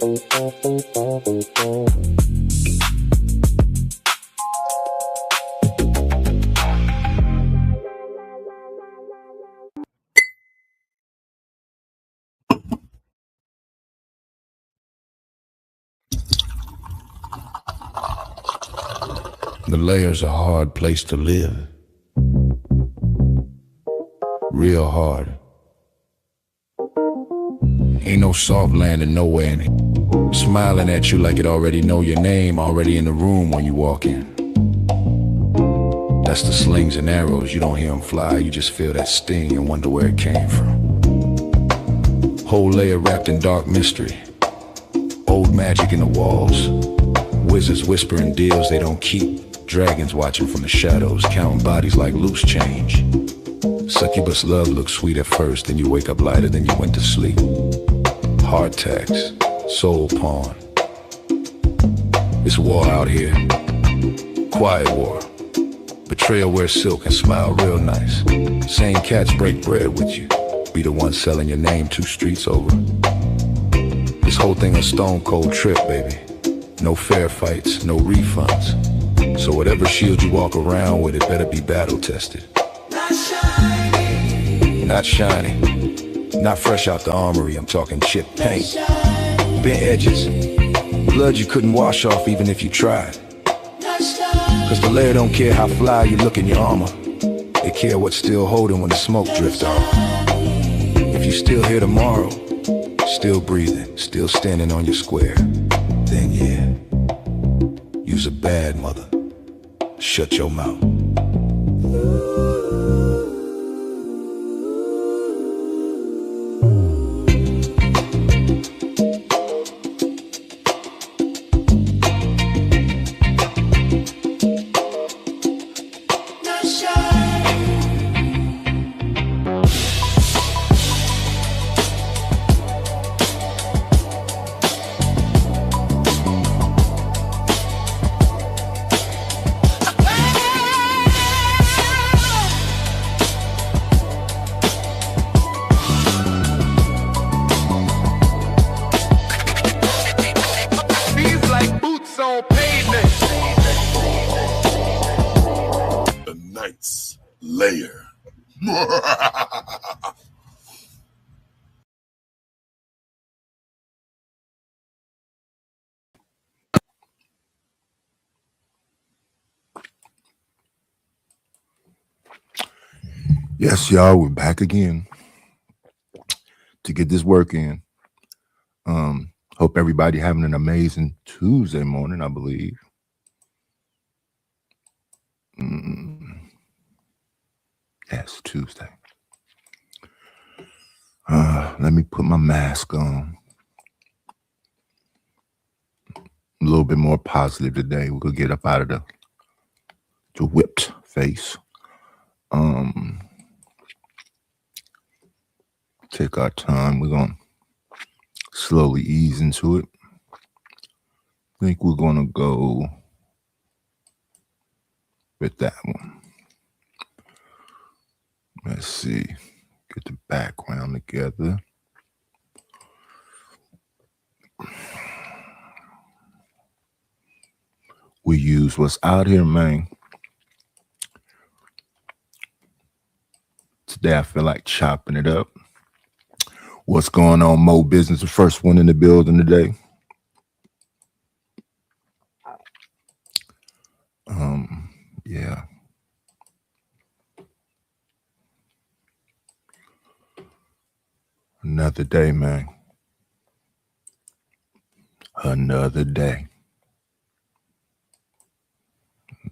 The Layer's a hard place to live. Real hard. Ain't no soft landing nowhere in it. Smiling at you like it already know your name, already in the room when you walk in. That's the slings and arrows, you don't hear them fly, you just feel that sting and wonder where it came from. Whole layer wrapped in dark mystery. Old magic in the walls. Wizards whispering deals they don't keep. Dragons watching from the shadows, counting bodies like loose change. Succubus love looks sweet at first, then you wake up lighter than you went to sleep. Heart tax, soul pawn. It's war out here. Quiet war. Betrayal wears silk and smile real nice. Same cats break bread with you. Be the one selling your name 2 streets over. This whole thing a stone cold trip, baby. No fair fights, no refunds. So whatever shield you walk around with, it better be battle tested. Not shiny. Not shiny. Not fresh out the armory, I'm talking chip paint. Bent edges. Blood you couldn't wash off even if you tried. Cause the Layer don't care how fly you look in your armor. They care what's still holding when the smoke drifts off. If you still here tomorrow, still breathing, still standing on your square, then yeah, you's a bad mother. Shut your mouth. Layer. Yes, y'all, we're back again to get this work in. Hope everybody having an amazing Tuesday morning, I believe. Yes, Tuesday. Let me put my mask on. A little bit more positive today. We're gonna get up out of the whipped face. Take our time. We're gonna slowly ease into it. I think we're gonna go with that one. Let's see. Get the background together. We use what's out here, man. Today I feel like chopping it up. What's going on, Mo Business? The first one in the building today. Yeah. Another day, man. Another day.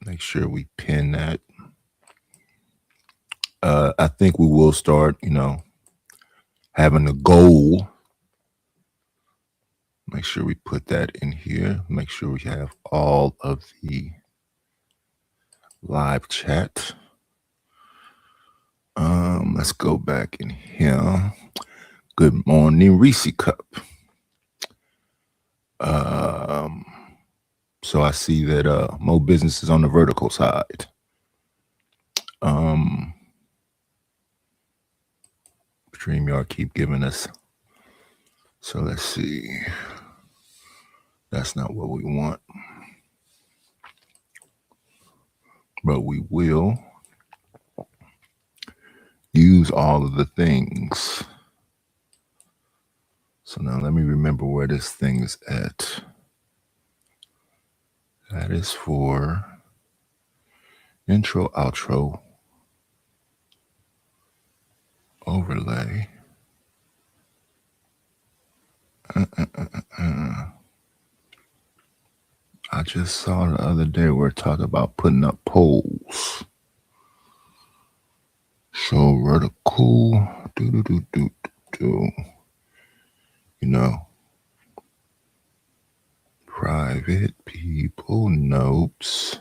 Make sure we pin that. I think we will start, having a goal. Make sure we put that in here. Make sure we have all of the live chat. Let's go back in here. Good morning, Reese Cup. So I see that Mo Business is on the vertical side. StreamYard keep giving us. So let's see. That's not what we want. But we will use all of the things. So now let me remember where this thing is at. That is for intro, outro, overlay. I just saw the other day we're talking about putting up polls. Show vertical, do. You know, private people notes,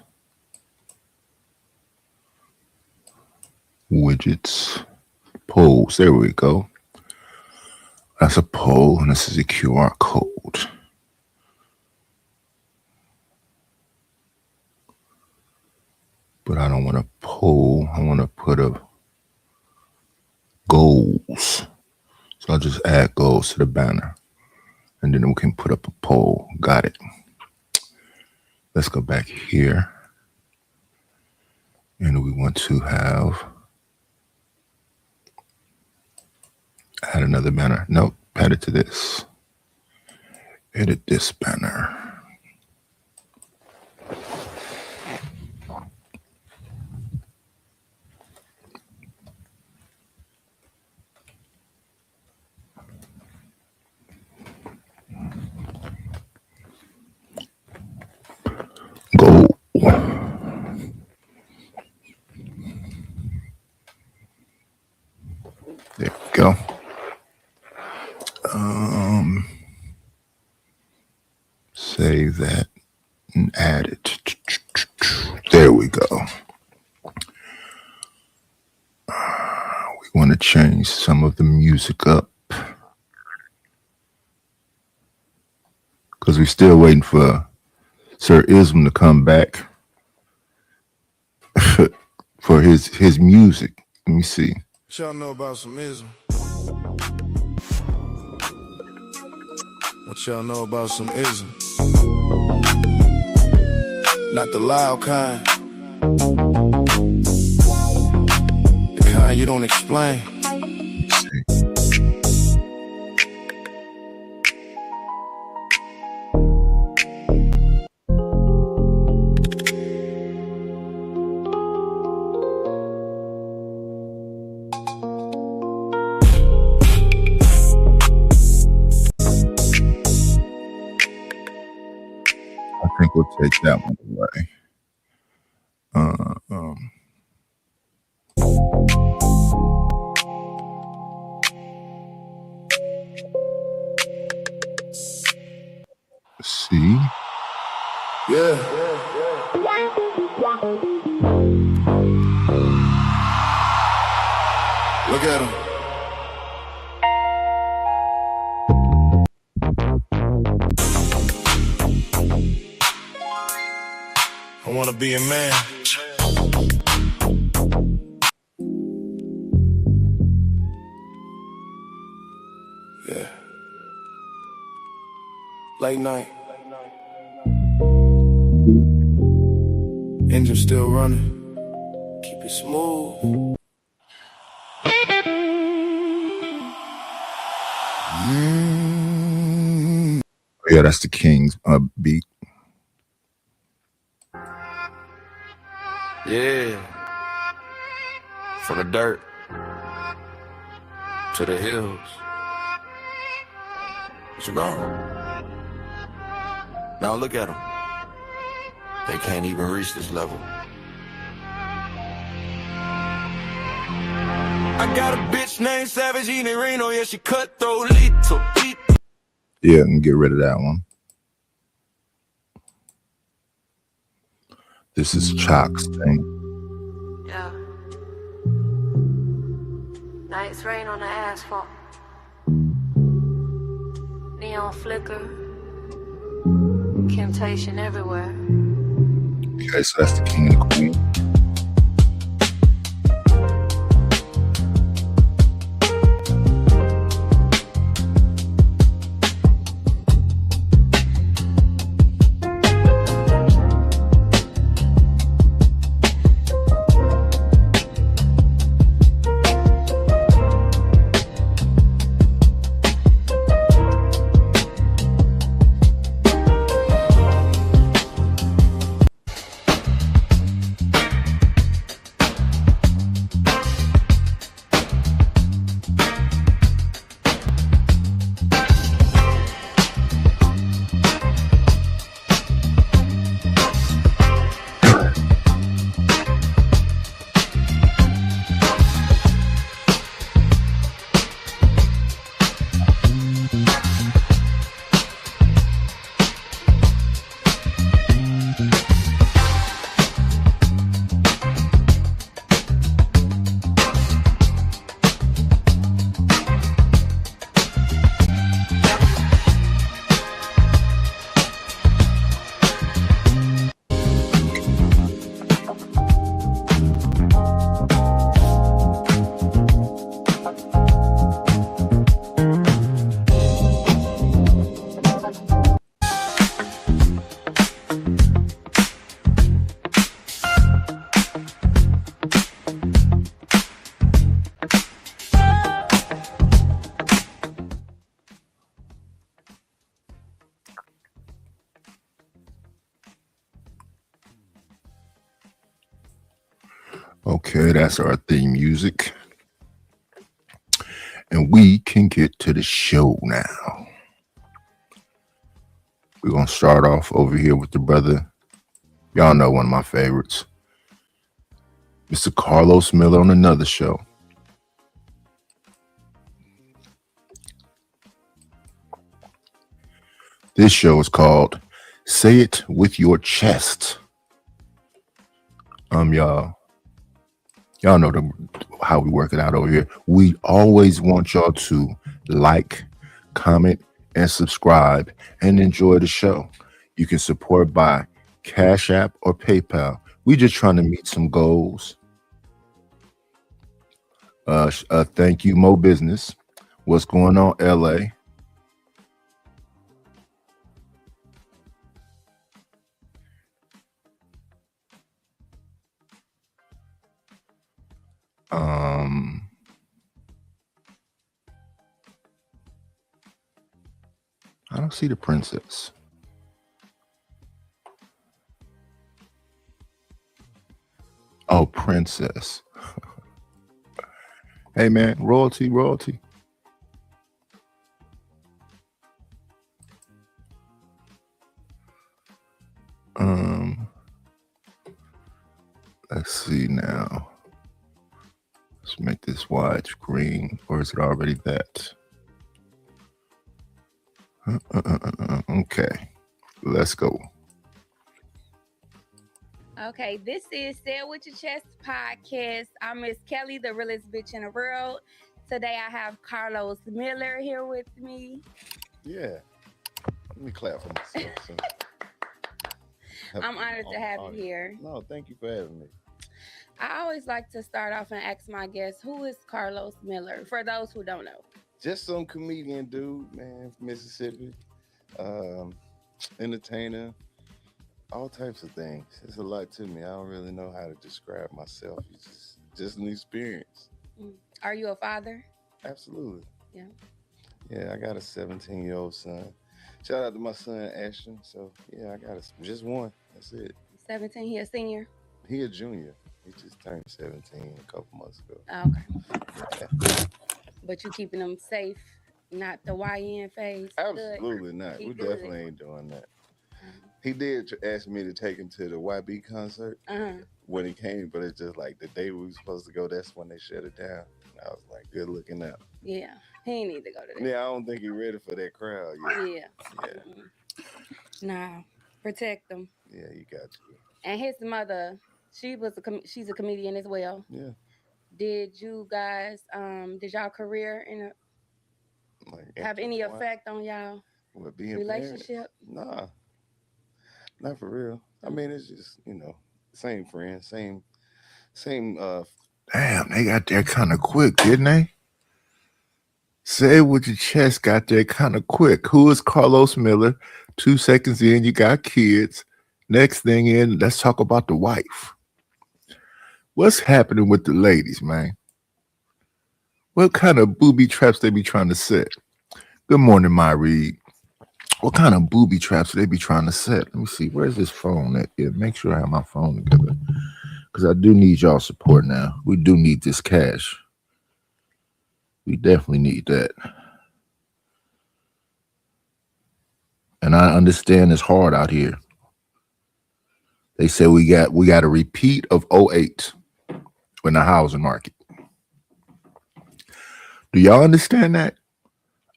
widgets, polls. There we go. That's a poll, and this is a QR code. But I don't want a poll. I want to put a goals. So I'll just add goals to the banner. And then we can put up a poll. Got it. Let's go back here. And we want to add another banner. Nope, add it to this. Edit this banner. Go. There we go. Save that and add it. There we go. We want to change some of the music up because we're still waiting for Sir Ism to come back for his music. Let me see. What y'all know about some ism? What y'all know about some ism? Not the loud kind. The kind you don't explain. I think we'll take that one away. See? Yeah. Look at him. I wanna be a man. Yeah. Late night. Engine still running. Keep it smooth. Yeah, that's the King's beat. Yeah. From the dirt to the hills. What you going? Now look at them. They can't even reach this level. I got a bitch named Savage eating Reno. Yeah, she cutthroat, lethal. Yeah, and get rid of that one. This is Chalk's thing. Yeah. Nights rain on the asphalt. Neon flicker. Temptation everywhere. Okay, so that's the King and the Queen. Okay, that's our theme music. And we can get to the show now. We're going to start off over here with the brother. Y'all know one of my favorites. Mr. Carlos Miller on another show. This show is called Say It With Your Chest. Y'all know how we work it out over here. We always want y'all to like, comment, and subscribe and enjoy the show. You can support by Cash App or PayPal. We just trying to meet some goals. Thank you, Mo Business. What's going on, LA? I don't see the princess. Oh, princess. Hey, man, royalty. Let's see now. Let's make this widescreen, or is it already that? Okay, let's go. Okay, this is Say It With Your Chest podcast. I'm Miss Kelly, the realest bitch in the world. Today I have Carlos Miller here with me. Yeah. Let me clap for myself. I'm honored to have you here. No, thank you for having me. I always like to start off and ask my guests, who is Carlos Miller? For those who don't know. Just some comedian dude, man, from Mississippi. Entertainer, all types of things. It's a lot to me. I don't really know how to describe myself. It's just an experience. Are you a father? Absolutely. Yeah. Yeah, I got a 17-year-old son. Shout out to my son, Ashton. So, yeah, I got just one. That's it. 17, he a senior? He a junior. He just turned 17 a couple months ago. Okay. Yeah. But you keeping them safe, not the YN phase? Absolutely not. We definitely ain't doing that. He did ask me to take him to the YB concert when he came, but it's just like the day we were supposed to go, that's when they shut it down. And I was like, good looking out. Yeah, he ain't need to go to that. Yeah, I don't think he's ready for that crowd yet. Yeah. Nah, protect them. Yeah, you got to. And his mother, she's a comedian as well. Yeah. Did you guys, did y'all career have any effect on y'all relationship? Nah, not for real. I mean, it's just, same friends, same. Damn, they got there kind of quick, didn't they? Say It With Your Chest got there kind of quick. Who is Carlos Miller? 2 seconds in, you got kids. Next thing in, let's talk about the wife. What's happening with the ladies, man? What kind of booby traps they be trying to set? Good morning, my Reed. What kind of booby traps they be trying to set? Let me see. Where's this phone at? Yeah, make sure I have my phone together. Because I do need y'all support now. We do need this cash. We definitely need that. And I understand it's hard out here. They say we got a repeat of 08 in the housing market. Do y'all understand that?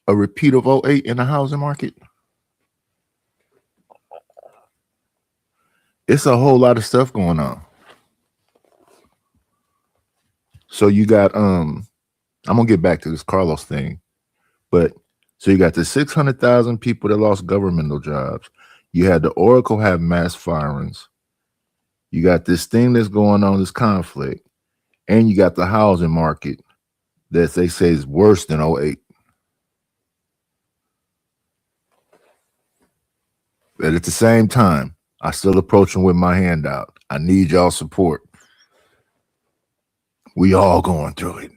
A repeat of 08 in the housing market? It's a whole lot of stuff going on. So you got I'm gonna get back to this Carlos thing, but so you got the 600,000 people that lost governmental jobs. You had the Oracle have mass firings. You got this thing that's going on, this conflict, and you got the housing market that they say is worse than 08. But at the same time, I still approach them with my hand out. I need y'all support. We all going through it.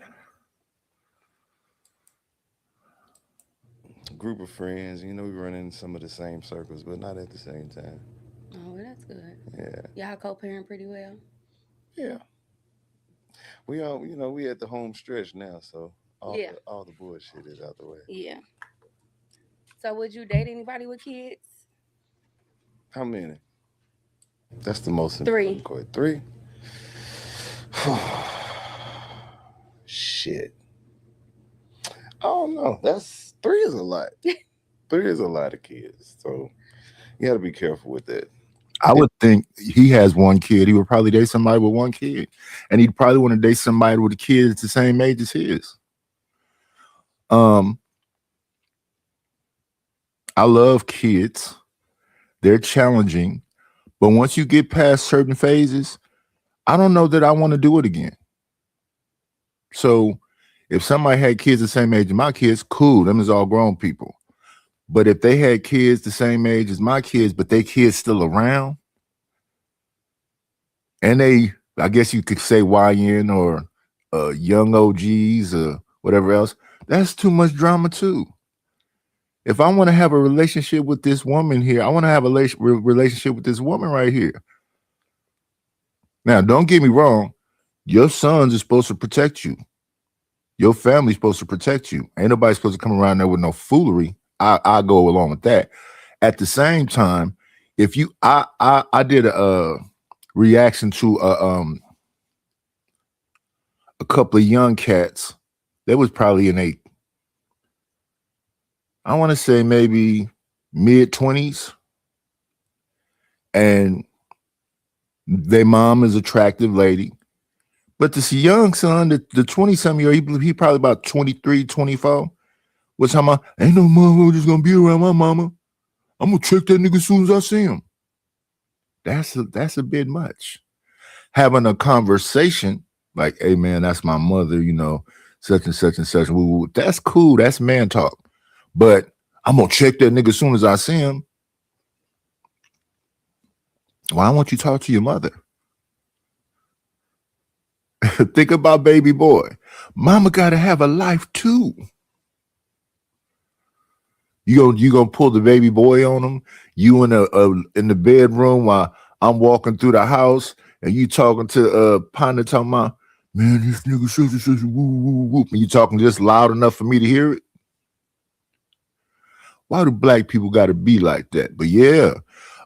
Group of friends, you know, we run in some of the same circles, but not at the same time. Oh, well, that's good. Yeah. Y'all co-parent pretty well. Yeah. We all, you know, we at the home stretch now, so all the bullshit is out the way. Yeah. So would you date anybody with kids? How many? That's the most 3. important. 3? Shit. I don't know. 3 is a lot. 3 is a lot of kids. So you got to be careful with that. I would think he has 1 kid. He would probably date somebody with 1 kid. And he'd probably want to date somebody with a kid that's the same age as his. I love kids. They're challenging. But once you get past certain phases, I don't know that I want to do it again. So if somebody had kids the same age as my kids, cool. Them is all grown people. But if they had kids the same age as my kids, but their kids still around, and they, I guess you could say YN or young OGs or whatever else, that's too much drama too. If I want to have a relationship with this woman here, I want to have a relationship with this woman right here. Now, don't get me wrong. Your sons are supposed to protect you. Your family's supposed to protect you. Ain't nobody supposed to come around there with no foolery. I go along with that. At the same time, if you, I did a reaction to a couple of young cats. They was probably in I want to say maybe mid-20s, and their mom is an attractive lady. But this young son, the 20-something year, he probably about 23, 24, was talking about, ain't no mother just gonna be around my mama. I'm gonna check that nigga as soon as I see him. That's a bit much. Having a conversation like, hey man, that's my mother, you know, such and such and such. That's cool. That's man talk. But I'm gonna check that nigga as soon as I see him. Why won't you talk to your mother? Think about baby boy. Mama gotta have a life too. You gonna pull the baby boy on him? You in the bedroom while I'm walking through the house and you talking to partner talking about, man, this nigga such woo woo woo, and you talking just loud enough for me to hear it? Why do black people got to be like that? But yeah,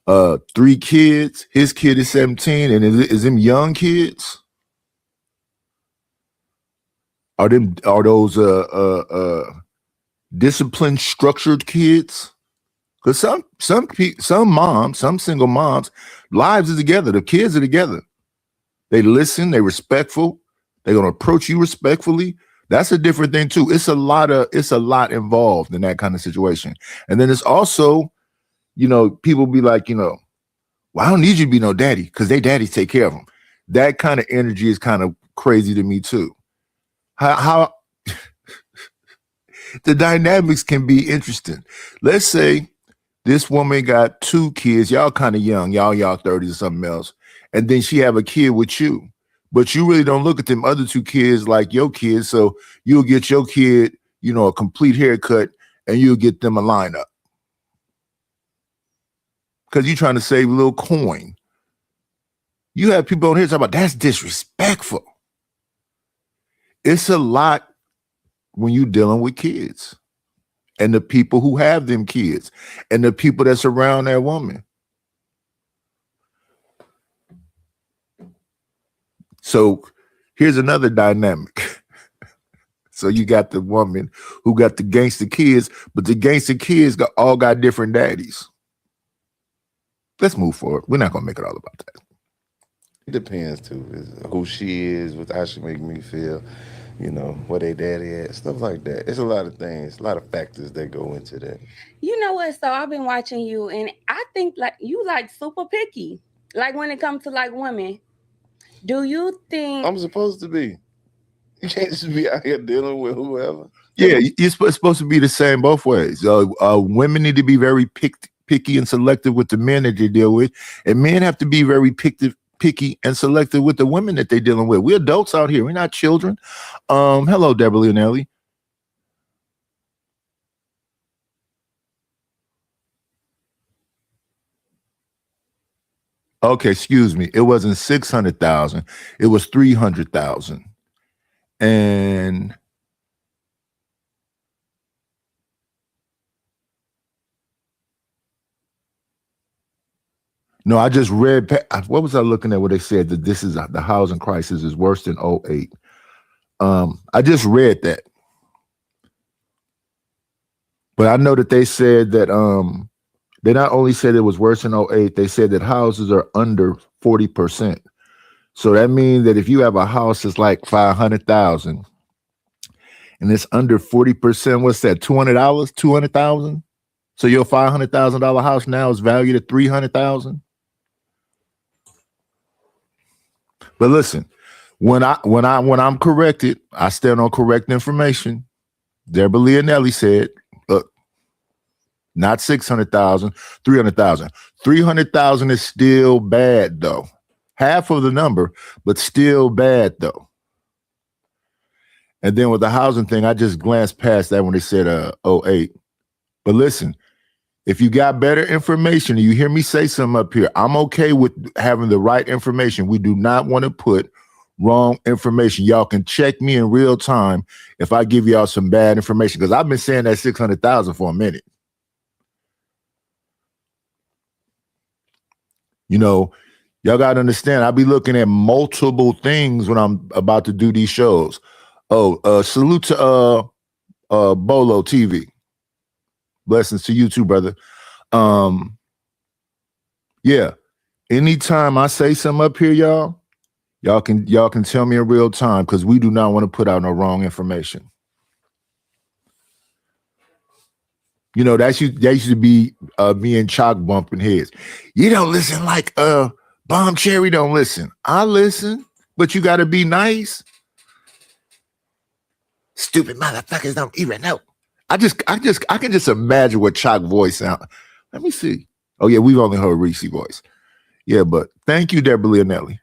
3 kids. His kid is 17, and is them young kids? Are those disciplined, structured kids? Because some moms, some single moms, lives are together. The kids are together. They listen. They're respectful. They're gonna approach you respectfully. That's a different thing too. It's a lot involved in that kind of situation. And then it's also, you know, people be like, you know, well, I don't need you to be no daddy because they daddies take care of them. That kind of energy is kind of crazy to me too. How the dynamics can be interesting. Let's say this woman got 2 kids. Y'all kind of young. Y'all 30s or something else. And then she have a kid with you. But you really don't look at them other 2 kids like your kids. So you'll get your kid, you know, a complete haircut and you'll get them a lineup. Because you're trying to save a little coin. You have people on here talking about that's disrespectful. It's a lot when you're dealing with kids and the people who have them kids and the people that surround that woman. So here's another dynamic. So you got the woman who got the gangster kids, but the gangster kids all got different daddies. Let's move forward. We're not going to make it all about that. It depends too, who she is, how she make me feel, you know, where they daddy at, stuff like that. It's a lot of things, a lot of factors that go into that. You know what? So I've been watching you, and I think like you like super picky. Like when it comes to like women. Do you think I'm supposed to be? You can't just be out here dealing with whoever. Yeah, you're supposed to be the same both ways. Women need to be very picky and selective with the men that they deal with, and men have to be very picky and selective with the women that they're dealing with. We're adults out here. We're not children. Hello, Deborah Leonelli. Okay, excuse me. It wasn't 600,000. It was 300,000. And no, I just read, what was I looking at where they said that this is the housing crisis is worse than 08. I just read that. But I know that they said that they not only said it was worse than 08, they said that houses are under 40%. So that means that if you have a house that's like 500,000 and it's under 40%, what's that? $200, 200,000. So your $500,000 house now is valued at 300,000. But listen, when I'm corrected, I stand on correct information. Deborah Leonelli said, look, not 600,000, 300,000. 300,000 is still bad though. Half of the number, but still bad though. And then with the housing thing, I just glanced past that when they said 08. But listen, if you got better information, and you hear me say something up here, I'm okay with having the right information. We do not want to put wrong information. Y'all can check me in real time if I give y'all some bad information, because I've been saying that 600,000 for a minute. You know, y'all got to understand, I'll be looking at multiple things when I'm about to do these shows. Salute to Bolo TV. Blessings to you too, brother. Yeah. Anytime I say something up here, y'all can tell me in real time, because we do not want to put out no wrong information. You know, that used to be me and Chalk bumping heads. You don't listen like Bomb Cherry don't listen. I listen, but you gotta be nice. Stupid motherfuckers don't even know. I can just imagine what Chalk voice sound. Let me see. Oh yeah, we've only heard Reese voice. Yeah, but thank you, Deborah Leonelli.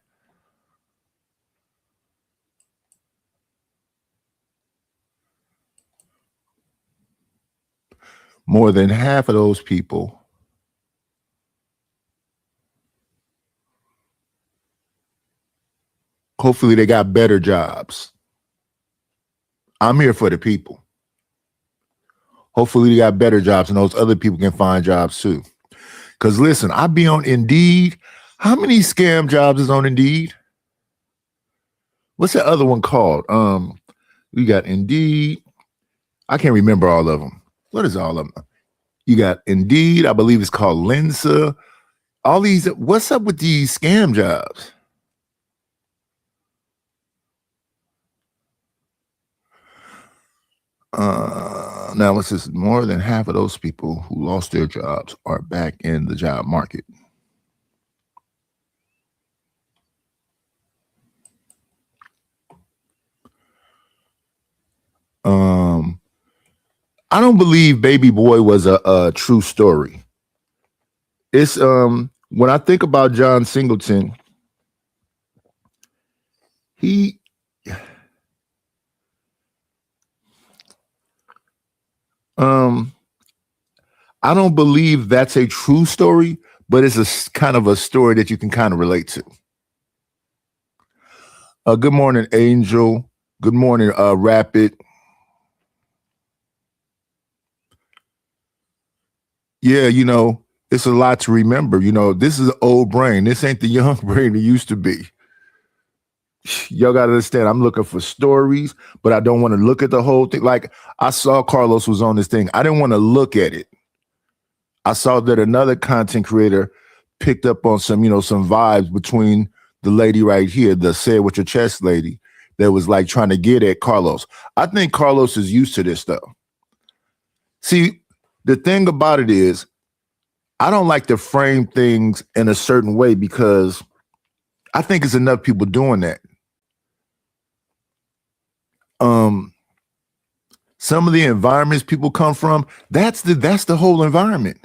More than half of those people hopefully they got better jobs. I'm here for the people. Hopefully they got better jobs and those other people can find jobs too. Because listen, I be on Indeed. How many scam jobs is on Indeed? What's that other one called? We got Indeed. I can't remember all of them. What is all of them? You got Indeed. I believe it's called Lensa. All these. What's up with these scam jobs? Now it says more than half of those people who lost their jobs are back in the job market. I don't believe Baby Boy was a true story. It's when I think about John Singleton, I don't believe that's a true story, but it's a kind of a story that you can kind of relate to. Good morning, Angel. Good morning, Rapid. Yeah, you know, it's a lot to remember. You know, this is an old brain. This ain't the young brain it used to be. Y'all got to understand, I'm looking for stories, but I don't want to look at the whole thing. Like, I saw Carlos was on this thing. I didn't want to look at it. I saw that another content creator picked up on some, you know, some vibes between the lady right here, the say it with your chest lady, that was like trying to get at Carlos. I think Carlos is used to this stuff. See, the thing about it is, I don't like to frame things in a certain way because I think it's enough people doing that. Some of the environments people come from, that's the whole environment.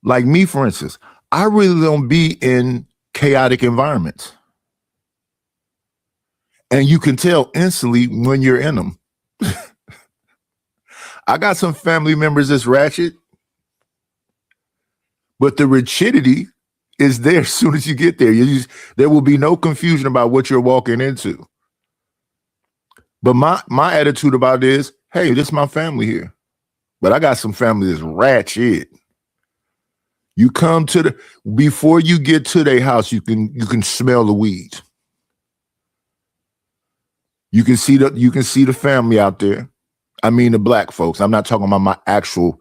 Like me, for instance, I really don't be in chaotic environments. And you can tell instantly when you're in them. I got some family members that's ratchet, but the rigidity is there as soon as you get there. There will be no confusion about what you're walking into. But my attitude about it is, hey, this is my family here. But I got some family that's ratchet. You come to before you get to their house, you can smell the weeds. You can see the family out there. I mean the black folks. I'm not talking about my actual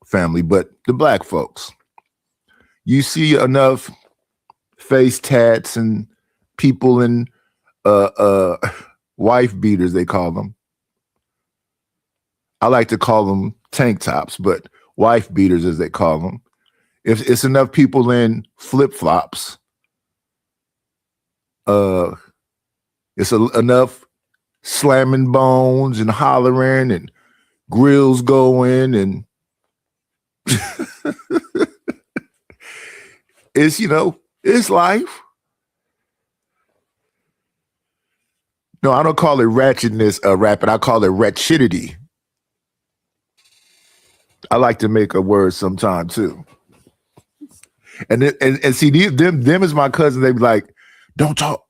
family, but the black folks. You see enough face tats and people in wife beaters, they call them. I like to call them tank tops, but wife beaters, as they call them. If it's enough people in flip-flops, it's enough slamming bones and hollering and grills going and it's life. No, I don't call it ratchetness, rapping. I call it wretchedity. I like to make a word sometime too. And see, them is my cousins. They be like, don't talk.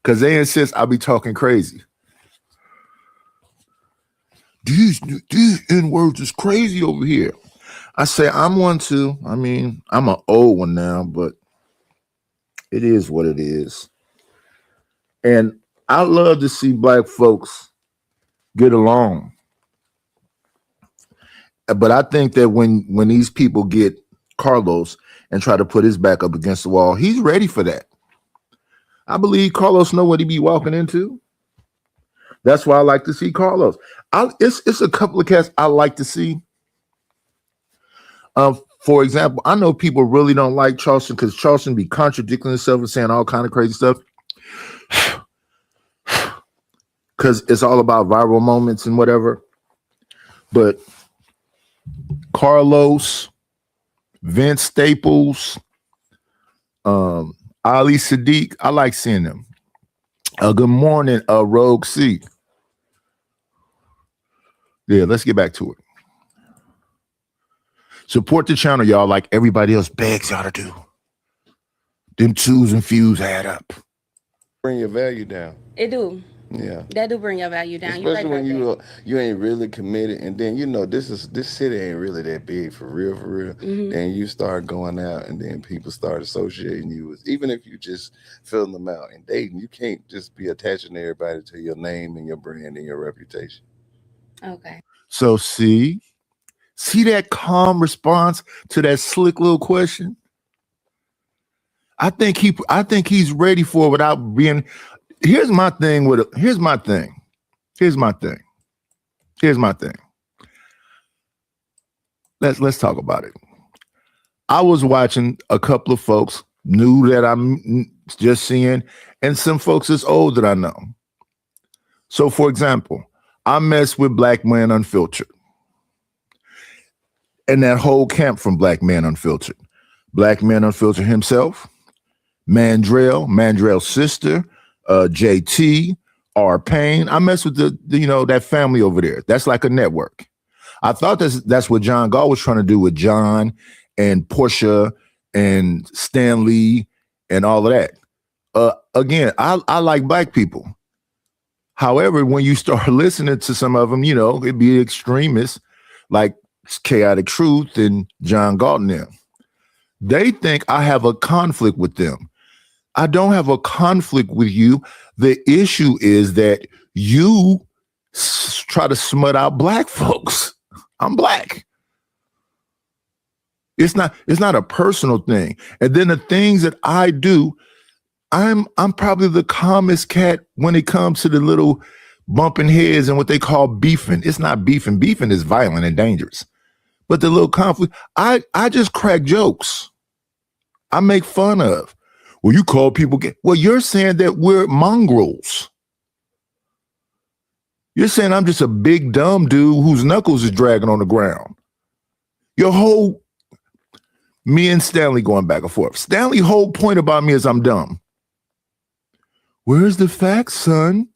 Because they insist I be talking crazy. These N-words is crazy over here. I say I'm one too. I mean, I'm an old one now, but it is what it is. And I love to see black folks get along. But I think that when these people get Carlos and try to put his back up against the wall, he's ready for that. I believe Carlos know what he be walking into. That's why I like to see Carlos. It's a couple of cats I like to see. For example, I know people really don't like Charleston because Charleston be contradicting himself and saying all kind of crazy stuff. Because it's all about viral moments and whatever. But Carlos, Vince Staples, Ali Sadiq, I like seeing them. Good morning, Rogue C. Yeah, let's get back to it. Support the channel, y'all, like everybody else begs y'all to do. Them twos and fews add up. Bring your value down. It do. Yeah. That do bring your value down. Especially when you ain't really committed, and then this city ain't really that big for real. Mm-hmm. Then you start going out, and then people start associating you with, even if you just filling them out and dating, you can't just be attaching everybody to your name and your brand and your reputation. Okay. So see that calm response to that slick little question. I think he's ready for it without being. Here's my thing. Let's talk about it. I was watching a couple of folks new that I'm just seeing, and some folks that's old that I know. So, for example, I mess with Black Man Unfiltered, and that whole camp from Black Man Unfiltered. Black Man Unfiltered himself, Mandrell's sister, JT, R. Payne. I mess with that family over there. That's like a network. I thought that's what John Gall was trying to do with John and Portia and Stan Lee and all of that. Again, I like black people. However, when you start listening to some of them, it'd be extremists like Chaotic Truth and John Galton there. They think I have a conflict with them. I don't have a conflict with you. The issue is that you try to smut out black folks. I'm black. It's not a personal thing. And then the things that I do, I'm probably the calmest cat when it comes to the little bumping heads and what they call beefing. It's not beefing. Beefing is violent and dangerous. But the little conflict, I just crack jokes. I make fun of. Well, you call people gay. Well, you're saying that we're mongrels. You're saying I'm just a big dumb dude whose knuckles is dragging on the ground. Your whole, me and Stanley going back and forth. Stanley's whole point about me is I'm dumb. Where's the facts, son?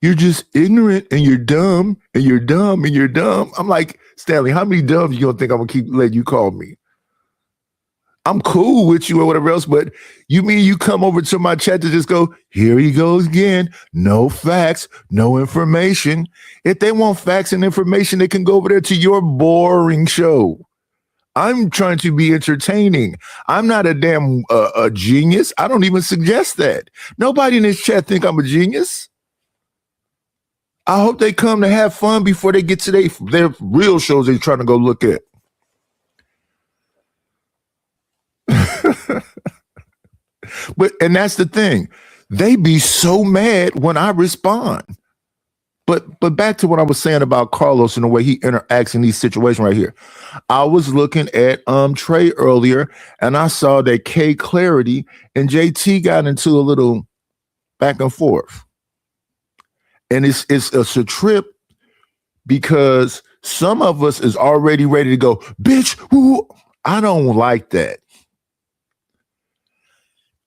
You're just ignorant and you're dumb and you're dumb and you're dumb. I'm like, Stanley, how many dumbs you gonna think I'm gonna keep letting you call me? I'm cool with you or whatever else, but you mean you come over to my chat to just go, here he goes again, no facts, no information. If they want facts and information, they can go over there to your boring show. I'm trying to be entertaining. I'm not a damn a genius. I don't even suggest that. Nobody in this chat think I'm a genius. I hope they come to have fun before they get to their real shows they're trying to go look at. And that's the thing. They be so mad when I respond. But back to what I was saying about Carlos and the way he interacts in these situations right here. I was looking at Trey earlier, and I saw that K Clarity and JT got into a little back and forth. And it's a trip because some of us is already ready to go, bitch, who? I don't like that.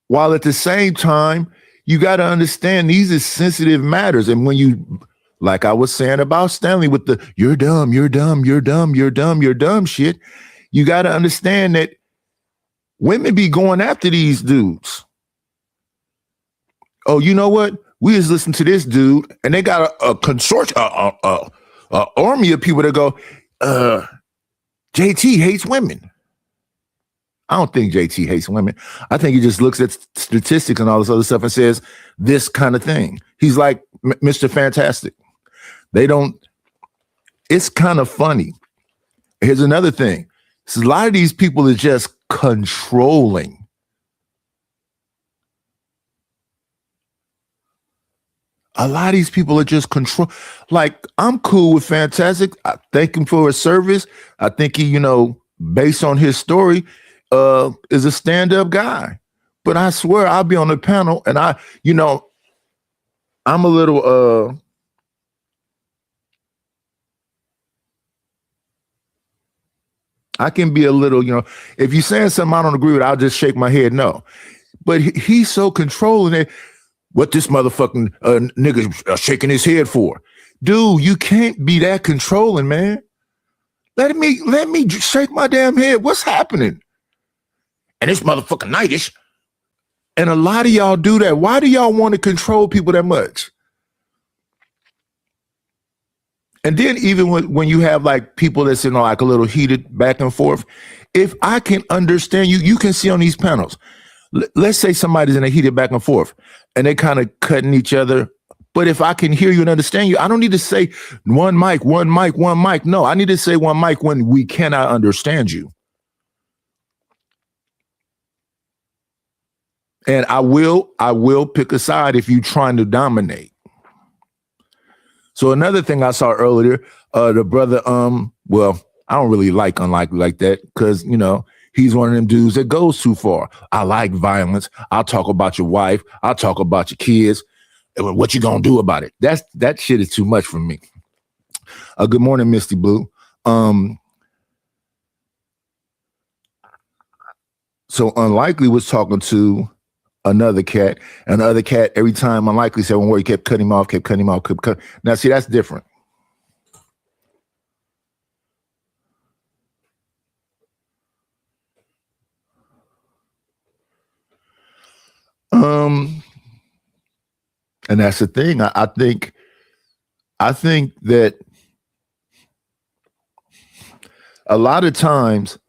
While at the same time, you got to understand these are sensitive matters. And when you, like I was saying about Stanley with the you're dumb, you're dumb, you're dumb, you're dumb, you're dumb shit, you got to understand that women be going after these dudes. Oh, you know what? We just listen to this dude, and they got a consortium, a army of people that go, JT hates women. I don't think JT hates women. I think he just looks at statistics and all this other stuff and says this kind of thing. He's like Mr. Fantastic. They don't. It's kind of funny. Here's another thing. So a lot of these people are just controlling. A lot of these people are just control. Like, I'm cool with Fantastic. I thank him for his service. I think he, based on his story, is a stand-up guy. But I swear I'll be on the panel and I'm a little I can be a little, if you're saying something I don't agree with, I'll just shake my head no. But he's so controlling it. What this motherfucking nigga shaking his head for? Dude, you can't be that controlling, man. Let me shake my damn head. What's happening? And this motherfucking nightish. And a lot of y'all do that. Why do y'all want to control people that much? And then even when you have like people that's like a little heated back and forth, if I can understand you, you can see on these panels. Let's say somebody's in a heated back and forth and they kind of cutting each other. But if I can hear you and understand you, I don't need to say one mic, one mic, one mic. No, I need to say one mic when we cannot understand you. And I will pick a side if you're trying to dominate. So another thing I saw earlier, the brother, well, I don't really like Unlikely like that because, he's one of them dudes that goes too far. I like violence. I'll talk about your wife. I'll talk about your kids. What you gonna do about it? That shit is too much for me. Good morning, Misty Blue. So Unlikely was talking to another cat, and the other cat, every time Unlikely said one word, he kept cutting him off, kept cutting him off, kept cutting. Now, see, that's different. And that's the thing. I think that a lot of times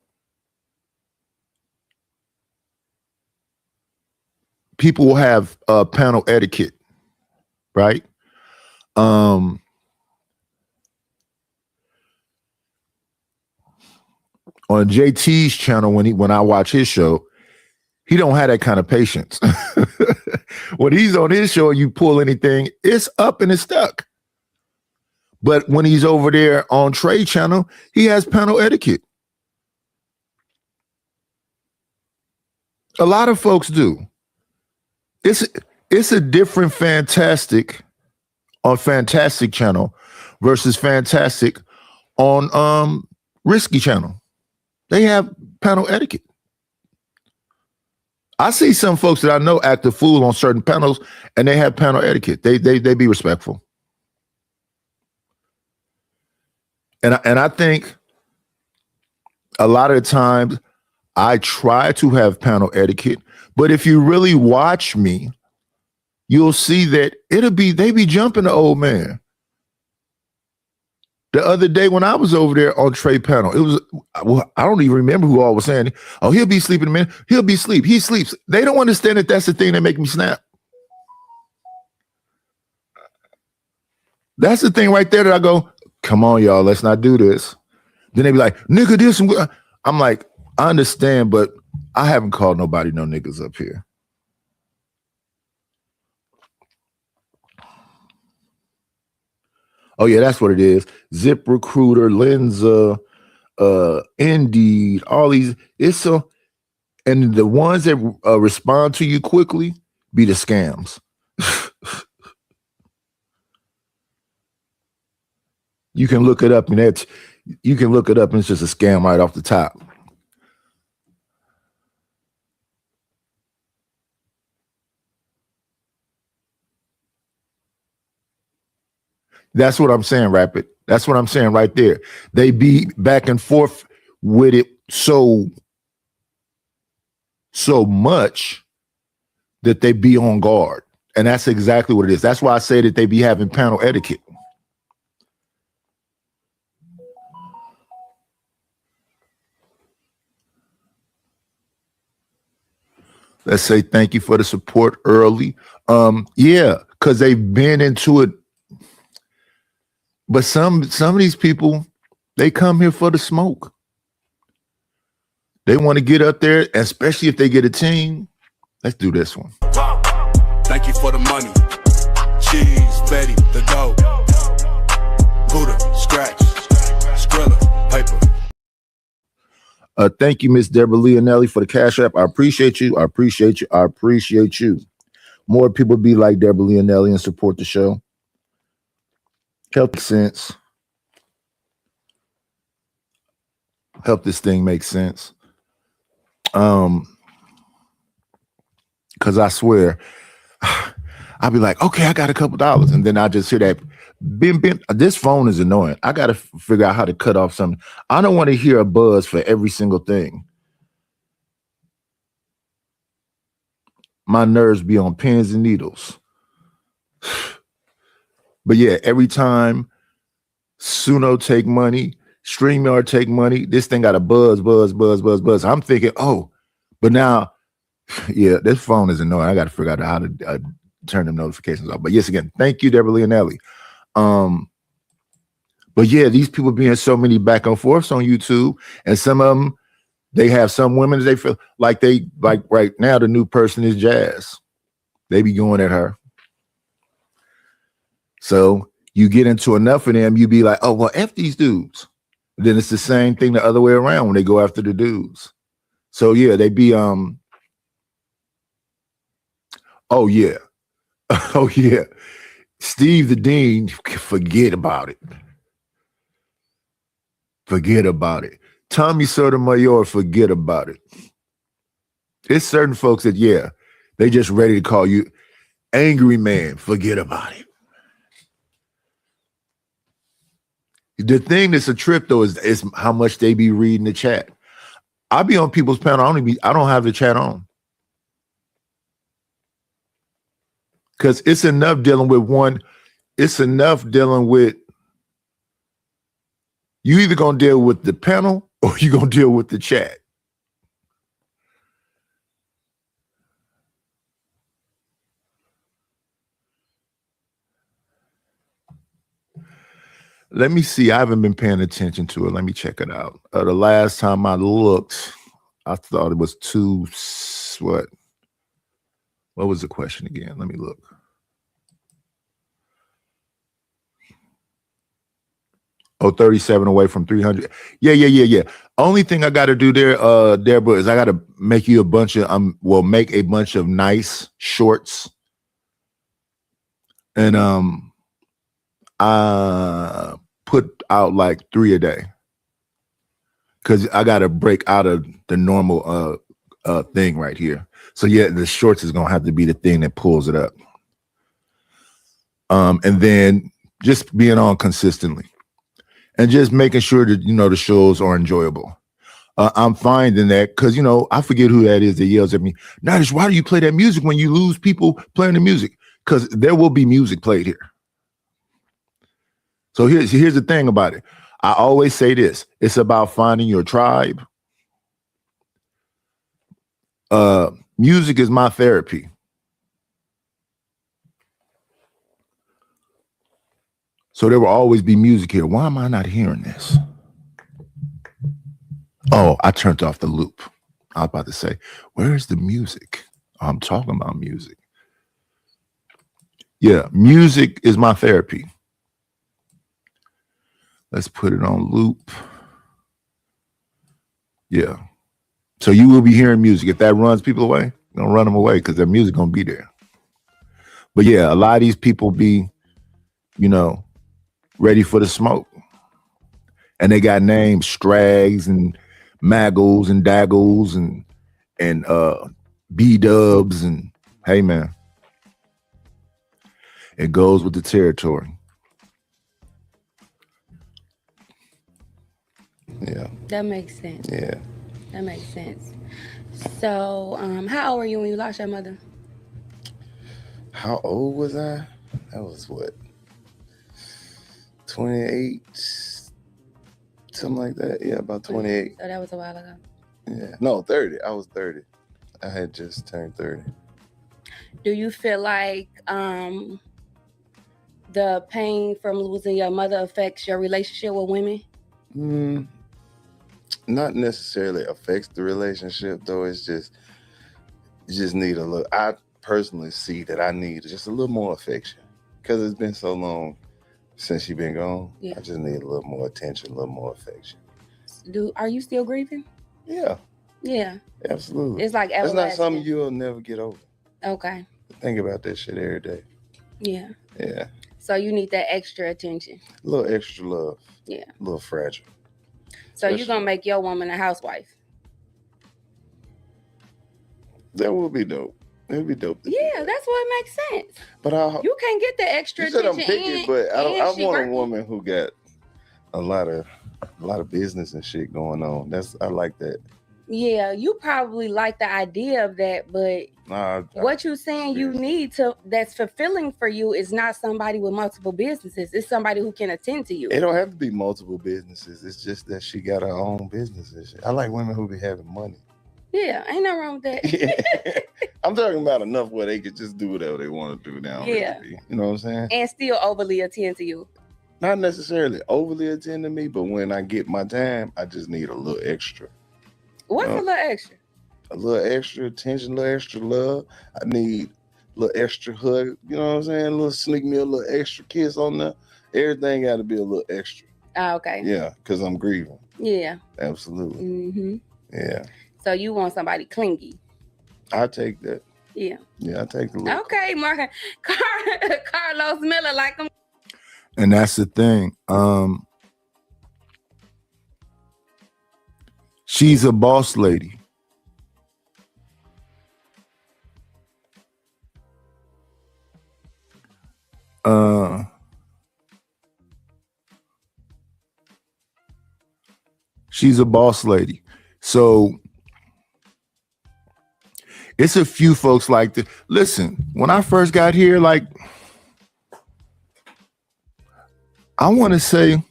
people will have panel etiquette, right? On JT's channel, when I watch his show, he don't have that kind of patience. When he's on his show, you pull anything, it's up and it's stuck. But when he's over there on Trey channel, he has panel etiquette. A lot of folks do. It's a different Fantastic on Fantastic channel versus Fantastic on Risky Channel. They have panel etiquette. I see some folks that I know act a fool on certain panels, and they have panel etiquette. They be respectful. And I think a lot of the times I try to have panel etiquette, but if you really watch me, you'll see that they be jumping the old man. The other day when I was over there on Trey panel, it was, well, I don't even remember who all was saying, oh, he'll be sleeping in a minute. He'll be asleep. He sleeps. They don't understand that that's the thing that make me snap. That's the thing right there that I go, come on, y'all, let's not do this. Then they be like, nigga, this. I'm like, I understand, but I haven't called nobody no niggas up here. Oh, yeah, that's what it is. ZipRecruiter, Lenza, Indeed, all these. It's so, and the ones that respond to you quickly be the scams. You can look it up, and it's just a scam right off the top. That's what I'm saying, Rapid. That's what I'm saying right there. They be back and forth with it so much that they be on guard. And that's exactly what it is. That's why I say that they be having panel etiquette. Let's say thank you for the support early. Yeah, because they've been into it. But some of these people, they come here for the smoke. They want to get up there, especially if they get a team. Let's do this one. Thank you for the money. Cheese, Betty, the dough. Buddha, scratch, Skrilla, paper. Thank you, Miss Deborah Leonelli, for the Cash App. I appreciate you. I appreciate you. I appreciate you. More people be like Deborah Leonelli and support the show. Help sense. Help this thing make sense. Because I swear, I'll be like, okay, I got a couple dollars. And then I just hear that, bim, bim. This phone is annoying. I got to figure out how to cut off something. I don't want to hear a buzz for every single thing. My nerves be on pins and needles. But yeah, every time Suno take money, StreamYard take money, this thing got a buzz. I'm thinking, oh, but now, yeah, this phone is annoying. I got to figure out how to turn the notifications off. But yes, again, thank you, Deborah Leonelli. But yeah, these people being so many back and forths on YouTube, and some of them, they have some women they feel like right now the new person is Jazz. They be going at her. So you get into enough of them, you be like, oh, well, F these dudes. Then it's the same thing the other way around when they go after the dudes. So yeah, they be oh yeah. Oh yeah. Steve the Dean, forget about it. Forget about it. Tommy Sotomayor, forget about it. It's certain folks that, yeah, they just ready to call you angry man. Forget about it. The thing that's a trip though is how much they be reading the chat. I be on people's panel. I don't have the chat on. Because it's enough dealing with one. It's enough dealing with, you either gonna deal with the panel or you gonna deal with the chat. Let me see. I haven't been paying attention to it. Let me check it out. The last time I looked, I thought it was what was the question again? Let me look. Oh, 37 away from 300. Yeah. Only thing I got to do there, Deborah, is I got to make you a bunch of, make a bunch of nice shorts. And I put out like 3 a day. because I got to break out of the normal thing right here. So yeah, the shorts is gonna have to be the thing that pulls it up. And then just being on consistently, and just making sure that the shows are enjoyable. I'm finding that because I forget who that is that yells at me, Nadish, why do you play that music when you lose people playing the music? Because there will be music played here. So here's the thing about it. I always say this: it's about finding your tribe. Music is my therapy. So there will always be music here. Why am I not hearing this? Oh, I turned off the loop. I was about to say, where's the music? I'm talking about music. Yeah, music is my therapy. Let's put it on loop. Yeah. So you will be hearing music. If that runs people away, don't run them away because their music gonna be there. But yeah, a lot of these people be, ready for the smoke. And they got names, Strags and Maggles and Daggles and B-Dubs, and hey man, it goes with the territory. Yeah. That makes sense. Yeah. That makes sense. So, how old were you when you lost your mother? How old was I? That was what? 28, something like that. Yeah, about 28. So that was a while ago. Yeah. No, 30. I was 30. I had just turned 30. Do you feel like the pain from losing your mother affects your relationship with women? Not necessarily affects the relationship, though. It's just, you just need a little. I personally see that I need just a little more affection because it's been so long since she's been gone. Yeah. I just need a little more attention, a little more affection. Are you still grieving? Yeah. Yeah. Absolutely. It's like everlasting. That's not something you'll never get over. Okay. Think about that shit every day. Yeah. Yeah. So you need that extra attention. A little extra love. Yeah. A little fragile. So you're going to make your woman a housewife? That would be dope. It would be dope. Yeah, that's what makes sense. But you can't get the extra attention. I'm picky, but I want a woman who got a lot of business and shit going on. I like that. Yeah, you probably like the idea of that, but what you're saying you need that's fulfilling for you is not somebody with multiple businesses. It's somebody who can attend to you. It don't have to be multiple businesses. It's just that she got her own business and shit. I like women who be having money. Yeah, ain't nothing wrong with that. Yeah. I'm talking about enough where they could just do whatever they want to do now. Yeah. You know what I'm saying? And still overly attend to you. Not necessarily overly attend to me, but when I get my time, I just need a little extra. What's a little extra? A little extra attention, a little extra love. I need a little extra hug. You know what I'm saying? A little sneak me a little extra kiss on there. Everything got to be a little extra. Okay. Yeah, because I'm grieving. Yeah. Absolutely. Mm-hmm. Yeah. So you want somebody clingy? I take that. Yeah. Yeah, I take the look. Okay, Carlos Miller, like him. And that's the thing. She's a boss lady. She's a boss lady. So it's a few folks like that. Listen, when I first got here, like, I want to say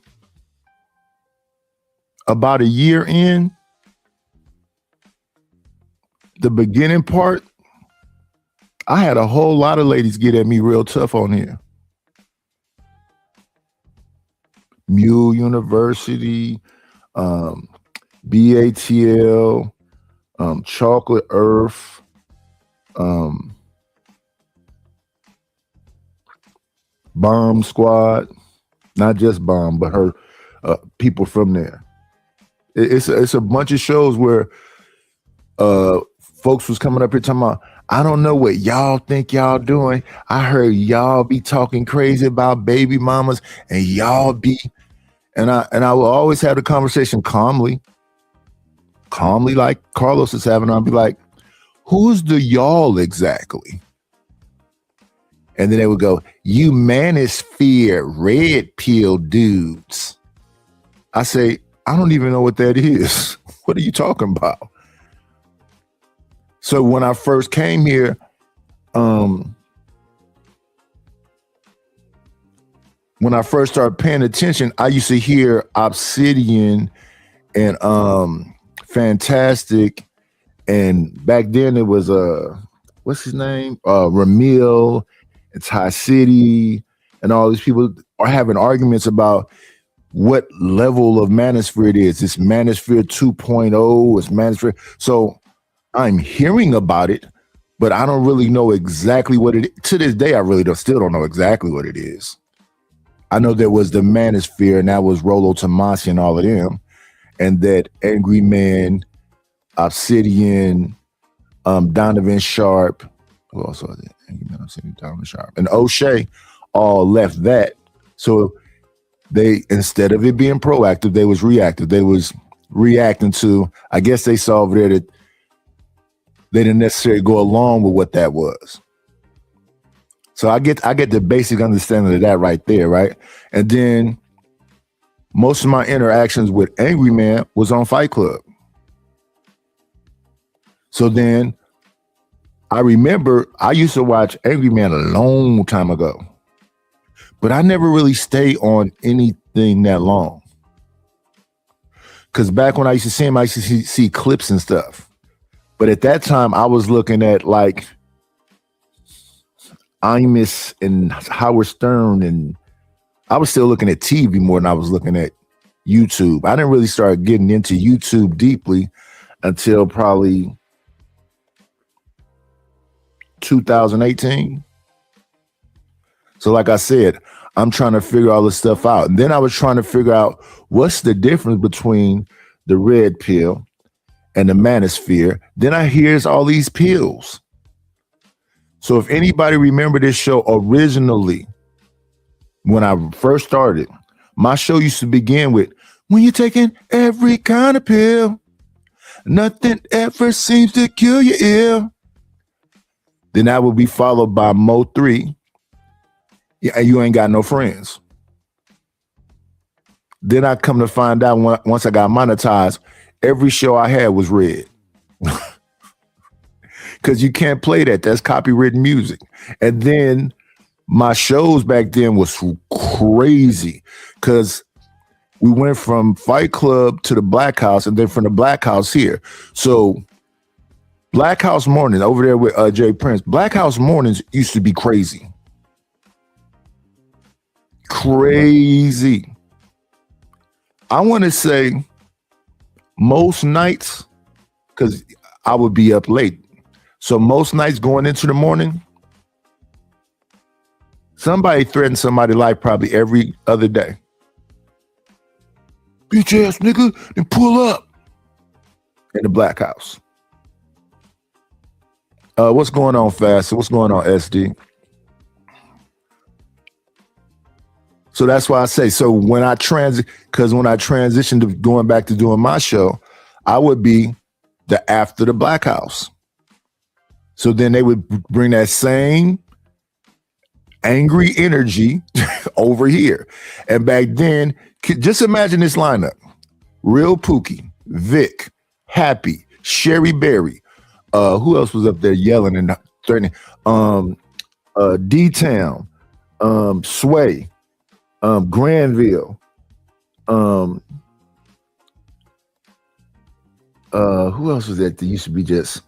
about a year in, the beginning part, I had a whole lot of ladies get at me real tough on here. Mule University, BATL, Chocolate Earth, Bomb Squad, not just Bomb, but her people from there. It's a bunch of shows where folks was coming up here talking about, I don't know what y'all think y'all doing. I heard y'all be talking crazy about baby mamas, and y'all be, and I will always have the conversation calmly. calmly like Carlos is having, I'll be like, who's the y'all exactly? And then they would go, you manosphere red pill dudes. I say, I don't even know what that is. What are you talking about? So when I first came here, when I first started paying attention, I used to hear Obsidian and Fantastic, and back then it was what's his name? Ramil and Ty City, and all these people are having arguments about what level of manosphere it is. It's manosphere 2.0, it's manosphere. So I'm hearing about it, but I don't really know exactly what it is. To this day, I really still don't know exactly what it is. I know there was the manosphere, and that was Rolo Tomasi and all of them, and that Angry Man, Obsidian, Donovan Sharp, who also had Angry Man, Obsidian, Donovan Sharp, and O'Shea all left that. So they, instead of it being proactive, they was reactive. They was reacting to, I guess they saw over there that they didn't necessarily go along with what that was. So I get the basic understanding of that right there, right? And then most of my interactions with Angry Man was on Fight Club. So then I remember I used to watch Angry Man a long time ago, but I never really stayed on anything that long. Because back when I used to see him, I used to see clips and stuff. But at that time, I was looking at like Imus and Howard Stern, and I was still looking at TV more than I was looking at YouTube. I didn't really start getting into YouTube deeply until probably 2018. So like I said, I'm trying to figure all this stuff out. And then I was trying to figure out what's the difference between the red pill and the manosphere. Then I hears all these pills. So if anybody remember this show originally, when I first started, my show used to begin with, when you're taking every kind of pill, nothing ever seems to kill you ill. Then that would be followed by Mo 3. Yeah, you ain't got no friends. Then I come to find out once I got monetized, every show I had was red. Because you can't play that. That's copywritten music. And then my shows back then was crazy because we went from Fight Club to the Black House and then from the Black House here. So Black House Morning over there with Jay Prince, Black House Mornings used to be crazy. Crazy. I want to say most nights, because I would be up late. So most nights going into the morning, somebody threatened somebody's life probably every other day. Bitch ass nigga, then pull up in the Black House. What's going on, Fast? What's going on, SD? So that's why I say, so when I transitioned to going back to doing my show, I would be the after the Black House. So then they would bring that same angry energy over here. And back then, just imagine this lineup. Real Pookie, Vic, Happy, Sherry Berry. Who else was up there yelling and threatening? D-Town, Sway, Granville. Who else was that used to be just...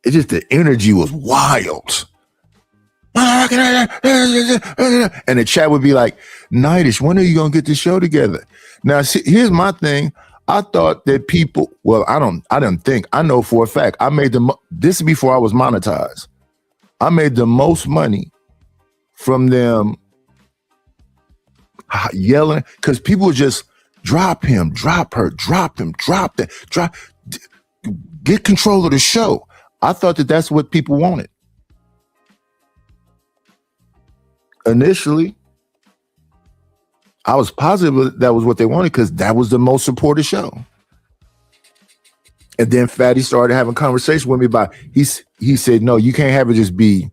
It's just the energy was wild. And the chat would be like, Nightish, when are you going to get the show together? Now, see, here's my thing. I thought that people, well, I know for a fact, I made this is before I was monetized. I made the most money from them yelling, because people would just drop him, drop her, drop him, drop that, get control of the show. I thought that that's what people wanted. Initially, I was positive that was what they wanted because that was the most supported show. And then Fatty started having conversation with me about, he said, no, you can't have it just be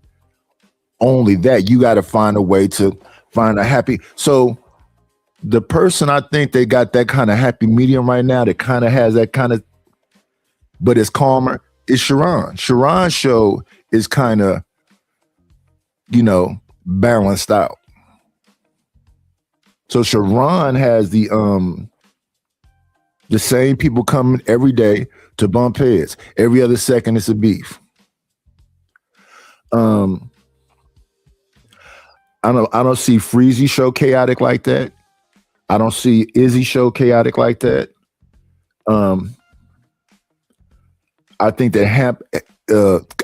only that. You got to find a way to find a happy. So the person I think they got that kind of happy medium right now that kind of has that kind of, but it's calmer, is Sharon. Sharon's show is kind of, you know, balanced out. So Sharon has the same people coming every day to bump heads. Every other second it's a beef. I don't see Freezy show chaotic like that. I don't see Izzy show chaotic like that. I think that Hamp,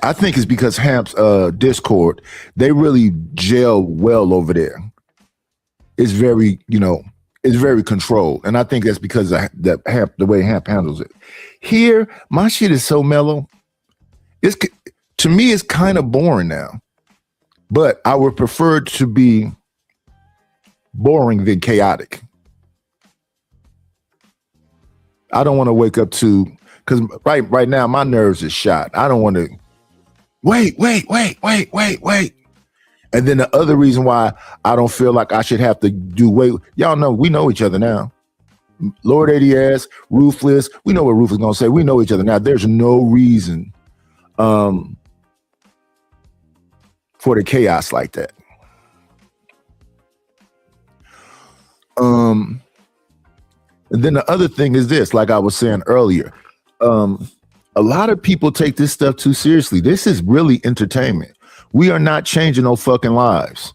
I think it's because Hamp's Discord, they really gel well over there. It's very, you know, it's very controlled. And I think that's because of the way Hamp handles it. Here, my shit is so mellow. To me, it's kind of boring now. But I would prefer it to be boring than chaotic. I don't want to wake up to, because right now my nerves is shot. I don't want to wait. And then the other reason why I don't feel like I should have to do y'all know, we know each other now. Lord ADS, Ruthless, we know what Ruthless is going to say. We know each other now. There's no reason for the chaos like that. And then the other thing is this, like I was saying earlier, a lot of people take this stuff too seriously. This is really entertainment. We are not changing no fucking lives.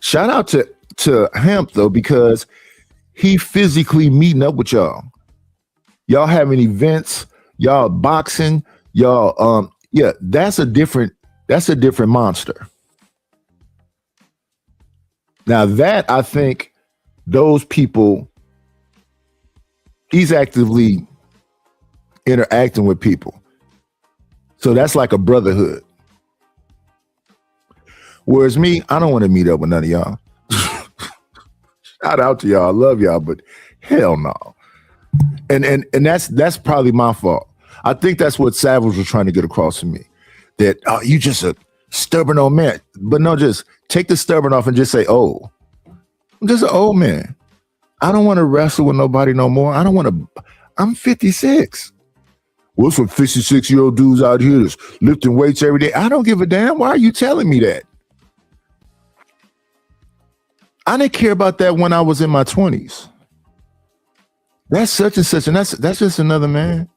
Shout out to Hamp though, because he physically meeting up with y'all. Y'all having events, y'all boxing, y'all yeah, that's a different monster. Now that I think those people, he's actively interacting with people. So that's like a brotherhood. Whereas me, I don't want to meet up with none of y'all. Shout out to y'all. I love y'all, but hell no. And that's probably my fault. I think that's what Savage was trying to get across to me. That you just a stubborn old man. But no, just take the stubborn off and just say, oh, I'm just an old man. I don't want to wrestle with nobody no more. I'm 56. What's some 56-year-old dudes out here that's lifting weights every day? I don't give a damn. Why are you telling me that? I didn't care about that when I was in my 20s. That's such and such, and that's just another man.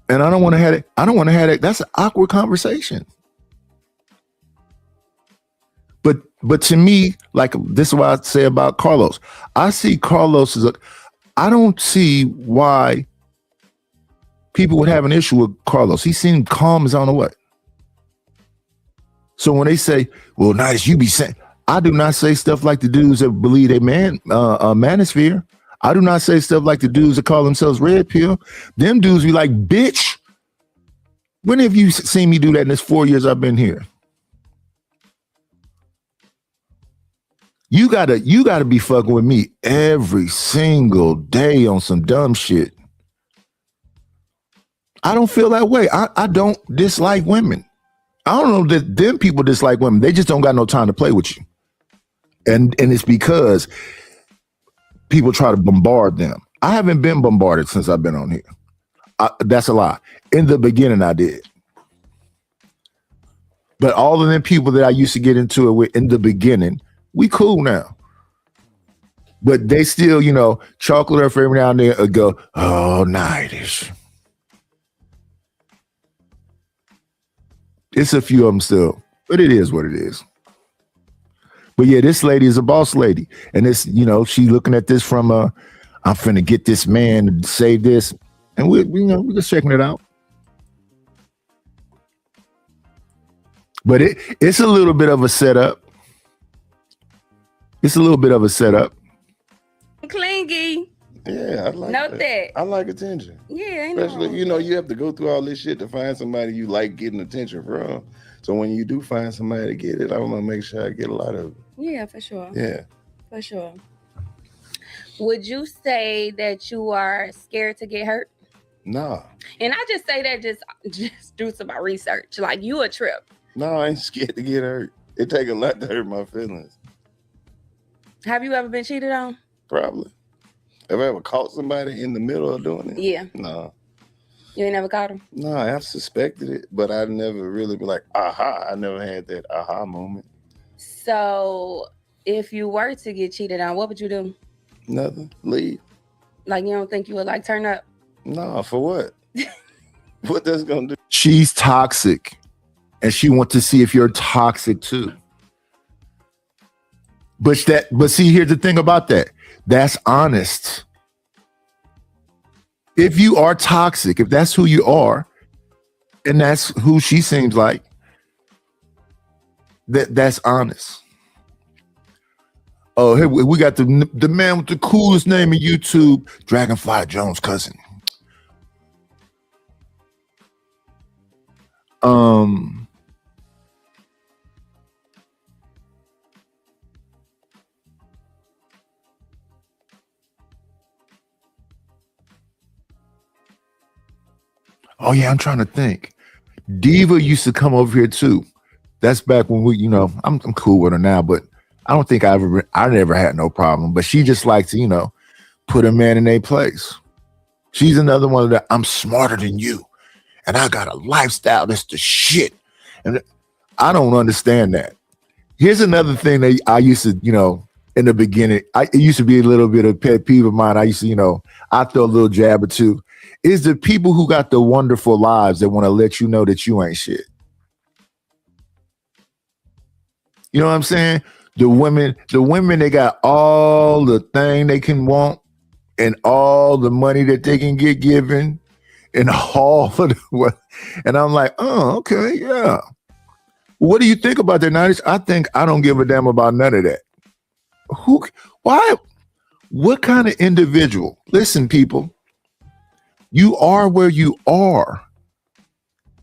And I don't want to have it. I don't want to have it. That's an awkward conversation. But to me, like this is what I say about Carlos. I see Carlos as I don't see why people would have an issue with Carlos. He seemed calm as I don't know what. So when they say, well, nice, you be saying, I do not say stuff like the dudes that believe they manosphere. I do not say stuff like the dudes that call themselves red pill. Them dudes be like, bitch, when have you seen me do that in this 4 years I've been here? You gotta be fucking with me every single day on some dumb shit. I don't feel that way. I don't dislike women. I don't know that them people dislike women. They just don't got no time to play with you. And it's because people try to bombard them. I haven't been bombarded since I've been on here. That's a lie. In the beginning, I did. But all of them people that I used to get into it with in the beginning, we cool now. But they still, you know, chocolate her for every now and then go, oh, nightish. It's a few of them still, but it is what it is. But yeah, this lady is a boss lady. And it's, you know, she looking at this from I'm finna get this man to say this. And we're just checking it out. But it's a little bit of a setup. It's a little bit of a setup. Clingy. Yeah, I like Note that. I like attention. Yeah, especially, you know, you have to go through all this shit to find somebody you like getting attention from. So when you do find somebody to get it, I want to make sure I get a lot of it. Yeah, for sure. Yeah. For sure. Would you say that you are scared to get hurt? No. And I just say that just due to my research. Like, you a trip. No, I ain't scared to get hurt. It take a lot to hurt my feelings. Have you ever been cheated on? Probably. Have I ever caught somebody in the middle of doing it? Yeah. No. You ain't never caught him? No, I have suspected it, but I never really be like, aha. I never had that aha moment. So if you were to get cheated on, what would you do? Nothing. Leave. Like, you don't think you would like turn up? No, for what? What that's gonna do? She's toxic, and she wants to see if you're toxic too. But see, here's the thing about that. That's honest. If you are toxic, if that's who you are, and that's who she seems like, that's honest. Oh, here we got the man with the coolest name in YouTube, Dragonfly Jones' cousin. Oh yeah, I'm trying to think. Diva used to come over here too. That's back when we, I'm cool with her now, but I don't think I never had no problem. But she just likes to, put a man in their place. She's another one of that. I'm smarter than you, and I got a lifestyle that's the shit. And I don't understand that. Here's another thing that I used to, in the beginning, it used to be a little bit of pet peeve of mine. I used to, I throw a little jab or two. Is the people who got the wonderful lives that want to let you know that you ain't shit. You know what I'm saying? The women, they got all the thing they can want and all the money that they can get given and all of the, and I'm like, oh, okay, yeah. What do you think about that, Nanish? I think I don't give a damn about none of that. Why? What kind of individual? Listen, people, you are where you are.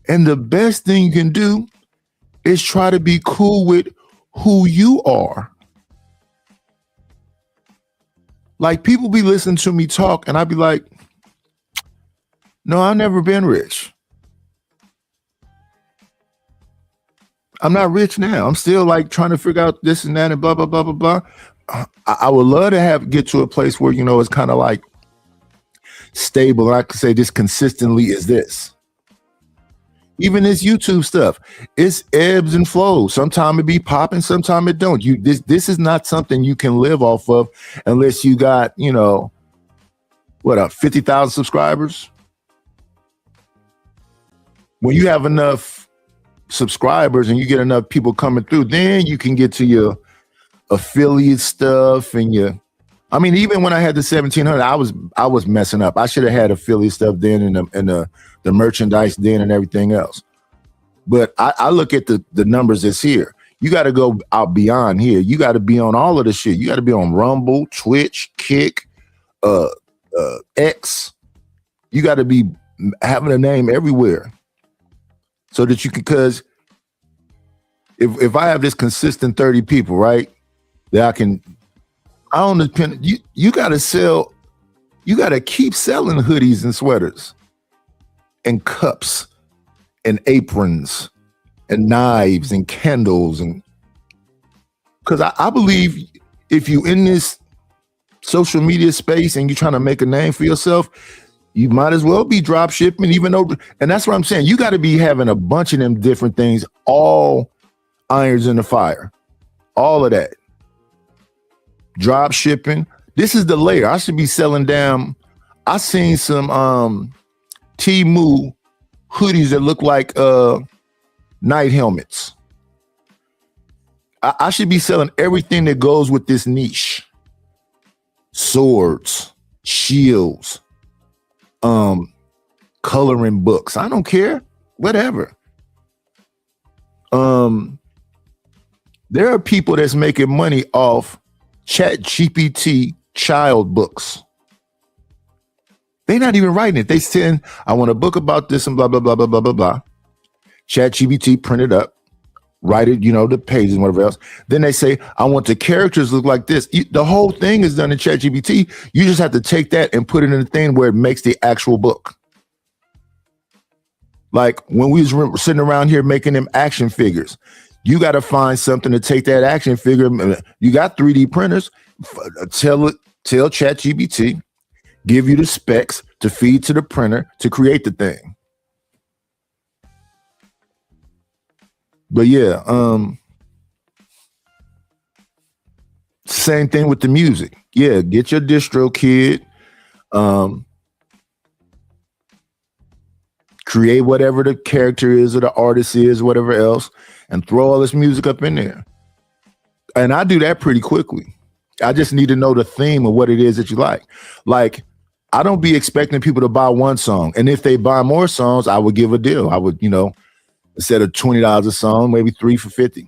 And the best thing you can do is try to be cool with who you are. Like, people be listening to me talk and I be like, no, I've never been rich. I'm not rich now. I'm still like trying to figure out this and that and blah, blah, blah, blah, blah. I would love to get to a place where, it's kind of like stable. I could say this consistently is this. Even this YouTube stuff, it's ebbs and flows. Sometimes it be popping, sometimes it don't. This is not something you can live off of unless you got, 50,000 subscribers. When you have enough subscribers and you get enough people coming through, then you can get to your affiliate stuff and even when I had the 1,700, I was messing up. I should have had affiliate stuff then and the merchandise then and everything else. But I look at the numbers that's here. You got to go out beyond here. You got to be on all of the shit. You got to be on Rumble, Twitch, Kick, X. You got to be having a name everywhere so that you can, because if I have this consistent 30 people, right, that I don't depend. You got to sell. You got to keep selling hoodies and sweaters and cups and aprons and knives and candles. And because I believe if you in this social media space and you're trying to make a name for yourself, you might as well be drop shipping, even though, and that's what I'm saying. You got to be having a bunch of them different things, all irons in the fire, all of that. Drop shipping. This is the layer. I should be selling down. I seen some Temu hoodies that look like night helmets. I should be selling everything that goes with this niche. Swords, shields, coloring books. I don't care. Whatever. There are people that's making money off ChatGPT child books. They're not even writing it. They send, I want a book about this and blah, blah, blah, blah, blah, blah, blah. ChatGPT print it up, write it, the pages and whatever else. Then they say, I want the characters to look like this. The whole thing is done in ChatGPT. You just have to take that and put it in a thing where it makes the actual book. Like when we was sitting around here making them action figures, you got to find something to take that action figure. You got 3D printers. Tell ChatGPT, give you the specs to feed to the printer to create the thing. But yeah, same thing with the music. Yeah, get your DistroKid, create whatever the character is or the artist is, whatever else, and throw all this music up in there. And I do that pretty quickly. I just need to know the theme of what it is that you like. Like, I don't be expecting people to buy one song. And if they buy more songs, I would give a deal. I would, instead of $20 a song, maybe 3 for $50.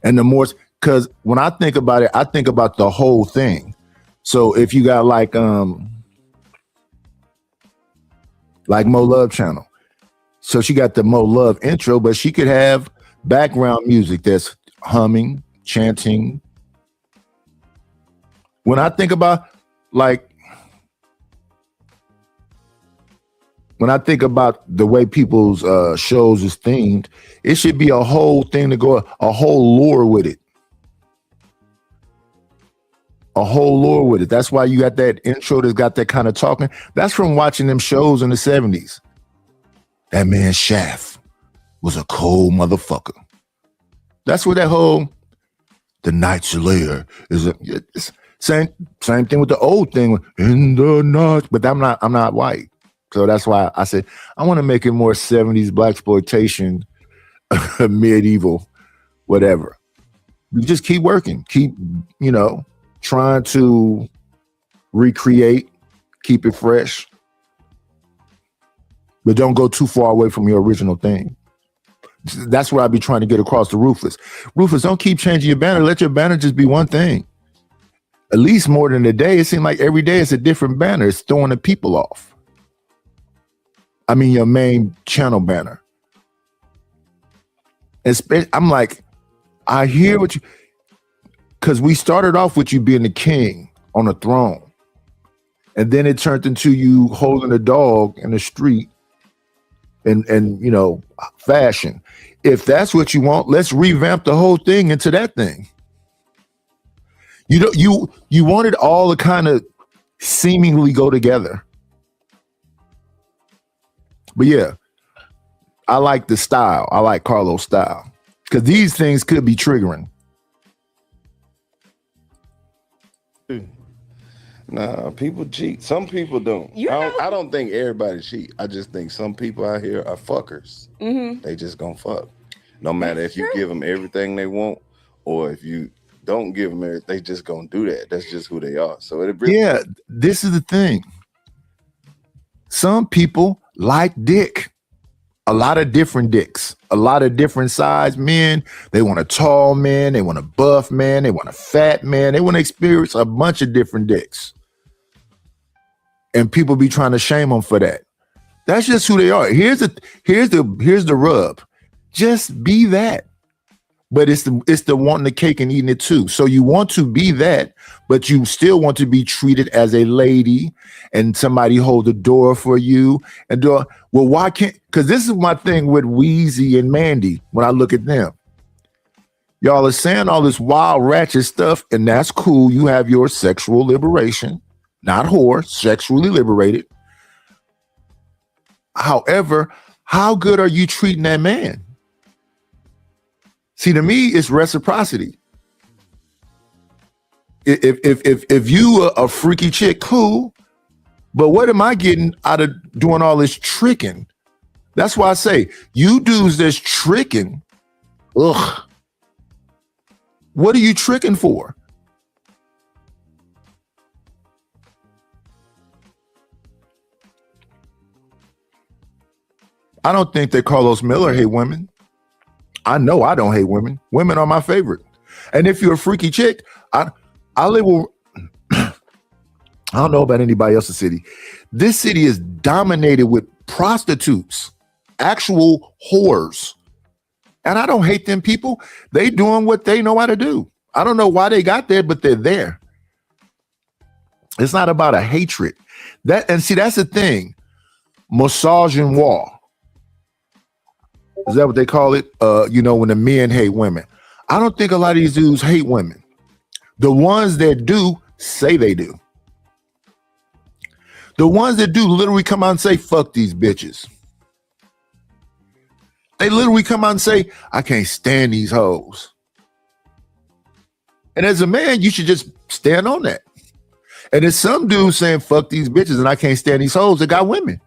And the more, because when I think about it, I think about the whole thing. So if you got like Mo Love channel. So she got the Mo Love intro, but she could have background music that's humming, chanting. When I think about the way people's shows is themed, it should be a whole thing to go, a whole lore with it. A whole lore with it. That's why you got that intro that's got that kind of talking. That's from watching them shows in the 70s. That man Shaft was a cold motherfucker. That's what that whole, the Night's Lair is. It's same thing with the old thing, in the night. But I'm not white. So that's why I said, I want to make it more 70s blaxploitation, medieval, whatever. You just keep working, keep, trying to recreate, keep it fresh, but don't go too far away from your original thing. That's where I be trying to get across to Ruthless. Ruthless, don't keep changing your banner. Let your banner just be one thing. At least more than a day. It seems like every day it's a different banner. It's throwing the people off. I mean, your main channel banner. I'm like, I hear what you, because we started off with you being the king on a throne. And then it turned into you holding a dog in the street and fashion. If that's what you want, let's revamp the whole thing into that thing. You want it all to kind of seemingly go together. But yeah, I like the style. I like Carlos' style because these things could be triggering. Nah, people cheat. Some people don't. I don't think everybody cheat. I just think some people out here are fuckers. Mm-hmm. They just gonna fuck. No matter if you give them everything they want or if you don't give them everything, they just gonna do that. That's just who they are. So it really, yeah, this is the thing. Some people like dick. A lot of different dicks, a lot of different size men. They want a tall man, they want a buff man, they want a fat man, they want to experience a bunch of different dicks. And people be trying to shame them for that. That's just who they are. Here's the rub. Just be that. But it's the wanting the cake and eating it too. So you want to be that, but you still want to be treated as a lady and somebody hold the door for you and do. Well, why can't? Because this is my thing with Weezy and Mandy. When I look at them, y'all are saying all this wild ratchet stuff, and that's cool. You have your sexual liberation, not whore, sexually liberated. However, how good are you treating that man? See, to me, it's reciprocity. If you are a freaky chick, cool. But what am I getting out of doing all this tricking? That's why I say, you dudes that's tricking, ugh. What are you tricking for? I don't think that Carlos Miller hate women. I know I don't hate women. Women are my favorite. And if you're a freaky chick, I live with, I don't know about anybody else's city. This city is dominated with prostitutes, actual whores. And I don't hate them people. They doing what they know how to do. I don't know why they got there, but they're there. It's not about a hatred. That's the thing. Misogynoir. Is that what they call it? When the men hate women. I don't think a lot of these dudes hate women. The ones that do say they do. The ones that do literally come out and say, fuck these bitches. They literally come out and say, I can't stand these hoes. And as a man, you should just stand on that. And there's some dudes saying, fuck these bitches and I can't stand these hoes that got women.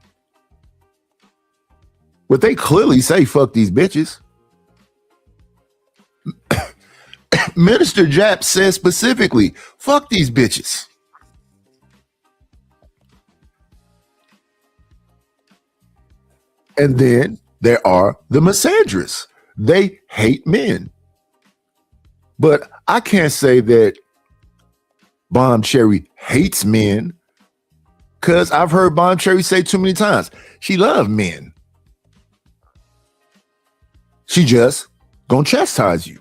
But they clearly say, fuck these bitches. Minister Jap says specifically, fuck these bitches. And then there are the misandrists. They hate men. But I can't say that Bomb Cherry hates men, because I've heard Bomb Cherry say too many times, she loves men. She just gonna chastise you.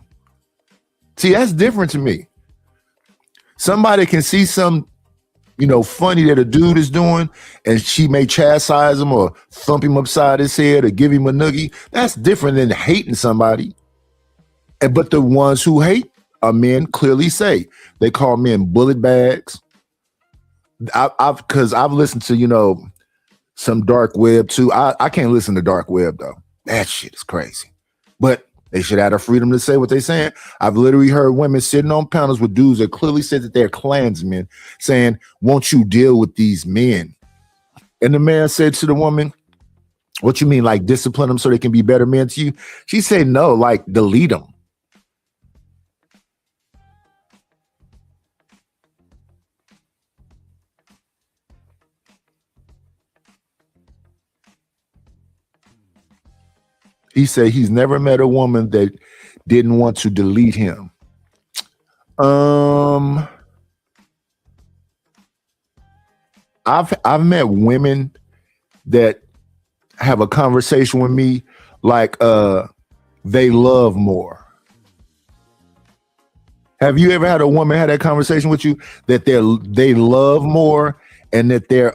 See, that's different to me. Somebody can see some, funny that a dude is doing, and she may chastise him or thump him upside his head or give him a noogie. That's different than hating somebody. But the ones who hate are men clearly say. They call men bullet bags. I've listened to, some dark web too. I can't listen to dark web though. That shit is crazy. But they should have the freedom to say what they're saying. I've literally heard women sitting on panels with dudes that clearly said that they're Klansmen saying, won't you deal with these men? And the man said to the woman, what you mean, like discipline them so they can be better men to you? She said, no, like delete them. He said he's never met a woman that didn't want to delete him. I've met women that have a conversation with me like they love more. Have you ever had a woman have that conversation with you that they love more and that their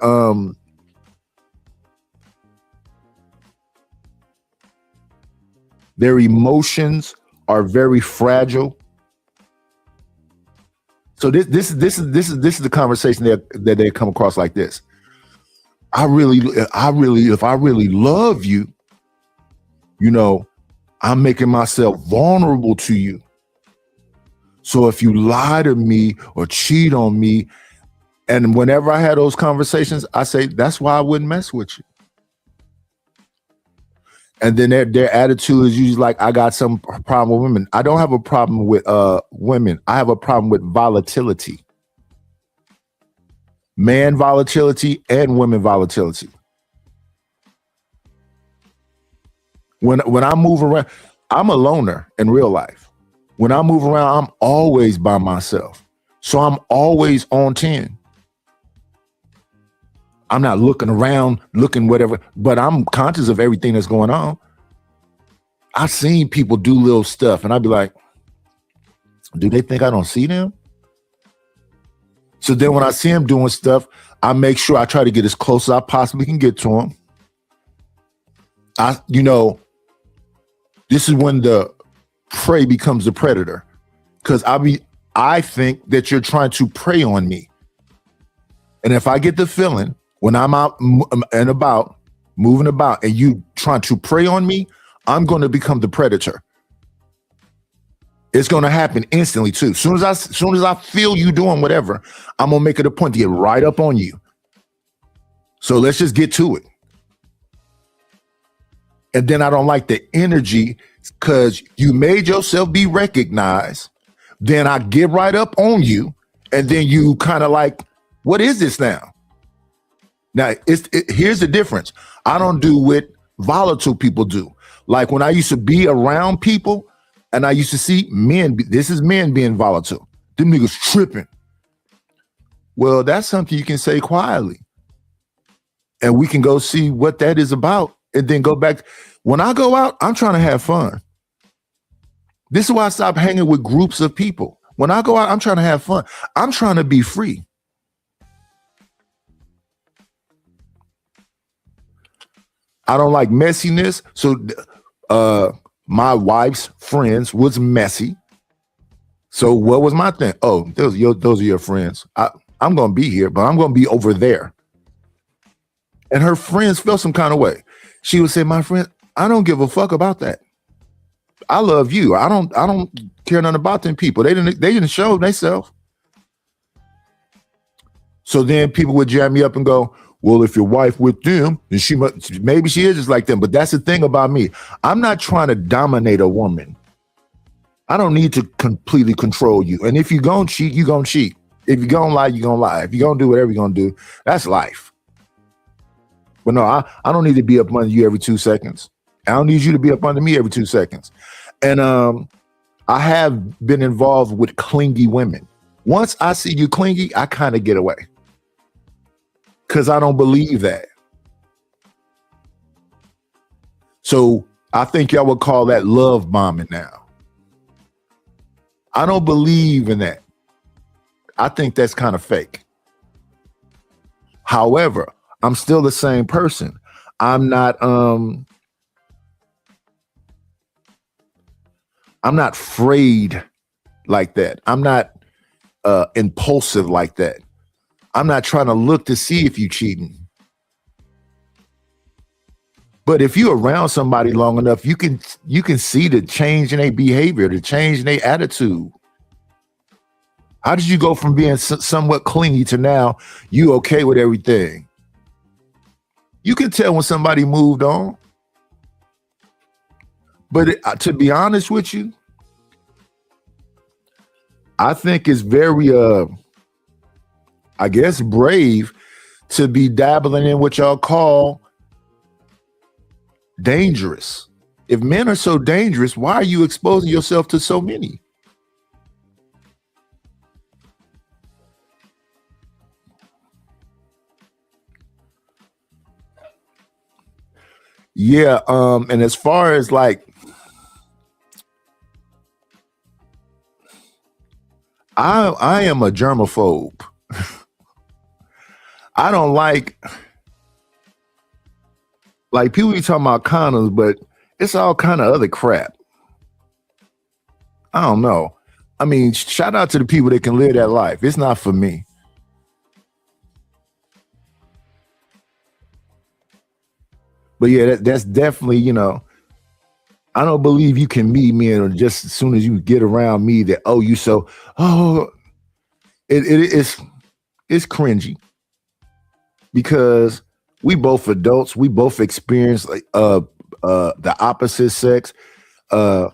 emotions are very fragile? So this is the conversation that they come across like this. If I really love you, I'm making myself vulnerable to you. So if you lie to me or cheat on me, and whenever I had those conversations, I say, that's why I wouldn't mess with you. And then their attitude is usually like, I got some problem with women. I don't have a problem with women. I have a problem with volatility. Man volatility and women volatility. When I move around, I'm a loner in real life. When I move around, I'm always by myself. So I'm always on 10. I'm not looking around, looking whatever, but I'm conscious of everything that's going on. I've seen people do little stuff and I'd be like, do they think I don't see them? So then when I see them doing stuff, I make sure I try to get as close as I possibly can get to them. This is when the prey becomes the predator, because I think that you're trying to prey on me. And if I get the feeling when I'm out and about, moving about, and you trying to prey on me, I'm going to become the predator. It's going to happen instantly too. Soon as I feel you doing whatever, I'm going to make it a point to get right up on you. So let's just get to it. And then I don't like the energy because you made yourself be recognized. Then I get right up on you. And then you kind of like, what is this now? Now, here's the difference. I don't do what volatile people do. Like when I used to be around people and I used to see men, this is men being volatile. Them niggas tripping. Well, that's something you can say quietly. And we can go see what that is about and then go back. When I go out, I'm trying to have fun. This is why I stopped hanging with groups of people. When I go out, I'm trying to have fun. I'm trying to be free. I don't like messiness. So my wife's friends was messy. So what was my thing? Oh, those are your friends. I'm going to be here, but I'm going to be over there. And her friends felt some kind of way. She would say, my friend, I don't give a fuck about that. I love you. I don't care nothing about them people. They didn't show themselves. So then people would jam me up and go, well, if your wife with them, then maybe she is just like them. But that's the thing about me. I'm not trying to dominate a woman. I don't need to completely control you. And if you're going to cheat, you're going to cheat. If you're going to lie, you're going to lie. If you're going to do whatever you're going to do, that's life. But no, I don't need to be up under you every 2 seconds. I don't need you to be up under me every 2 seconds. And I have been involved with clingy women. Once I see you clingy, I kind of get away. Because I don't believe that. So I think y'all would call that love bombing now. I don't believe in that. I think that's kind of fake. However, I'm still the same person. I'm not afraid like that. I'm not impulsive like that. I'm not trying to look to see if you cheating. But if you're around somebody long enough, you can see the change in their behavior, the change in their attitude. How did you go from being somewhat clingy to now you okay with everything? You can tell when somebody moved on. But to be honest with you, I think it's very, I guess, brave to be dabbling in what y'all call dangerous. If men are so dangerous, why are you exposing yourself to so many? Yeah, and as far as like, I am a germaphobe. I don't like people be talking about condoms, but it's all kind of other crap. I don't know. I mean, shout out to the people that can live that life. It's not for me. But yeah, that's definitely, you know, I don't believe you can meet me and just as soon as you get around me that, it's cringy because we both adults, we both experience the opposite sex. To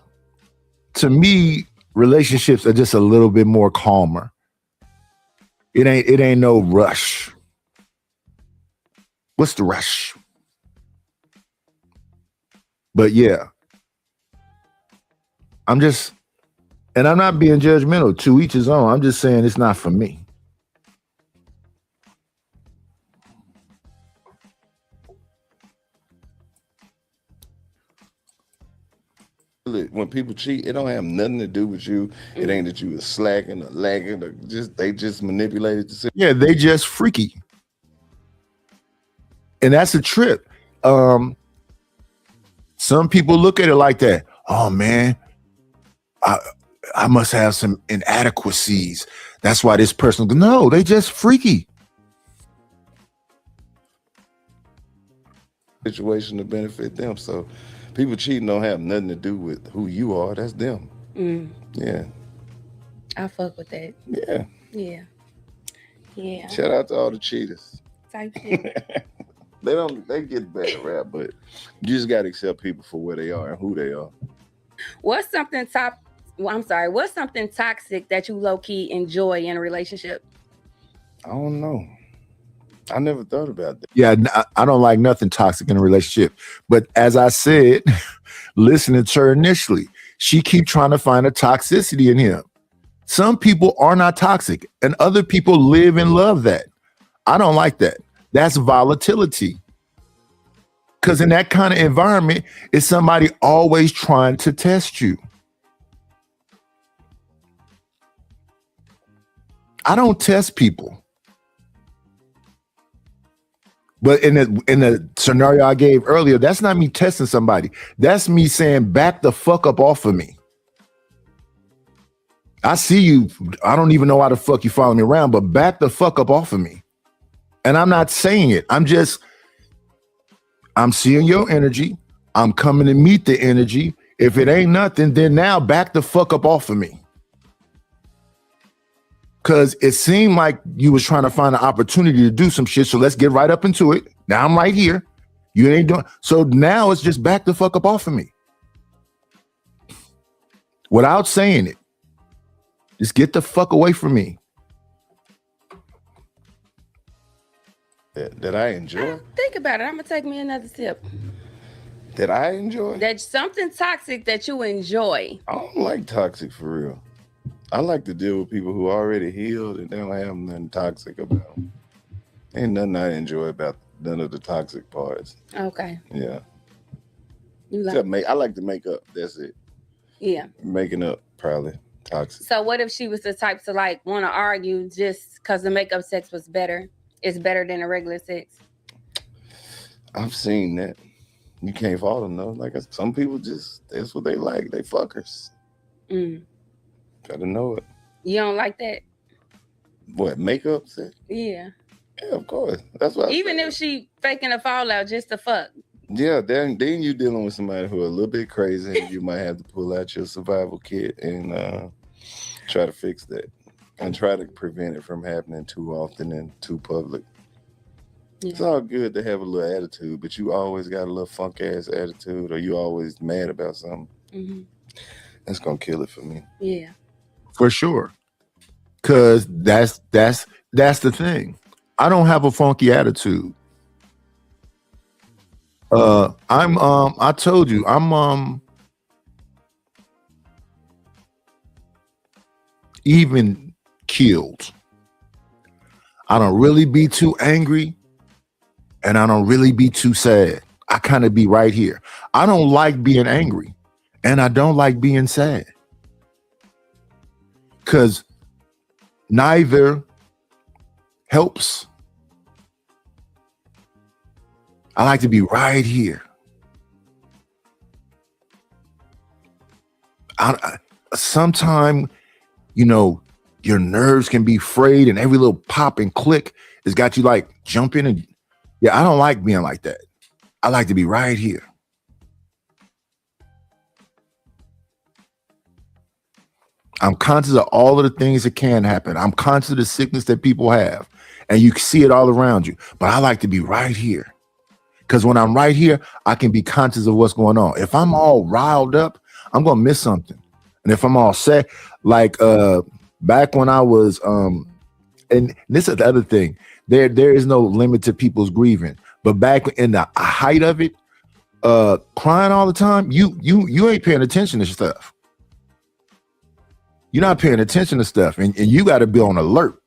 me, relationships are just a little bit more calmer. It ain't no rush. What's the rush? But yeah, I'm not being judgmental, to each his own. I'm just saying it's not for me. When people cheat, it don't have nothing to do with you. It ain't that you was slacking or lagging or they just manipulated the situation. Yeah, they just freaky. And that's a trip. Some people look at it like that. Oh man, I must have some inadequacies. That's why this person. No, they just freaky. Situation to benefit them. So people cheating don't have nothing to do with who you are. That's them. Yeah. I fuck with that. Yeah. Yeah. Yeah. Shout out to all the cheaters. Type shit. They get bad rap, but you just gotta accept people for where they are and who they are. What's something toxic that you low-key enjoy in a relationship? I don't know. I never thought about that. Yeah, I don't like nothing toxic in a relationship. But as I said, listening to her initially, she keep trying to find a toxicity in him. Some people are not toxic and other people live and love that. I don't like that. That's volatility. Because in that kind of environment, it's somebody always trying to test you. I don't test people. But in the scenario I gave earlier, that's not me testing somebody. That's me saying, back the fuck up off of me. I see you. I don't even know why the fuck you follow me around, but back the fuck up off of me. And I'm not saying it. I'm seeing your energy. I'm coming to meet the energy. If it ain't nothing, then now back the fuck up off of me. Because it seemed like you was trying to find an opportunity to do some shit. So let's get right up into it. Now I'm right here. You ain't doing. So now it's just back the fuck up off of me. Without saying it. Just get the fuck away from me. That I enjoy? Think about it. I'm going to take me another sip. That I enjoy? That's something toxic that you enjoy. I don't like toxic for real. I like to deal with people who are already healed and they don't have nothing toxic about them. Ain't nothing I enjoy about none of the toxic parts. Okay. Yeah. I like to make up. That's it. Yeah. Making up, probably. Toxic. So what if she was the type to like want to argue just because the makeup sex was better? It's better than the regular sex. I've seen that. You can't fault them though. Like some people just that's what they like. They fuckers. Gotta know it. You don't like that? What, makeup sex? Yeah. Yeah, of course. That's what. Even if she faking a fallout just to fuck. Yeah, then you dealing with somebody who are a little bit crazy, and you might have to pull out your survival kit and try to fix that, and try to prevent it from happening too often and too public. Yeah. It's all good to have a little attitude, but you always got a little funk ass attitude, or you always mad about something. Mm-hmm. That's gonna kill it for me. Yeah, for sure. Cause that's the thing. I don't have a funky attitude. I told you, I'm even killed. I don't really be too angry and I don't really be too sad. I kind of be right here. I don't like being angry and I don't like being sad. Because neither helps. I like to be right here. Sometimes, your nerves can be frayed and every little pop and click has got you like jumping. And yeah, I don't like being like that. I like to be right here. I'm conscious of all of the things that can happen. I'm conscious of the sickness that people have. And you can see it all around you. But I like to be right here. Because when I'm right here, I can be conscious of what's going on. If I'm all riled up, I'm going to miss something. And if I'm all sad, like back when I was, and this is the other thing, there is no limit to people's grieving. But back in the height of it, crying all the time, you ain't paying attention to stuff. You're not paying attention to stuff, and you got to be on alert.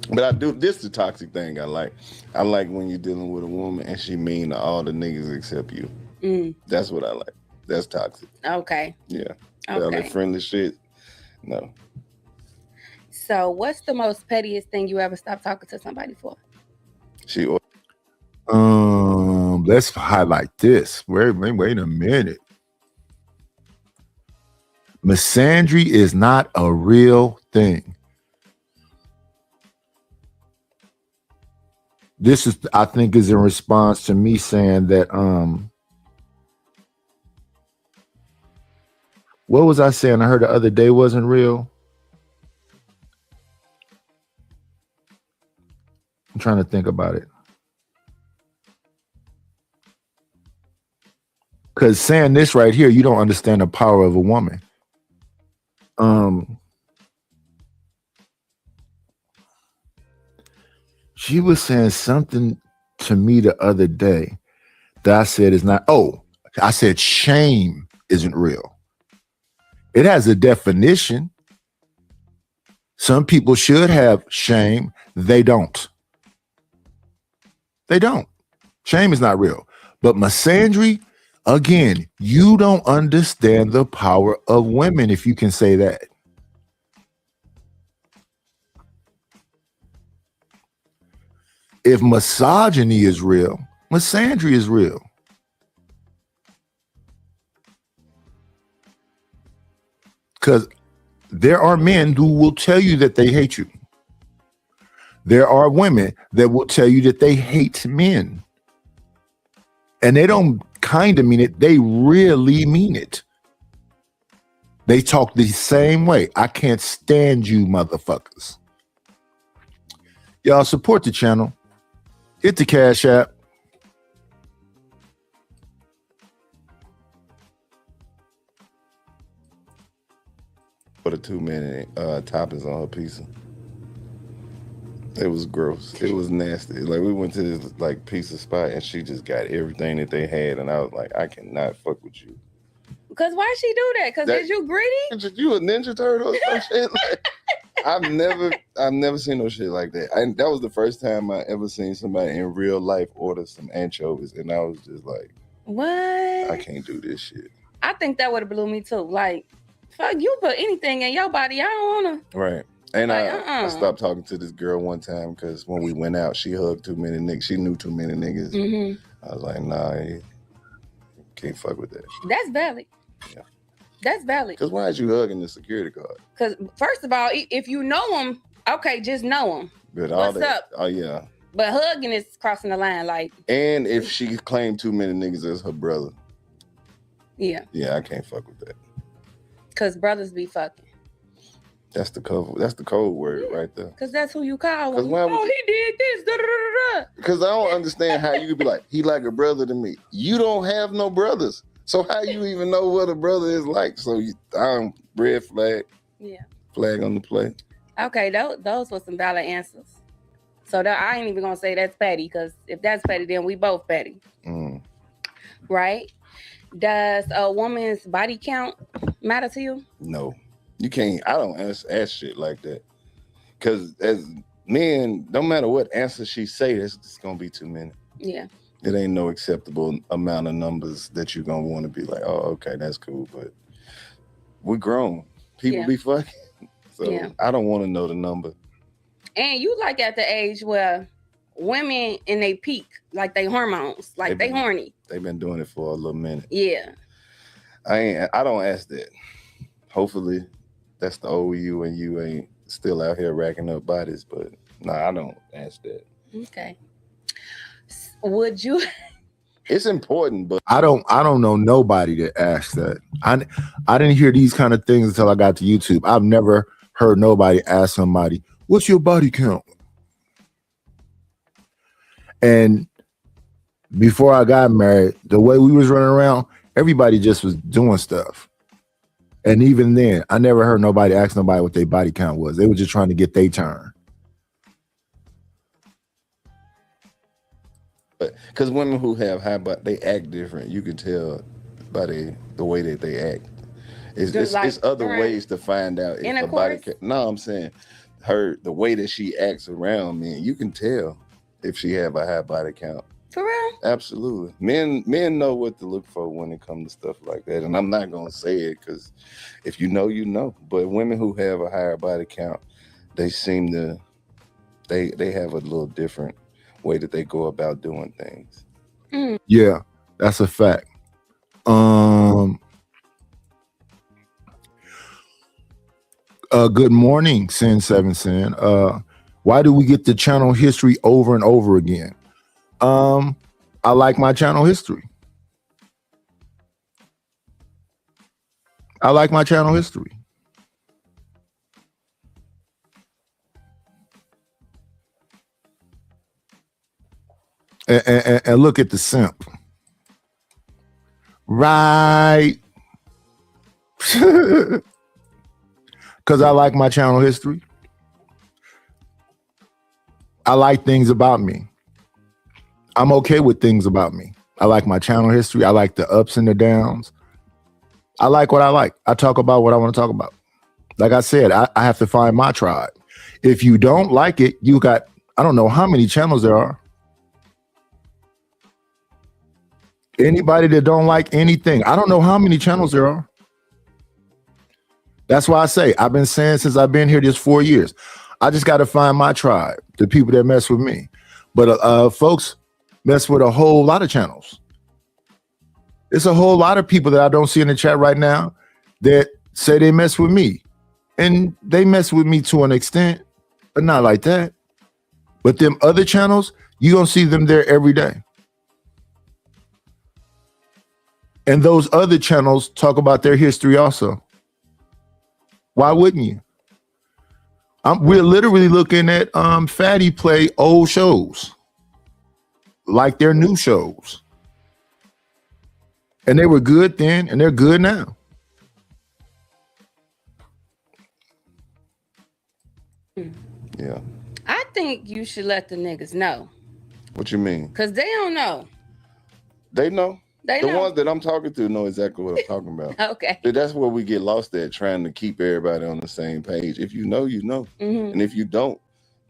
But I do this the toxic thing I like. I like when you're dealing with a woman and she mean to all the niggas except you. That's what I like. That's toxic. Okay. Yeah. Okay. All that friendly shit. No. So what's the most pettiest thing you ever stopped talking to somebody for? Let's highlight this. Wait a minute. Misandry is not a real thing. This is, I think, is in response to me saying that, what was I saying? I heard the other day wasn't real. I'm trying to think about it. Because saying this right here, you don't understand the power of a woman. She was saying something to me the other day that I said is not. Oh, I said shame isn't real. It has a definition. Some people should have shame. They don't. They don't. Shame is not real. But misandry, Again, you don't understand the power of women if you can say that. If misogyny is real, misandry is real. Because there are men who will tell you that they hate you. There are women that will tell you that they hate men. And they don't kind of mean it. They really mean it. They talk the same way. I can't stand you motherfuckers. Y'all support the channel. Hit the Cash App. For the 2-minute toppings on her pizza. It was gross. It was nasty. Like, we went to this like pizza spot and she just got everything that they had, and I was like, I cannot fuck with you. Because why she do that? Because is you greedy? You a Ninja Turtle or some shit? Like, I've never seen no shit like that. That was the first time I ever seen somebody in real life order some anchovies, and I was just like, what? I can't do this shit. I think that would have blew me too. Like, fuck, you put anything in your body, I don't wanna. Right. And like, I stopped talking to this girl one time because when we went out, she hugged too many niggas. She knew too many niggas. Mm-hmm. I was like, nah, you can't fuck with that. That's valid. Yeah. That's valid. Because why is you hugging the security guard? Because first of all, if you know him, okay, just know him. But What's up? Oh, yeah. But hugging is crossing the line, like. And if she claimed too many niggas as her brother. Yeah. Yeah, I can't fuck with that. Because brothers be fucking. That's the code word right there. Because that's who you call. He did this. Because I don't understand how you could be like, he like a brother to me. You don't have no brothers. So how you even know what a brother is like? So I'm red flag. Yeah. Flag on the play. Okay, those were some valid answers. So I ain't even going to say that's petty, because if that's petty, then we both petty. Right? Does a woman's body count matter to you? No. You can't. I don't ask shit like that. Because as men, no matter what answer she say, it's going to be too many. Yeah. It ain't no acceptable amount of numbers that you're going to want to be like, oh, okay, that's cool. But we're grown. People be fucking. So I don't want to know the number. And you like at the age where women in they peak, like they hormones, like they horny. They've been doing it for a little minute. Yeah. I don't ask that. Hopefully that's the old you and you ain't still out here racking up bodies, but I don't ask that. Okay. Would you? It's important, but I don't know nobody that asks that. I didn't hear these kind of things until I got to YouTube. I've never heard nobody ask somebody, what's your body count? And before I got married, the way we was running around, everybody just was doing stuff. And even then, I never heard nobody ask nobody what their body count was. They were just trying to get their turn. But because women who have high body, they act different. You can tell by the way that they act. It's other ways to find out if her body count. No, I'm saying the way that she acts around me, you can tell if she have a high body count. For real? Absolutely. Men know what to look for when it comes to stuff like that. And I'm not going to say it because if you know, you know. But women who have a higher body count, they seem to, they have a little different way that they go about doing things. Yeah, that's a fact. Good morning, Sin7Sin. Why do we get the channel history over and over again? I like my channel history. I like my channel history. And look at the simp. Right. Because I like my channel history. I like things about me. I'm okay with things about me. I like my channel history. I like the ups and the downs. I like what I like. I talk about what I want to talk about. Like I said, I have to find my tribe. If you don't like it, you got, I don't know how many channels there are. Anybody that don't like anything. I don't know how many channels there are. That's why I say I've been saying since I've been here this 4 years. I just got to find my tribe, the people that mess with me. But folks mess with a whole lot of channels. It's a whole lot of people that I don't see in the chat right now that say they mess with me. And they mess with me to an extent, but not like that. But them other channels, you're going to see them there every day. And those other channels talk about their history also. Why wouldn't you? We're literally looking at Fatty play old shows like they're new shows. And they were good then and they're good now. Yeah. I think you should let the niggas know. What you mean? Because they don't know. They know. The ones that I'm talking to know exactly what I'm talking about. Okay. But that's where we get lost at, trying to keep everybody on the same page. If you know, you know. Mm-hmm. And if you don't,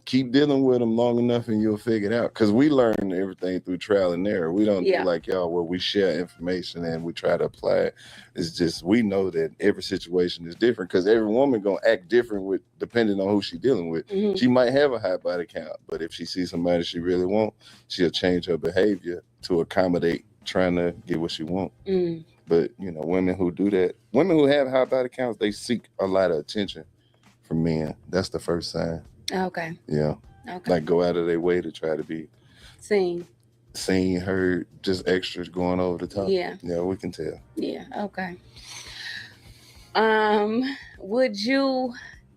keep dealing with them long enough and you'll figure it out. Because we learn everything through trial and error. We don't do like y'all where we share information and we try to apply it. It's just we know that every situation is different because every woman going to act different with depending on who she's dealing with. Mm-hmm. She might have a high body count, but if she sees somebody she really wants, she'll change her behavior to accommodate trying to get what she wants. Mm. But, you know, women who do that, women who have high body counts, they seek a lot of attention from men. That's the first sign. Okay. Yeah. Okay. Like go out of their way to try to be seen, heard, just extras going over the top. Yeah. Yeah, we can tell. Yeah. Okay. Would you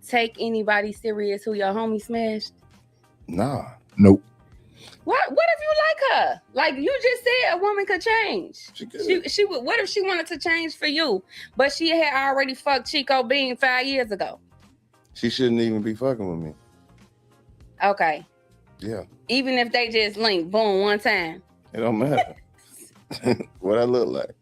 take anybody serious who your homie smashed? Nah. Nope. What if you like her? Like you just said, a woman could change. She would. What if she wanted to change for you, but she had already fucked Chico Bean 5 years ago? She shouldn't even be fucking with me. Okay. Yeah. Even if they just link, boom, one time. It don't matter what I look like.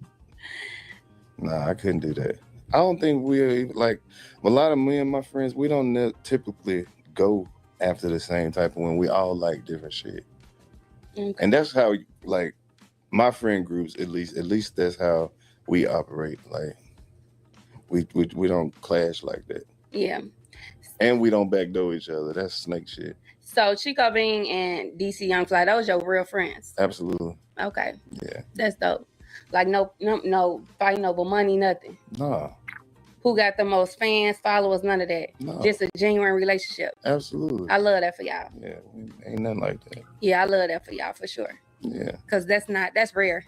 Nah, I couldn't do that. I don't think we're like a lot of me and my friends. We don't typically go after the same type of women. We all like different shit. Okay. And that's how, like, my friend groups, at least that's how we operate. Like, we don't clash like that. Yeah. And we don't backdoor each other. That's snake shit. So Chico Bean and DC Young Fly, those your real friends? Absolutely. Okay. Yeah. That's dope. Like no fighting over money, nothing. Nah. Who got the most fans, followers, none of that. No. Just a genuine relationship. Absolutely. I love that for y'all. Yeah, ain't nothing like that. Yeah, I love that for y'all for sure. Yeah. Because that's rare.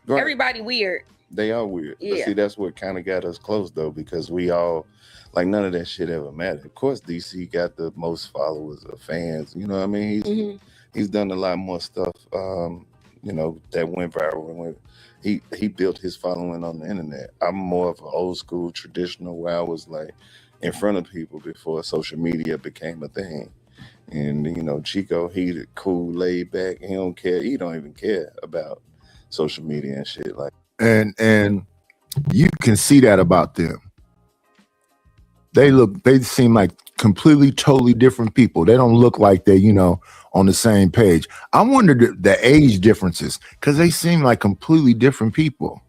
Right. Everybody weird. They are weird. Yeah. But see, that's what kind of got us close though, because we all like none of that shit ever mattered. Of course, DC got the most followers or fans. You know what I mean? He's done a lot more stuff. You know, that went viral. He built his following on the internet. I'm more of an old school traditional where I was like in front of people before social media became a thing. And you know, Chico, he cool, laid back. He don't care. He don't even care about social media and shit like. And you can see that about them. They seem like completely, totally different people. They don't look like they, you know, on the same page. I wonder the age differences because they seem like completely different people.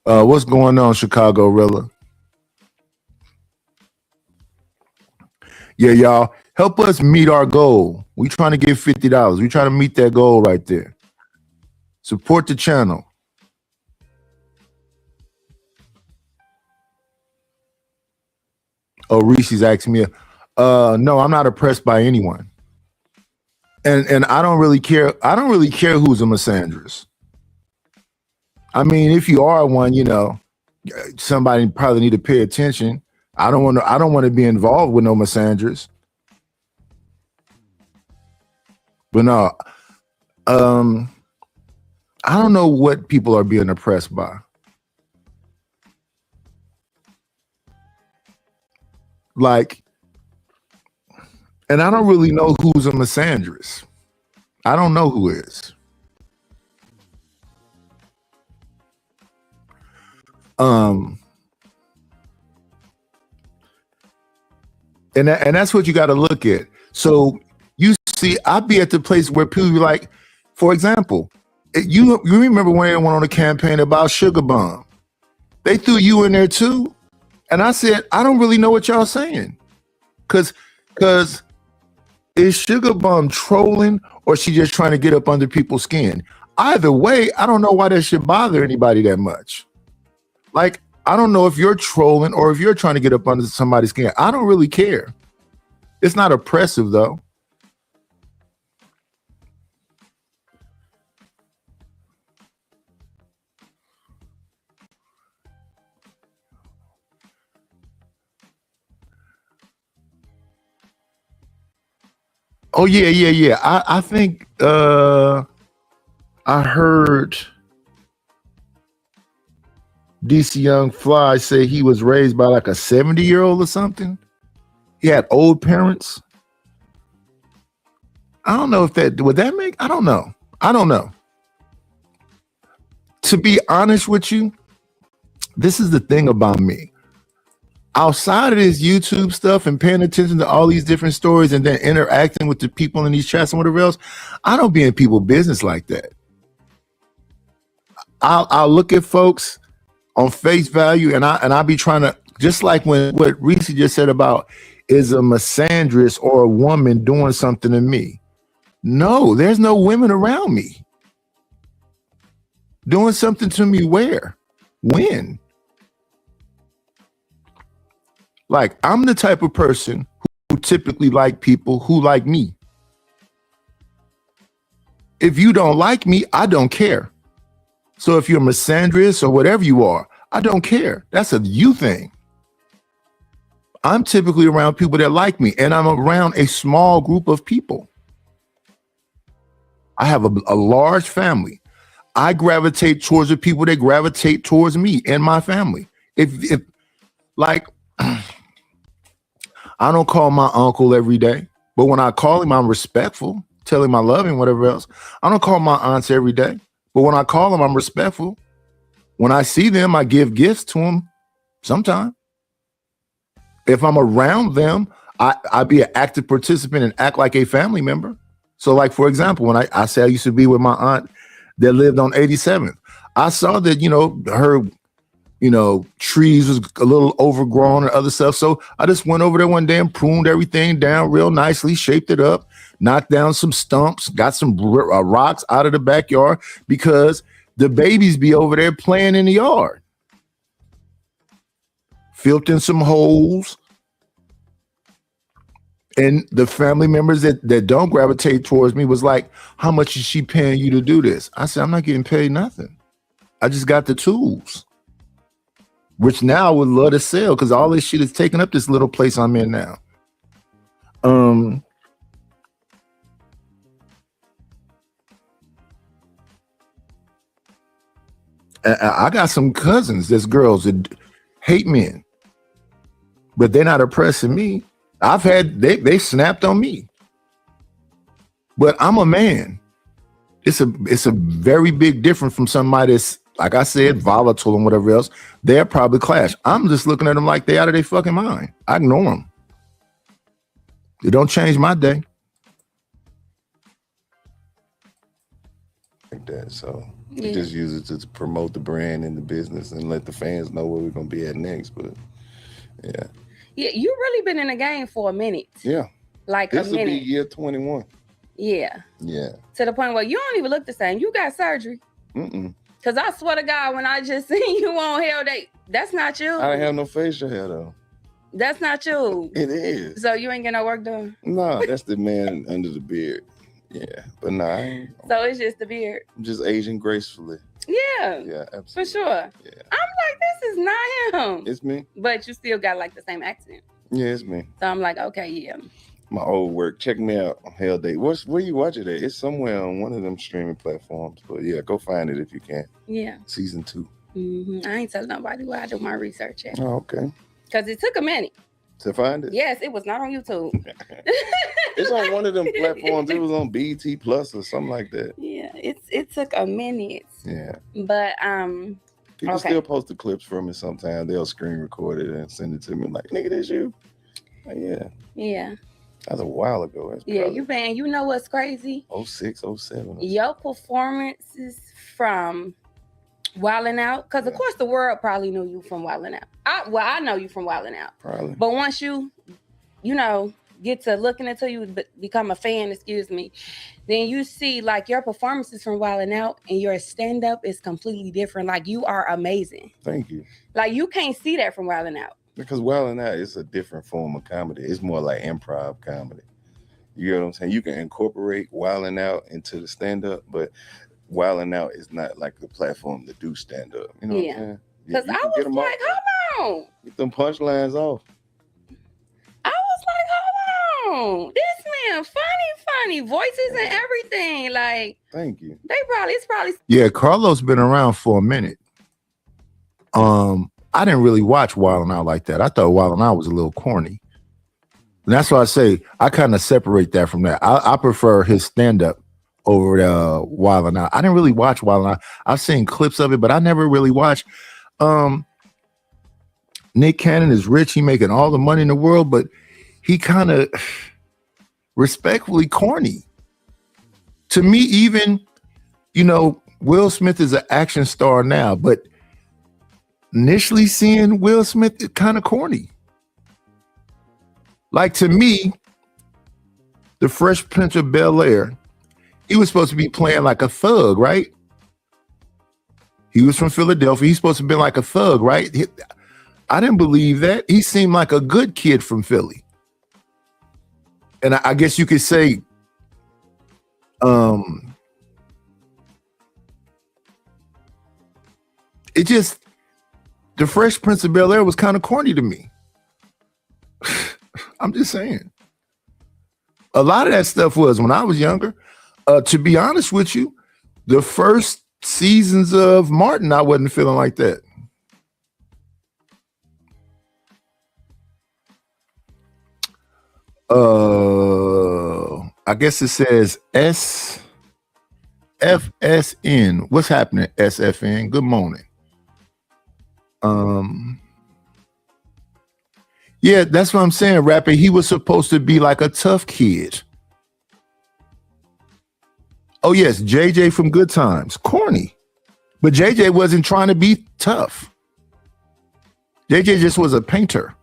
What's going on, Chicago Rilla? Yeah, y'all, help us meet our goal. We trying to get $50. We trying to meet that goal right there. Support the channel. Oh, Reese's asked me. No, I'm not oppressed by anyone. And I don't really care. I don't really care who's a misandrist. I mean, if you are one, you know, somebody probably need to pay attention. I don't want to be involved with no misandrist. But no, I don't know what people are being oppressed by. Like, and I don't really know who's a misandrist. I don't know who is. And that's what you got to look at. So you see, I'd be at the place where people be like, for example, you remember when they went on a campaign about Sugar Bomb? They threw you in there too. And I said, I don't really know what y'all saying. Cause is Sugar Bomb trolling or she just trying to get up under people's skin? Either way, I don't know why that should bother anybody that much. Like, I don't know if you're trolling or if you're trying to get up under somebody's skin. I don't really care. It's not oppressive though. Oh yeah. I think I heard DC Young Fly say he was raised by like a 70-year-old or something. He had old parents. I don't know if that would that make. I don't know. To be honest with you, this is the thing about me. Outside of this YouTube stuff and paying attention to all these different stories and then interacting with the people in these chats and whatever else, I don't be in people's business like that. I'll look at folks on face value and I'll be trying to, just like when what Reese just said about is a misandrist or a woman doing something to me. No, there's no women around me. Doing something to me where? When? Like, I'm the type of person who typically like people who like me. If you don't like me, I don't care. So if you're a misandrist or whatever you are, I don't care. That's a you thing. I'm typically around people that like me, and I'm around a small group of people. I have a large family. I gravitate towards the people that gravitate towards me and my family. If like, I don't call my uncle every day, but when I call him, I'm respectful, tell him I love him, whatever else. I don't call my aunts every day, but when I call them, I'm respectful. When I see them, I give gifts to them sometime. If I'm around them, I be an active participant and act like a family member. So like, for example, when I say I used to be with my aunt that lived on 87th, I saw that, her, trees was a little overgrown and other stuff. So I just went over there one day and pruned everything down real nicely, shaped it up, knocked down some stumps, got some rocks out of the backyard because the babies be over there playing in the yard. Filled in some holes. And the family members that don't gravitate towards me was like, how much is she paying you to do this? I said, I'm not getting paid nothing. I just got the tools, which now I would love to sell because all this shit is taking up this little place I'm in now. I got some cousins that's girls that hate men, but they're not oppressing me. I've had they snapped on me, but I'm a man. It's a very big difference from somebody that's, like I said, volatile and whatever else. They'll probably clash. I'm just looking at them like they out of their fucking mind. I ignore them. It don't change my day. Like that, so we just use it to promote the brand and the business and let the fans know where we're gonna be at next. But yeah. Yeah, you really been in the game for a minute. Yeah. Like this a minute. This will be year 21. Yeah. Yeah. To the point where you don't even look the same. You got surgery. Because I swear to God, when I just seen you on Hell Day, that's not you. I don't have no facial hair, though. That's not you. It is. So you ain't getting no work done? No, that's the man under the beard. Yeah. But no, I ain't. So it's just the beard. I'm just aging gracefully. Yeah. Yeah, absolutely. For sure. Yeah. I'm like, this is not him. It's me. But you still got like the same accent. Yeah, it's me. So I'm like, okay, yeah. My old work. Check me out on Hell Day. Where you watch it at? It's somewhere on one of them streaming platforms. But yeah, go find it if you can. Yeah. Season 2. I ain't telling nobody where I do my research at. Oh, okay. Because it took a minute. to find it? Yes, it was not on YouTube. It's on one of them platforms. It was on BET Plus or something like that. Yeah, it took a minute. Yeah. But people okay. still post the clips from it sometimes. They'll screen record it and send it to me like, nigga, that's you. Like, yeah. Yeah. That was a while ago. That's Yeah, you know what's crazy? 06, 07. Your performances from Wildin' Out, because of course the world probably knew you from Wildin' Out. I know you from Wildin' Out. Probably. But once you get to looking until you become a fan, then you see like your performances from Wildin' Out and your stand-up is completely different. Like you are amazing. Thank you. Like you can't see that from Wildin' Out. Because Wildin' Out is a different form of comedy. It's more like improv comedy. You know what I'm saying? You can incorporate Wildin' Out into the stand-up, but Wildin' Out is not like the platform to do stand-up. You know what I'm saying? Because I was like, hold on. Get them punchlines off. I was like, hold on. This man, funny, voices and everything. Like, thank you. It's probably. Yeah, Carlos been around for a minute. I didn't really watch Wildin' Out like that. I thought Wildin' Out was a little corny. And that's why I say I kind of separate that from that. I prefer his stand-up over Wildin' Out. I didn't really watch Wildin' Out. I've seen clips of it, but I never really watched. Nick Cannon is rich. He making all the money in the world, but he kind of respectfully corny. To me, even, Will Smith is an action star now, but initially seeing Will Smith is kind of corny. Like to me, the Fresh Prince of Bel-Air, he was supposed to be playing like a thug, right? He was from Philadelphia. He's supposed to be like a thug, right? I didn't believe that. He seemed like a good kid from Philly. And I guess you could say, the Fresh Prince of Bel-Air was kind of corny to me. I'm just saying. A lot of that stuff was when I was younger. To be honest with you, the first seasons of Martin, I wasn't feeling like that. I guess it says SFSN. What's happening, SFN? Good morning. Yeah, that's what I'm saying, Rapper. He was supposed to be like a tough kid. Oh, yes, JJ from Good Times. Corny. But JJ wasn't trying to be tough. JJ just was a painter.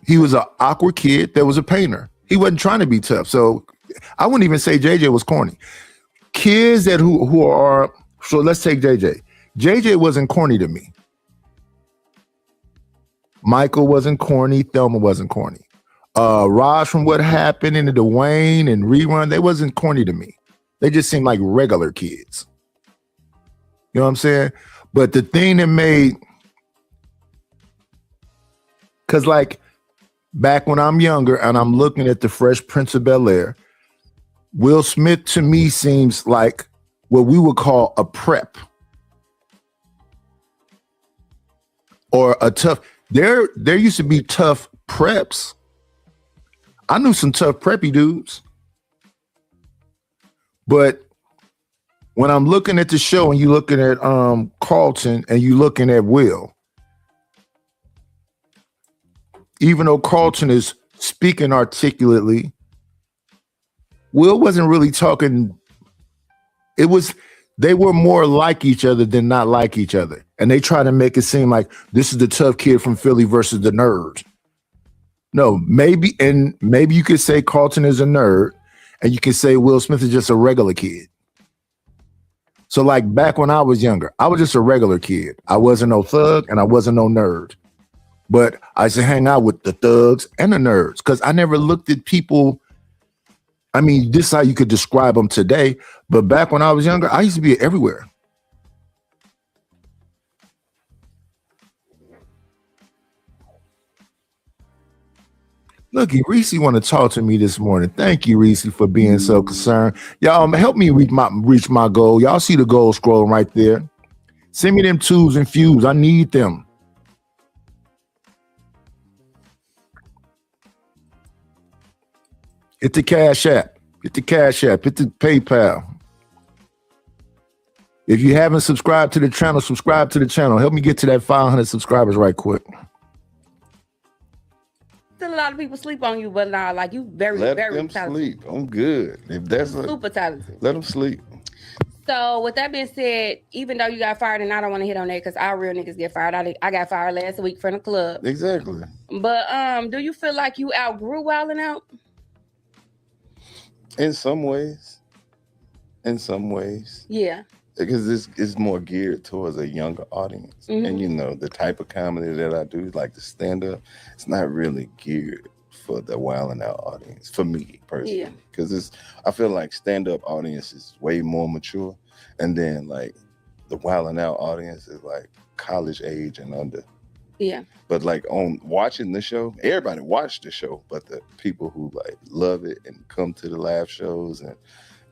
He was an awkward kid that was a painter. He wasn't trying to be tough. So I wouldn't even say JJ was corny. Kids that who are, so let's take JJ. JJ wasn't corny to me. Michael wasn't corny. Thelma wasn't corny. Raj from What Happened and the Dwayne and Rerun, they wasn't corny to me. They just seemed like regular kids. You know what I'm saying? But the thing that made, because like back when I'm younger and I'm looking at the Fresh Prince of Bel-Air, Will Smith to me seems like what we would call a prep. Or a tough, there used to be tough preps. I knew some tough preppy dudes. But when I'm looking at the show and you looking at Carlton and you looking at Will, even though Carlton is speaking articulately, Will wasn't really talking. They were more like each other than not like each other. And they try to make it seem like this is the tough kid from Philly versus the nerd. No, maybe you could say Carlton is a nerd and you can say Will Smith is just a regular kid. So like back when I was younger, I was just a regular kid. I wasn't no thug and I wasn't no nerd. But I used to hang out with the thugs and the nerds because I never looked at people. I mean, this is how you could describe them today. But back when I was younger, I used to be everywhere. Look, Reese want to talk to me this morning. Thank you, Reese, for being so concerned. Y'all help me reach my goal. Y'all see the goal scrolling right there. Send me them twos and fews. I need them. Hit the Cash App. Hit the Cash App. Hit the PayPal. If you haven't subscribed to the channel, subscribe to the channel. Help me get to that 500 subscribers right quick. Still a lot of people sleep on you, but nah, like you very Let very them talented. sleep. I'm good. If that's Super talented. let them sleep. So with that being said, even though you got fired, and I don't want to hit on that because our real niggas get fired. I got fired last week from the club. Exactly. But do you feel like you outgrew Wildin' Out? In some ways. Yeah. Because it's more geared towards a younger audience. Mm-hmm. And you know, the type of comedy that I do, like the stand-up, it's not really geared for the Wildin' Out audience, for me personally. Because I feel like stand-up audience is way more mature. And then like the Wildin' Out audience is like college age and under. Yeah. But like on watching the show, everybody watched the show, but the people who like love it and come to the live shows and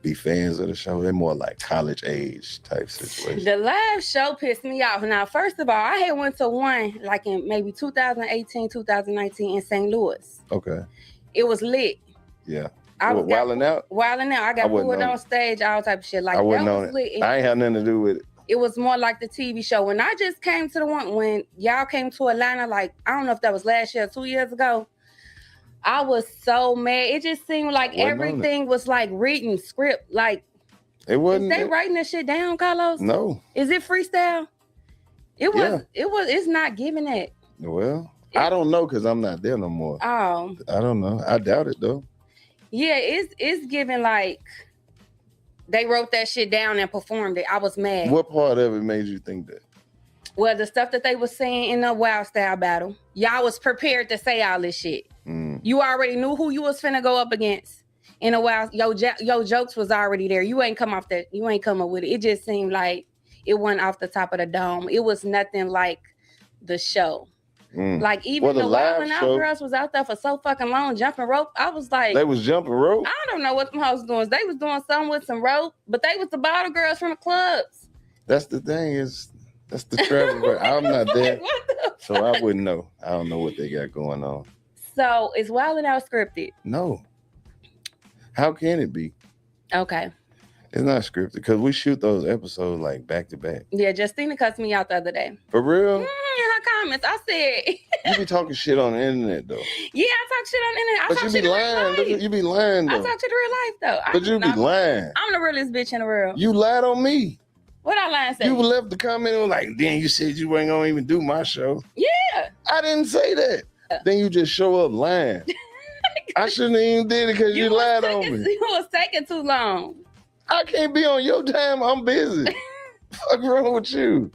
be fans of the show, they're more like college age type situation. The live show pissed me off. Now, first of all, I had went to one like in maybe 2018, 2019 in St. Louis. Okay. It was lit. Yeah. I was Wildin' Out? Wildin' Out. I got pulled on stage, all type of shit. Like I that wasn't on was it. lit. I ain't had nothing to do with it. It was more like the TV show. When I just came to the one, when y'all came to Atlanta, like, I don't know if that was last year or 2 years ago, I was so mad. It just seemed like everything was like written script. Like, it wasn't. Is they writing this shit down, Carlos? No. Is it freestyle? It's not giving that. Well, I don't know because I'm not there no more. Oh. I don't know. I doubt it though. Yeah, it's giving like they wrote that shit down and performed it. I was mad. What part of it made you think that? Well, the stuff that they were saying in the Wild Style battle, y'all was prepared to say all this shit. You already knew who you was finna go up against. In a while, your jokes was already there. You ain't come off that. You ain't come up with it. It just seemed like it went off the top of the dome. It was nothing like the show. Like even the Wildin' Out girls was out there for so fucking long jumping rope. I was like, they was jumping rope. I don't know what them hoes doing. They was doing something with some rope, but they was the bottle girls from the clubs. That's the thing is, that's the travel. I'm not there, so I wouldn't know. I don't know what they got going on. So is Wildin' Out scripted? No. How can it be? Okay. It's not scripted because we shoot those episodes like back to back. Yeah, Justina cussed me out the other day. For real? In her comments, I said. You be talking shit on the internet though. Yeah, I talk shit on the internet. But you be lying. You be lying though. I talk shit in real life though. But you be lying. I'm the realest bitch in the world. You lied on me. What I lied and say? You left the comment and was like, then you said you weren't gonna even do my show. Yeah. I didn't say that. Then you just show up lying. I shouldn't have even did it because you lied on me. You was taking too long. I can't be on your time. I'm busy. What's wrong with you?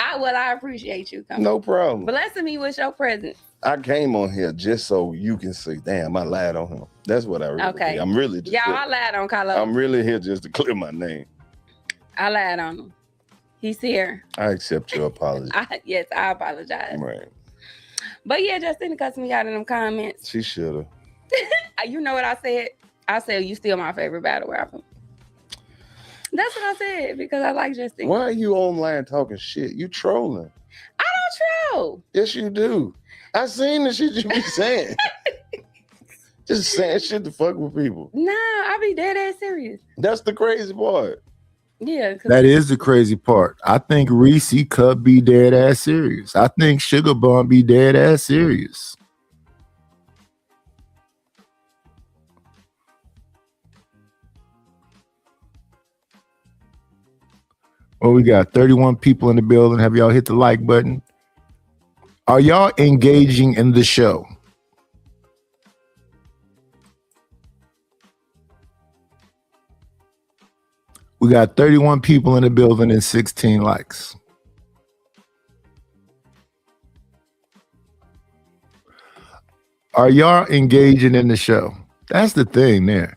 I appreciate you coming. No problem. Blessing me with your presence. I came on here just so you can say, damn, I lied on him. That's what I really did. I'm really just I lied on Carlos. I'm really here just to clear my name. I lied on him. He's here. I accept your apology. Yes, I apologize. Right. But yeah, Justina cussed me out in them comments. She should have. You know what I said? I said, you still my favorite battle rapper. That's what I said because I like Justina. Why are you online talking shit? You trolling. I don't troll. Yes, you do. I seen the shit you be saying. Just saying shit to fuck with people. Nah, I be dead ass serious. That's the crazy part. Yeah. That is the crazy part. I think Reese Cup be dead ass serious. I think Sugar Bun be dead ass serious. Well, we got 31 people in the building. Have y'all hit the like button? Are y'all engaging in the show? We got 31 people in the building and 16 likes. Are y'all engaging in the show? That's the thing there.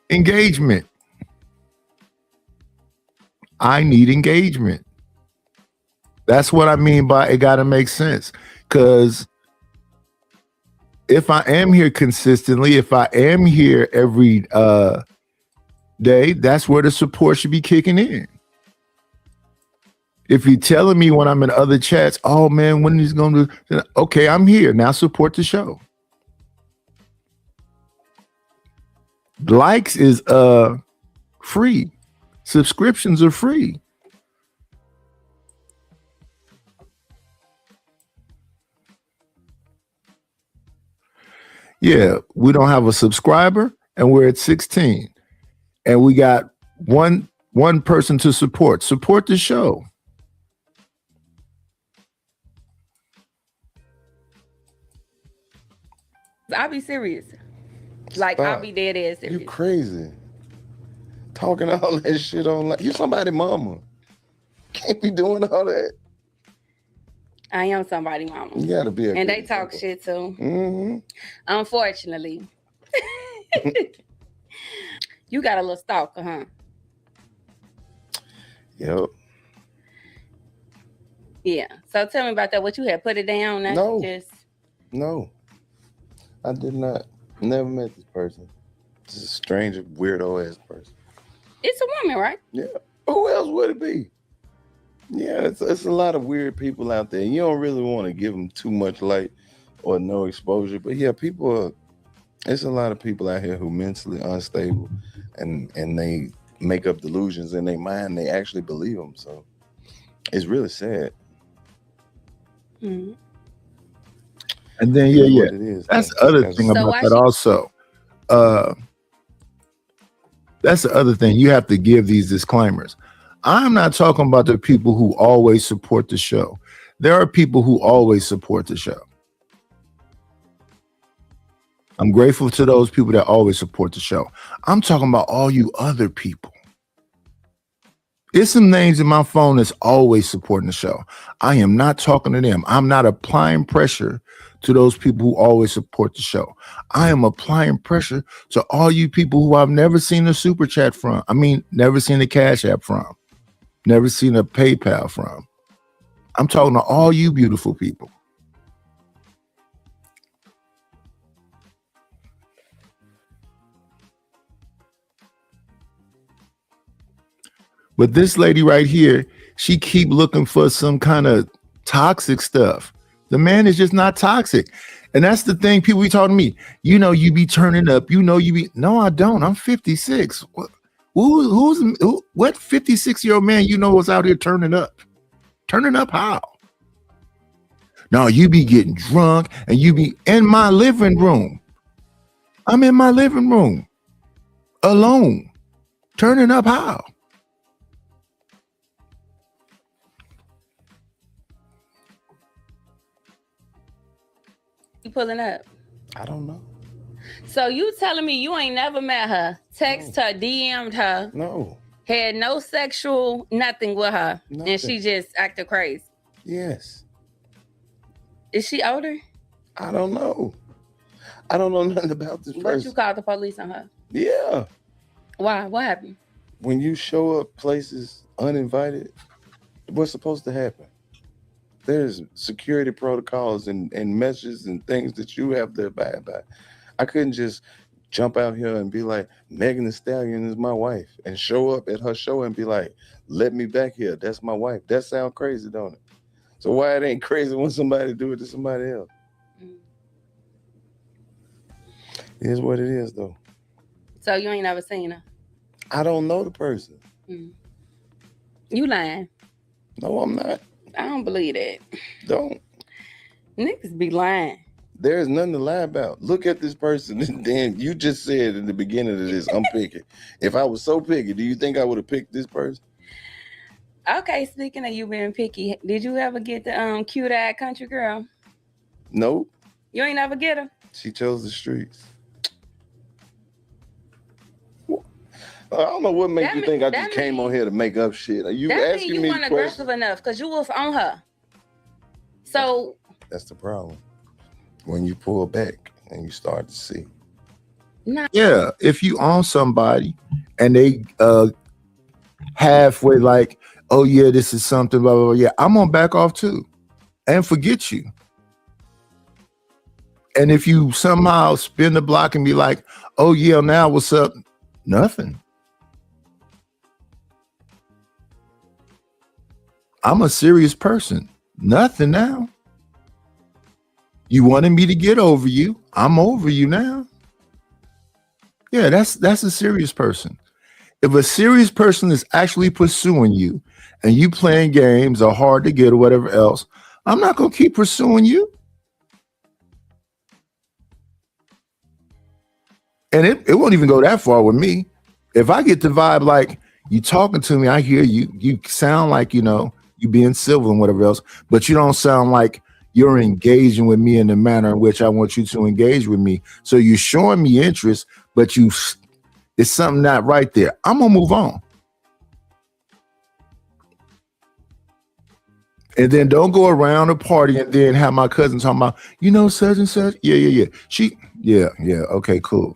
Engagement. I need engagement. That's what I mean by it got to make sense. Because if I am here consistently, if I am here every day, that's where the support should be kicking in. If you're telling me when I'm in other chats, oh man, when he's going to, okay, I'm here now, support the show. Likes is free. Subscriptions are free. Yeah, we don't have a subscriber and we're at 16. And we got one person to support. Support the show. I'll be serious. Like, Stop. I'll be dead ass serious. You crazy. Talking all that shit online. You somebody mama. Can't be doing all that. I am somebody mama. You gotta be and they talk shit too. Mm-hmm. Unfortunately. You got a little stalker, huh? Yep. Yeah. So tell me about that. What you had put it down? No. Just... No. I did not. Never met this person. Just a strange, weirdo ass person. It's a woman, right? Yeah. Who else would it be? Yeah, it's a lot of weird people out there. You don't really want to give them too much light or no exposure. But yeah, it's a lot of people out here who mentally unstable and they make up delusions in their mind. They actually believe them. So it's really sad. Mm-hmm. And then, yeah. That's the other thing about that also. That's the other thing. You have to give these disclaimers. I'm not talking about the people who always support the show. There are people who always support the show. I'm grateful to those people that always support the show. I'm talking about all you other people. There's some names in my phone that's always supporting the show. I am not talking to them. I'm not applying pressure to those people who always support the show. I am applying pressure to all you people who I've never seen a super chat from. I mean, never seen a Cash App from. Never seen a PayPal from. I'm talking to all you beautiful people. But this lady right here, she keep looking for some kind of toxic stuff. The man is just not toxic. And that's the thing people be talking to me. You know, you be turning up. You know, no, I don't. I'm 56. What 56-year-old man you know was out here turning up? Turning up how? No, you be getting drunk and you be in my living room. I'm in my living room alone. Turning up how? You pulling up? I don't know. So you telling me you ain't never met her, text her, DM'd her? No. Had no sexual nothing with her, Nothing. And she just acted crazy? Yes. Is she older? I don't know. I don't know nothing about this person. But you called the police on her? Yeah. Why? What happened? When you show up places uninvited, what's supposed to happen? There's security protocols and messages and things that you have to abide by. I couldn't just jump out here and be like, Megan Thee Stallion is my wife, and show up at her show and be like, let me back here. That's my wife. That sounds crazy, don't it? So why it ain't crazy when somebody do it to somebody else? It is what it is, though. So you ain't never seen her? I don't know the person. You lying? No, I'm not. I don't believe that. Don't. Niggas be lying. There's nothing to lie about. Look at this person. And then you just said in the beginning of this, I'm picky. If I was so picky, do you think I would have picked this person? Okay, speaking of you being picky, did you ever get the cute-eyed country girl? Nope. You ain't ever get her? She chose the streets. I don't know what makes you think I just came on here to make up shit. Are you asking me questions? You weren't aggressive enough because you was on her. So that's the problem. When you pull back and you start to see. Yeah, if you own somebody and they halfway like, oh yeah, this is something, blah, blah, blah. Yeah, I'm gonna back off too and forget you. And if you somehow spin the block and be like, oh yeah, now what's up? Nothing. I'm a serious person. Nothing now. You wanted me to get over you. I'm over you now. Yeah, that's a serious person. If a serious person is actually pursuing you and you playing games or hard to get or whatever else, I'm not going to keep pursuing you. And it won't even go that far with me. If I get the vibe like you talking to me, I hear you. You sound like, you being civil and whatever else, but you don't sound like you're engaging with me in the manner in which I want you to engage with me. So you're showing me interest, but it's something not right there. I'm going to move on. And then don't go around a party and then have my cousin talking about, such and such. Yeah. Yeah. Okay, cool.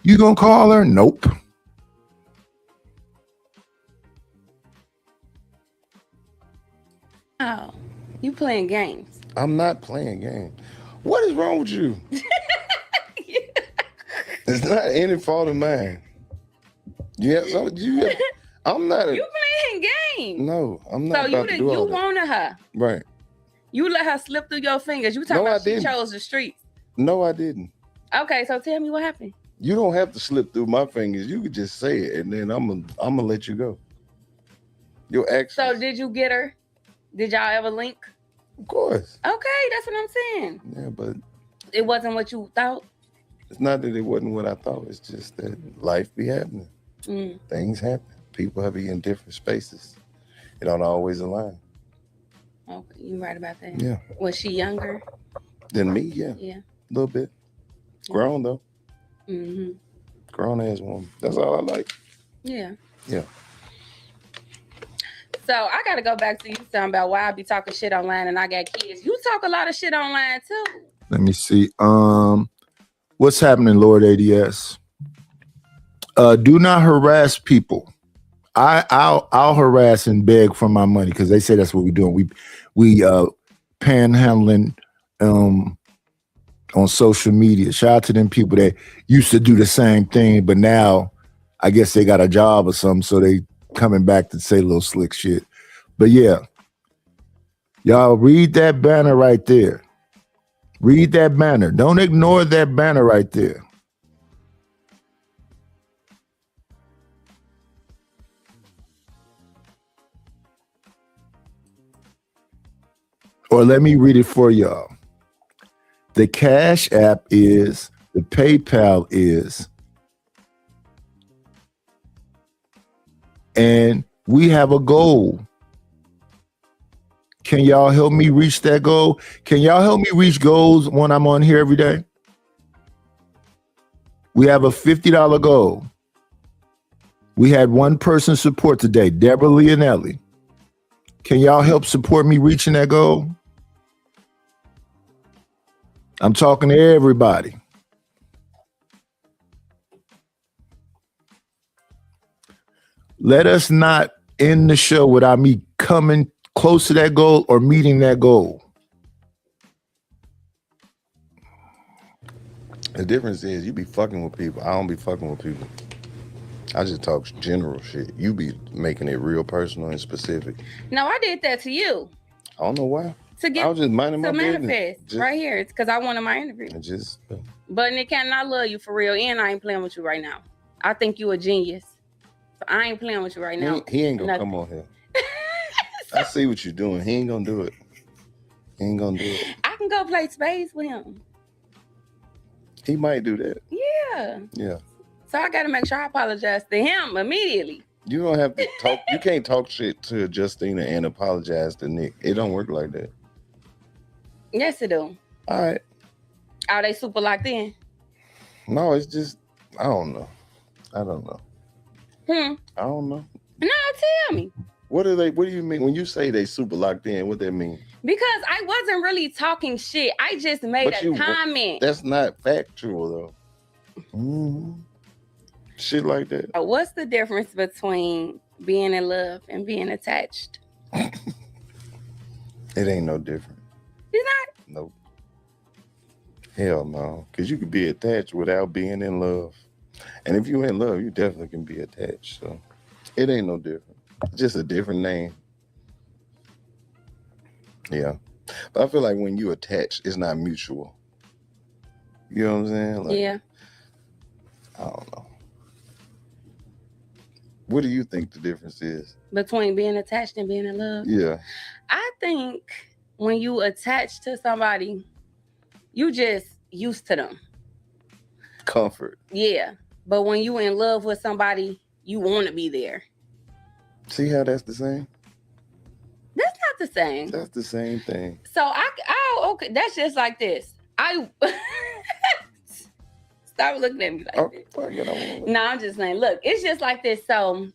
You gonna call her? Nope. Oh, you playing games. I'm not playing games. What is wrong with you? It's not any fault of mine. I'm not You playing games. No, I'm not So about to do all you that. wanted her. Right. You let her slip through your fingers. You talking about she chose the streets. No, I didn't. Okay, so tell me what happened. You don't have to slip through my fingers. You could just say it, and then I'm gonna let you go. Your actions. So did you get her? Did y'all ever link? Of course. Okay, that's what I'm saying. Yeah, but it wasn't what you thought. It's not that it wasn't what I thought. It's just that life be happening. Things happen. People have to be in different spaces. It don't always align. Okay, you right about that. Yeah. Was she younger than me? Yeah. Yeah. A little bit. Grown though. Mm-hmm. Grown ass woman. That's all I like. Yeah. Yeah. So I gotta go back to you talking about why I be talking shit online and I got kids. You talk a lot of shit online too. Let me see. What's happening, Lord ADS? Do not harass people. I'll harass and beg for my money because they say that's what we're doing. We panhandling on social media. Shout out to them people that used to do the same thing, but now I guess they got a job or something, so they coming back to say little slick shit. But yeah, y'all read that banner right there. Read that banner. Don't ignore that banner right there. Or let me read it for y'all. The Cash App is, the PayPal is, and we have a goal. Can y'all help me reach that goal? Can y'all help me reach goals when I'm on here every day? We have a $50 goal. We had one person support today, Deborah Leonelli. Can y'all help support me reaching that goal? I'm talking to everybody. Let us not end the show without me coming close to that goal or meeting that goal. The difference is you be fucking with people. I don't be fucking with people. I just talk general shit. You be making it real personal and specific. No, I did that to you. I don't know why. I was just minding my manifest business. right here. It's because I wanted my interview. But Nick Cannon, I love you for real, and I ain't playing with you right now. I think you a genius. So I ain't playing with you right now. He ain't gonna come on here. I see what you're doing. He ain't gonna do it. He ain't gonna do it. I can go play spades with him. He might do that. Yeah. Yeah. So I got to make sure I apologize to him immediately. You don't have to talk. You can't talk shit to Justina and apologize to Nick. It don't work like that. Yes, it do. All right. Are they super locked in? No, it's just, I don't know. I don't know. I don't know. No, tell me. What do you mean? When you say they super locked in, what that mean? Because I wasn't really talking shit. I just made a comment. That's not factual, though. Shit like that. What's the difference between being in love and being attached? It ain't no different. It's not? Nope. Hell no. Because you can be attached without being in love. And if you're in love, you definitely can be attached. So it ain't no different. It's just a different name. Yeah. But I feel like when you attach, it's not mutual. You know what I'm saying? Like, yeah. I don't know. What do you think the difference is between being attached and being in love? Yeah. I think when you attach to somebody, you just used to them. Comfort. Yeah. But when you in love with somebody, you want to be there. See how that's the same? That's not the same. That's the same thing. So okay, that's just like this. Stop looking at me like this. No, I'm just saying, look, it's just like this. So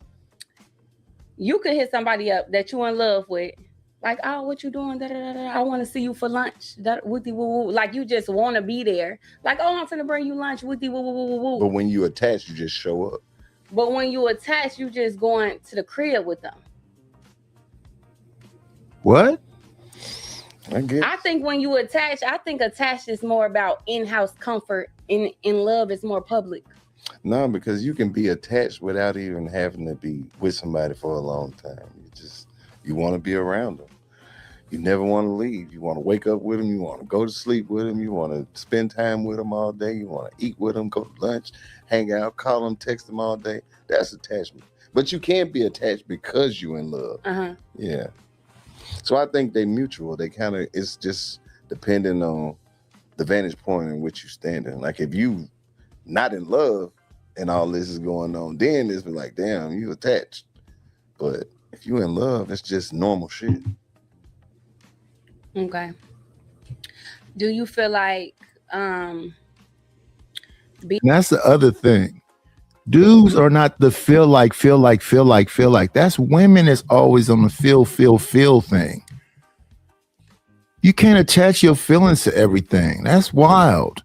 you could hit somebody up that you in love with. Like, oh, what you doing? Da, da, da, da. I want to see you for lunch. Like, you just want to be there. Like, oh, I'm finna bring you lunch. Woo-dee, woo, woo, woo, woo. But when you attach, you just show up. But when you attach, you just going to the crib with them. What? I think when you attach, attached is more about in-house comfort. In love, it's more public. No, because you can be attached without even having to be with somebody for a long time. You want to be around them. You never want to leave. You want to wake up with them. You want to go to sleep with them. You want to spend time with them all day. You want to eat with them, go to lunch, hang out, call them, text them all day. That's attachment. But you can't be attached because you're in love. Uh-huh. Yeah. So I think they mutual. They kind of, it's just depending on the vantage point in which you standing. Like if you not in love and all this is going on, then it's like, damn, you attached. But if you in love, it's just normal shit. Okay. Do you feel like that's the other thing. Dudes are not the feel like. That's women that's always on the feel thing. You can't attach your feelings to everything. That's wild.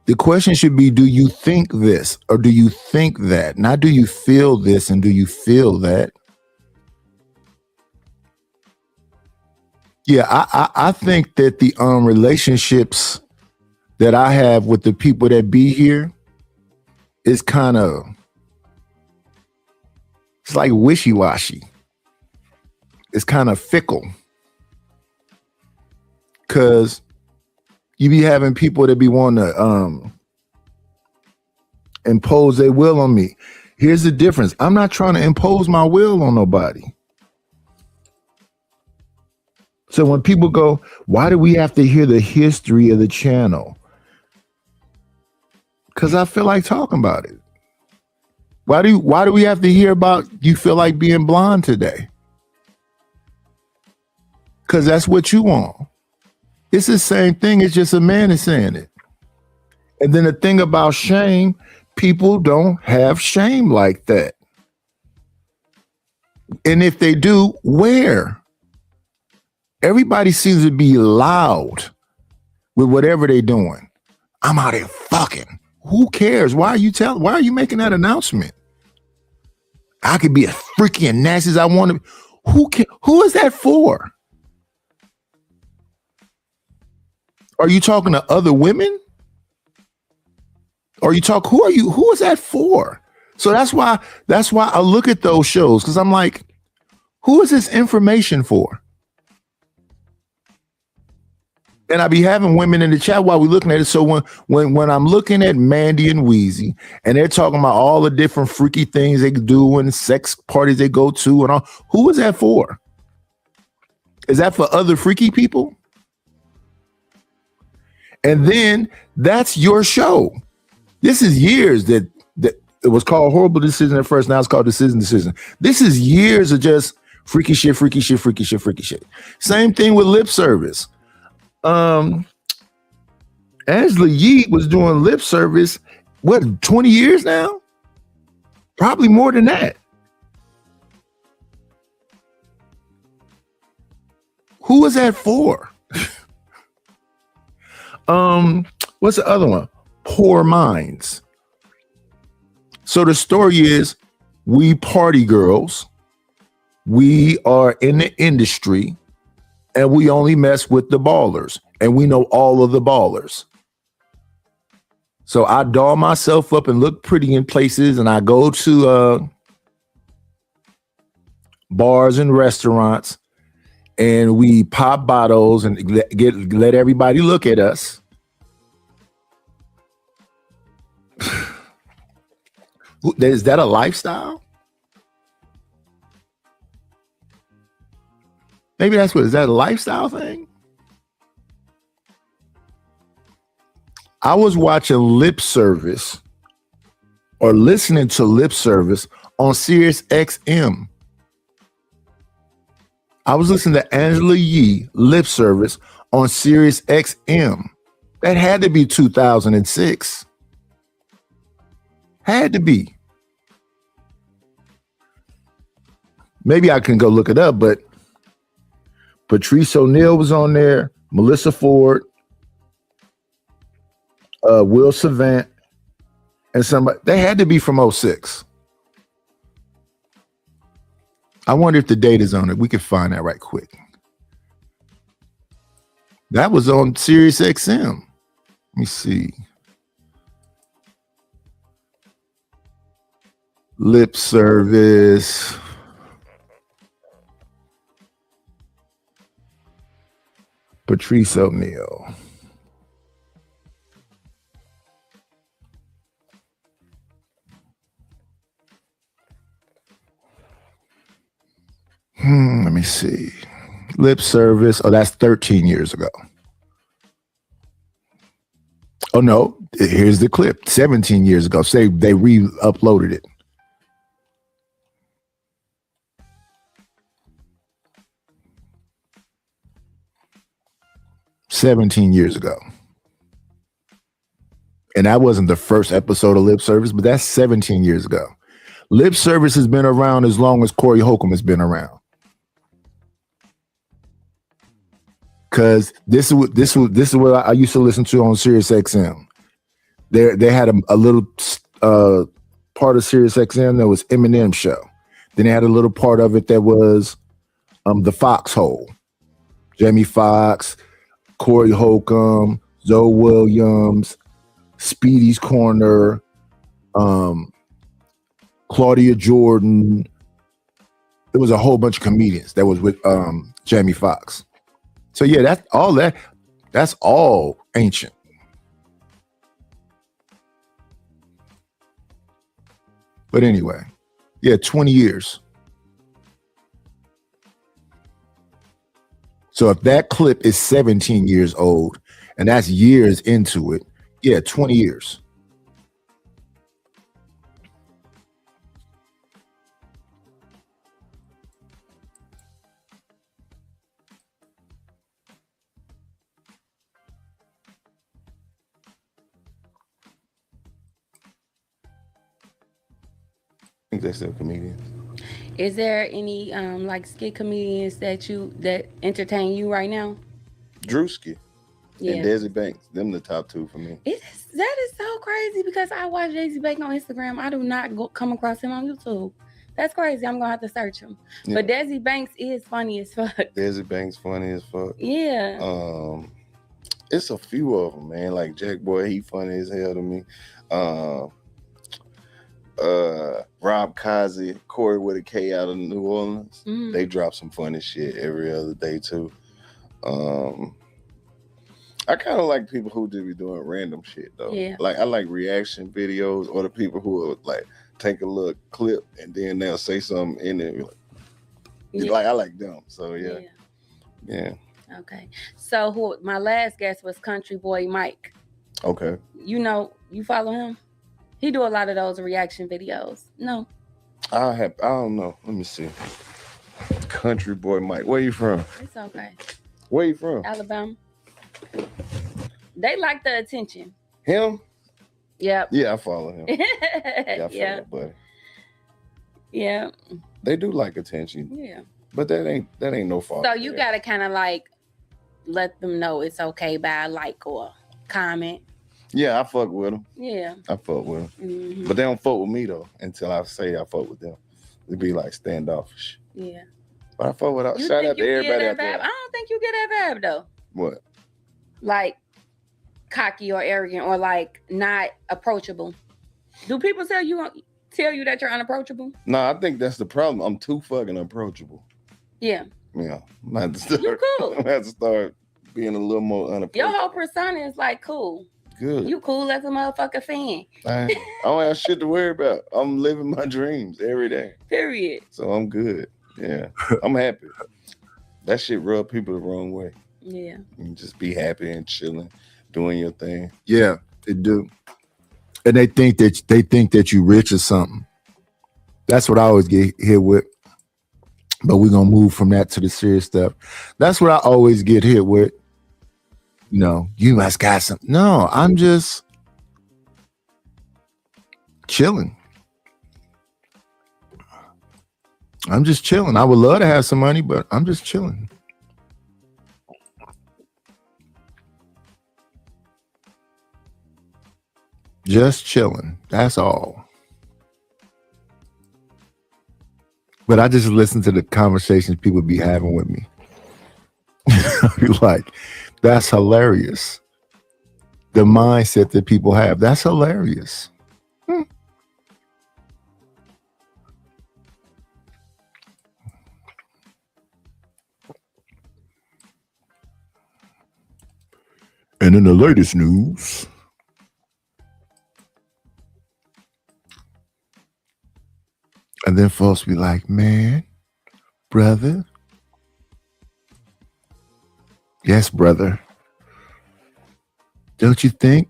The question should be, do you think this or do you think that? Not do you feel this and do you feel that? Yeah, I think that the relationships that I have with the people that be here is kind of, it's like wishy-washy. It's kind of fickle. Cause you be having people that be wanting to impose their will on me. Here's the difference. I'm not trying to impose my will on nobody. So when people go, why do we have to hear the history of the channel? Because I feel like talking about it. Why do we have to hear about you feel like being blonde today? Because that's what you want. It's the same thing. It's just a man is saying it. And then the thing about shame, people don't have shame like that. And if they do, where? Everybody seems to be loud with whatever they're doing. I'm out here fucking. Who cares? Why are you making that announcement? I could be as freaky and nasty as I want to be. Who is that for? Are you talking to other women? Or who is that for? So that's why I look at those shows, because I'm like, who is this information for? And I be having women in the chat while we're looking at it. So when I'm looking at Mandy and Weezy, and they're talking about all the different freaky things they do and sex parties they go to and all, who is that for? Is that for other freaky people? And then that's your show. This is years that it was called Horrible Decision at first. Now it's called Decision. This is years of just freaky shit. Same thing with lip service. Angela Yee was doing lip service, 20 years now? Probably more than that. Who is that for? What's the other one? Poor Minds. So the story is, we party girls, we are in the industry, and we only mess with the ballers, and we know all of the ballers. So I doll myself up and look pretty in places, and I go to bars and restaurants, and we pop bottles and let everybody look at us. Is that a lifestyle? Maybe that's what, is that a lifestyle thing? I was watching Lip Service or listening to Lip Service on Sirius XM. I was listening to Angela Yee Lip Service on Sirius XM. That had to be 2006. Had to be. Maybe I can go look it up, but Patrice O'Neal was on there, Melissa Ford, Will Savant, and somebody. They had to be from 06. I wonder if the date is on it. We can find that right quick. That was on Sirius XM. Let me see. Lip Service. Patrice O'Neal. Let me see. Lip Service. Oh, that's 13 years ago. Oh, no. Here's the clip. 17 years ago. Say they re-uploaded it. "17 years ago." And that wasn't the first episode of Lip Service, but that's 17 years ago. Lip Service has been around as long as Corey Holcomb has been around. Because this is what I used to listen to on Sirius XM. They had a little part of Sirius XM that was Eminem show. Then they had a little part of it that was the Foxhole. Jamie Foxx, Corey Holcomb, Zoe Williams, Speedy's Corner, Claudia Jordan. It was a whole bunch of comedians that was with Jamie Foxx. So yeah, that's all ancient. But anyway, yeah, 20 years. So if that clip is 17 years old and that's years into it, yeah, 20 years. I think they're still comedians. Is there any like skit comedians that entertain you right now? Drewski Yeah. and Desi Banks. Them the top two for me. That is so crazy because I watch Desi Banks on Instagram. I do not come across him on YouTube. That's crazy. I'm gonna have to search him. Yeah. But Desi Banks is funny as fuck. Desi Banks funny as fuck. Yeah. It's a few of them, man. Like Jack Boy, he funny as hell to me. Rob Kazi, Corey with a K out of New Orleans. Mm-hmm. They drop some funny shit every other day too. I kind of like people who just be doing random shit though. Yeah. Like I like reaction videos or the people who will like take a little clip and then they'll say something in it. Like I like them. So yeah. Okay. So my last guest was Country Boy Mike. Okay. You follow him? He do a lot of those reaction videos. No. I don't know. Let me see. Country Boy Mike. Where you from? It's okay. Where you from? Alabama. They like the attention. Him? Yep. Yeah, I follow him. I follow buddy. Yeah. They do like attention. Yeah. But that ain't no fault. So you gotta kind of like let them know it's okay by like or comment. Yeah, I fuck with them. Yeah. I fuck with them. Mm-hmm. But they don't fuck with me though until I say I fuck with them. It'd be like standoffish. Yeah. But I fuck with shout out to everybody out there. I don't think you get that vibe though. What? Like cocky or arrogant or like not approachable. Do people tell you that you're unapproachable? No, I think that's the problem. I'm too fucking approachable. Yeah. Yeah. You're cool. I have to start being a little more unapproachable. Your whole persona is like cool. Good. You cool as a motherfucking fan. I don't have shit to worry about. I'm living my dreams every day. Period. So I'm good. Yeah. I'm happy. That shit rub people the wrong way. Yeah. You just be happy and chilling, doing your thing. Yeah, they do. And they think that you rich or something. That's what I always get hit with. But we're gonna move from that to the serious stuff. That's what I always get hit with. No, you must got something. No, I'm just chilling. I'm just chilling. I would love to have some money, but I'm just chilling. Just chilling. That's all. But I just listen to the conversations people be having with me. I'd be like, that's hilarious. The mindset that people have. That's hilarious. And in the latest news, and then folks be like, man, brother. Yes, brother. Don't you think?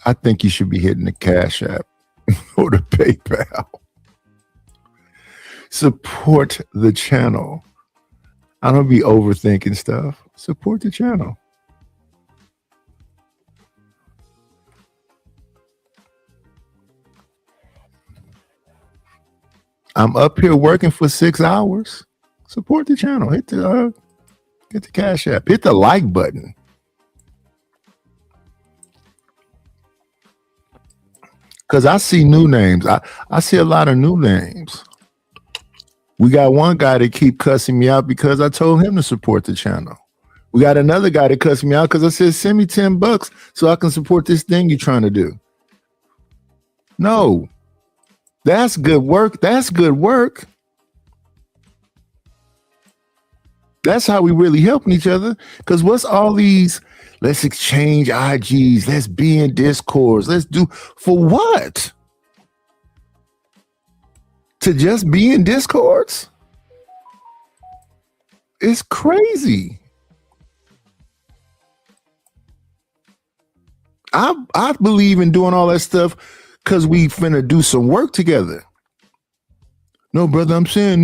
I think you should be hitting the Cash App or the PayPal. Support the channel. I don't be overthinking stuff. Support the channel. I'm up here working for 6 hours. Support the channel. Hit the Cash App. Hit the like button. Because I see new names. I see a lot of new names. We got one guy that keep cussing me out because I told him to support the channel. We got another guy that cussed me out because I said, send me $10 so I can support this thing you're trying to do. No. That's good work. That's good work. That's how we really helping each other. Because what's all these, let's exchange IGs, let's be in Discords, let's do, for what? To just be in Discords? It's crazy. I believe in doing all that stuff because we finna do some work together. No, brother, I'm saying,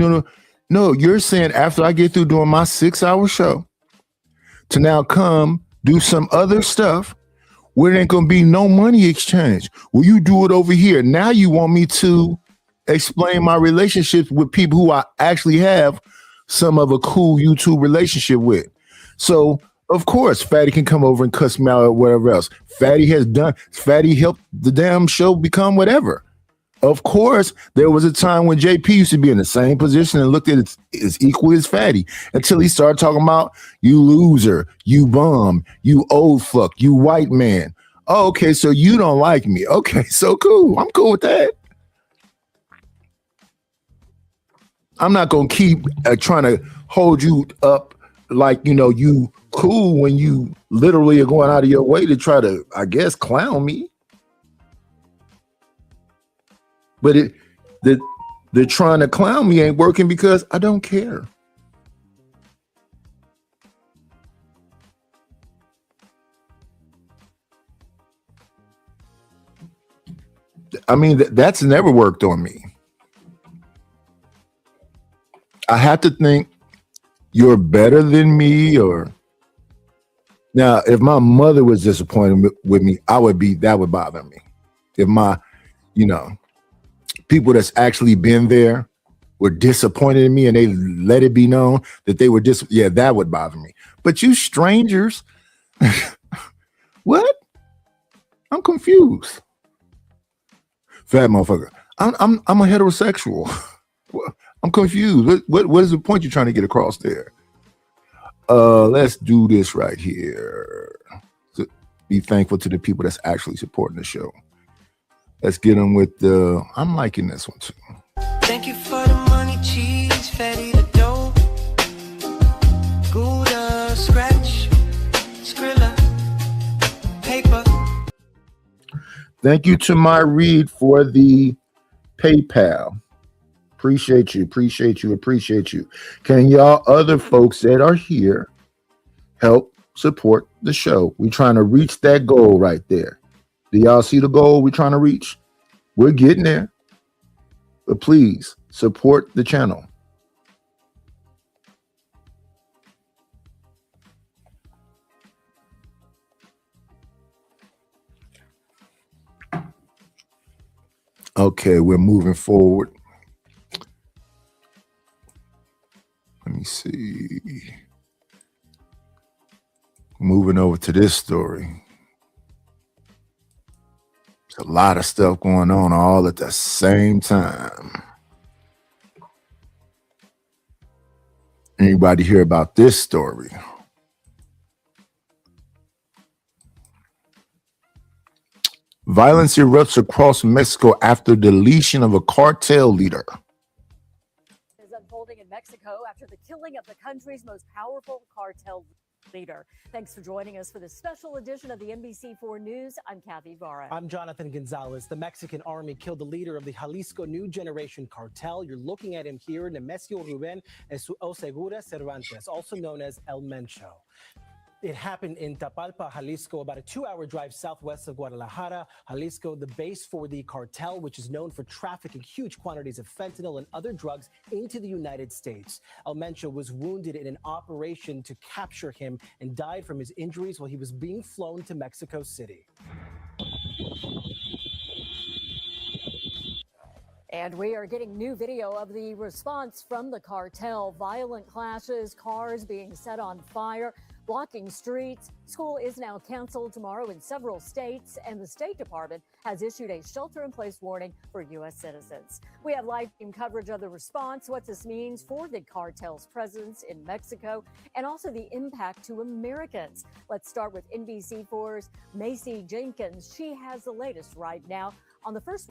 no, you're saying after I get through doing my 6-hour show to now come do some other stuff where there ain't gonna be no money exchange. Will you do it over here? Now you want me to explain my relationships with people who I actually have some of a cool YouTube relationship with. So of course, Fatty can come over and cuss me out or whatever else. Fatty helped the damn show become whatever. Of course, there was a time when JP used to be in the same position and looked at it as equal as Fatty until he started talking about you loser, you bum, you old fuck, you white man. Oh, okay, so you don't like me. Okay, so cool. I'm cool with that. I'm not going to keep trying to hold you up like, you cool when you literally are going out of your way to try to, I guess, clown me. But the trying to clown me ain't working because I don't care. I mean, that's never worked on me. I have to think you're better than me, or now if my mother was disappointed with me, that would bother me. If my, people that's actually been there were disappointed in me and they let it be known that they were that would bother me. But you strangers, what? I'm confused. Fat motherfucker. I'm a heterosexual. I'm confused. What is the point you're trying to get across there? Let's do this right here. So be thankful to the people that's actually supporting the show. Let's get them with I'm liking this one too. Thank you for the money, cheese, Fatty the dough, Gouda, Scratch, Skrilla, paper. Thank you to my Reed for the PayPal. Appreciate you. Can y'all other folks that are here help support the show? We're trying to reach that goal right there. Do y'all see the goal we're trying to reach? We're getting there. But please support the channel. Okay, we're moving forward. Let me see. Moving over to this story. There's a lot of stuff going on all at the same time. Anybody hear about this story? Violence erupts across Mexico after deletion of a cartel leader. Is unfolding in Mexico after the killing of the country's most powerful cartel leader. Thanks for joining us for this special edition of the NBC4 News. I'm Kathy Vara. I'm Jonathan Gonzalez. The Mexican army killed the leader of the Jalisco New Generation Cartel. You're looking at him here, Nemesio Ruben Oseguera Cervantes, also known as El Mencho. It happened in Tapalpa, Jalisco, about a 2-hour drive southwest of Guadalajara. Jalisco, the base for the cartel, which is known for trafficking huge quantities of fentanyl and other drugs into the United States. El Mencho was wounded in an operation to capture him and died from his injuries while he was being flown to Mexico City. And we are getting new video of the response from the cartel. Violent clashes, cars being set on fire, blocking streets. School is now canceled tomorrow in several states, and the State Department has issued a shelter-in-place warning for U.S. citizens. We have live team coverage of the response, what this means for the cartel's presence in Mexico, and also the impact to Americans. Let's start with NBC4's Macy Jenkins. She has the latest right now on the first.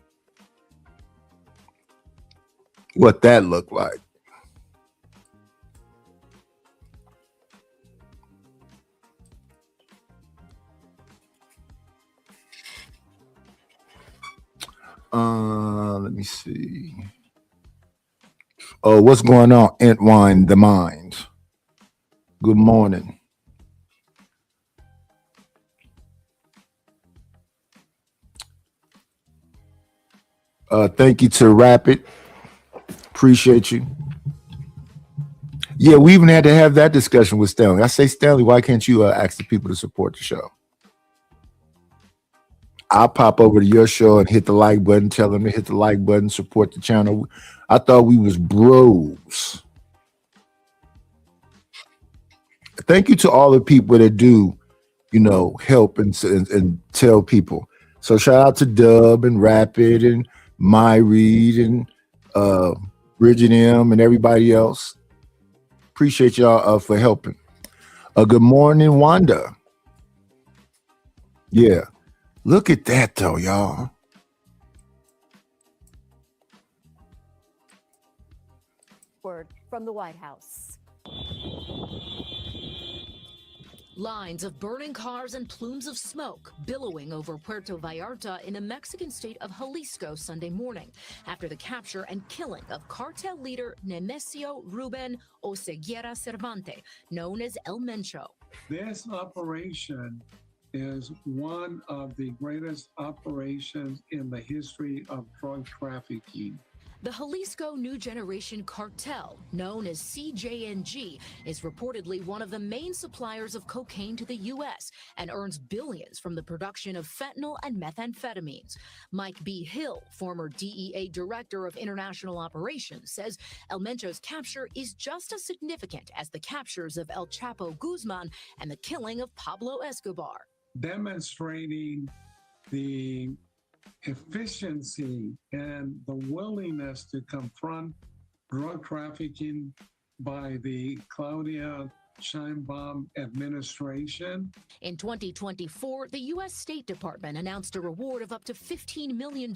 What that looked like. Let me see. Oh, what's going on, Entwine the Mind? Good morning. Thank you to Rapid. Appreciate you. Yeah, we even had to have that discussion with Stanley. I say, Stanley, why can't you ask the people to support the show? I'll pop over to your show and hit the like button, tell them to hit the like button, support the channel. I thought we was bros. Thank you to all the people that do, help and tell people. So shout out to Dub and Rapid and My Reed and Bridget M and everybody else. Appreciate y'all for helping. Good morning, Wanda. Yeah. Look at that, though, y'all. Word from the White House. Lines of burning cars and plumes of smoke billowing over Puerto Vallarta in the Mexican state of Jalisco Sunday morning after the capture and killing of cartel leader Nemesio Ruben Oseguera Cervantes, known as El Mencho. This operation is one of the greatest operations in the history of drug trafficking. The Jalisco New Generation Cartel, known as CJNG, is reportedly one of the main suppliers of cocaine to the U.S. and earns billions from the production of fentanyl and methamphetamines. Mike B. Hill, former DEA Director of International Operations, says El Mencho's capture is just as significant as the captures of El Chapo Guzman and the killing of Pablo Escobar. Demonstrating the efficiency and the willingness to confront drug trafficking by the Claudia Sheinbaum administration. In 2024, the U.S. State Department announced a reward of up to $15 million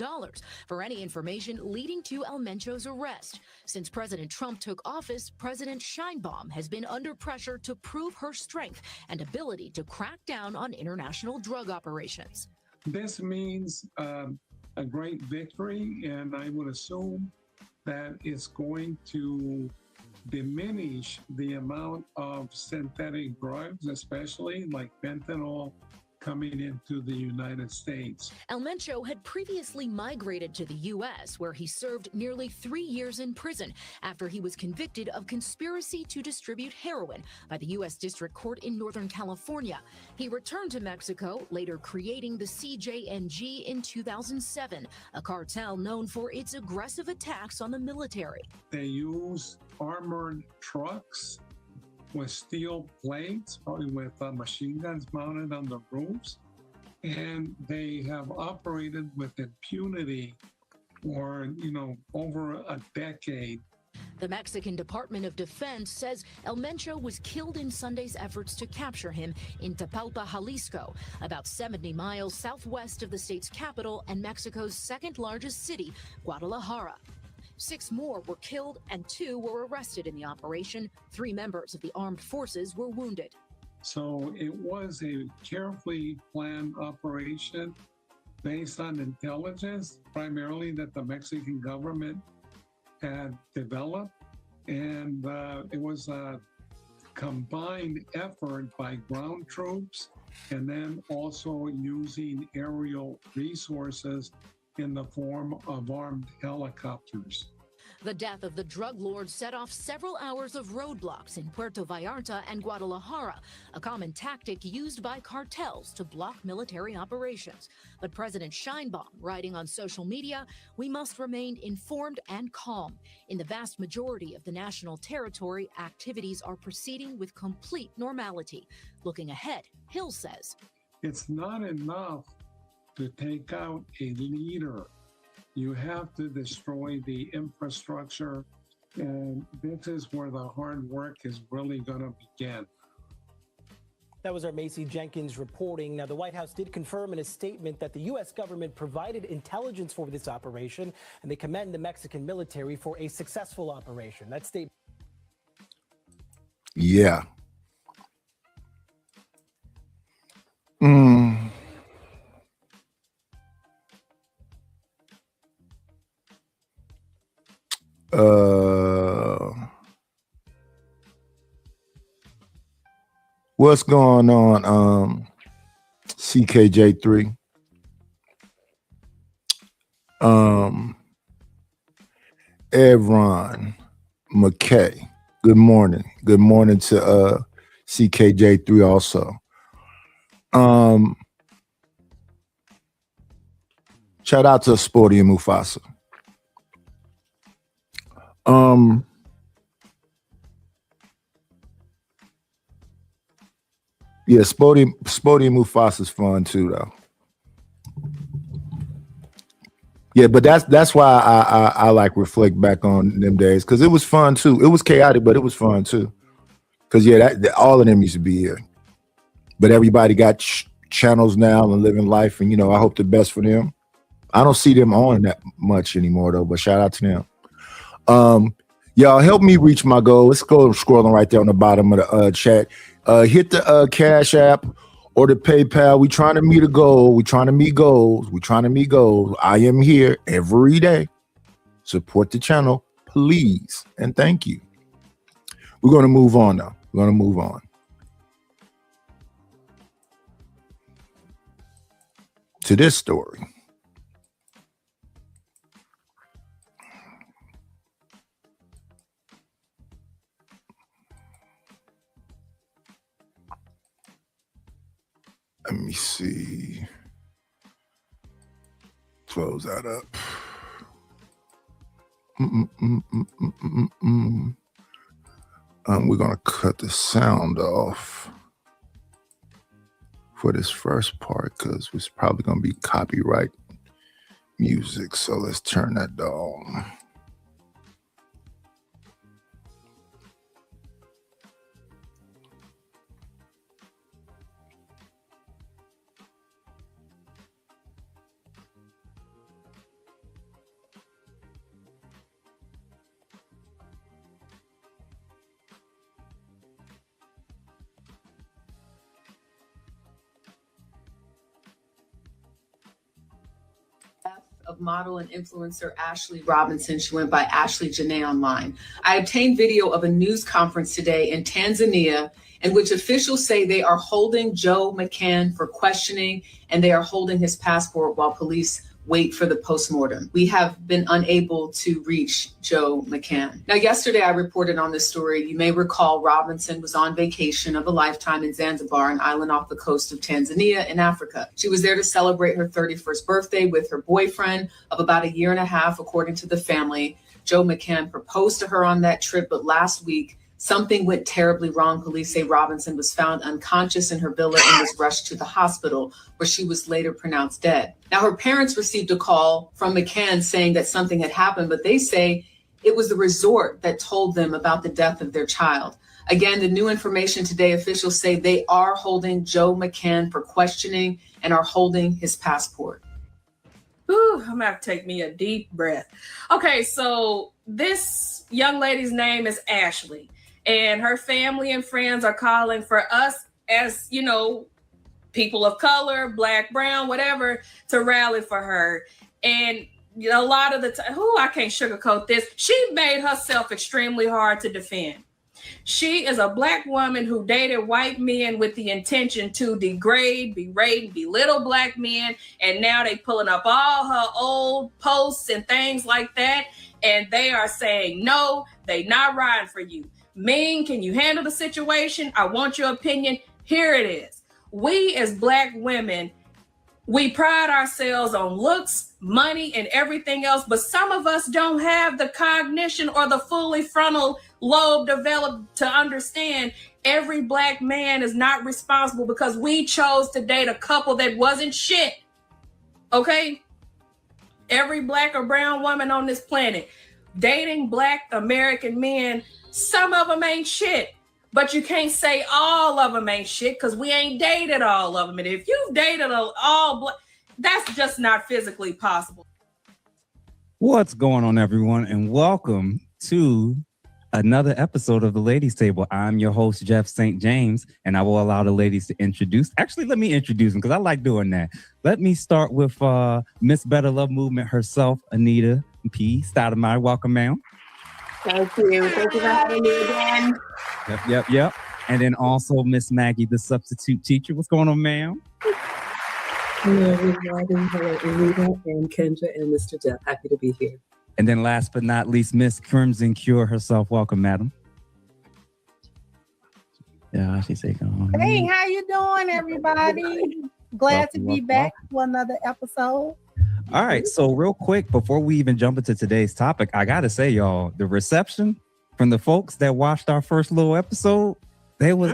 for any information leading to El Mencho's arrest. Since President Trump took office, President Sheinbaum has been under pressure to prove her strength and ability to crack down on international drug operations. This means a great victory, and I would assume that it's going to diminish the amount of synthetic drugs, especially like fentanyl, coming into the United States. El Mencho had previously migrated to the U.S., where he served nearly 3 years in prison after he was convicted of conspiracy to distribute heroin by the U.S. District Court in Northern California. He returned to Mexico, later creating the CJNG in 2007, a cartel known for its aggressive attacks on the military. They use armored trucks with steel plates, probably with machine guns mounted on the roofs. And they have operated with impunity for, over a decade. The Mexican Department of Defense says El Mencho was killed in Sunday's efforts to capture him in Tapalpa, Jalisco, about 70 miles southwest of the state's capital and Mexico's second largest city, Guadalajara. 6 more were killed and 2 were arrested in the operation. 3 members of the armed forces were wounded. So it was a carefully planned operation based on intelligence, primarily that the Mexican government had developed. And it was a combined effort by ground troops and then also using aerial resources in the form of armed helicopters. The death of the drug lord set off several hours of roadblocks in Puerto Vallarta and Guadalajara, a common tactic used by cartels to block military operations. But President Sheinbaum, writing on social media, "We must remain informed and calm. In the vast majority of the national territory, activities are proceeding with complete normality." Looking ahead, Hill says, "It's not enough to take out a leader. You have to destroy the infrastructure, and this is where the hard work is really going to begin." That was our Macy Jenkins reporting. Now, the White House did confirm in a statement that the U.S. government provided intelligence for this operation, and they commend the Mexican military for a successful operation. That statement. Yeah. What's going on, CKJ3? Evron McKay. Good morning. Good morning to CKJ3 also. Shout out to Sporty and Mufasa. Yeah, Sporty and Mufasa's fun too, though. Yeah, but that's why I like reflect back on them days, because it was fun too. It was chaotic, but it was fun too. Because all of them used to be here, but everybody got channels now and living life, and I hope the best for them. I don't see them on that much anymore though, but shout out to them. Y'all help me reach my goal. Let's go scrolling right there on the bottom of the chat. Hit the Cash App or the PayPal. We trying to meet a goal. We trying to meet goals. We trying to meet goals. I am here every day. Support the channel, please, and thank you. We're going to move on now. We're going to move on to this story. Let me see. Close that up. We're going to cut the sound off for this first part because it's probably going to be copyright music. So let's turn that down. of model and influencer Ashley Robinson. She went by Ashley Janae online. I obtained video of a news conference today in Tanzania in which officials say they are holding Joe McCann for questioning and they are holding his passport while police wait for the postmortem. We have been unable to reach Joe McCann. Now, yesterday I reported on this story. You may recall Robinson was on vacation of a lifetime in Zanzibar, an island off the coast of Tanzania in Africa. She was there to celebrate her 31st birthday with her boyfriend of about a year and a half, according to the family. Joe McCann proposed to her on that trip, but last week, something went terribly wrong. Police say Robinson was found unconscious in her villa and was rushed to the hospital, where she was later pronounced dead. Now, her parents received a call from McCann saying that something had happened, but they say it was the resort that told them about the death of their child. Again, the new information today, officials say they are holding Joe McCann for questioning and are holding his passport. Ooh, I'm gonna have to take me a deep breath. Okay, so this young lady's name is Ashley. And her family and friends are calling for us as, you know, people of color, black, brown, whatever, to rally for her. And you know, a lot of the time, I can't sugarcoat this. She made herself extremely hard to defend. She is a black woman who dated white men with the intention to degrade, berate, and belittle black men. And now they pulling up all her old posts and things like that. And they are saying, no, they not riding for you. Ming, can you handle the situation? I want your opinion. Here it is. We as black women, we pride ourselves on looks, money, and everything else, but some of us don't have the cognition or the fully frontal lobe developed to understand every black man is not responsible because we chose to date a couple that wasn't shit. Okay? Every black or brown woman on this planet dating black American men, some of them ain't shit, but you can't say all of them ain't shit because we ain't dated all of them. And if you've dated all black, that's just not physically possible. What's going on, everyone? And welcome to another episode of the Ladies Table. I'm your host, Jeff St. James, and I will allow the ladies to introduce. Actually, let me introduce them because I like doing that. Let me start with Miss Better Love Movement herself, Anita P. Stoudemire. Welcome, ma'am. Thank you. Thank you for having me again. Yep. And then also Miss Maggie, the substitute teacher. What's going on, ma'am? Hello, everybody. Hello, Anita and Kendra and Mr. Jeff. Happy to be here. And then last but not least, Miss Crimson Cure herself. Welcome, madam. Yeah, she say, hey, how you doing, everybody? Glad to be back for another episode. All right, so real quick, before we even jump into today's topic, I gotta say, y'all, the reception from the folks that watched our first little episode, they was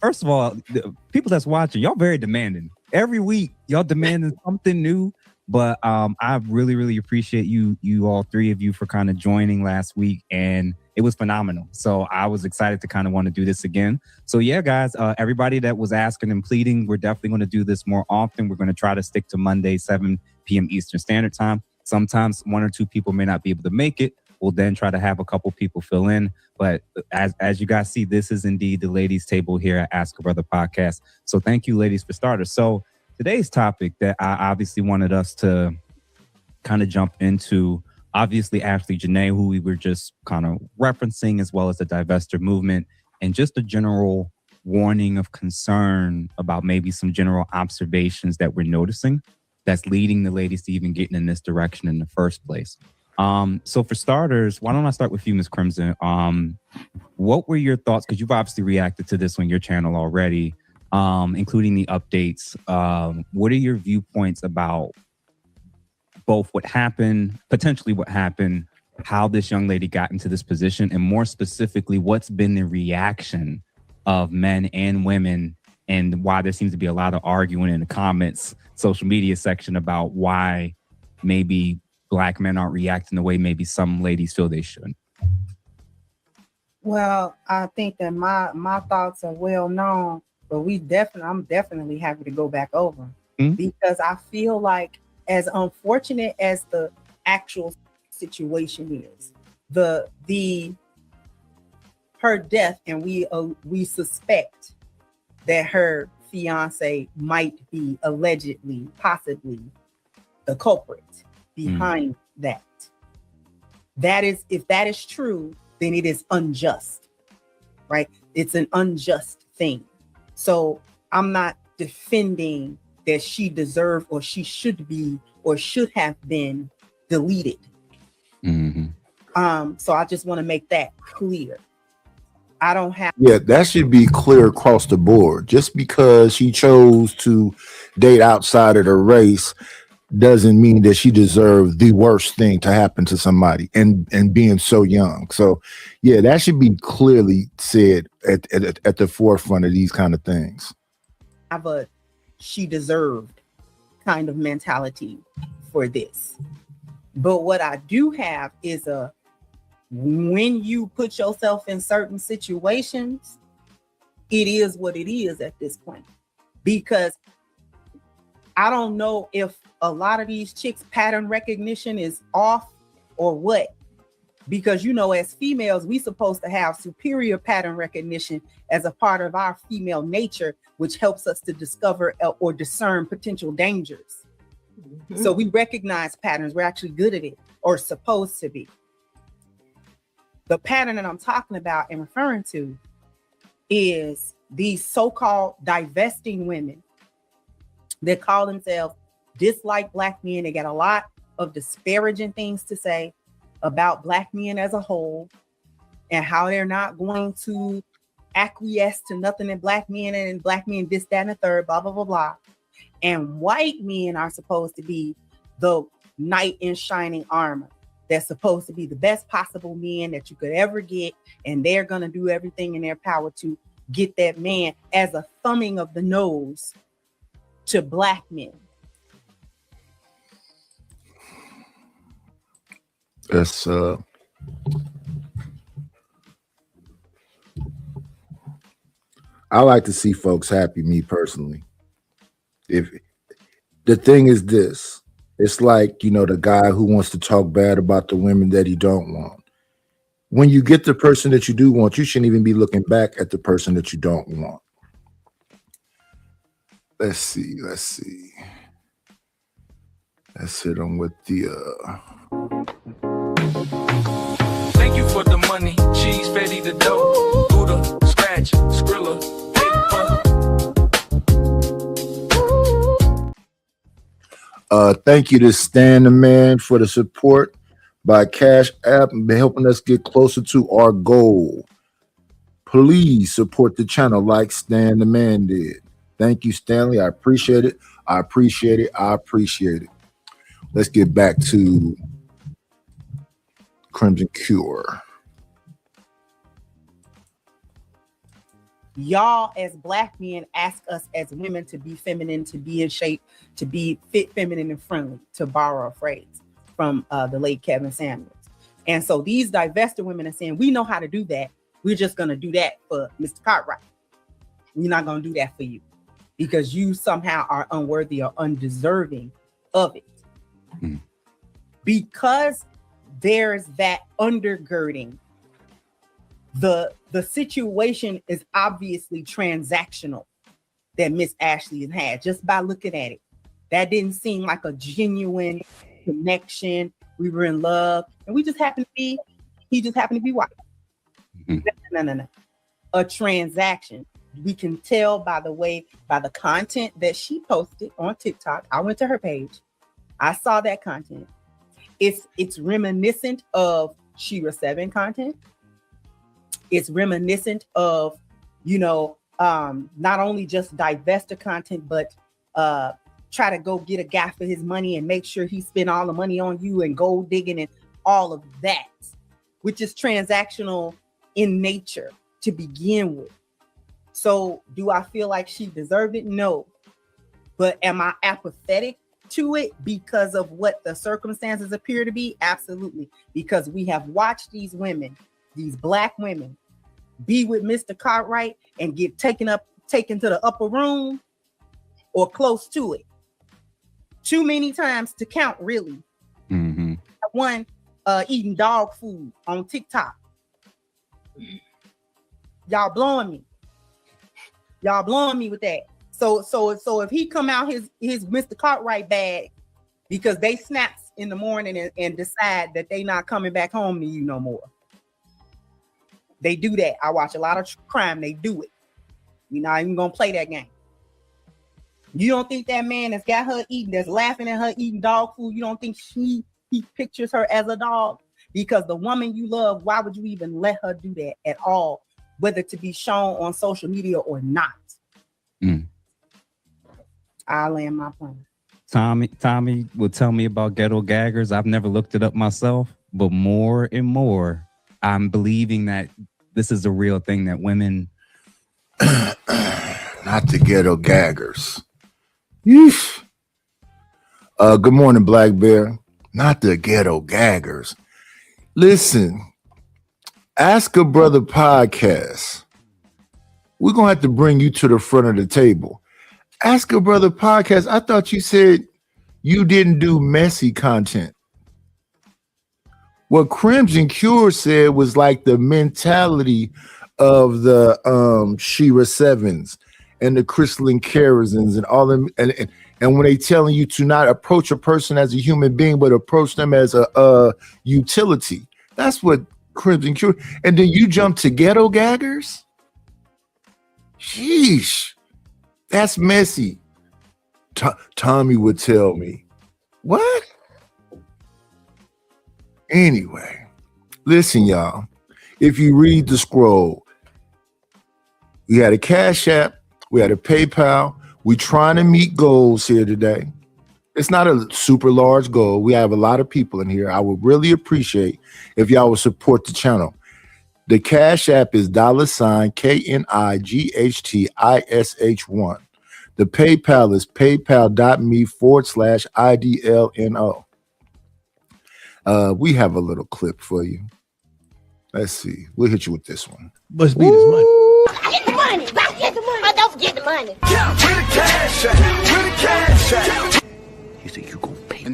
first of all, the people that's watching, y'all very demanding. Every week, y'all demanding something new. But I really, really appreciate you all three of you for kind of joining last week, and it was phenomenal. So I was excited to kind of want to do this again. So yeah, guys, everybody that was asking and pleading, we're definitely going to do this more often. We're going to try to stick to Monday, 7 p.m. Eastern Standard Time. Sometimes one or two people may not be able to make it. We'll then try to have a couple people fill in. But as you guys see, this is indeed the Ladies Table here at Ask a Brother Podcast. So thank you, ladies, for starters. So today's topic that I obviously wanted us to kind of jump into, obviously Ashley Janae, who we were just kind of referencing, as well as the divestiture movement, and just a general warning of concern about maybe some general observations that we're noticing that's leading the ladies to even getting in this direction in the first place. So for starters, why don't I start with you, Ms. Crimson? What were your thoughts? Because you've obviously reacted to this on your channel already, including the updates. What are your viewpoints about both what happened, potentially what happened, how this young lady got into this position, and more specifically, what's been the reaction of men and women, and why there seems to be a lot of arguing in the comments, social media section about why maybe Black men aren't reacting the way maybe some ladies feel they should? Well, I think that my thoughts are well known, but I'm definitely happy to go back over because I feel like, as unfortunate as the actual situation is, her death, and we suspect that her fiance might be allegedly, possibly the culprit. behind that. That is, if that is true, then it is unjust, right? It's an unjust thing. So I'm not defending that she deserved or she should be or should have been deleted. So I just want to make that clear. I don't have. Yeah, that should be clear across the board. Just because she chose to date outside of the race doesn't mean that she deserved the worst thing to happen to somebody, and being so young. So yeah, that should be clearly said at the forefront of these kind of things. Have a she deserved kind of mentality for this. But what I do have is a when you put yourself in certain situations, it is what it is at this point. Because I don't know if a lot of these chicks' pattern recognition is off or what. Because, you know, as females, we supposed to have superior pattern recognition as a part of our female nature, which helps us to discover or discern potential dangers. So we recognize patterns. We're actually good at it, or supposed to be. The pattern that I'm talking about and referring to is these so-called divesting women that call themselves dislike Black men. They got a lot of disparaging things to say about Black men as a whole and how they're not going to acquiesce to nothing that Black men and Black men this, that, and the third, blah, blah, blah, blah. And white men are supposed to be the knight in shining armor. They're supposed to be the best possible men that you could ever get. And they're going to do everything in their power to get that man as a thumbing of the nose to Black men. That's I like to see folks happy, me personally. If the thing is this, it's like, you know, the guy who wants to talk bad about the women that he don't want. When you get the person that you do want, you shouldn't even be looking back at the person that you don't want. Let's see. Let's hit them with the Thank you for the money, cheese, fatty, the dough, Buddha, scratch, Skrilla, thank you to Stan the Man for the support by Cash App and helping us get closer to our goal. Please support the channel like Stan the Man did. Thank you, Stanley. I appreciate it. I appreciate it. I appreciate it. Let's get back to Crimson Cure. Y'all as Black men ask us as women to be feminine, to be in shape, to be fit, feminine, and friendly, to borrow a phrase from the late Kevin Samuels. And so these divested women are saying, we know how to do that. We're just going to do that for Mr. Cartwright. We're not going to do that for you because you somehow are unworthy or undeserving of it. Because there's that undergirding. The situation is obviously transactional that Miss Ashley has had just by looking at it. That didn't seem like a genuine connection. We were in love and he just happened to be white. No. A transaction. We can tell by the content that she posted on TikTok. I went to her page. I saw that content. It's reminiscent of Shira 7 content. It's reminiscent of, not only just divest content, but try to go get a guy for his money and make sure he spent all the money on you and gold digging and all of that, which is transactional in nature to begin with. So do I feel like she deserved it? No. But am I apathetic to it because of what the circumstances appear to be? Absolutely. Because we have watched these women, these Black women, be with Mr. Cartwright and get taken to the upper room or close to it. Too many times to count, really. One eating dog food on TikTok. Y'all blowing me. Y'all blowing me with that. So if he come out his Mr. Cartwright bag because they snapped in the morning and decide that they not coming back home to you no more. They do that. I watch a lot of crime. They do it. We're not even gonna play that game. You don't think that man that's got her eating, that's laughing at her eating dog food, you don't think he pictures her as a dog? Because the woman you love, why would you even let her do that at all, whether to be shown on social media or not? I'll land my plane. Tommy will tell me about ghetto gaggers. I've never looked it up myself, but more and more, I'm believing that this is a real thing that women. Not the ghetto gaggers. Yeesh. Good morning, Black Bear. Not the ghetto gaggers. Listen, Ask a Brother podcast. We're going to have to bring you to the front of the table. Ask a Brother podcast. I thought you said you didn't do messy content. What Crimson Cure said was like the mentality of the Shira Sevens and the Crystalline Karazins and all them, and when they telling you to not approach a person as a human being, but approach them as a utility. That's what Crimson Cure. And then you jump to ghetto gaggers. Sheesh, that's messy. Tommy would tell me. What? Anyway, listen, y'all. If you read the scroll, we had a Cash App, we had a PayPal. We trying to meet goals here today. It's not a super large goal. We have a lot of people in here. I would really appreciate if y'all would support the channel. The Cash App is $KNIGHTISH1. The PayPal is paypal.me/IDLNO. We have a little clip for you. Let's see. We'll hit you with this one. Must be this money. Get the money. Get the money. Don't forget the money. Yeah, where the cash at? Where the cash at? You think you gonna pay?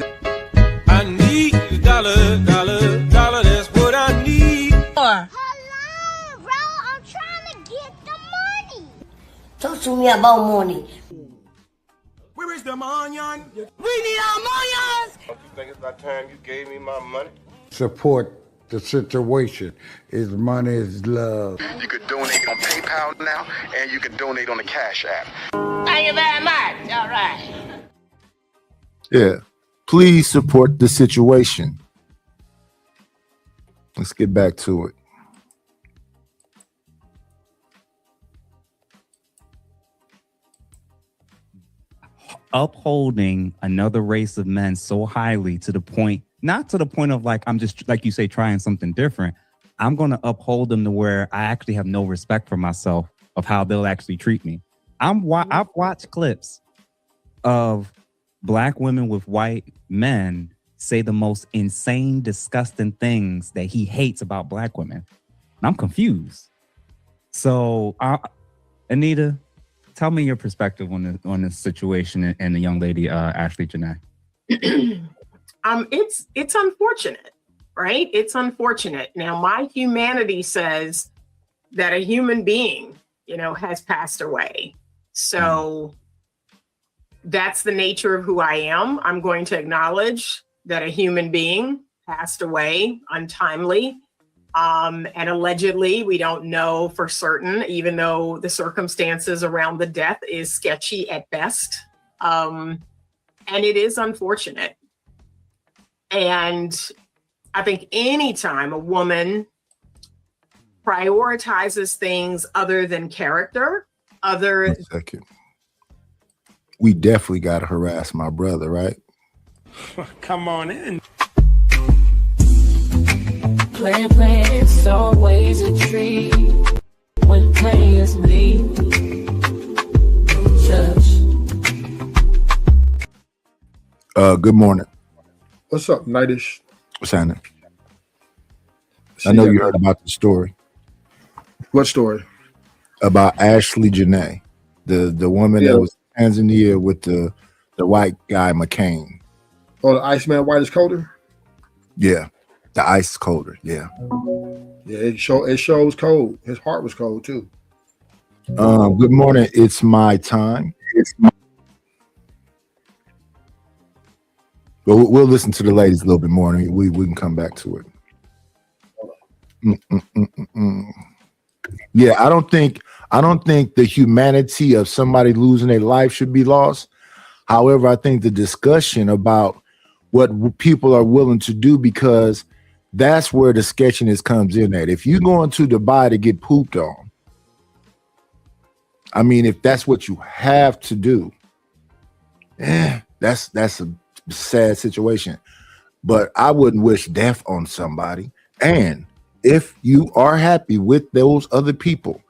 I need a dollar, that's what I need. Hello, bro. I'm trying to get the money. Talk to me about money. Where is the money? We need our money. Don't you think it's about time you gave me my money? Support the situation. Is money is love. You could donate on PayPal now, and you can donate on the Cash App. Thank you very much. All right. Yeah. Please support the situation. Let's get back to it. Upholding another race of men so highly to the point, not to the point of like, I'm just, like you say, trying something different. I'm going to uphold them to where I actually have no respect for myself of how they'll actually treat me. I've watched clips of Black women with white men say the most insane, disgusting things that he hates about Black women. And I'm confused. So, Anita, tell me your perspective on this situation and the young lady, Ashley Janae. It's unfortunate, right? It's unfortunate. Now, my humanity says that a human being, has passed away. So that's the nature of who I am. I'm going to acknowledge that a human being passed away untimely. And allegedly, we don't know for certain, even though the circumstances around the death is sketchy at best. And it is unfortunate. And I think anytime a woman prioritizes things other than character, One second. We definitely got to harass my brother, right? Come on in. Plan, it's always a treat when players leave. Good morning. What's up, Nightish? What's happening? I know you heard about the story. What story? About Ashley Janae, the woman that was in Tanzania with the white guy McCain. Oh, the Iceman White is colder? Yeah. The ice is colder, yeah. Yeah, it shows cold. His heart was cold too. Good morning. It's my time. But we'll listen to the ladies a little bit more, and we can come back to it. Yeah, I don't think the humanity of somebody losing their life should be lost. However, I think the discussion about what people are willing to do, because that's where the sketchiness comes in at. If you go into Dubai to get pooped on, I mean, if that's what you have to do, that's a sad situation. But I wouldn't wish death on somebody. And if you are happy with those other people,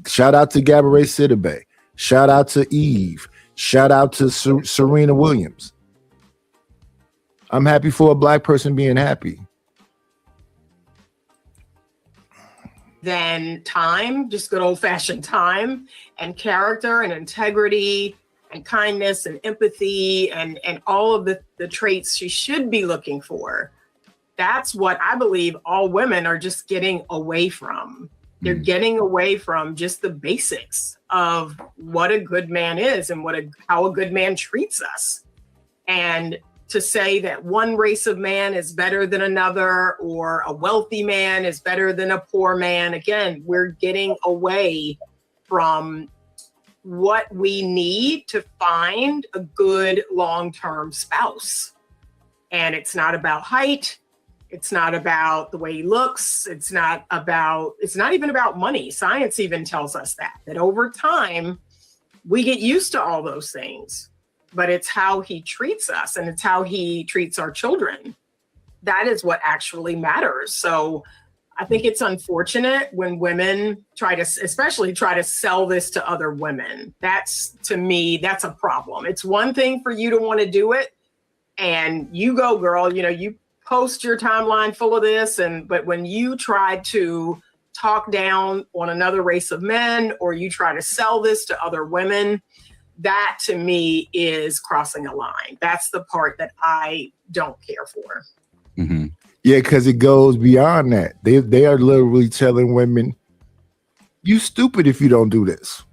shout out to Gabourey Sidibe, shout out to Eve, shout out to Serena Williams. I'm happy for a Black person being happy. Than time, just good old-fashioned time, and character and integrity and kindness and empathy and all of the traits she should be looking for. That's what I believe all women are just getting away from. They're getting away from just the basics of what a good man is and how a good man treats us. And to say that one race of man is better than another, or a wealthy man is better than a poor man, again, we're getting away from what we need to find a good long-term spouse. And it's not about height. It's not about the way he looks. It's not even about money. Science even tells us that over time, we get used to all those things, but it's how he treats us and it's how he treats our children. That is what actually matters. So I think it's unfortunate when women especially try to sell this to other women. To me, that's a problem. It's one thing for you to want to do it and you go, girl, you post your timeline full of this. But when you try to talk down on another race of men, or you try to sell this to other women, that to me is crossing a line. That's the part that I don't care for. Mm-hmm. Yeah, because it goes beyond that. They are literally telling women, you stupid if you don't do this.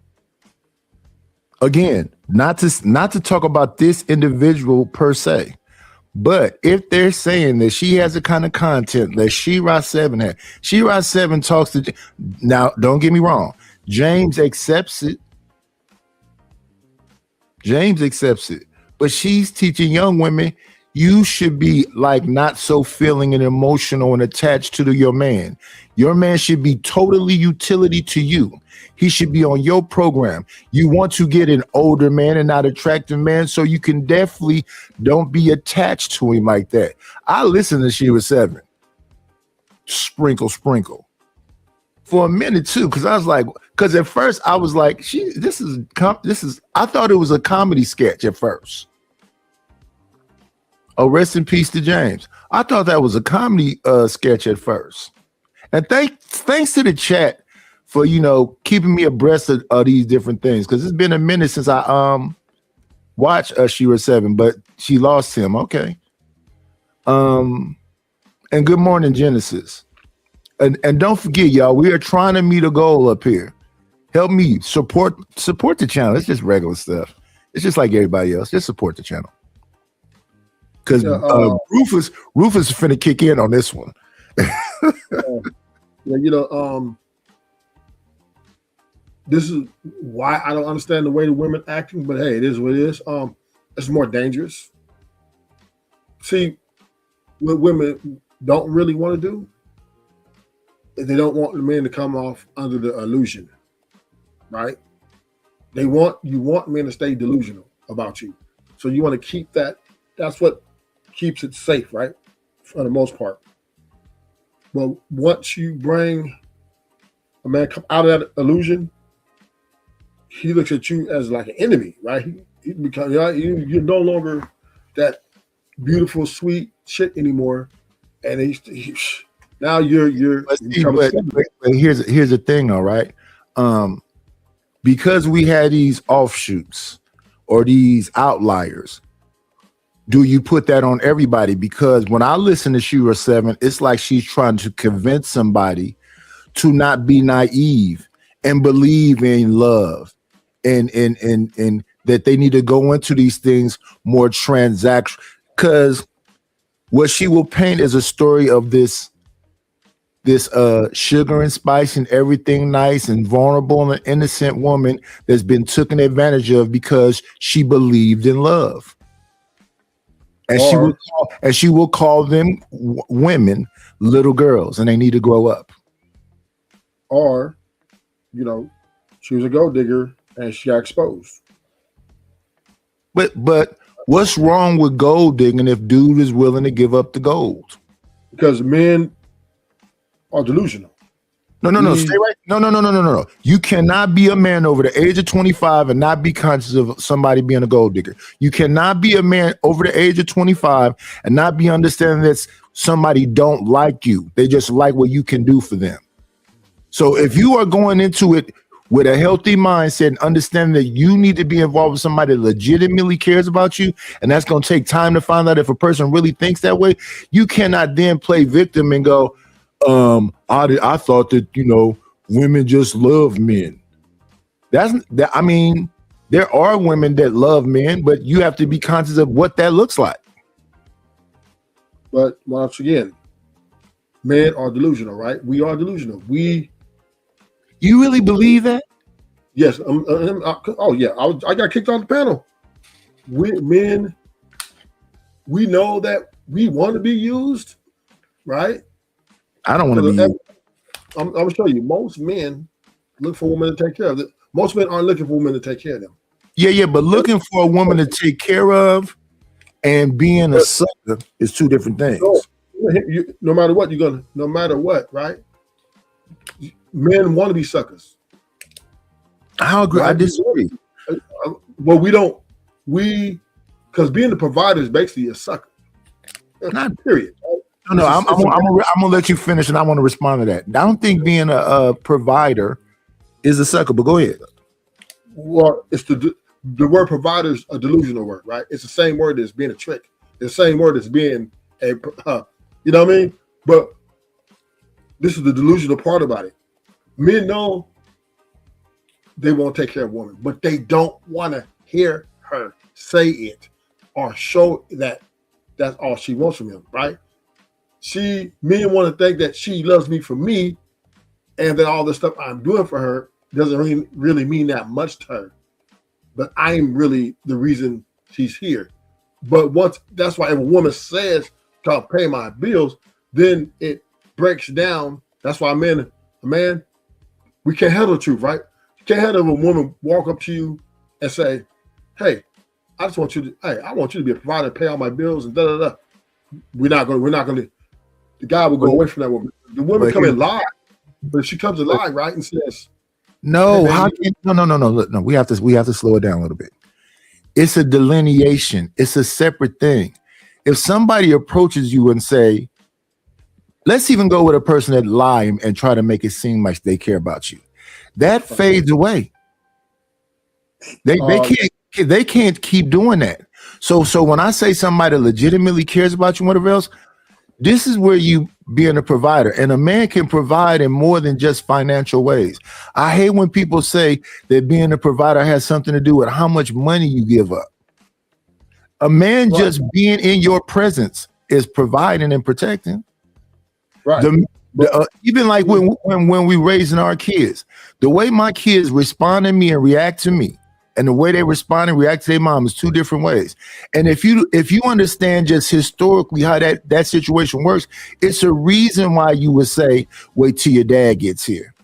Again, not to talk about this individual per se, but if they're saying that she has the kind of content that She-Ra 7 had, She-Ra 7 talks to, now don't get me wrong, James accepts it. But she's teaching young women, you should be like not so feeling and emotional and attached to your man. Your man should be totally utility to you. He should be on your program. You want to get an older man and not attractive man, so you can definitely don't be attached to him like that. I listened to She-Ra 7. Sprinkle. For a minute too, because at first I was like, this is I thought it was a comedy sketch at first. Oh, rest in peace to James. I thought that was a comedy sketch at first. And thanks to the chat for keeping me abreast of these different things, because it's been a minute since I watched She-Ra 7, but she lost him. Okay. And good morning, Genesis. And don't forget, y'all, we are trying to meet a goal up here. Help me support the channel. It's just regular stuff. It's just like everybody else. Just support the channel. Because Rufus is finna kick in on this one. This is why I don't understand the way the women acting, but hey, it is what it is. It's more dangerous. See, what women don't really want to do is they don't want the men to come off under the illusion, right? You want men to stay delusional about you. So you want to keep that. That's what keeps it safe, right? For the most part. But once you bring a man come out of that illusion, he looks at you as like an enemy, right? He becomes, you're no longer that beautiful, sweet shit anymore. And now you're. But here's the thing, all right. Because we had these offshoots or these outliers, do you put that on everybody? Because when I listen to She-Ra 7, it's like she's trying to convince somebody to not be naive and believe in love and that they need to go into these things more Because what she will paint is a story of this sugar and spice and everything nice and vulnerable and innocent woman that's been taken advantage of because she believed in love. And she will call them women little girls, and they need to grow up. Or, you know, she was a gold digger and she got exposed. But what's wrong with gold digging if dude is willing to give up the gold? Because men are delusional. No. Stay right. No. You cannot be a man over the age of 25 and not be conscious of somebody being a gold digger. You cannot be a man over the age of 25 and not be understanding that somebody don't like you. They just like what you can do for them. So if you are going into it with a healthy mindset and understanding that you need to be involved with somebody that legitimately cares about you, and that's going to take time to find out if a person really thinks that way, you cannot then play victim and go, I thought that, you know, women just love men. I mean, there are women that love men, but you have to be conscious of what that looks like. But once again, men are delusional, right? We are delusional. You really believe that? Yes. I got kicked off the panel. Men, we know that we want to be used, right? I don't want to be. I'm going to show you. Most men look for women to take care of them. Most men aren't looking for women to take care of them. Yeah, but looking for a woman to take care of and being a sucker is two different things. No matter what, no matter what, right? Men want to be suckers. I agree. Right? I disagree. Well, because being the provider is basically a sucker. Not period. No, I'm gonna let you finish, and I want to respond to that. I don't think being a provider is a sucker, but go ahead. Well, it's the word provider is a delusional word, right? It's the same word as being a trick. It's the same word as being a, you know what I mean? But this is the delusional part about it. Men know they won't take care of women, but they don't want to hear her say it or show that that's all she wants from him, right? Men want to think that she loves me for me, and that all the stuff I'm doing for her doesn't really mean that much to her. But I'm really the reason she's here. But that's why if a woman says, "I'll pay my bills," then it breaks down. That's why a man, we can't handle the truth, right? You can't handle a woman walk up to you and say, "Hey, I want you to be a provider, pay all my bills," and da da da. We're not gonna. The guy will go away from that woman. The woman come in lie, but if she comes in lie, right, and says, "No, no. We have to slow it down a little bit. It's a delineation. It's a separate thing. If somebody approaches you and say, let's even go with a person that lie and try to make it seem like they care about you, that fades away. They can't keep doing that. So when I say somebody legitimately cares about you, whatever else, this is where you being a provider, and a man can provide in more than just financial ways. I hate when people say that being a provider has something to do with how much money you give up. A man just being in your presence is providing and protecting. Right. Even like when we raising our kids, the way my kids respond to me and react to me, and the way they respond and react to their mom is two different ways. And if you understand just historically how that situation works, it's a reason why you would say, wait till your dad gets here.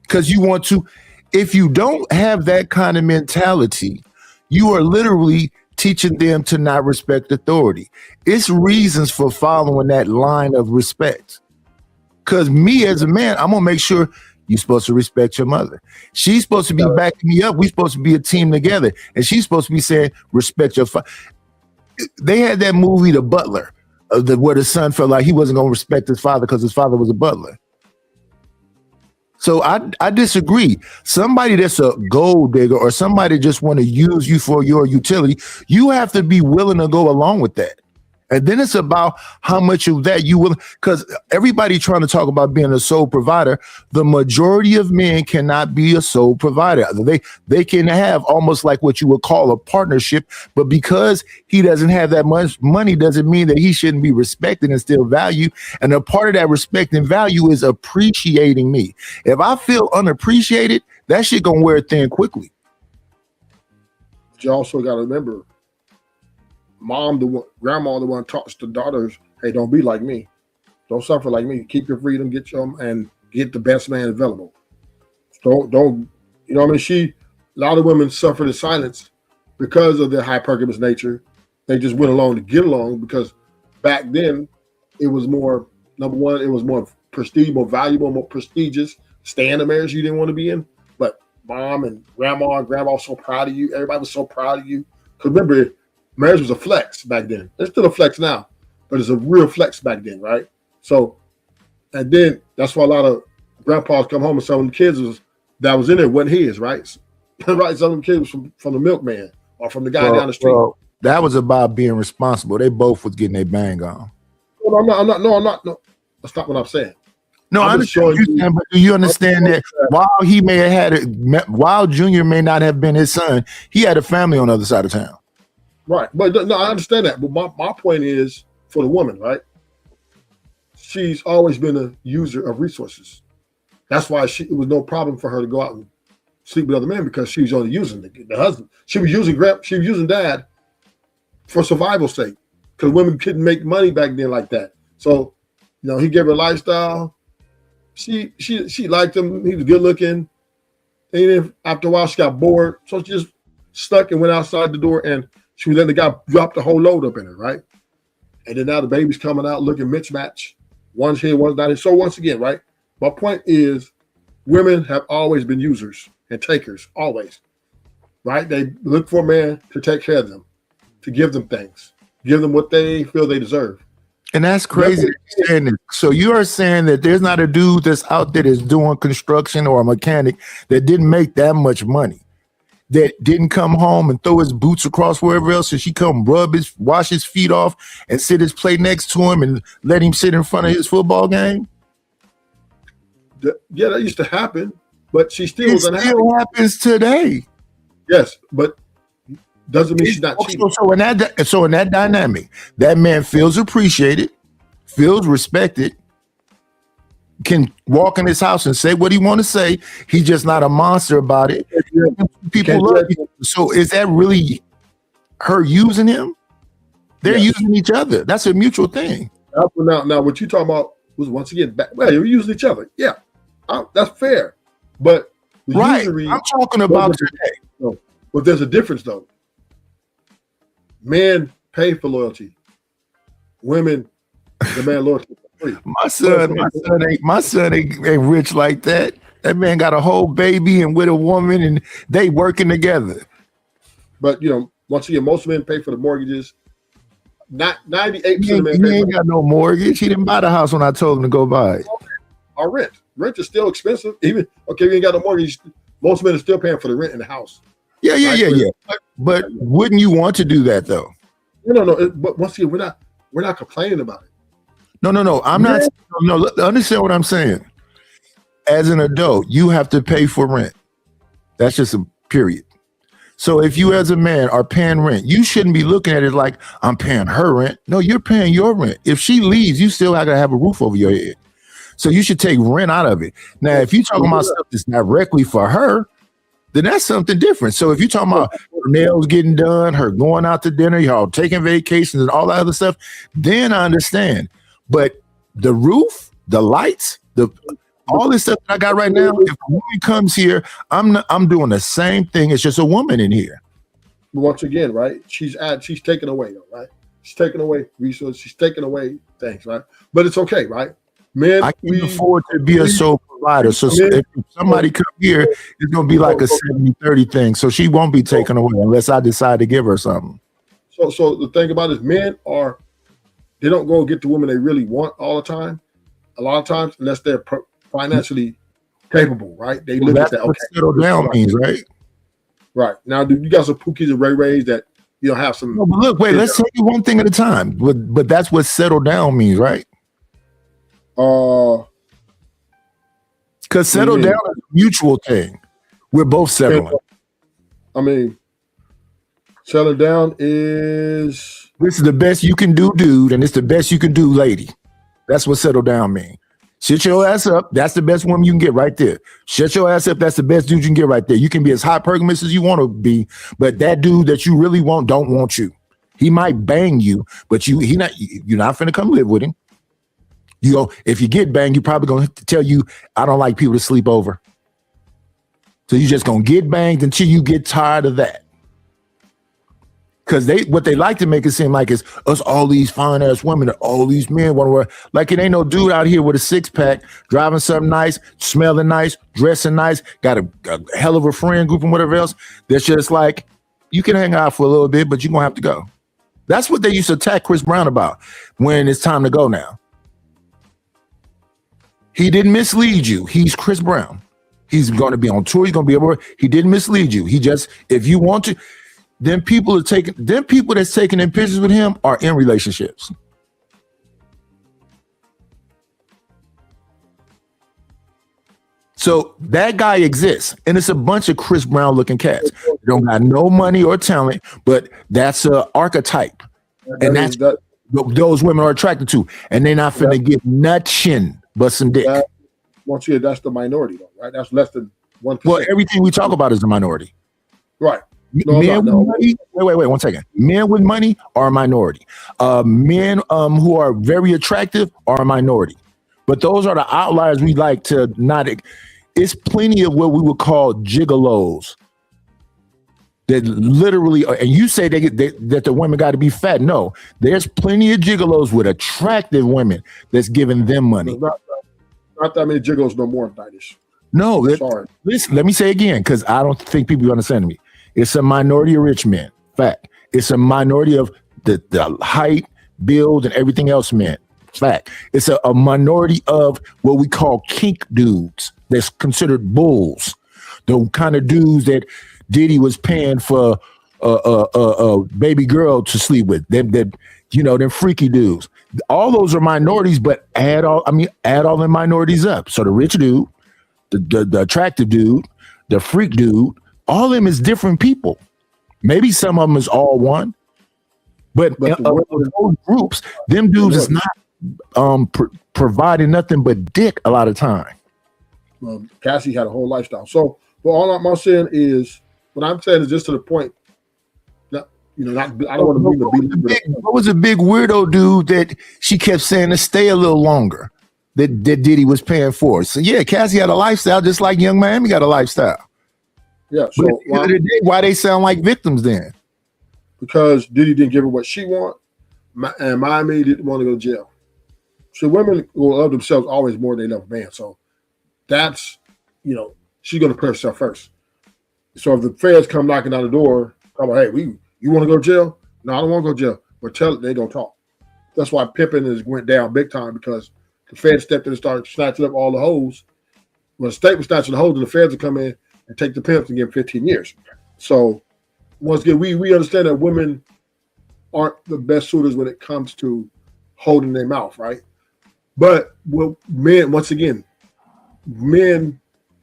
Because you want to, if you don't have that kind of mentality, you are literally teaching them to not respect authority. It's reasons for following that line of respect. Because me as a man, I'm gonna make sure you're supposed to respect your mother. She's supposed to be backing me up. We're supposed to be a team together. And she's supposed to be saying, respect your father. They had that movie, The Butler, where the son felt like he wasn't going to respect his father because his father was a butler. So I disagree. Somebody that's a gold digger or somebody just want to use you for your utility, you have to be willing to go along with that. And then it's about how much of that you will, because everybody trying to talk about being a sole provider. The majority of men cannot be a sole provider. They can have almost like what you would call a partnership, but because he doesn't have that much money doesn't mean that he shouldn't be respected and still valued. And a part of that respect and value is appreciating me. If I feel unappreciated, that shit gonna wear thin quickly. But you also got to remember, grandma, the one talks to daughters, hey, don't be like me. Don't suffer like me. Keep your freedom, and get the best man available. Don't, you know what I mean? A lot of women suffered in silence because of their hypergamous nature. They just went along to get along because back then it was more, number one, it was more prestige, more valuable, more prestigious. Stay in a marriage you didn't want to be in. But mom and grandma were so proud of you. Everybody was so proud of you. Because remember, marriage was a flex back then. It's still a flex now, but it's a real flex back then, right? So, and then that's why a lot of grandpas come home and some of the kids that was in there wasn't his, right? Right, some of the kids was from the milkman or from the guy down the street. Well, that was about being responsible. They both was getting their bang on. No, I'm not. No, that's not what I'm saying. No, I understand. But do you understand that while he may have had it, while Junior may not have been his son, he had a family on the other side of town. Right, but no, I understand that. But my point is for the woman, right? She's always been a user of resources. That's why it was no problem for her to go out and sleep with other men because she was only using the husband. She was using dad for survival's sake because women couldn't make money back then like that. So, he gave her a lifestyle. She liked him. He was good looking. And then after a while, she got bored, so she just stuck and went outside the door and. She was letting the guy drop the whole load up in her, right? And then now the baby's coming out looking mismatched. One's here, one's not here. So once again, right? My point is women have always been users and takers, always, right? They look for a man to take care of them, to give them things, give them what they feel they deserve. And that's crazy. So you are saying that there's not a dude that's out there that's doing construction or a mechanic that didn't make that much money, that didn't come home and throw his boots across wherever else, and she come wash his feet off and sit his plate next to him and let him sit in front of his football game? Yeah, that used to happen, but she still was unhappy. It still happens today. Yes, but doesn't mean she's not cheating. So in that dynamic, that man feels appreciated, feels respected, can walk in his house and say what he want to say. He's just not a monster about it. People love you. So is that really her using him? They're using each other. That's a mutual thing. Now what you talking about was once again well, you're using each other. Yeah, that's fair. But right, I'm talking about today. No, but there's a difference though. Men pay for loyalty. Women demand loyalty. My son ain't rich like that. That man got a whole baby and with a woman and they working together. But once again, most men pay for the mortgages. Not 98% of men pay. He ain't got no mortgage. He didn't buy the house when I told him to go buy it. Or rent. Rent is still expensive. Even we ain't got no mortgage. Most men are still paying for the rent in the house. Yeah. But wouldn't you want to do that though? No. But once again, we're not complaining about it. No. I'm not. No, understand what I'm saying. As an adult, you have to pay for rent. That's just a period. So if you as a man are paying rent, you shouldn't be looking at it like I'm paying her rent. No, you're paying your rent. If she leaves, you still have to have a roof over your head. So you should take rent out of it. Now, if you're talking about stuff that's directly for her, then that's something different. So if you're talking about her nails getting done, her going out to dinner, y'all taking vacations and all that other stuff, then I understand. But the roof, the lights, all this stuff that I got right now, if a woman comes here, I'm doing the same thing. It's just a woman in here. Once again, right? She's taking away, right? She's taking away resources. She's taking away things, right? But it's okay, right? Men, I can afford to be a sole provider. So if somebody come here, it's going to be like a 70-30 thing. So she won't be taken away unless I decide to give her something. So the thing about it is men they don't go get the woman they really want all the time. A lot of times, unless they're financially capable, right? They look at that. Okay, settle down means, right? Right. Now, you got some Pookies and Ray Rays that have some. No, but look, wait, let's take it one thing at a time. But that's what settle down means, right? Because settle down is a mutual thing. We're both settling. I mean, settle down is. This is the best you can do, dude, and it's the best you can do, lady. That's what settle down means. Shut your ass up. That's the best woman you can get right there. Shut your ass up. That's the best dude you can get right there. You can be as hypergamous as you want to be, but that dude that you really want don't want you. He might bang you, but you're not finna come live with him. If you get banged, you're probably gonna tell you, I don't like people to sleep over. So you're just gonna get banged until you get tired of that. Because what they like to make it seem like is us, all these fine ass women, and all these men want to wear. Like it ain't no dude out here with a 6-pack, driving something nice, smelling nice, dressing nice, got a hell of a friend group and whatever else. That's just like, you can hang out for a little bit, but you're gonna have to go. That's what they used to attack Chris Brown about when it's time to go now. He didn't mislead you. He's Chris Brown. He's going to be on tour. He's going to be able. He didn't mislead you. He just, if you want to. Then people that's taking in pictures with him are in relationships. So that guy exists, and it's a bunch of Chris Brown looking cats. They don't got no money or talent, but that's an archetype, and that's those women are attracted to, and they're not finna get nothing but some dick. Once again, that's the minority, though, right? That's less than 1%. Well, everything we talk about is the minority, right? Men with money, wait 1 second. Men with money are a minority. Men who are very attractive are a minority. But those are the outliers we like to not. It's plenty of what we would call gigolos that literally, and you say that the women got to be fat. No, there's plenty of gigolos with attractive women that's giving them money. Not that many gigolos no more, Titus. No, listen, let me say again, because I don't think people understand me. It's a minority of rich men. Fact. It's a minority of the height, build, and everything else men. Fact. It's a minority of what we call kink dudes that's considered bulls. The kind of dudes that Diddy was paying for a baby girl to sleep with. Them freaky dudes. All those are minorities, but add all the minorities up. So the rich dude, the attractive dude, the freak dude, all of them is different people. Maybe some of them is all one, but those groups, them dudes is not providing nothing but dick a lot of time. Cassie had a whole lifestyle. So, all I'm saying is, what I'm saying is just to the point that I don't want to be what was a big weirdo dude that she kept saying to stay a little longer that Diddy was paying for? So yeah, Cassie had a lifestyle just like Young Miami got a lifestyle. Yeah, so at the end of the day, why they sound like victims then? Because Diddy didn't give her what she want, and Miami didn't want to go to jail. So women will love themselves always more than they love a man. So that's, she's going to put herself first. So if the feds come knocking on the door, I'm like, hey, you want to go to jail? No, I don't want to go to jail. But tell it, they going to talk. That's why pimping went down big time, because the feds stepped in and started snatching up all the hoes. When the state was snatching the hoes, and the feds would come in and take the pimps and give them 15 years. So once again, we understand that women aren't the best suitors when it comes to holding their mouth, right? But men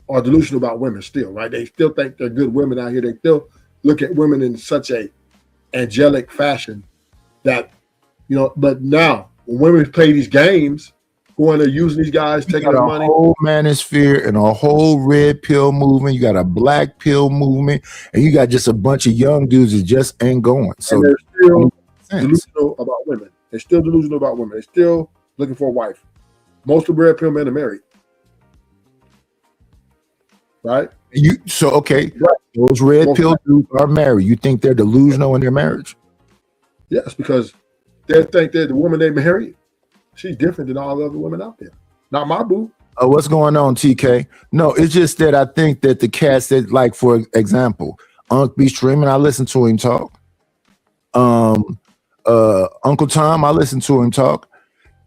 are delusional about women still, right? They still think they're good women out here. They still look at women in such a angelic fashion that, but now when women play these games, going there using these guys, taking their money. A whole manosphere and a whole red pill movement. You got a black pill movement, and you got just a bunch of young dudes that just ain't going. So and they're still delusional about women. They're still delusional about women. They're still looking for a wife. Most of the red pill men are married. Right? Those red pill dudes are married. You think they're delusional in their marriage? Yes, because they think that the woman they married, she's different than all the other women out there. Not my boo. What's going on, TK? No, it's just that I think that the cats that, like, for example, Unc be streaming, I listen to him talk. Uncle Tom, I listen to him talk.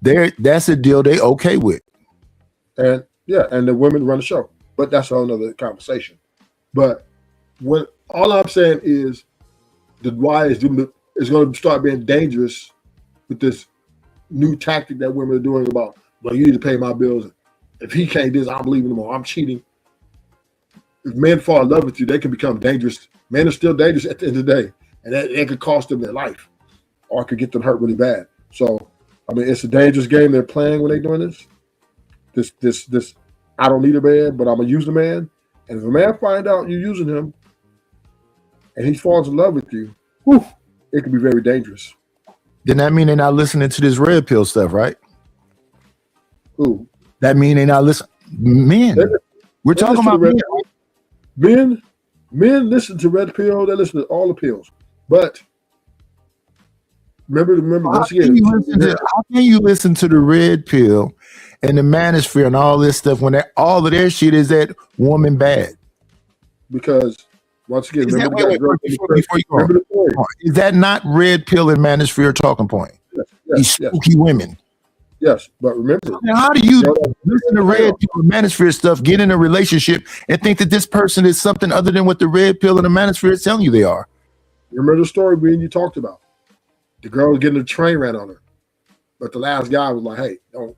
That's a deal they okay with. And the women run the show. But that's a whole nother conversation. But all I'm saying is why is going to start being dangerous with this new tactic that women are doing about, well, you need to pay my bills. If he can't do this, I'm leaving him, or I'm cheating. If men fall in love with you, they can become dangerous. Men are still dangerous at the end of the day, and that could cost them their life, or it could get them hurt really bad. So, I mean, it's a dangerous game they're playing when they're doing this. This. I don't need a man, but I'm gonna use a man. And if a man find out you're using him, and he falls in love with you, it can be very dangerous. Then that mean they're not listening to this red pill stuff, right? Who? That mean they're not listening. Men. We're talking about men. Men listen to red pill. They listen to all the pills. But remember. Once again, how can you listen to the red pill and the manosphere and all this stuff when all of their shit is that woman bad? Because once again, is that not red pill and manosphere talking point? Yes, these spooky women. Yes, but remember, now, how do you listen to red pill and manosphere stuff, get in a relationship, and think that this person is something other than what the red pill and the manosphere is telling you they are? Remember the story me and you talked about? The girl was getting a train ran on her, but the last guy was like, "Hey, don't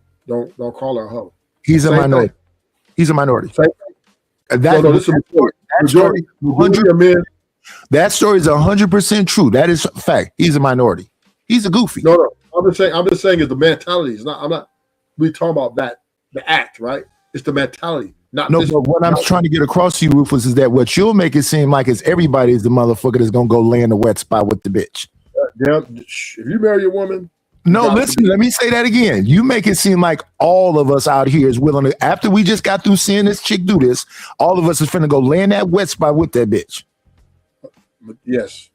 call her a hoe." He's a minority. He's a minority. That story is 100% true. That is a fact. He's a minority. He's a goofy. No. I'm just saying is the mentality. It's not. I'm not. We talking about that the act, right? It's the mentality. Not no. But what I'm trying to get across to you, Rufus, is that what you'll make it seem like is everybody is the motherfucker that's gonna go lay in the wet spot with the bitch. If you marry a woman. No, listen, let me say that again. You make it seem like all of us out here is willing to, after we just got through seeing this chick do this, all of us is finna go lay in that wet spot with that bitch. Yes.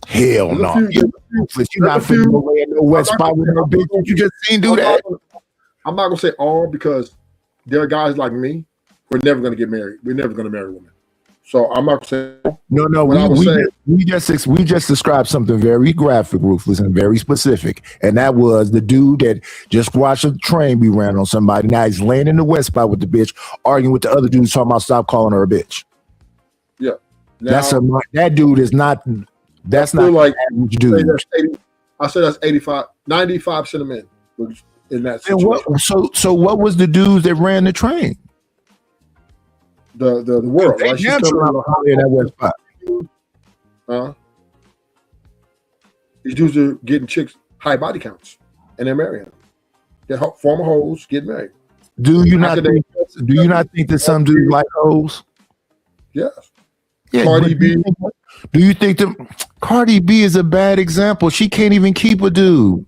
Hell no. You're not finna go lay in no wet spot with no bitch. You just seen do that. I'm not gonna say all, because there are guys like me. We're never gonna get married. We're never gonna marry women. So I'm not saying no. We just described something very graphic, Ruthless, and very specific, and that was the dude that just watched a train be ran on somebody. Now he's laying in the wet spot with the bitch, arguing with the other dudes talking about stop calling her a bitch. Yeah, now, that dude is not. That's not like what you do. I said that's 95% of men in that situation. So what was the dudes that ran the train? The world, right? She's in that wet spot. These dudes are getting chicks high body counts, and they're marrying them. They're former hoes getting married. Do you not think that some dudes like hoes? Yes. Yeah. Cardi B. Do you think that Cardi B is a bad example? She can't even keep a dude.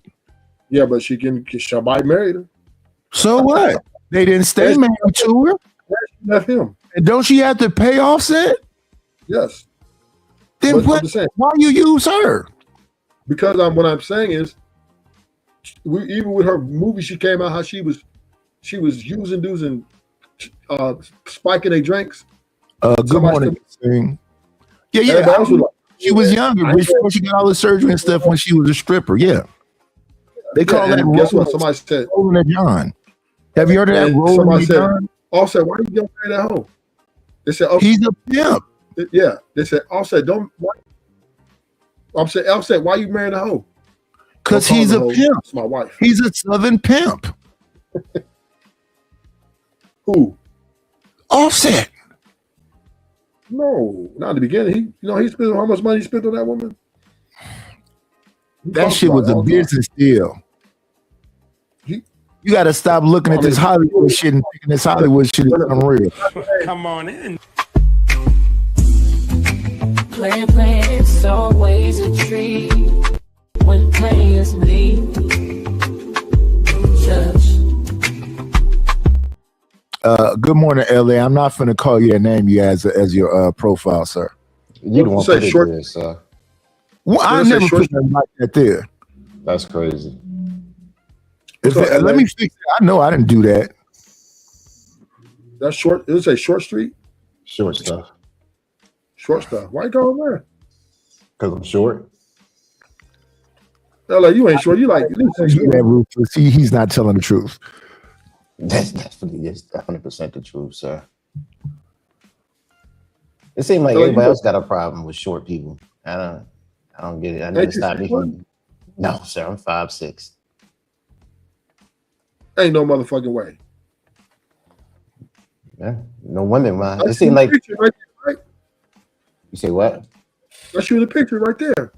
Yeah, but somebody married her. So what? They didn't stay married to her. She left him. And don't she have to pay Offset? Yes. Then why you use her? Because what I'm saying is, even with her movie, she came out how she was using dudes and spiking their drinks. Good morning. Yeah. She was younger before she got all the surgery and stuff when she was a stripper. Yeah. They call that. Guess what? Somebody said. Rolling John. Have you heard of that? Somebody said. Offset, why you don't marry that hoe? They said, he's a pimp. Yeah. They said, Offset, Offset, why you marrying a hoe? Because he's a pimp. It's my wife. He's a Southern pimp. Who? Offset. No, not in the beginning. He spent how much money he spent on that woman. That shit was a business deal. You got to stop looking at this Hollywood shit and thinking this Hollywood shit is unreal. Come on in. Playing, it's always a treat when players leave. Good morning, LA. I'm not finna call you a name you as your profile, sir. You don't want to put it there, sir. Well, I never put that like that there. That's crazy. Let me fix it. I know I didn't do that. That's short. It say Short Street. Short stuff. Short stuff. Why you going there? Because I'm short. LA, you ain't short. You like he's not telling the truth. That's definitely 100% the truth, sir. It seems like everybody else got a problem with short people. I don't know. I don't get it. I never Ain't you stopped me 6'1"? from. No, sir. I'm 5'6". Ain't no motherfucking way. Yeah, no wonder, man. It That's you seemed in the like picture right there, right? you say what? That's you in the picture right there.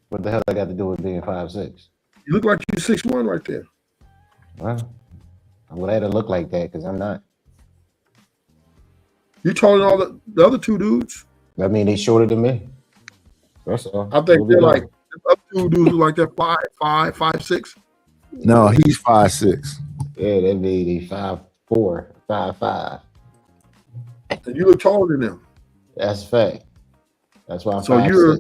What the hell I got to do with being 5'6"? You look like you're 6'1" right there. Well, I'm glad to look like that because I'm not. You taller than all the other two dudes. I mean, they shorter than me. That's all. I think What we they're doing? like the other two dudes look like they're 5'5", 5'6". No, he's 5'6". Yeah, that'd be 5'4", 5'5". And you look taller than them. That's a fact. That's why I'm So 5'6".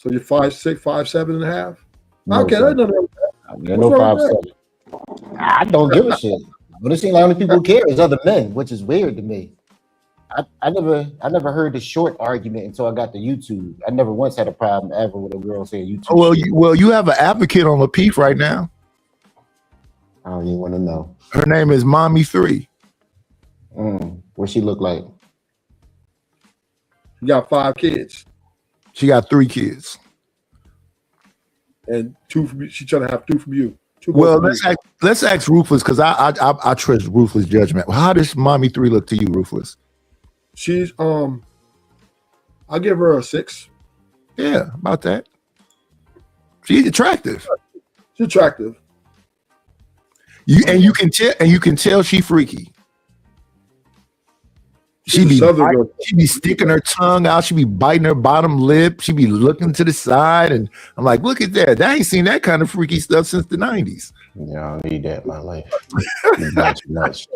you're 5'6", 5'7" and a half. No, Okay, sir. that's nothing wrong with that. You're no What's wrong with 5'7". I don't give a shit. But it seems like only people who care is other men, which is weird to me. I never heard the short argument until I got to YouTube. I never once had a problem ever with a girl saying you too Oh, short. you have an advocate on Lapeef right now. I don't even want to know. Her name is Mommy 3. What she look like? You got 5 kids. She got 3 kids. And 2 from you. She's trying to have 2 from you. 2 Well, from you. let's ask Ruthless because I trust Ruthless judgment. How does Mommy 3 look to you, Ruthless? She's I give her a 6. Yeah, about that. She's attractive. She's attractive. You can tell she freaky. She She's a Southern girl. be sticking her tongue out. She be biting her bottom lip. She be looking to the side, and I'm like, look at that. I ain't seen that kind of freaky stuff since the 90s. Yeah, I don't need that in my life. Not too much.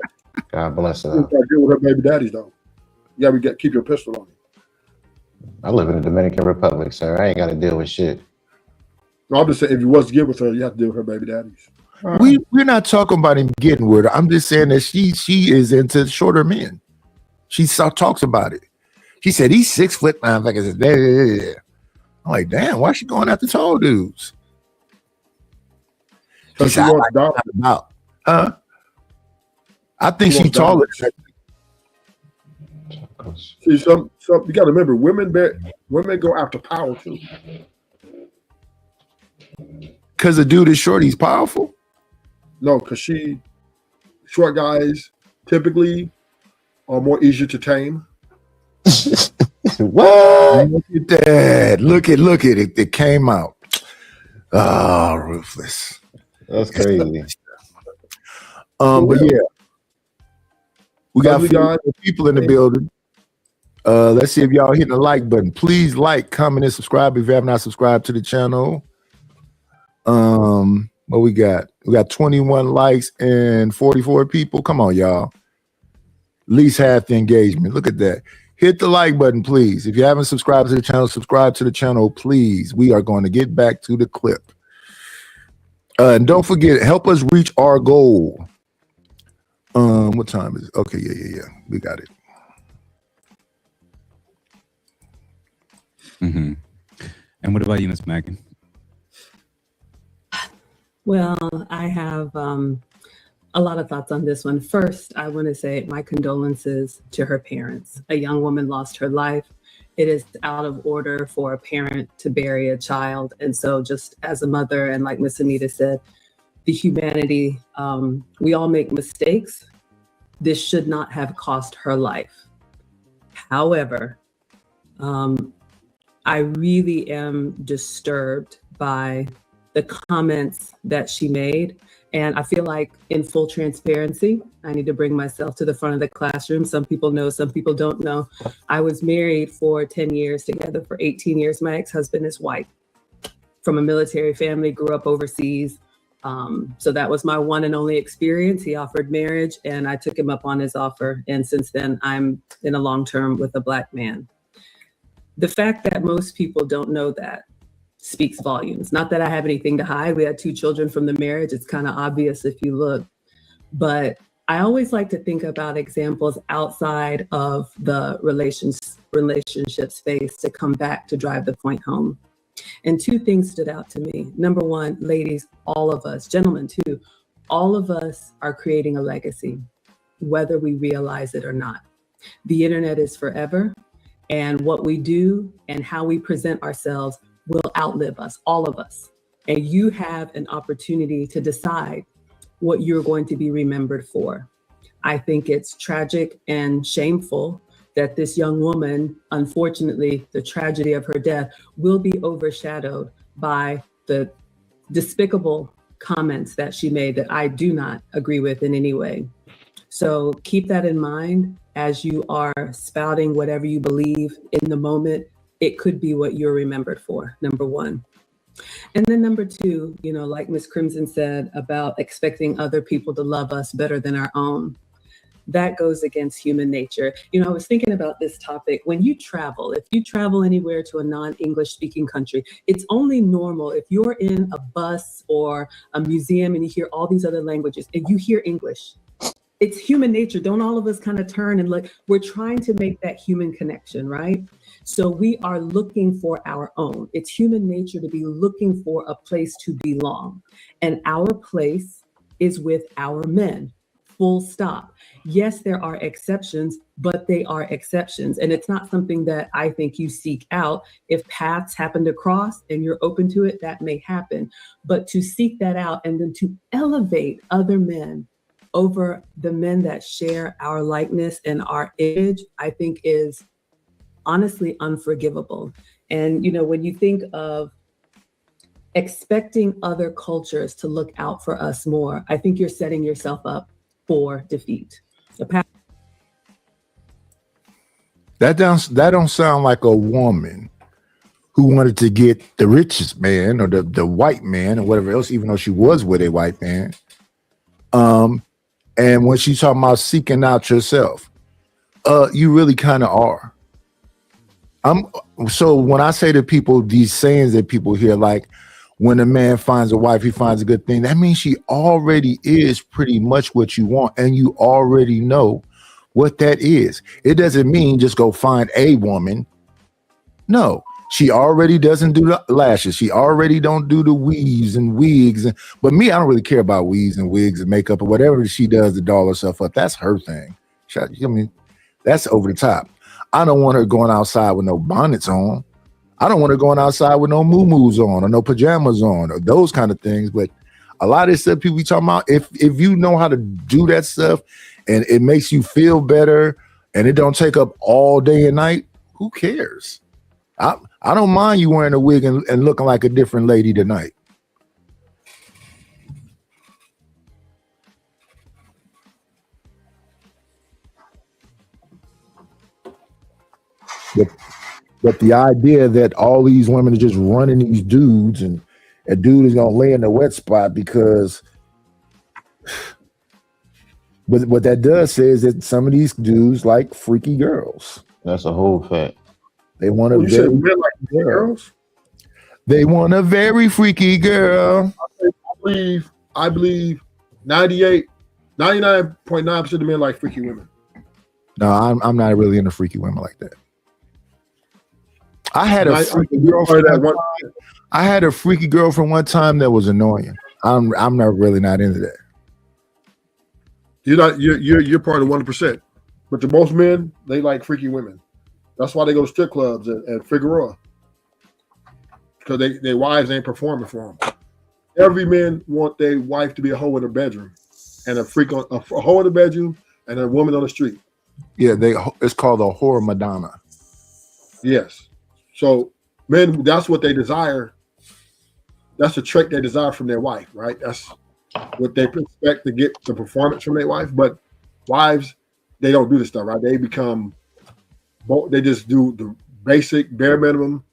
God bless She's her. got to deal with her baby daddies though. You gotta keep your pistol on you. I live in the Dominican Republic, sir. I ain't got to deal with shit. No, I'm just saying if you was to get with her, you have to deal with her baby daddies. We're not talking about him getting with her. I'm just saying that she is into shorter men. She talks about it. She said he's 6 foot motherfuckers. I'm like, damn, why is she going after tall dudes? She said, I think she's taller. See, some you got to remember, women go after power too. Because the dude is short, he's powerful. No, because short guys typically are more easier to tame. What? Look at that! Look at it! It came out. Oh, Ruthless. That's crazy. But yeah, we got 4 people in the building. Let's see if y'all hitting the like button. Please like, comment, and subscribe if you have not subscribed to the channel. What we got? We got 21 likes and 44 people. Come on, y'all. At least half the engagement. Look at that. Hit the like button, please. If you haven't subscribed to the channel, subscribe to the channel, please. We are going to get back to the clip. And don't forget, help us reach our goal. What time is it? Okay, yeah. We got it. Mm-hmm. And what about you, Miss Megan? Well, I have a lot of thoughts on this one. First, I want to say my condolences to her parents. A young woman lost her life. It is out of order for a parent to bury a child. And so just as a mother, and like Miss Anita said, the humanity, we all make mistakes. This should not have cost her life. However, I really am disturbed by the comments that she made. And I feel like, in full transparency, I need to bring myself to the front of the classroom. Some people know, some people don't know. I was married for 10 years, together for 18 years. My ex-husband is white, from a military family, grew up overseas. So that was my one and only experience. He offered marriage and I took him up on his offer. And since then, I'm in a long-term with a Black man. The fact that most people don't know that speaks volumes. Not that I have anything to hide. We had 2 children from the marriage. It's kind of obvious if you look. But I always like to think about examples outside of the relationship space to come back to drive the point home. And 2 things stood out to me. Number 1, ladies, all of us, gentlemen too, all of us are creating a legacy, whether we realize it or not. The internet is forever. And what we do and how we present ourselves will outlive us, all of us. And you have an opportunity to decide what you're going to be remembered for. I think it's tragic and shameful that this young woman, unfortunately, the tragedy of her death will be overshadowed by the despicable comments that she made that I do not agree with in any way. So keep that in mind as you are spouting whatever you believe in the moment. It could be what you're remembered for, number one. And then number two, you know, like Miss Crimson said about expecting other people to love us better than our own. That goes against human nature. You know, I was thinking about this topic. When you travel, if you travel anywhere to a non-English speaking country, it's only normal if you're in a bus or a museum and you hear all these other languages and you hear English. It's human nature. Don't all of us kind of turn and look? We're trying to make that human connection, right? So we are looking for our own. It's human nature to be looking for a place to belong. And our place is with our men, full stop. Yes, there are exceptions, but they are exceptions. And it's not something that I think you seek out. If paths happen to cross and you're open to it, that may happen. But to seek that out and then to elevate other men over the men that share our likeness and our image, I think is honestly unforgivable. And, you know, when you think of expecting other cultures to look out for us more, I think you're setting yourself up for defeat. That don't sound like a woman who wanted to get the richest man or the white man or whatever else, even though she was with a white man. And when she's talking about seeking out yourself, you really kind of are. So when I say to people, these sayings that people hear, like when a man finds a wife, he finds a good thing, that means she already is pretty much what you want. And you already know what that is. It doesn't mean just go find a woman. No, she already doesn't do the lashes. She already don't do the weaves and wigs. But me, I don't really care about weaves and wigs and makeup or whatever she does to doll herself up. That's her thing. I mean, that's over the top. I don't want her going outside with no bonnets on. I don't want her going outside with no muumuus on or no pajamas on or those kind of things. But a lot of this stuff people be talking about, if you know how to do that stuff and it makes you feel better and it don't take up all day and night, who cares? I don't mind you wearing a wig and looking like a different lady tonight. But the idea that all these women are just running these dudes and a dude is gonna lay in the wet spot because, but what that does say is that some of these dudes like freaky girls. That's a whole fact. They want a very freaky girls. They want a very freaky girl. I believe 99.9% of men like freaky women. No, I'm not really into freaky women like that. I had a freaky girlfriend. I had a freaky girlfriend one time that was annoying. I'm not really not into that. You're part of 1%. But to most men, they like freaky women. That's why they go to strip clubs at Figueroa. Because their wives ain't performing for them. Every man want their wife to be a hoe in her bedroom, and a hoe in the bedroom, and a woman on the street. Yeah, it's called a whore Madonna. Yes. So men, that's what they desire. That's the trait they desire from their wife, right? That's what they expect to get the performance from their wife. But wives, they don't do this stuff, right? They just do the basic bare minimum,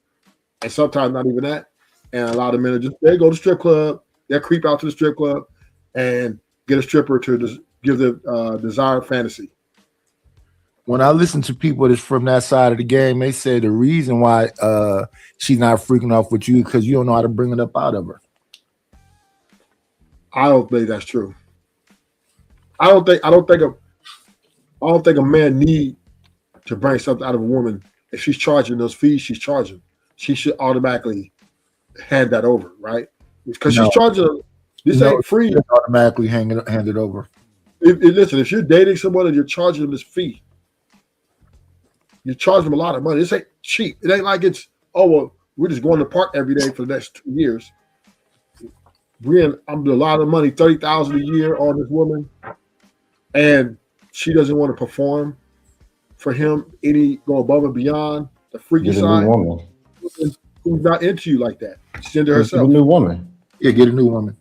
and sometimes not even that. And a lot of men they go to strip club, they'll creep out to the strip club and get a stripper to give the desired fantasy. When I listen to people that's from that side of the game, they say the reason why she's not freaking off with you because you don't know how to bring it up out of her. I don't think that's true. I don't think a man need to bring something out of a woman. If she's charging those fees she's charging, she should automatically hand that over, right? Because she's charging. This ain't free. Automatically hand it over. Listen, if you're dating someone and you're charging them this fee, You charge them a lot of money. This ain't cheap. It ain't like it's, oh, well, we're just going to the park every day for the next 2 years. I'm doing a lot of money, $30,000 a year on this woman, and she doesn't want to perform for him, go above and beyond the freaky Get a side. new woman. Who's not into you like that? She's into Get a herself. new woman. Yeah, get a new woman.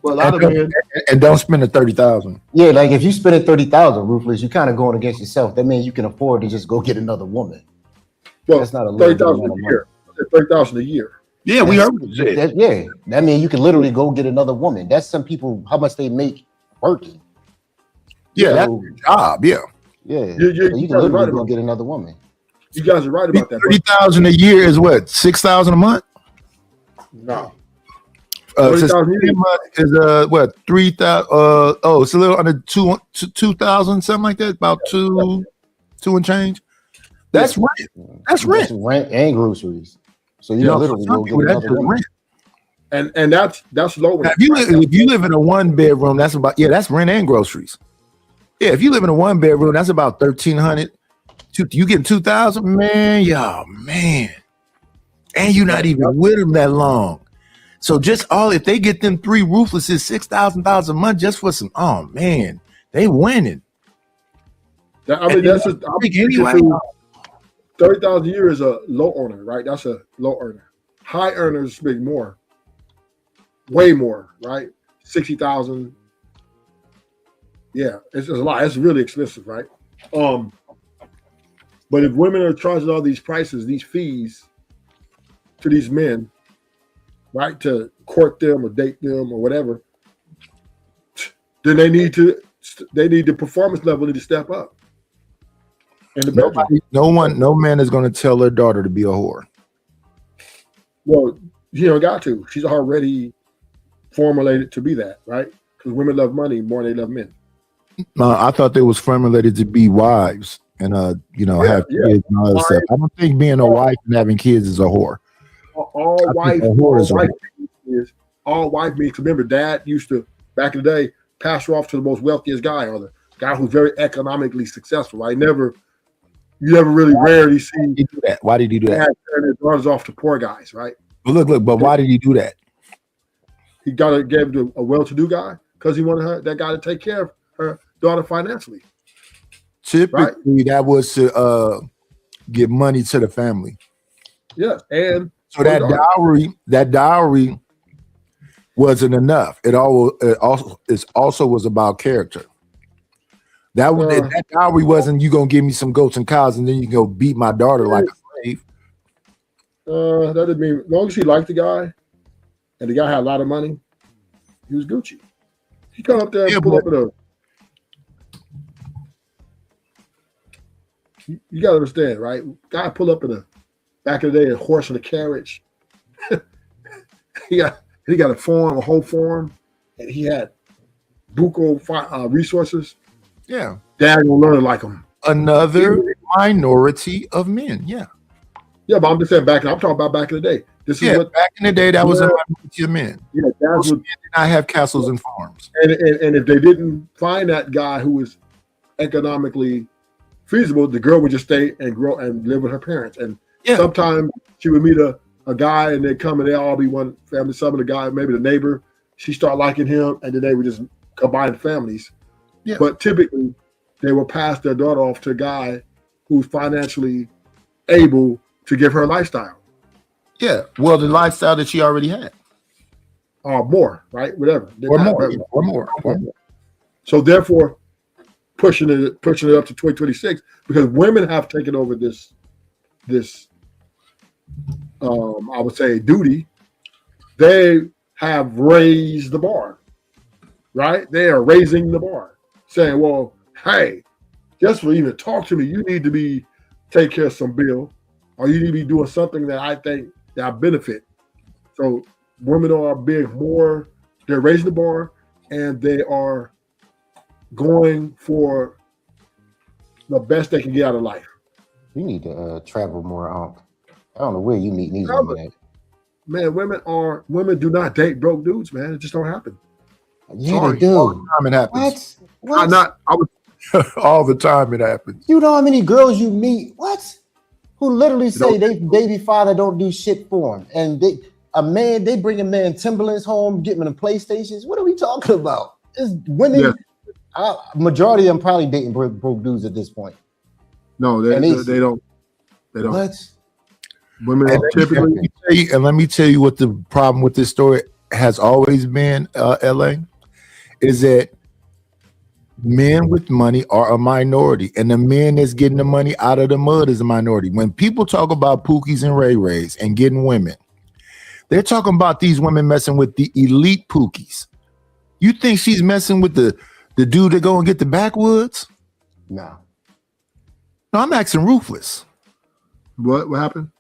Well, a lot of men, And don't spend the 30,000. Yeah, like if you spend 30,000, Ruthless, you kind of going against yourself. That means you can afford to just go get another woman. well, That's not a little bit 30,000 amount a of year. 30,000 a year. Yeah, we heard what you said. Yeah, that means you can literally go get another woman. That's some people how much they make working. Yeah, that's So, your job. Yeah. yeah. You So you guys can are literally right go about get another woman. You guys are right about that. 30,000 a year is what? 6,000 a month? No. So 30,000 a year. a month is what? 3,000 it's a little under 2,000, something like that. About two and change. That's rent. That's rent. Rent and groceries. So you You know, literally for some go get people, that's another just woman. rent. And that's low. Now, if you live in a 1-bedroom, that's about that's rent and groceries. Yeah, if you live in a 1-bedroom, that's about 1,300. You getting 2,000, man? Yeah, man. And you're not even with them that long. So just if they get them 3 Ruthlesses, $6,000 a month just for some. Oh man, they winning. I mean, that's just anyway. 30,000 a year is a low earner, right? That's a low earner. High earners make more, way more, right? 60,000. Yeah, it's a lot. It's really expensive, right? But if women are charging all these prices, these fees to these men, right, to court them or date them or whatever, then they need the performance level to step up. And No man is going to tell their daughter to be a whore. Well, you don't got to. She's already formulated to be that, right? Because women love money more than they love men. I thought they was formulated to be wives and have kids and all that stuff. I don't think being a wife and having kids is a whore. All wife means. Remember, Dad used to back in the day pass her off to the most wealthiest guy or the guy who's very economically successful. You never really rarely see that. Why did he do that? Turn their daughters off to poor guys, right? But look, but why did he do that? He gave it to a well-to-do guy because he wanted that guy to take care of her daughter financially. Typically, that was to give money to the family. Yeah, and so that dowry wasn't enough. It also was about character. That dowry wasn't you gonna give me some goats and cows and then you can go beat my daughter like a slave. That didn't mean as long as she liked the guy and the guy had a lot of money, he was Gucci. He come up there and pull up at a. You gotta understand, right? Guy pull up in back in the day a horse and a carriage. he got a whole farm, and he had buco resources. Yeah, Dad gonna learn like him. Another minority of men. Yeah, but I'm just saying I'm talking about back in the day. This is what back in the day that was a minority of men. Yeah, most men did not have castles and farms. And if they didn't find that guy who was economically feasible, the girl would just stay and grow and live with her parents. And sometimes she would meet a guy and they come and they all be one family. Some of the guy, maybe the neighbor, she start liking him, and then they would just combine families. Yeah. But typically, they will pass their daughter off to a guy who's financially able to give her a lifestyle. Yeah, well, the lifestyle that she already had. Or more, right? Whatever. Or more. So therefore, pushing it up to 2026 because women have taken over this I would say duty. They have raised the bar, right? They are raising the bar, saying, well, hey, just for even talk to me, you need to take care of some bill, or you need to be doing something that I think that I benefit. So women are being more, they're raising the bar, and they are going for the best they can get out of life. You need to travel more. I don't know where you meet these women at. Man, women do not date broke dudes, man. It just don't happen. Yeah, they do. It happens. What? All the time it happens. You know how many girls you meet? What? Who literally say they baby father don't do shit for them, and they bring a man Timberlands home, get him the PlayStations. What are we talking about? It's women. Yeah. Majority of them probably dating broke dudes at this point. No, they don't. They don't. What? Women typically. Let me tell you what the problem with this story has always been, LA, is that men with money are a minority, and the men that's getting the money out of the mud is a minority. When people talk about Pookies and Ray Rays and getting women, they're talking about these women messing with the elite Pookies. You think she's messing with the dude that go and get the backwoods? No. No, I'm asking Ruthless. What happened?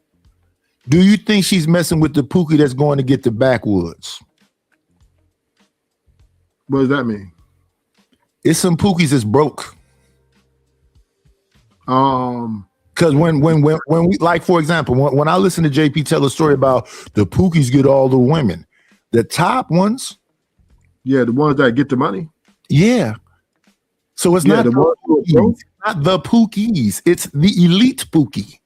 Do you think she's messing with the Pookie that's going to get the backwoods? What does that mean? It's some Pookies that's broke. Because when we, like, for example, when I listen to JP tell a story about the Pookies get all the women, the top ones, yeah, the ones that get the money, yeah. So it's not the Pookies, not the Pookies, it's the elite Pookie.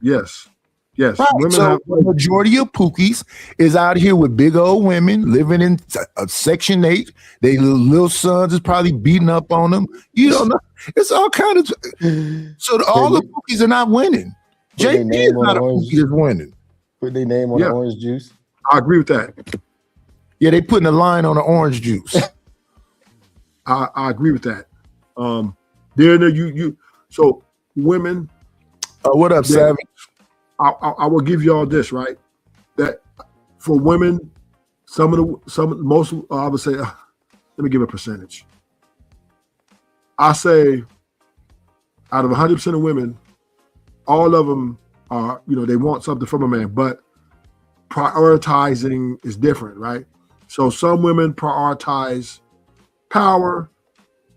Yes. Yes, right. So the majority of Pookies is out here with big old women living in Section 8. They little sons is probably beating up on them. You don't know. It's all kind of. So all the Pookies are not winning. JP is not a Pookie that's winning. Put their name on the orange juice. I agree with that. Yeah, they putting a line on the orange juice. I agree with that. So women. What up, Savage? I will give you all this, right? That for women, most I would say, let me give a percentage. I say out of 100% of women, all of them are, they want something from a man, but prioritizing is different, right? So some women prioritize power,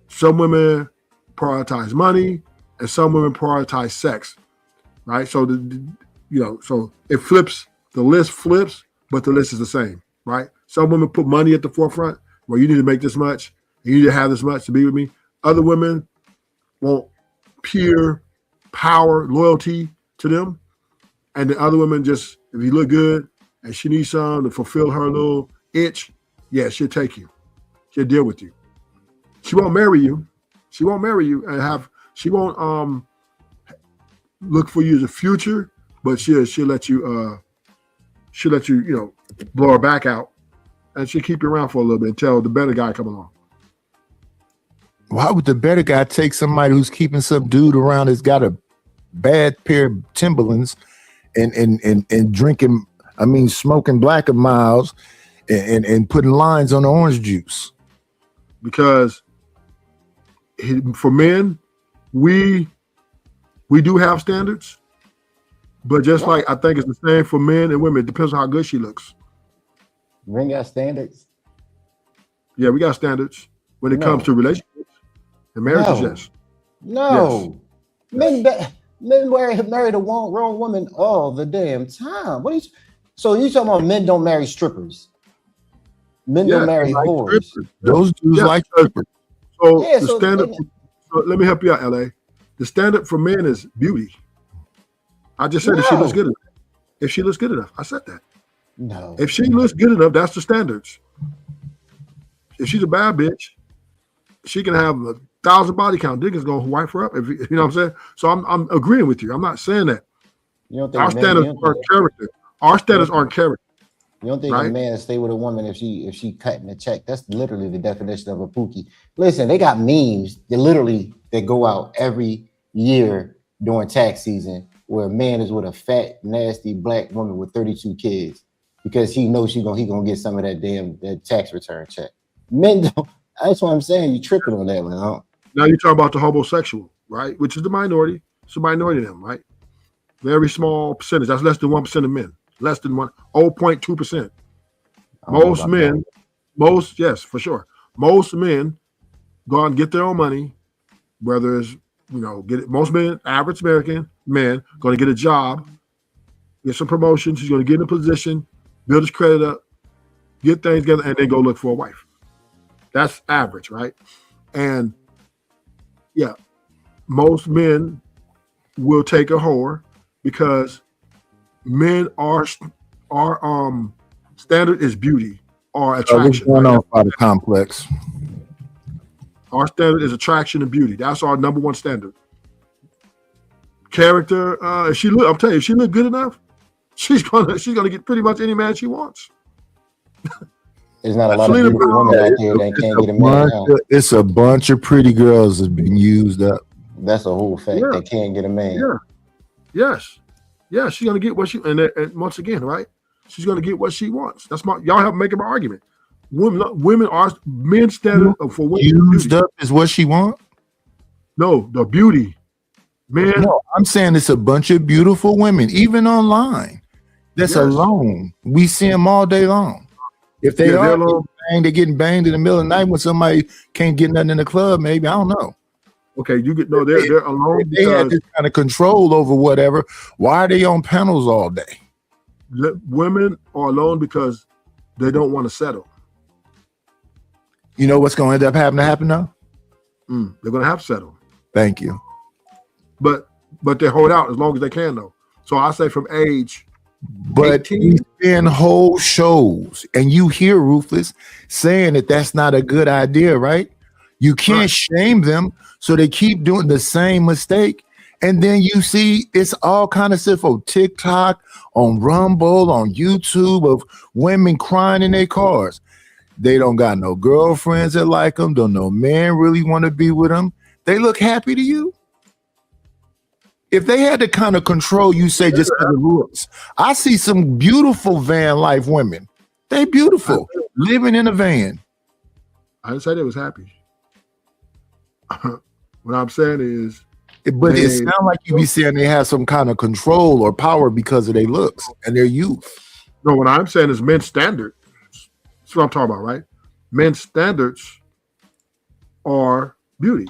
some women prioritize money, and some women prioritize sex, right? So so it flips, the list flips, but the list is the same, right? Some women put money at the forefront, where you need to make this much, and you need to have this much to be with me. Other women want pure power, loyalty to them. And the other women just, if you look good and she needs something to fulfill her little itch, yeah, she'll take you. She'll deal with you. She won't marry you. She won't marry you and she won't look for you as a future. But she'll let you blow her back out, and she'll keep you around for a little bit until the better guy come along. Why would the better guy take somebody who's keeping some dude around that's got a bad pair of Timberlands and drinking, smoking Black and Miles and putting lines on the orange juice? Because for men, we do have standards. But just like I think it's the same for men and women, it depends on how good she looks. We got standards. Yeah, we got standards when it comes to relationships and marriages. Yes. No. Yes. Men marry the wrong woman all the damn time. So you talking about men don't marry strippers? Men don't marry whores. Those dudes like strippers. So the standard. So let me help you out, LA. The standard for men is beauty. I just said if she looks good enough. If she looks good enough, I said that. No. If she looks good enough, that's the standards. If she's a bad bitch, she can have 1,000 body count. Niggas gonna wipe her up. If you know what I'm saying. So I'm agreeing with you. I'm not saying that. You don't think our standards aren't character. Our standards aren't character. You don't think a man stay with a woman if she cutting a check? That's literally the definition of a Pookie. Listen, they got memes that go out every year during tax season, where a man is with a fat, nasty black woman with 32 kids because he knows he gonna get some of that tax return check. Men don't. That's what I'm saying. You tripping on that one. Huh? Now you're talking about the homosexual, right? Which is the minority. It's a minority of them, right? Very small percentage. That's less than 1% of men. Less than 0.2%. Most men, yes, for sure. Most men go out and get their own money, whether it's most men, average American men, going to get a job, get some promotions. He's going to get in a position, build his credit up, get things together, and then go look for a wife. That's average, right? And Yeah, most men will take a whore because men are standard is beauty or What's attraction. going Right? on, Father Complex? Our standard is attraction and beauty. That's our number one standard. Character, if she look, I'm telling you, if she look good enough, she's gonna get pretty much any man she wants. There's not a lot of beautiful women out there that can't get a man. Huh? It's a bunch of pretty girls that's been used up. That's a whole fact. Yeah. They can't get a man. Yeah. Yes. Yeah, she's gonna get what she and once again, right? She's gonna get what she wants. That's my y'all have making my argument. Women are men standard for women. Used up is what she want? No, the beauty. Man. No, I'm saying it's a bunch of beautiful women, even online. That's alone. We see them all day long. If they are they're getting banged in the middle of the night when somebody can't get nothing in the club, maybe I don't know. Okay, you get no, they're alone. They have this kind of control over whatever. Why are they on panels all day? Women are alone because they don't want to settle. You know what's going to end up having to happen now? They're going to have to settle. Thank you. But they hold out as long as they can, though. So I say from age. But he's in whole shows, and you hear Ruthless saying that that's not a good idea, right? You can't shame them, so they keep doing the same mistake. And then you see it's all kind of stuff on TikTok, on Rumble, on YouTube of women crying in their cars. They don't got no girlfriends that like them. Don't no man really want to be with them. They look happy to you. If they had the kind of control you say just for the rules, I see some beautiful van life women. They beautiful, living in a van. I didn't say they was happy. What I'm saying is, but it sounds like you be saying they have some kind of control or power because of their looks and their youth. No, what I'm saying is men's standard. That's what I'm talking about, right? Men's standards are beauty,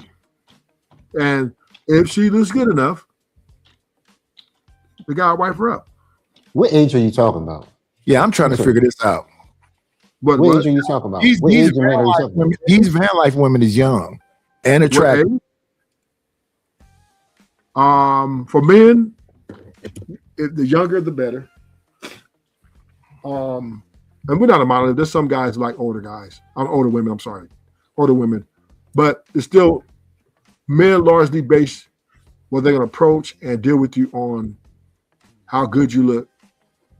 and if she looks good enough, the guy will wipe her up. What age are you talking about? Yeah, I'm trying to figure this out. What age are you talking about? These van life women is young and attractive. For men, the younger the better. And we're not a monolith. There's some guys like older guys. Older women. I'm sorry, older women, but it's still men largely based what they're gonna approach and deal with you on how good you look,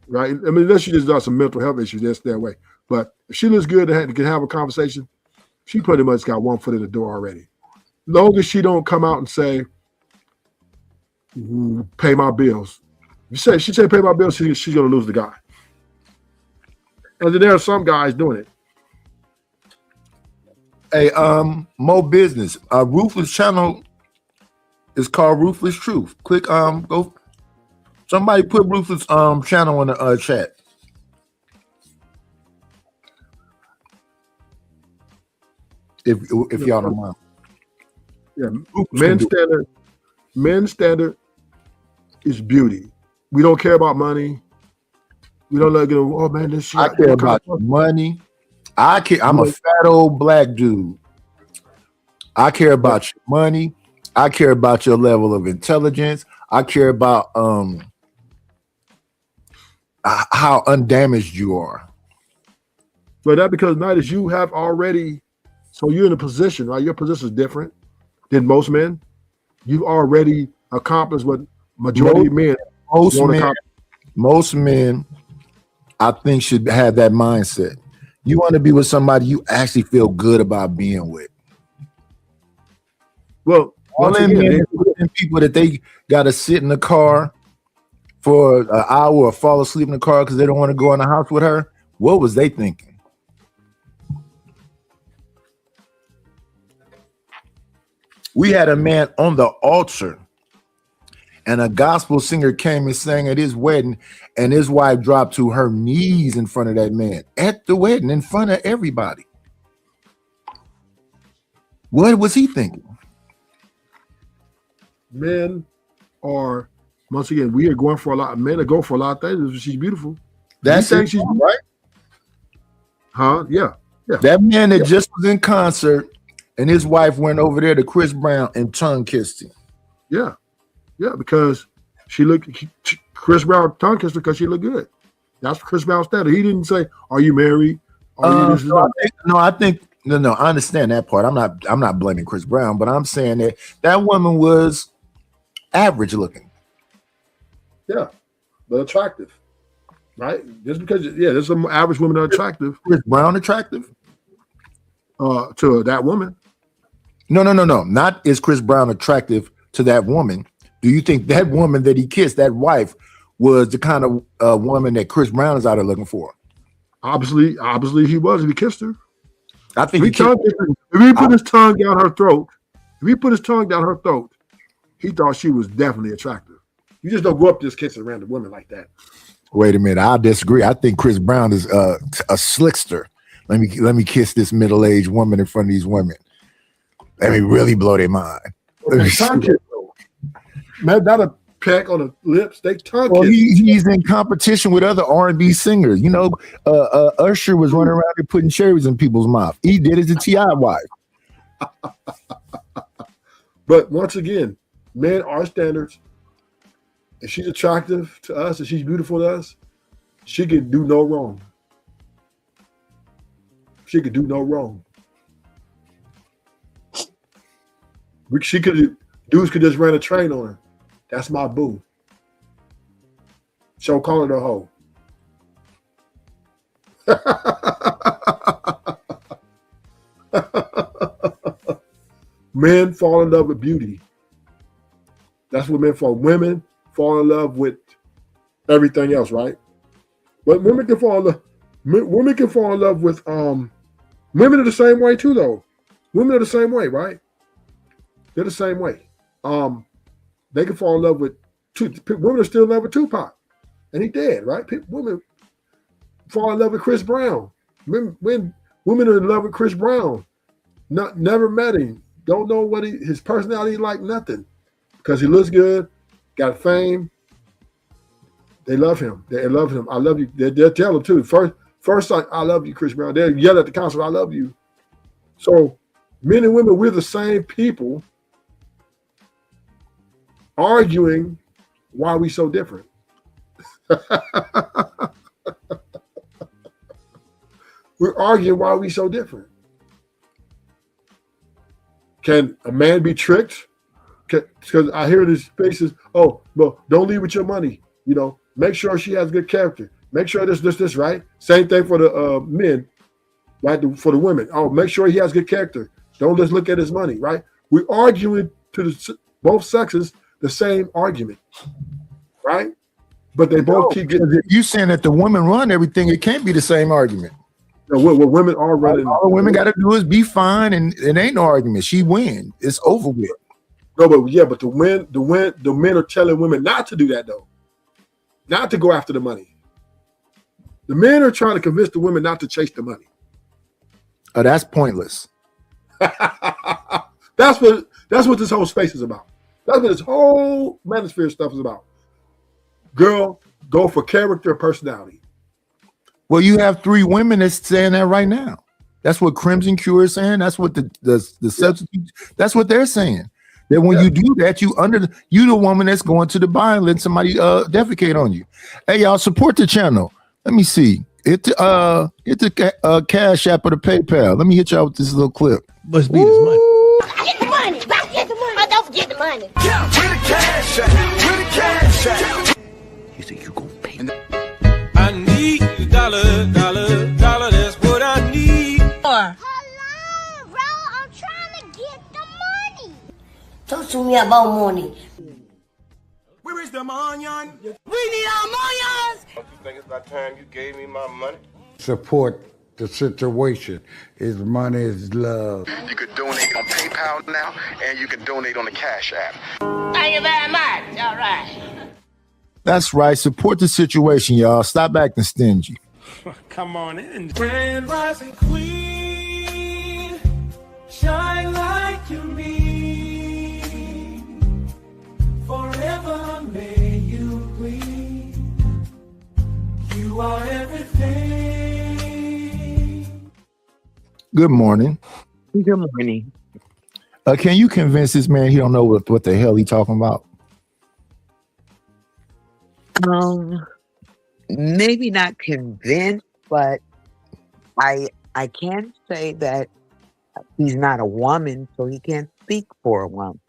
right? I mean, unless you just got some mental health issues, that's their way. But if she looks good and can have a conversation, she pretty much got one foot in the door already. Long as she don't come out and say, "Pay my bills," she said, "Pay my bills," she's gonna lose the guy. And then there are some guys doing it. Hey, Mo Business, Ruthless channel is called Ruthless Truth. Click, go. Somebody put Ruthless channel in the chat. If y'all don't mind. Yeah, men's standard is beauty. We don't care about money. We don't like, oh man, this shit. I care about your money. I'm a fat old black dude. I care about your money. I care about your level of intelligence. I care about how undamaged you are. But that because Nidus, you have already, so you're in a position, right? Your position is different than most men. You've already accomplished what majority of men want to accomplish. Most men, I think, should have that mindset. You want to be with somebody you actually feel good about being with. Well, all them people that they got to sit in the car for an hour or fall asleep in the car because they don't want to go in the house with her. What was they thinking? We had a man on the altar, and a gospel singer came and sang at his wedding, and his wife dropped to her knees in front of that man at the wedding in front of everybody. What was he thinking? Men are, once again, we are going for a lot. Men are going for a lot of things. She's beautiful. That's it, she's right. Huh? Yeah. That man that just was in concert and his wife went over there to Chris Brown and tongue kissed him. Yeah, because Chris Brown tongue kissed her because she looked good. That's Chris Brown's standard. He didn't say, "Are you married?" I understand that part. I'm not blaming Chris Brown, but I'm saying that woman was average looking. Yeah, but attractive, right? Just because, there's some average women that are attractive. Chris Brown attractive to that woman? No. Not is Chris Brown attractive to that woman. Do you think that woman that he kissed, that wife, was the kind of woman that Chris Brown is out there looking for? Obviously he was. If he kissed her, I think if he put his tongue down her throat, he thought she was definitely attractive. You just don't go up just kissing random women like that. Wait a minute, I disagree. I think Chris Brown is a slickster. Let me kiss this middle-aged woman in front of these women. Let me really blow their mind. Man, not a peck on the lips. They tongue kiss. He's in competition with other R&B singers. You know, Usher was running around here putting cherries in people's mouth. He did it to T.I. wife. But once again, men are standards. If she's attractive to us, if she's beautiful to us, she can do no wrong. Dudes could just run a train on her. That's my boo. So call her a hoe. Men fall in love with beauty. That's what men fall. Women fall in love with everything else, right? But women can fall in love. Women can fall in love with women are the same way too, though. Women are the same way, right? They're the same way. They can fall in love with women are still in love with Tupac, and he dead, right? Women fall in love with Chris Brown. When women are in love with Chris Brown, never met him, don't know what his personality like, nothing, because he looks good, got fame. They love him. I love you. They'll tell him too. First time, I love you, Chris Brown. They'll yell at the concert, I love you. So men and women, we're the same people arguing why we so different. We're arguing why we so different. Can a man be tricked? Because I hear these faces, oh, well, don't leave with your money. You know, make sure she has good character. Make sure this, right? Same thing for the men, right? For the women. Oh, make sure he has good character. Don't just look at his money, right? We're arguing to both sexes the same argument, right? But they both keep getting. You saying that the women run everything? It can't be the same argument. No, what women are running. All the women got to do is be fine, and it ain't no argument. She win. It's over with. No, but the men are telling women not to do that though, not to go after the money. The men are trying to convince the women not to chase the money. Oh, that's pointless. That's what this whole space is about. That's what this whole manosphere stuff is about. Girl, go for character and personality. Well, you have 3 women that's saying that right now. That's what Crimson Cure is saying. That's what the substitute. That's what they're saying. That when you do that, you the woman that's going to the bar and let somebody defecate on you. Hey, y'all, support the channel. Let me see. It's a Cash App or the PayPal. Let me hit y'all with this little clip. Must be this money. Get the money. Get the money. Don't forget the money. Yeah, where the cash at? Where the cash at? You say you gon' pay. I need a dollar, that's what I need. Hello, bro. I'm trying to get the money. Talk to me about money. Where is the money? We need our money. Don't you think it's about time you gave me my money? Support the situation. Is money is love. You could donate on PayPal now, and you can donate on the Cash App. Thank you very much. All right. That's right. Support the situation, y'all. Stop acting stingy. Come on in. Grand rising queen, shine like you mean. Forever may you gleam. You are everything. Good morning. Good morning. Can you convince this man he don't know what the hell he talking about? Maybe not convinced, but I can say that he's not a woman, so he can't speak for a woman.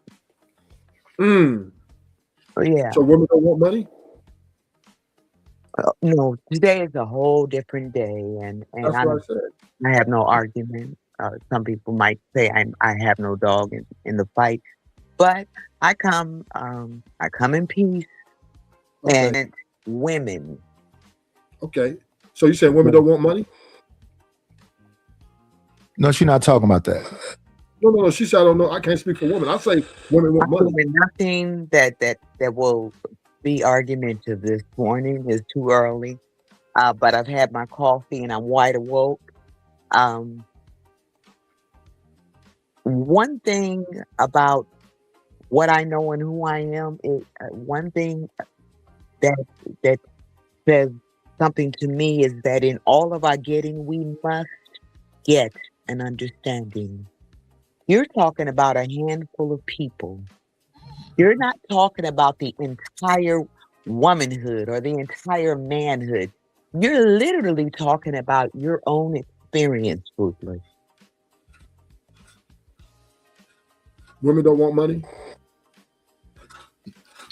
Yeah. So women don't want money? No, today is a whole different day, and That's what I said. I have no argument. Some people might say I have no dog in the fight, but I come in peace, and it's women. Okay. So you said women don't want money? No, she's not talking about that. No. She said I don't know. I can't speak for women. I say women want money. Nothing that will be argumentative this morning. Is too early, but I've had my coffee and I'm wide awoke. One thing about what I know and who I am is one thing that says something to me is that in all of our getting, we must get an understanding. You're talking about a handful of people. You're not talking about the entire womanhood or the entire manhood. You're literally talking about your own experience, Ruthless. Women don't want money?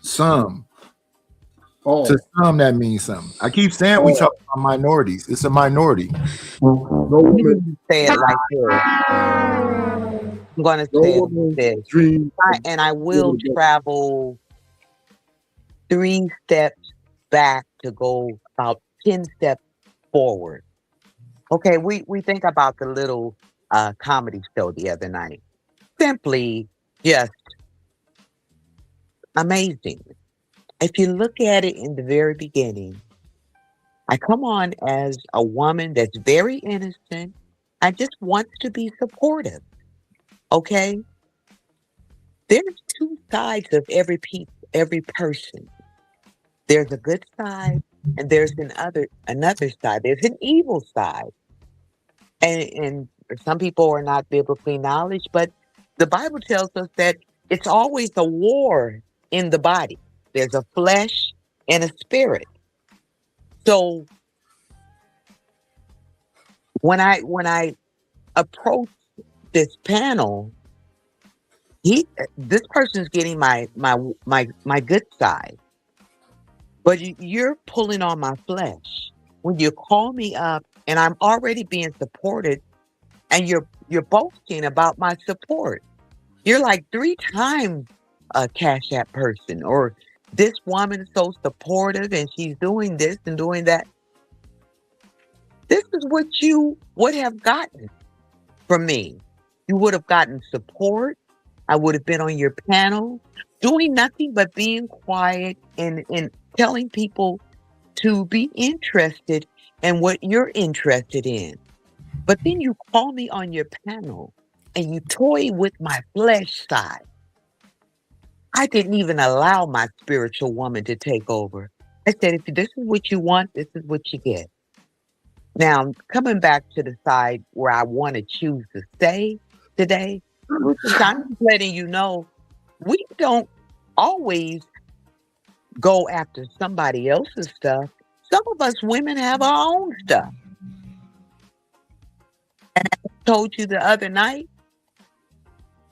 Some. Oh. To some, that means something. I keep saying we talk about minorities. It's a minority. No woman. Say it like this. I'm going to say it like this. And I will travel 3 steps back to go about 10 steps forward. Okay, we think about the little comedy show the other night. Simply just amazing. If you look at it in the very beginning, I come on as a woman that's very innocent. I just want to be supportive. Okay? There's 2 sides of every person. There's a good side and there's another side. There's an evil side. And some people are not biblically knowledge, but the Bible tells us that it's always a war in the body. There's a flesh and a spirit. So when I approach this panel, this person's getting my good side, but you're pulling on my flesh. When you call me up and I'm already being supported, and you're boasting about my support. You're like 3 times a Cash App person, or this woman is so supportive and she's doing this and doing that. This is what you would have gotten from me. You would have gotten support. I would have been on your panel doing nothing but being quiet and telling people to be interested in what you're interested in. But then you call me on your panel and you toy with my flesh side. I didn't even allow my spiritual woman to take over. I said, if this is what you want, this is what you get. Now, coming back to the side where I want to choose to stay today, I'm just letting you know, we don't always go after somebody else's stuff. Some of us women have our own stuff. And I told you the other night,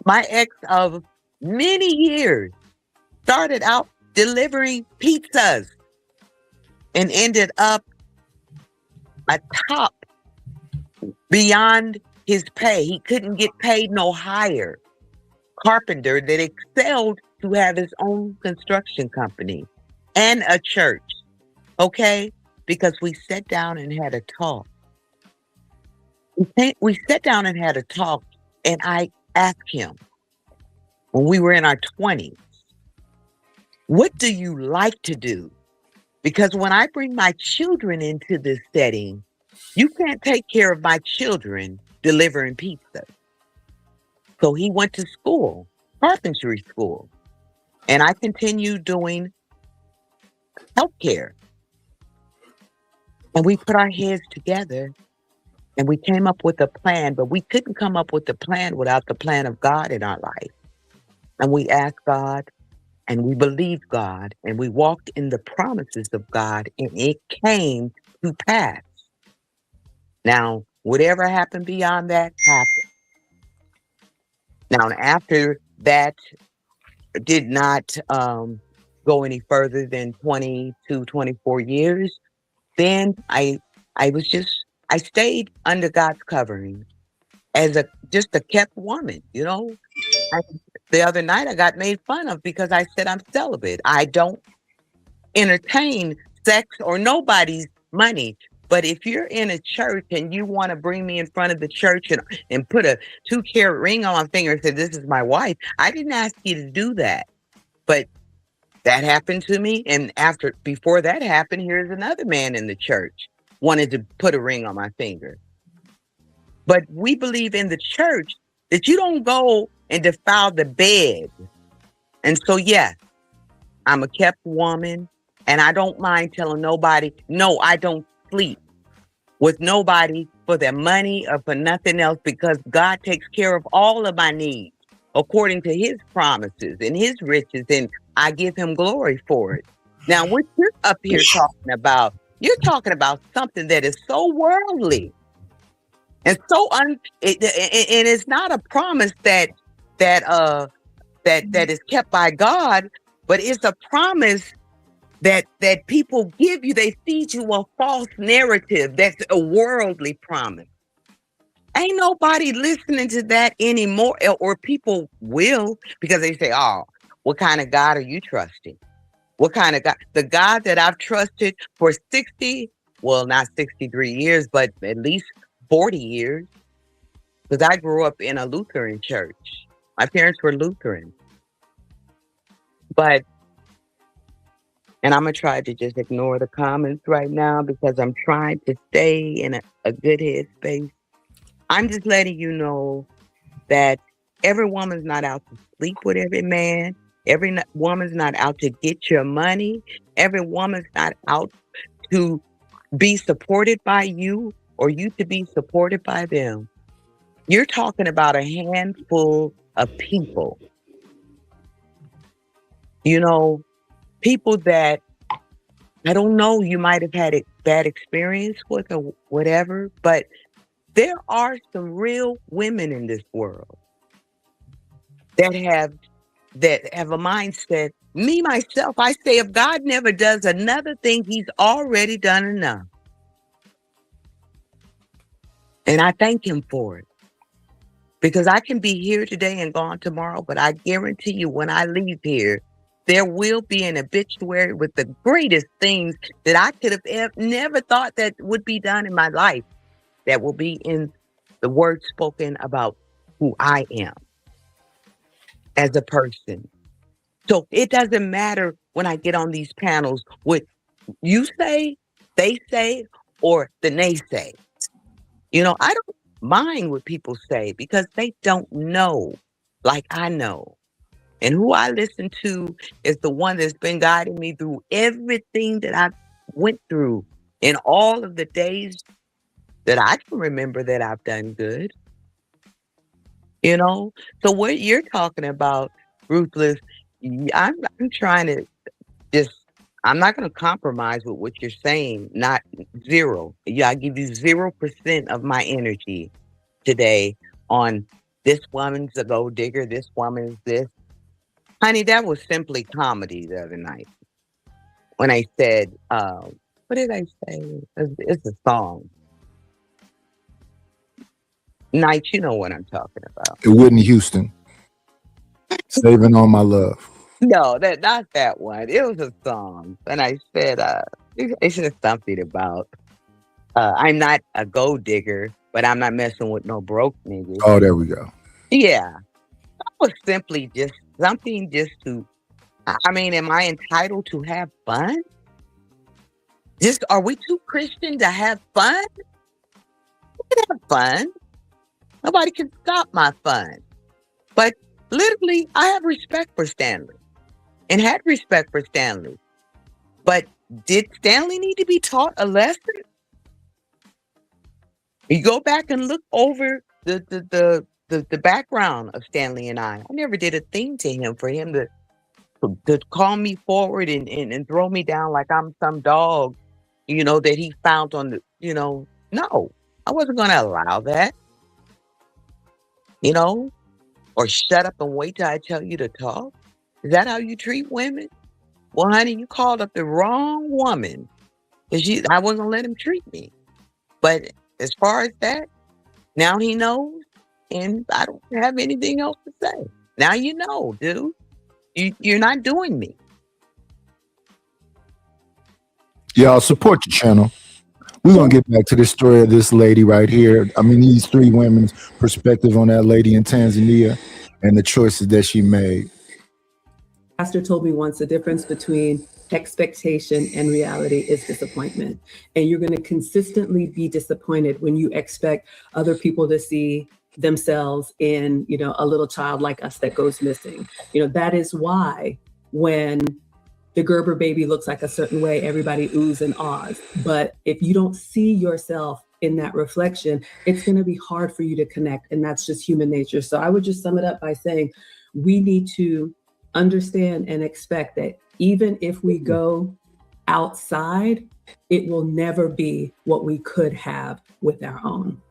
my ex of many years started out delivering pizzas and ended up a top beyond his pay. He couldn't get paid no higher. Carpenter that excelled to have his own construction company and a church. Okay? Because we sat down and had a talk. We sat down and had a talk, and I asked him, when we were in our 20s, what do you like to do? Because when I bring my children into this setting, you can't take care of my children delivering pizza. So he went to school, carpentry school, and I continued doing healthcare. And we put our heads together And we came up with a plan, but we couldn't come up with the plan without the plan of God in our life. And we asked God and we believed God and we walked in the promises of God and it came to pass. Now, whatever happened beyond that happened. Now, after that did not go any further than 22, 24 years, then I stayed under God's covering as just a kept woman, you know. The other night I got made fun of because I said I'm celibate. I don't entertain sex or nobody's money. But if you're in a church and you want to bring me in front of the church and put a 2-carat ring on my finger and say, this is my wife, I didn't ask you to do that. But that happened to me. And before that happened, here's another man in the church wanted to put a ring on my finger. But we believe in the church that you don't go and defile the bed. And so, yes, I'm a kept woman and I don't mind telling nobody, no, I don't sleep with nobody for their money or for nothing else because God takes care of all of my needs according to his promises and his riches, and I give him glory for it. Now, what you're up here talking about, you're talking about something that is so worldly and so and it's not a promise that is kept by God, but it's a promise that people give you. They feed you a false narrative that's a worldly promise. Ain't nobody listening to that anymore, or people will, because they say, oh, what kind of God are you trusting? What kind of God? The God that I've trusted for not 63 years, but at least 40 years, because I grew up in a Lutheran church. My parents were Lutheran. And I'm going to try to just ignore the comments right now because I'm trying to stay in a good headspace. I'm just letting you know that every woman's not out to sleep with every man. Every woman's not out to get your money. Every woman's not out to be supported by you or you to be supported by them. You're talking about a handful of people. You know, people that, I don't know, you might have had a bad experience with or whatever, but there are some real women in this world that have a mindset. Me, myself, I say if God never does another thing, he's already done enough. And I thank him for it. Because I can be here today and gone tomorrow, but I guarantee you when I leave here, there will be an obituary with the greatest things that I could have never thought that would be done in my life. That will be in the words spoken about who I am as a person. So it doesn't matter when I get on these panels what you say, they say, or the naysay. You know, I don't mind what people say because they don't know like I know. And who I listen to is the one that's been guiding me through everything that I went through in all of the days that I can remember that I've done good. You know? So what you're talking about, Ruthless, I'm trying to I'm not going to compromise with what you're saying. Not zero. Yeah, I give you 0% of my energy today on this woman's a gold digger, this woman is this. Honey, that was simply comedy the other night. When I said, what did I say? It's a song. Night, you know what I'm talking about. It Whitney Houston. Saving All My Love. No, not that one. It was a song. And I said, it's just something about, I'm not a gold digger, but I'm not messing with no broke niggas. Oh, there we go. Yeah. That was simply just something just to, I mean, am I entitled to have fun? Are we too Christian to have fun? We can have fun. Nobody can stop my fun. But literally, I have respect for Stanley and had respect for Stanley. But did Stanley need to be taught a lesson? You go back and look over the background of Stanley and I. I never did a thing to him for him to call me forward and throw me down like I'm some dog, that he found on the, no, I wasn't going to allow that, or shut up and wait till I tell you to talk. Is that how you treat women? Well, honey, you called up the wrong woman because I wasn't going to let him treat me. But as far as that, now he knows, and I don't have anything else to say. Now you know, dude. You're not doing me. Y'all support your channel. We're going to get back to this story of this lady right here. I mean, these three women's perspective on that lady in Tanzania and the choices that she made. Pastor told me once the difference between expectation and reality is disappointment. And you're going to consistently be disappointed when you expect other people to see themselves in, a little child like us that goes missing. That is why when the Gerber baby looks like a certain way, everybody oohs and ahs. But if you don't see yourself in that reflection, it's going to be hard for you to connect. And that's just human nature. So I would just sum it up by saying we need to understand and expect that even if we go outside, it will never be what we could have with our own.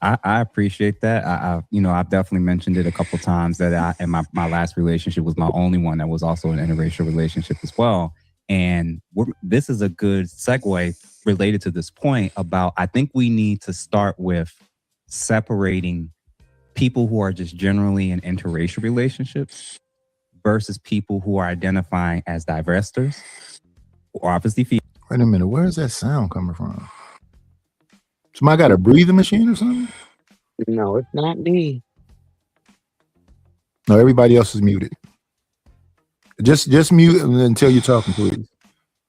I appreciate that. I've definitely mentioned it a couple times that in my last relationship was my only one that was also an interracial relationship as well. And this is a good segue related to this point about, I think we need to start with separating people who are just generally in interracial relationships versus people who are identifying as divestors or obviously female. Wait a minute, where is that sound coming from? Somebody got a breathing machine or something? No, it's not me. No, everybody else is muted. Just mute until you're talking, please.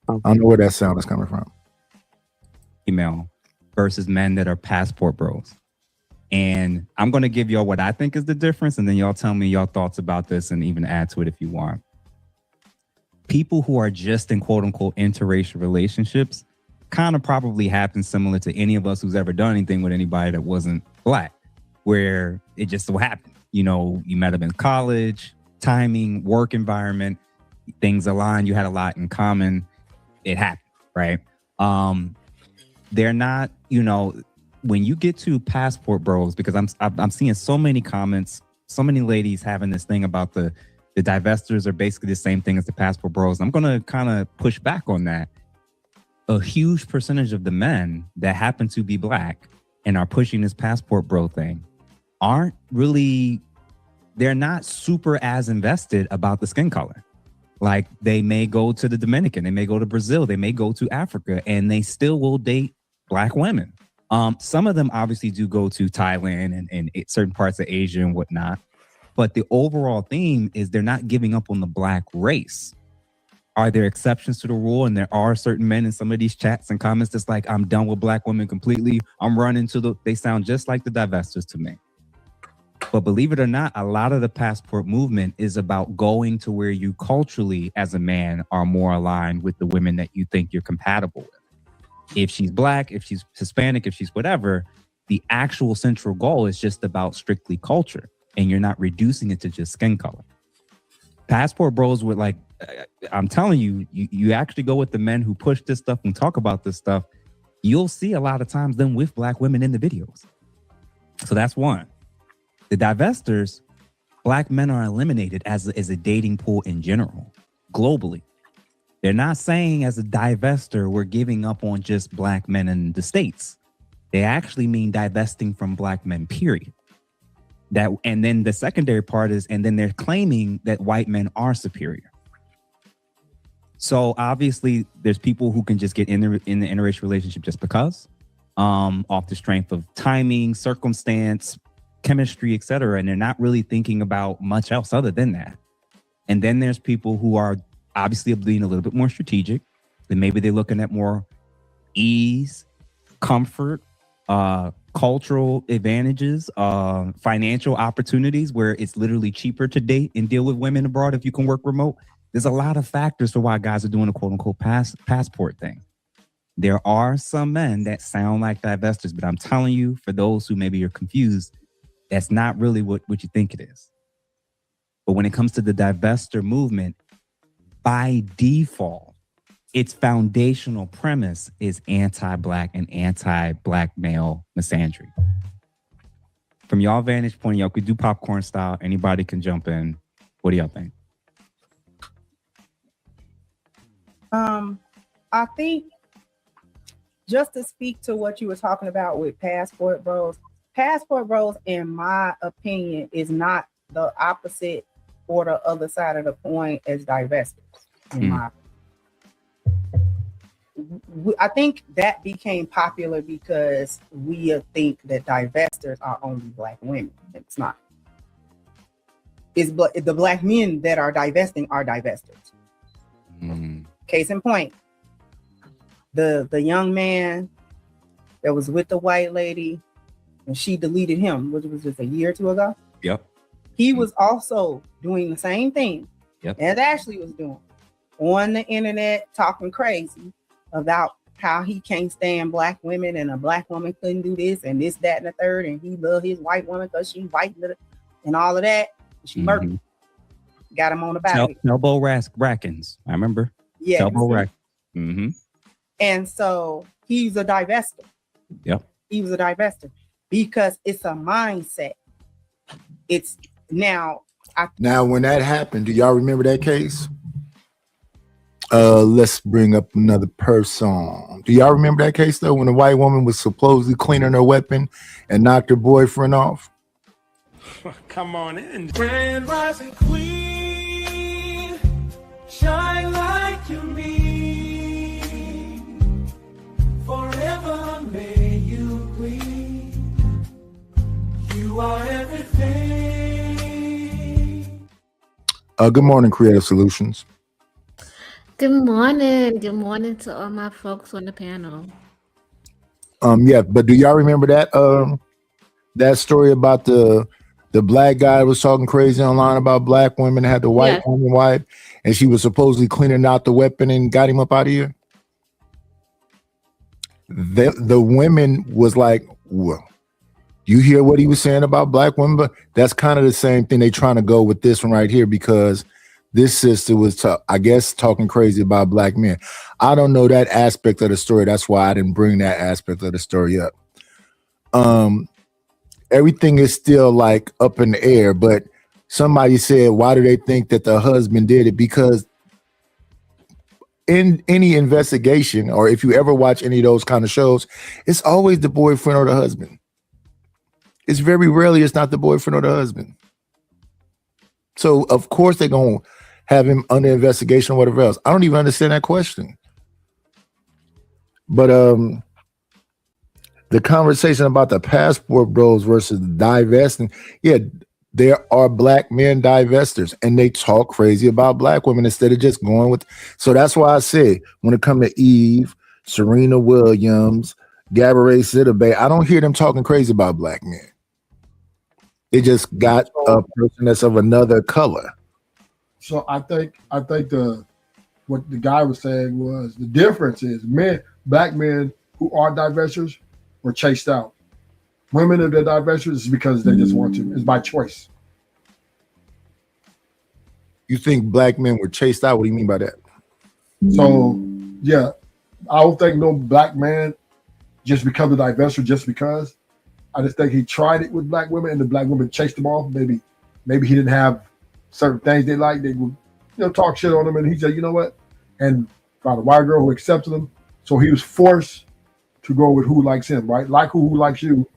Okay. I don't know where that sound is coming from. Female versus men that are passport bros. And I'm going to give y'all what I think is the difference, and then y'all tell me your thoughts about this and even add to it if you want. People who are just in quote-unquote interracial relationships kind of probably happen similar to any of us who's ever done anything with anybody that wasn't Black, where it just so happened. You met them in college, timing, work environment, things aligned, you had a lot in common, it happened, right? They're not, when you get to passport bros, because I'm seeing so many comments, so many ladies having this thing about the divestors are basically the same thing as the passport bros. I'm going to kind of push back on that. A huge percentage of the men that happen to be Black and are pushing this passport bro thing they're not super as invested about the skin color. Like they may go to the Dominican, they may go to Brazil, they may go to Africa, and they still will date Black women. Some of them obviously do go to Thailand and certain parts of Asia and whatnot. But the overall theme is they're not giving up on the Black race. Are there exceptions to the rule? And there are certain men in some of these chats and comments that's like, I'm done with Black women completely. I'm running to they sound just like the divestors to me. But believe it or not, a lot of the passport movement is about going to where you culturally as a man are more aligned with the women that you think you're compatible with. If she's Black, if she's Hispanic, if she's whatever, the actual central goal is just about strictly culture. And you're not reducing it to just skin color. Passport bros would like, I'm telling you, you actually go with the men who push this stuff and talk about this stuff. You'll see a lot of times them with Black women in the videos. So that's one. The divestors, Black men are eliminated as a dating pool in general, globally. They're not saying as a divestor, we're giving up on just Black men in the States. They actually mean divesting from Black men, period. And then the secondary part is, and then they're claiming that white men are superior. So obviously there's people who can just get in the interracial relationship just because, off the strength of timing, circumstance, chemistry, etc. And they're not really thinking about much else other than that. And then there's people who are obviously being a little bit more strategic. Then maybe they're looking at more ease, comfort, cultural advantages, financial opportunities where it's literally cheaper to date and deal with women abroad if you can work remote. There's a lot of factors for why guys are doing a quote unquote passport thing. There are some men that sound like divestors, but I'm telling you, for those who maybe are confused, that's not really what you think it is. But when it comes to the divestor movement, by default, its foundational premise is anti-Black and anti-Black male misandry. From y'all vantage point, y'all could do popcorn style. Anybody can jump in. What do y'all think? I think just to speak to what you were talking about with Passport Bros, in my opinion, is not the opposite or the other side of the coin as divestors. I think that became popular because we think that divestors are only Black women. It's not. It's the Black men that are divesting are divestors. Case in point, the young man that was with the white lady and she deleted him, which was just a year or two ago. Yep. He was also doing the same thing as Ashley was doing on the internet, talking crazy about how he can't stand Black women and a Black woman couldn't do this and this, that, and the third, and he loved his white woman because she white and all of that. She murdered. Got him on the back. Elbow rackings. I remember. Yeah. Elbow rack. Mm-hmm. And so he's a divestor. Yep. He was a divestor because it's a mindset. It's now. Now, when that happened, do y'all remember that case? Let's bring up another person. Do y'all remember that case though, when a white woman was supposedly cleaning her weapon and knocked her boyfriend off? Come on in. Grand rising queen, shine like you mean. Forever may you queen. You are everything. Good morning, Creative Solutions. Good morning. Good morning to all my folks on the panel. Yeah, but do y'all remember that that story about the Black guy was talking crazy online about Black women, had the white woman wife, and she was supposedly cleaning out the weapon and got him up out of here? The women was like, well, you hear what he was saying about Black women? But that's kind of the same thing they trying to go with this one right here, because this sister was, I guess, talking crazy about Black men. I don't know that aspect of the story. That's why I didn't bring that aspect of the story up. Everything is still like up in the air, but somebody said, why do they think that the husband did it? Because in any investigation, or if you ever watch any of those kind of shows, it's always the boyfriend or the husband. It's very rarely it's not the boyfriend or the husband. So of course they're gonna have him under investigation or whatever else. I don't even understand that question. But the conversation about the Passport Bros versus divesting, yeah, there are Black men divestors, and they talk crazy about Black women instead of just going with. So that's why I say when it comes to Eve, Serena Williams, Gabourey Sidibe, I don't hear them talking crazy about Black men. They just got a person that's of another color. So I think what the guy was saying was the difference is Black men who are divestors were chased out. Women if they're divestors is because they just want to. It's by choice. You think Black men were chased out? What do you mean by that? So yeah, I don't think no Black man just becomes a divestor just because. I just think he tried it with Black women and the Black women chased him off. Maybe he didn't have certain things they liked. They would, talk shit on him, and he said, you know what? And found a white girl who accepted him. So he was forced to go with who likes him, right? Like who likes you.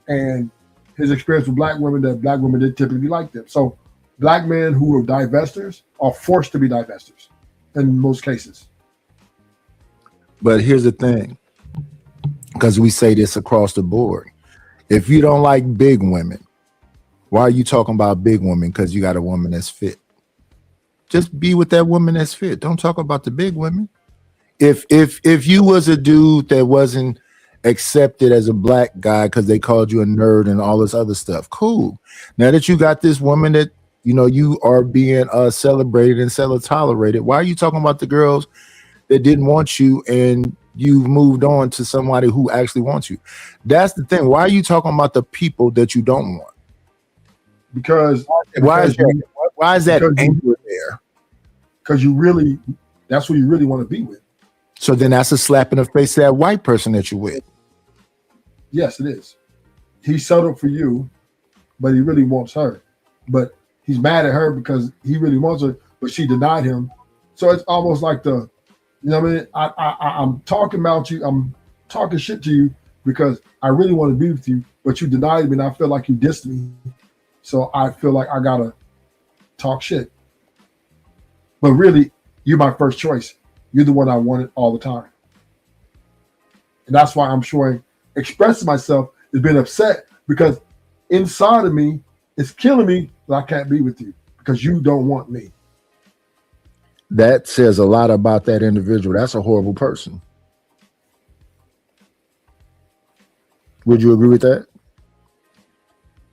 And his experience with Black women, that Black women didn't typically like them. So Black men who are divestors are forced to be divestors in most cases. But here's the thing, because we say this across the board. If you don't like big women, why are you talking about big women? Because you got a woman that's fit. Just be with that woman that's fit. Don't talk about the big women. If you was a dude that wasn't accepted as a Black guy because they called you a nerd and all this other stuff, cool. Now that you got this woman that you are being celebrated and tolerated, why are you talking about the girls that didn't want you and you've moved on to somebody who actually wants you. That's the thing. Why are you talking about the people that you don't want? Because why is that because anger there? Because that's who you really want to be with. So then that's a slap in the face to that white person that you're with. Yes, it is. He settled for you, but he really wants her. But he's mad at her because he really wants her, but she denied him. So it's almost like you know what I mean? I'm talking about you. I'm talking shit to you because I really want to be with you, but you denied me and I feel like you dissed me. So I feel like I got to talk shit. But really, you're my first choice. You're the one I wanted all the time. And that's why I'm showing, expressing myself is being upset because inside of me, it's killing me that I can't be with you because you don't want me. That says a lot about that individual. That's a horrible person. Would you agree with that?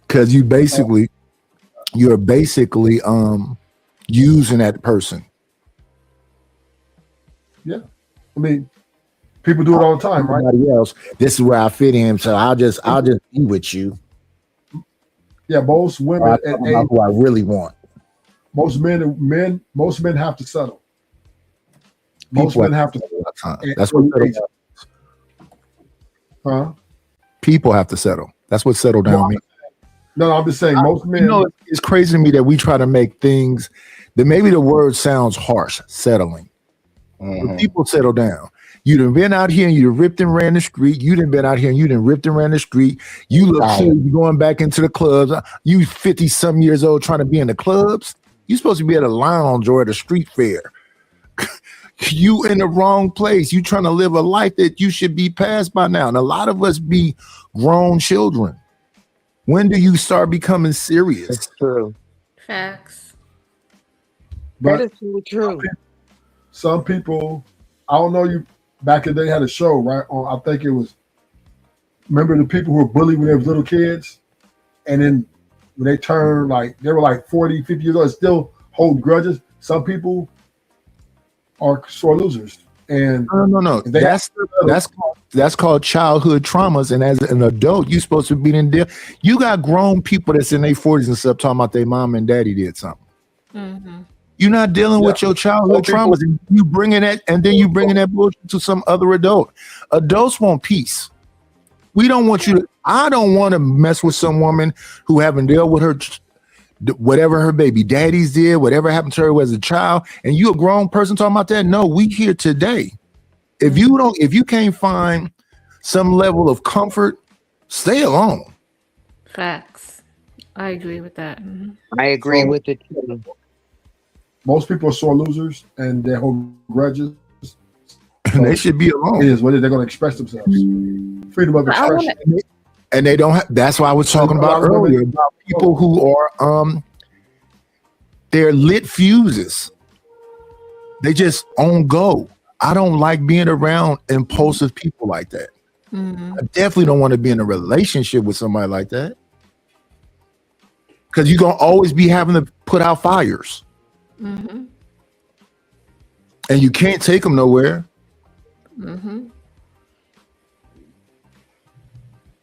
Because you're basically using that person. Yeah. I mean, people do it all the time, right? Everybody else, this is where I fit in, so I'll just be with you. Yeah, most women about who I really want. Most men have to settle. Most men have to settle. That's what settle. Huh? People have to settle. That's what settle down means. No, I'm just saying most men. You know, it's crazy to me that we try to make things that maybe the word sounds harsh, settling. But people settle down. You done been out here and you ripped and ran the street. You done been out here and you done ripped and ran the street. You look cool. You going back into the clubs. You 50-something years old trying to be in the clubs. You supposed to be at a lounge or at a street fair. You in the wrong place. You trying to live a life that you should be past by now. And a lot of us be grown children. When do you start becoming serious? That's true. Facts. But that is so true. Some people, I don't know, you back in the day had a show, right? On I think it was, remember the people who were bullied when they were little kids? And then when they turned they were like 40, 50 years old, and still hold grudges. Some people are sore losers. And no. That's called childhood traumas. And as an adult, you're supposed to be in there. You got grown people that's in their 40s and stuff talking about their mom and daddy did something. Mm-hmm. You're not dealing with your childhood traumas, and you bringing that, and then you bringing that bullshit to some other adult. Adults want peace. We don't want you to. I don't want to mess with some woman who haven't dealt with her, whatever her baby daddies did, whatever happened to her as a child, and you a grown person talking about that. No, we here today. If you can't find some level of comfort, stay alone. Facts. I agree with that. Mm-hmm. I agree with it too. Most people are sore losers and they hold grudges. And they should be alone. It is what it is. They're going to express themselves. Freedom of expression. And they don't have, that's why I was talking about earlier about people who are they're lit fuses. They just on go. I don't like being around impulsive people like that. Mm-hmm. I definitely don't want to be in a relationship with somebody like that. Because you're gonna always be having to put out fires. Mm-hmm. And you can't take them nowhere. Mm-hmm.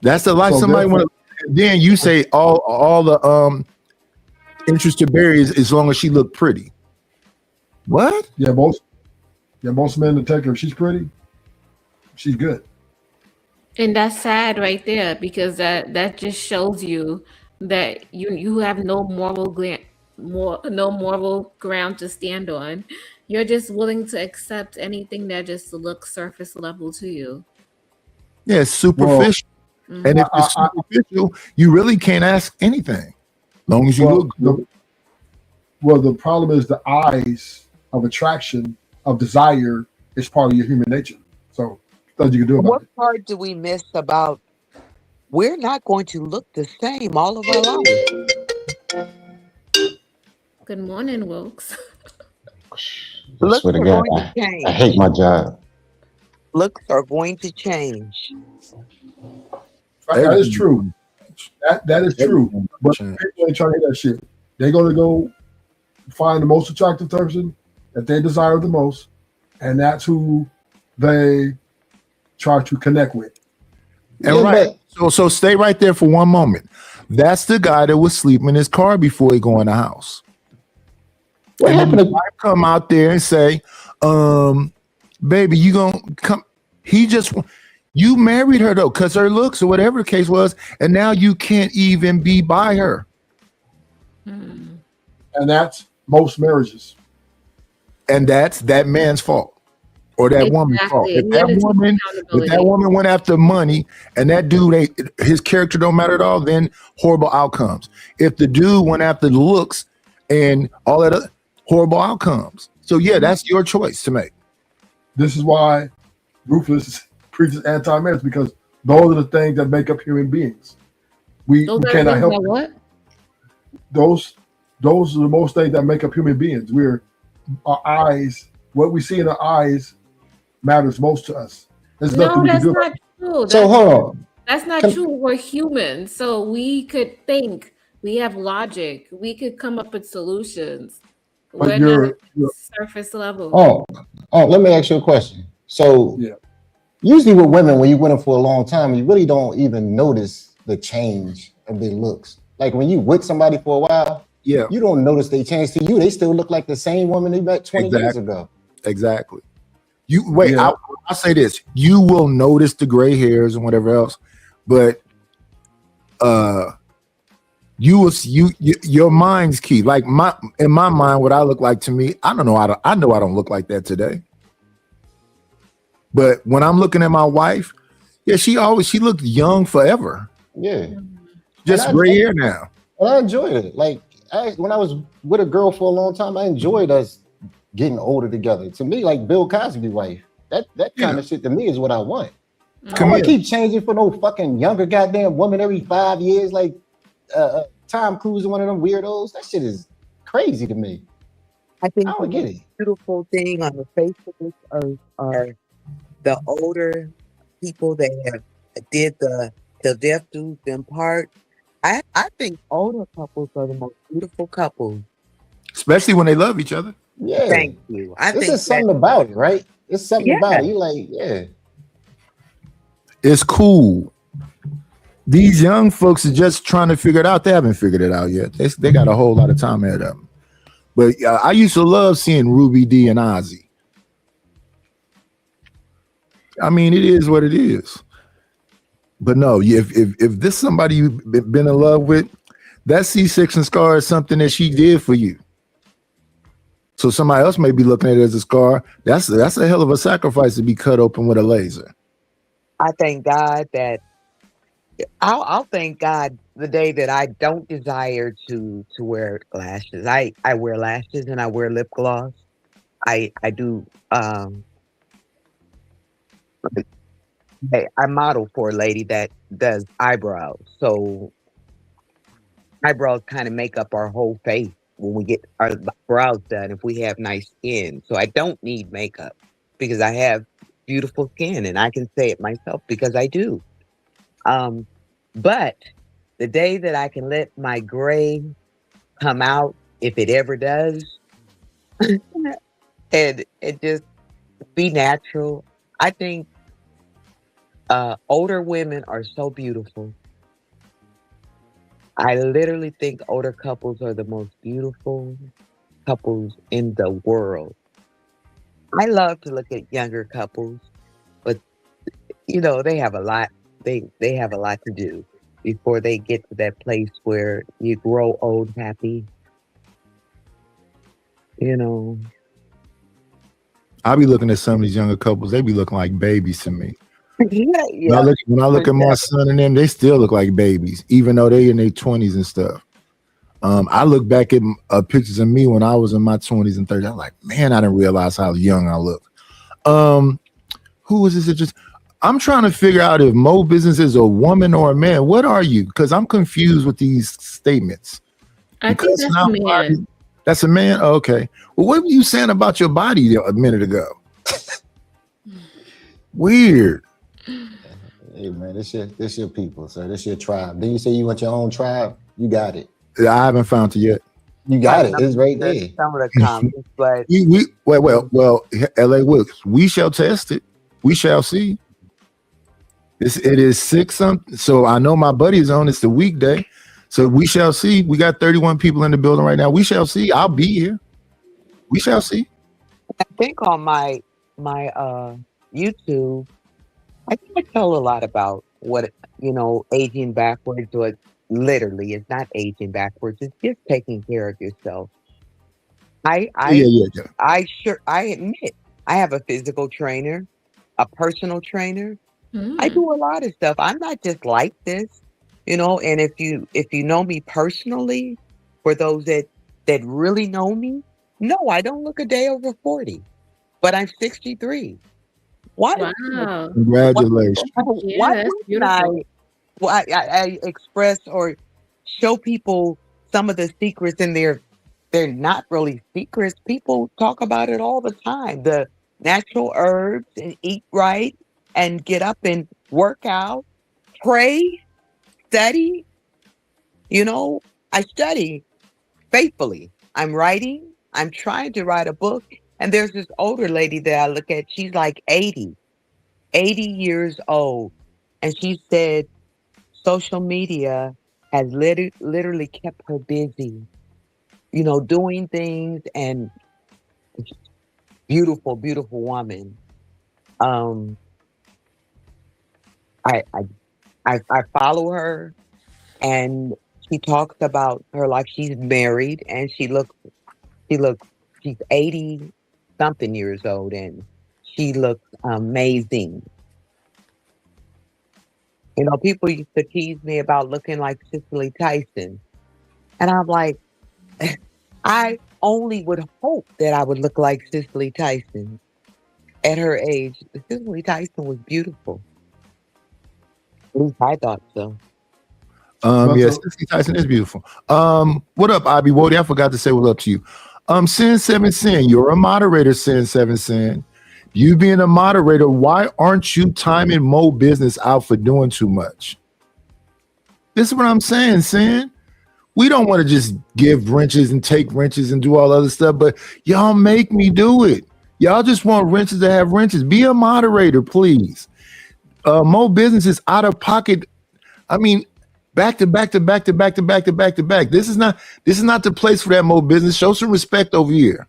That's the life somebody want. Then you say all the interested berries as long as she look pretty. What? Yeah, most men to take her. If she's pretty, she's good. And that's sad right there because that just shows you that you have no moral ground to stand on. You're just willing to accept anything that just looks surface level to you. Yeah, it's superficial. Well, and if it's superficial, you really can't ask anything. As long as you look good. Well, the problem is the eyes of attraction, of desire, is part of your human nature. So nothing you can do about what part do we miss about we're not going to look the same all of our lives? Good morning, Wilkes. Looks swear to are God, going to change. I hate my job. Looks are going to change. That is true. That is true. But people ain't trying to hear that shit. They're gonna go find the most attractive person that they desire the most, and that's who they try to connect with. And right. So stay right there for one moment. That's the guy that was sleeping in his car before he go in the house. What happened to come out there and say, baby, you gonna come? You married her though, because her looks or whatever the case was, and now you can't even be by her. And that's most marriages. And that's that man's fault or that woman's fault. If that woman went after money and that dude his character don't matter at all, then horrible outcomes. If the dude went after the looks and all that other horrible outcomes. So yeah, that's your choice to make. This is why Ruthless preaches anti-marriage, because those are the things that make up human beings. We cannot help it. What? Those are the most things that make up human beings. Our eyes, what we see in our eyes matters most to us. There's nothing we can do about it. True. So hold on. That's not true. We're humans, so we could think. We have logic. We could come up with solutions. But We're not surface level. Oh, let me ask you a question. So usually with women, when you're with them for a long time, you really don't even notice the change of their looks. Like when you with somebody for a while, you don't notice they change to you. They still look like the same woman they met 20 years ago. Exactly. I'll say this. You will notice the gray hairs and whatever else, but your mind's key. Like in my mind, what I look like to me, I don't know. I know I don't look like that today. But when I'm looking at my wife, she looked young forever. Yeah. Just gray hair now. And I enjoyed it. Like when I was with a girl for a long time, I enjoyed us getting older together. To me, like Bill Cosby wife, that kind of shit to me is what I want. I don't want to keep changing for no fucking younger goddamn woman every 5 years. Like Tom Cruise is one of them weirdos. That shit is crazy to me. I think I don't get it. Beautiful thing on the face of this earth are the older people that have did the death do them part. I think older couples are the most beautiful couples. Especially when they love each other. Yeah. Thank you. I This think is something about it, right? It's something about it. You like, It's cool. These young folks are just trying to figure it out. They haven't figured it out yet. They got a whole lot of time ahead of them. But I used to love seeing Ruby D and Ozzy. I mean, it is what it is. But no, if this is somebody you've been in love with, that C-section scar is something that she did for you. So somebody else may be looking at it as a scar. That's a hell of a sacrifice to be cut open with a laser. I thank God that I'll thank God the day that I don't desire to wear lashes. I wear lashes and I wear lip gloss. I do. I model for a lady that does eyebrows. So eyebrows kind of make up our whole face when we get our brows done if we have nice skin. So I don't need makeup because I have beautiful skin, and I can say it myself because I do. But the day that I can let my gray come out, if it ever does, and it just be natural, I think older women are so beautiful. I literally think older couples are the most beautiful couples in the world. I love to look at younger couples, but they have a lot. They have a lot to do before they get to that place where you grow old happy. I'll be looking at some of these younger couples. They be looking like babies to me. Yeah. When I look at my son and them, they still look like babies, even though they in their 20s and stuff. I look back at pictures of me when I was in my 20s and 30s. I'm like, man, I didn't realize how young I look. Who is this? I'm trying to figure out if Mo Business is a woman or a man. What are you? Because I'm confused with these statements. I think that's a man. That's a man? Oh, okay. Well, what were you saying about your body a minute ago? Weird. Hey man, this your people, sir. This your tribe. Then you say you want your own tribe? You got it. I haven't found it yet. You got it. It's right there. Some of the comments, but well, LA Wilkes, we shall test it. We shall see. It is 6 something. So I know my buddy is on. It's the weekday. So we shall see. We got 31 people in the building right now. We shall see. I'll be here. We shall see. I think on my YouTube, I think I tell a lot about what, aging backwards, or literally it's not aging backwards, it's just taking care of yourself. I admit I have a physical trainer, a personal trainer. I do a lot of stuff. I'm not just like this, and if you know me personally, for those that really know me, no, I don't look a day over 40, but I'm 63. Why? Wow. Congratulations. Why that's wouldn't I express or show people some of the secrets, and they're not really secrets. People talk about it all the time. The natural herbs, and eat right, and get up and work out, pray, study. I study faithfully. I'm writing. I'm trying to write a book. And there's this older lady that I look at. She's like 80 years old. And she said social media has literally kept her busy, doing things, and beautiful, beautiful woman. I follow her, and she talks about her like she's married, and she's 80 something years old, and she looks amazing. People used to tease me about looking like Cicely Tyson. And I'm like, I only would hope that I would look like Cicely Tyson at her age. Cicely Tyson was beautiful. At least I thought so. Yes, Cicely Tyson is beautiful. What up, Abby Wody? I forgot to say what up to you. Sin 7 Sin, you're a moderator, Sin 7 Sin. You being a moderator, why aren't you timing Mo Business out for doing too much? This is what I'm saying, Sin. We don't want to just give wrenches and take wrenches and do all other stuff, but y'all make me do it. Y'all just want wrenches to have wrenches. Be a moderator, please. Mo Business is out of pocket. I mean, back to back to back to back to back to back to back. This is not the place for that, Mo Business. Show some respect over here.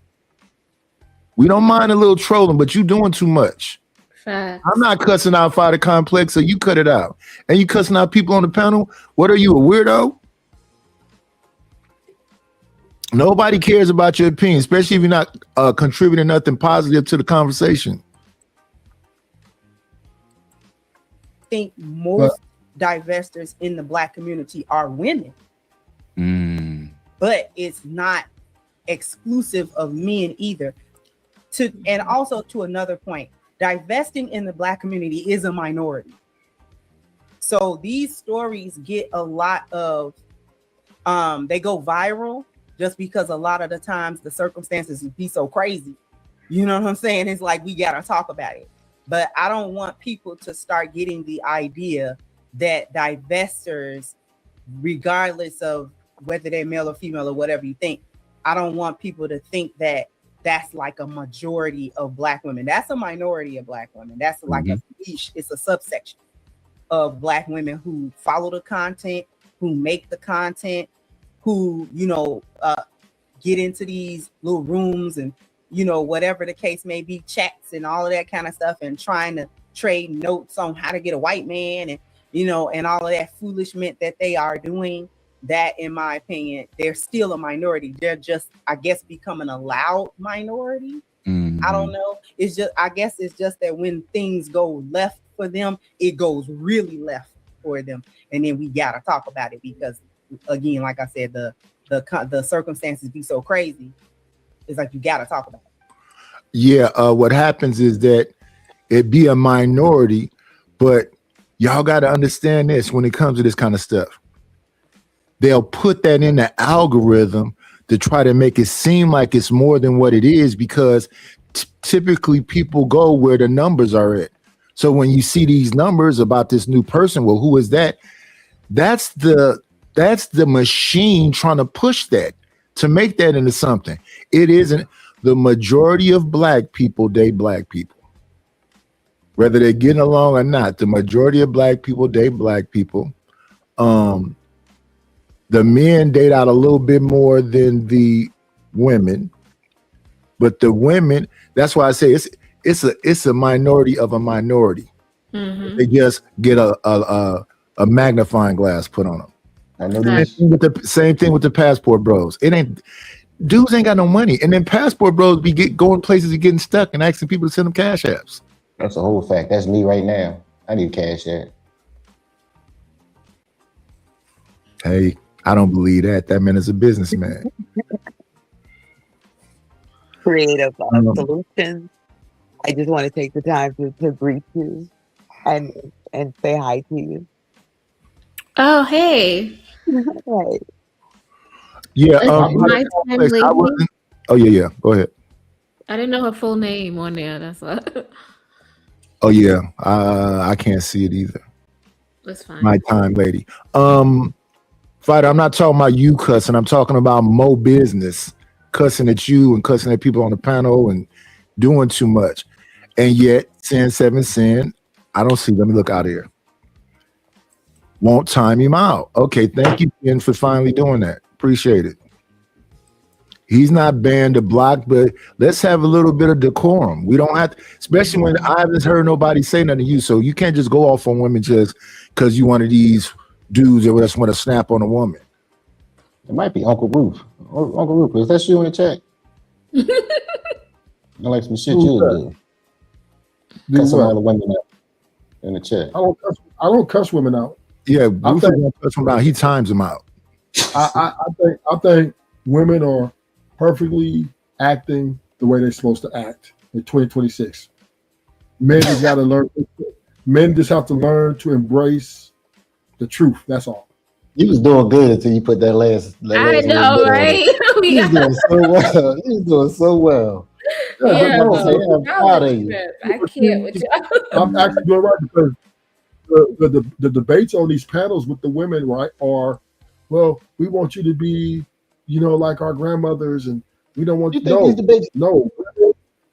We don't mind a little trolling, but you doing too much. Facts. I'm not cussing out Fighter Complex, so you cut it out. And you cussing out people on the panel. What are you, a weirdo? Nobody cares about your opinion, especially if you're not contributing nothing positive to the conversation. I think most divestors in the Black community are women, but it's not exclusive of men either. And also to another point, divesting in the Black community is a minority. So these stories get a lot of, they go viral just because a lot of the times the circumstances be so crazy. You know what I'm saying? It's like, we got to talk about it. But I don't want people to start getting the idea that divestors, regardless of whether they're male or female or whatever you think, I don't want people to think that that's like a majority of Black women. That's a minority of Black women. That's like a niche. It's a subsection of Black women who follow the content, who make the content, who, get into these little rooms and, whatever the case may be, chats and all of that kind of stuff, and trying to trade notes on how to get a white man and, and all of that foolishment that they are doing. That, in my opinion, they're still a minority. They're just, I guess, becoming a loud minority. I don't know. I guess it's just that when things go left for them, it goes really left for them. And then we got to talk about it because, again, like I said, the circumstances be so crazy. It's like, you got to talk about it. Yeah. What happens is that it be a minority, but y'all got to understand this when it comes to this kind of stuff. They'll put that in the algorithm to try to make it seem like it's more than what it is, because typically people go where the numbers are at. So when you see these numbers about this new person, well, who is that? That's the machine trying to push that, to make that into something. It isn't. The majority of Black people date Black people. whether they're getting along or not. The majority of black people date black people. The men date out a little bit more than the women, but the women, that's why I say it's a minority of a minority. They just get a magnifying glass put on them. I know Same thing with the passport bros. Dudes ain't got no money, and then passport bros be going places and getting stuck and asking people to send them cash apps. That's a whole fact. That's me right now. I need cash app. Hey, I don't believe that. That man is a businessman. Creative solutions. I just want to take the time to greet you and say hi to you. Oh, hey. Hey. Yeah. My family. Oh yeah. Go ahead. I didn't know her full name on there. That's all. Oh yeah. I can't see it either. That's fine. My time, lady. Fighter, I'm not talking about you cussing. I'm talking about Mo Business cussing at you and cussing at people on the panel and doing too much. And yet, Sin, I don't see. Let me look out here. Won't time him out. Okay, thank you, Ben, for finally doing that. Appreciate it. He's not banned or blocked, but let's have a little bit of decorum. We don't have to, especially when I haven't heard nobody say nothing to you. So you can't just go off on women just because you one of these dudes that just want to snap on a woman. It might be Uncle Roof. Uncle Roof, is that you in the chat? I like some shit you do. Cuss all the women out in the chat. I don't cuss women out. Yeah, Roof don't cuss them out. He times them out. I think women are perfectly acting the way they're supposed to act in 2026. Men just got to learn. Men just have to learn to embrace the truth. That's all. You was doing good until you put that last I know, right? You was doing so well. You was doing so well. Yeah, I'm proud of you. I can't with y'all. I'm actually doing right because the debates on these panels with the women, right, are, well, we want you to be, like our grandmothers, and we don't want you. These debates? No,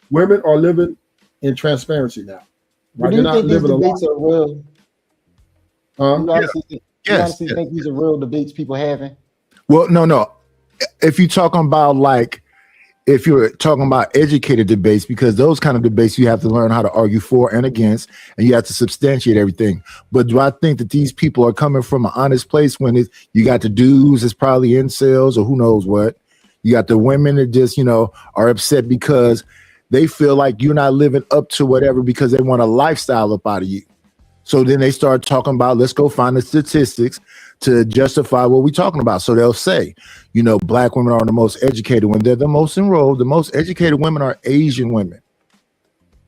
women are living in transparency now. Right? Do you think these debates are real? You honestly Yes. think these are real debates people having? Well, no. If you're talking about if you're talking about educated debates, because those kind of debates you have to learn how to argue for and against, and you have to substantiate everything. But do I think that these people are coming from an honest place when you got the dudes that's probably incels or who knows what? You got the women that just, are upset because they feel like you're not living up to whatever because they want a lifestyle up out of you. So then they start talking about, let's go find the statistics to justify what we're talking about. So they'll say, black women are the most educated when they're the most enrolled. The most educated women are Asian women.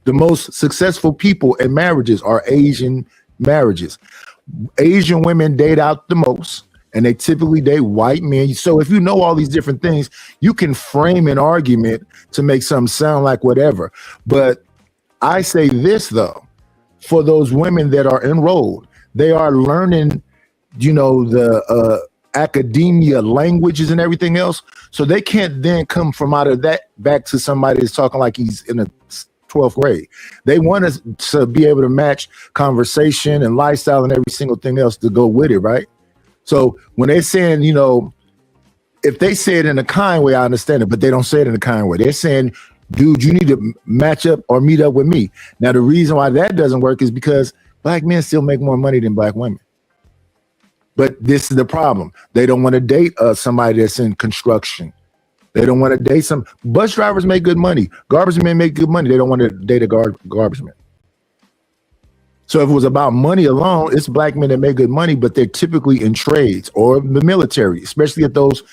The most successful people in marriages are Asian marriages. Asian women date out the most, and they typically date white men. So if you know all these different things, you can frame an argument to make something sound like whatever. But I say this, though. For those women that are enrolled, they are learning, the academia languages and everything else. So they can't then come from out of that back to somebody that's talking like he's in the 12th grade. They want us to be able to match conversation and lifestyle and every single thing else to go with it, right? So when they're saying, if they say it in a kind way, I understand it, but they don't say it in a kind way. They're saying, dude, you need to match up or meet up with me. Now, the reason why that doesn't work is because black men still make more money than black women. But this is the problem. They don't want to date somebody that's in construction. They don't want to date some bus drivers make good money. Garbage men make good money. They don't want to date a garbage man. So if it was about money alone, it's black men that make good money, but they're typically in trades or the military, especially if those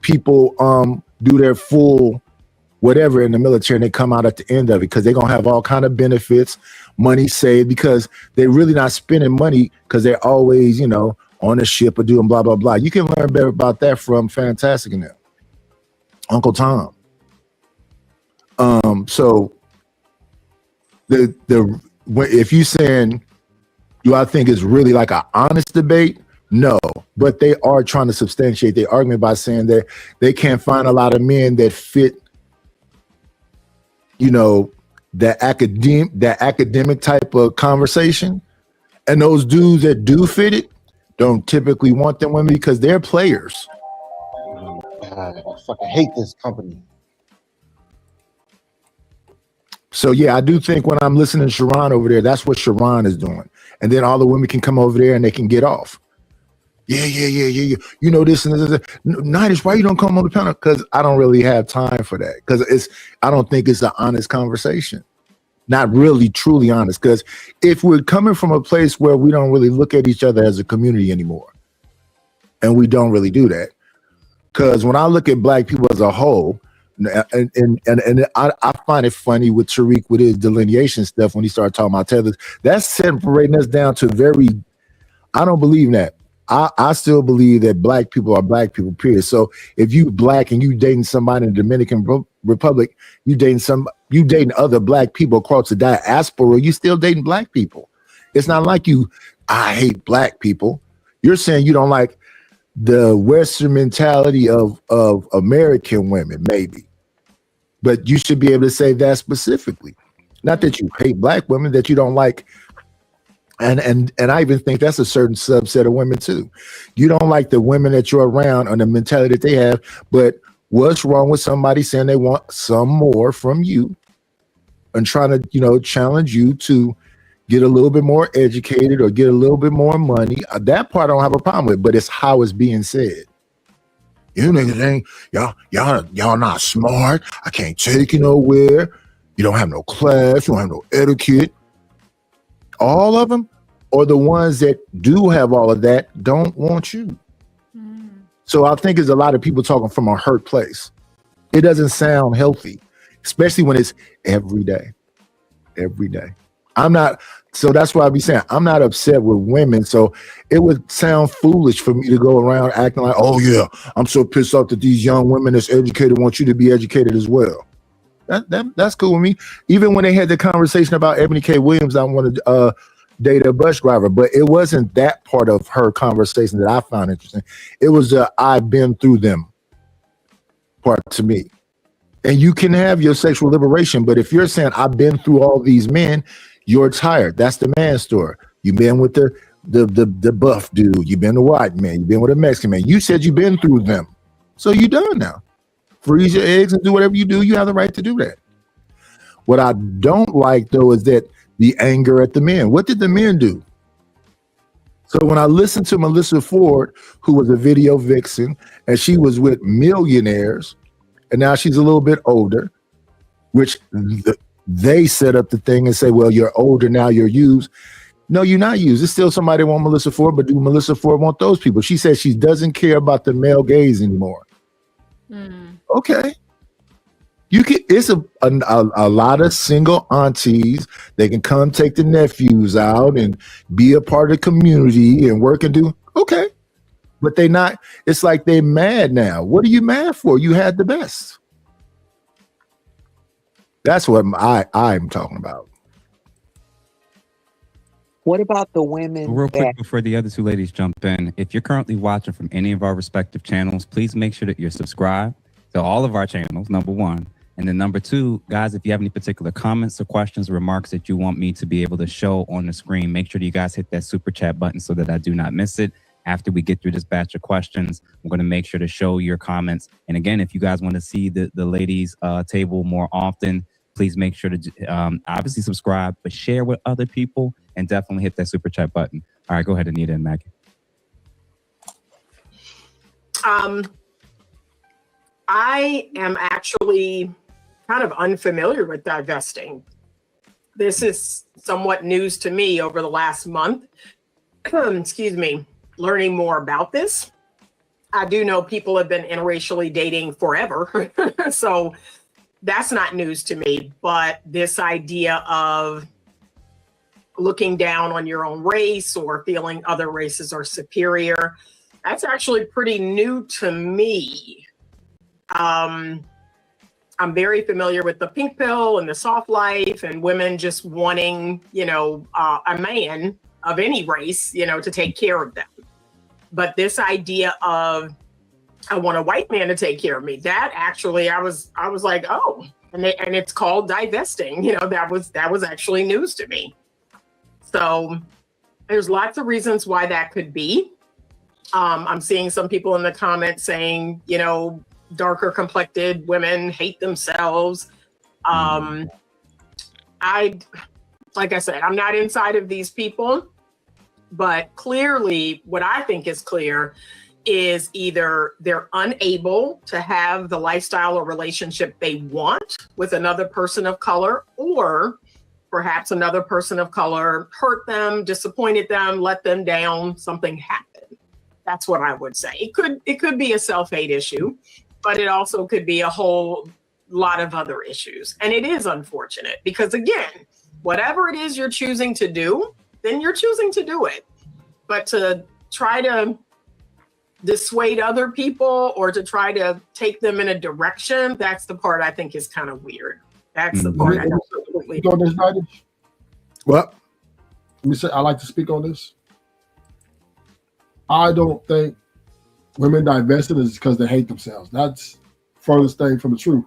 people do their full whatever in the military and they come out at the end of it because they're going to have all kind of benefits, money saved because they're really not spending money because they're always, on a ship or doing blah, blah, blah. You can learn better about that from Fantastic and them. Uncle Tom. So if you saying, do I think it's really like an honest debate? No, but they are trying to substantiate their argument by saying that they can't find a lot of men that fit that academic type of conversation. And those dudes that do fit it don't typically want them women because they're players. Oh God, I fucking hate this company. So yeah, I do think when I'm listening to Sharon over there, that's what Sharon is doing. And then all the women can come over there and they can get off. Yeah. You know this and this. Nidish, why you don't come on the panel? Because I don't really have time for that. Because I don't think it's an honest conversation. Not really truly honest. Because if we're coming from a place where we don't really look at each other as a community anymore, and we don't really do that. Because when I look at Black people as a whole, and I find it funny with Tariq with his delineation stuff when he started talking about tethers. That's separating us down to I don't believe that. I still believe that Black people are Black people, period. So if you Black and you dating somebody in the Dominican Republic, you dating other Black people across the diaspora, you still dating Black people. It's not like I hate Black people. You're saying you don't like the Western mentality of American women, maybe. But you should be able to say that specifically. Not that you hate Black women, that you don't like. And I even think that's a certain subset of women too. You don't like the women that you're around and the mentality that they have, but what's wrong with somebody saying they want some more from you and trying to, challenge you to get a little bit more educated or get a little bit more money? That part I don't have a problem with, but it's how it's being said. You niggas ain't, y'all not smart. I can't take you nowhere. You don't have no class. You don't have no etiquette. All of them, or the ones that do have all of that, don't want you. So I think there's a lot of people talking from a hurt place. It doesn't sound healthy, especially when it's every day. Every day. So that's why I be saying I'm not upset with women. So it would sound foolish for me to go around acting like, oh yeah, I'm so pissed off that these young women that's educated want you to be educated as well. That's cool with me. Even when they had the conversation about Ebony K. Williams, I wanted to date a bus driver, but it wasn't that part of her conversation that I found interesting. It was I've been through them part to me. And you can have your sexual liberation, but if you're saying I've been through all these men, you're tired. That's the man story. You've been with the buff dude. You've been the white man. You've been with a Mexican man. You said you've been through them. So you're done now. Freeze your eggs and do whatever you do. You have the right to do that. What I don't like, though, is that the anger at the men. What did the men do? So when I listened to Melissa Ford, who was a video vixen, and she was with millionaires, and now she's a little bit older, which they set up the thing and say, well, you're older now, you're used. No, you're not used. It's still somebody want Melissa Ford, but do Melissa Ford want those people? She says she doesn't care about the male gaze anymore. Okay. It's a lot of single aunties. They can come take the nephews out and be a part of the community and work and do. Okay. But they not, it's like they're mad now. What are you mad for? You had the best. That's what I'm talking about. What about the women? Real quick before the other two ladies jump in, if you're currently watching from any of our respective channels, please make sure that you're subscribed to all of our channels, number one. And then number two, guys, if you have any particular comments or questions or remarks that you want me to be able to show on the screen, make sure that you guys hit that super chat button so that I do not miss it. After we get through this batch of questions, I'm going to make sure to show your comments. And again, if you guys want to see the ladies table more often, please make sure to obviously subscribe, but share with other people and definitely hit that super chat button. All right, go ahead, Anita and Maggie. I am actually kind of unfamiliar with divesting. This is somewhat news to me over the last month. Excuse me, learning more about this. I do know people have been interracially dating forever, so that's not news to me. But this idea of looking down on your own race or feeling other races are superior, that's actually pretty new to me. I'm very familiar with the pink pill and the soft life and women just wanting, a man of any race, to take care of them. But this idea of I want a white man to take care of me, that actually I was like, oh, and it's called divesting. That was actually news to me. So there's lots of reasons why that could be. I'm seeing some people in the comments saying, darker complected women hate themselves. Like I said, I'm not inside of these people, but clearly what I think is clear is either they're unable to have the lifestyle or relationship they want with another person of color, or perhaps another person of color hurt them, disappointed them, let them down, something happened. That's what I would say. It could be a self-hate issue, but it also could be a whole lot of other issues. And it is unfortunate because, again, whatever it is you're choosing to do, then you're choosing to do it. But to try to dissuade other people or to try to take them in a direction, that's the part I think is kind of weird. That's the part I don't completely. Well, let me say, I like to speak on this. I don't think women divesting is because they hate themselves. That's furthest thing from the truth.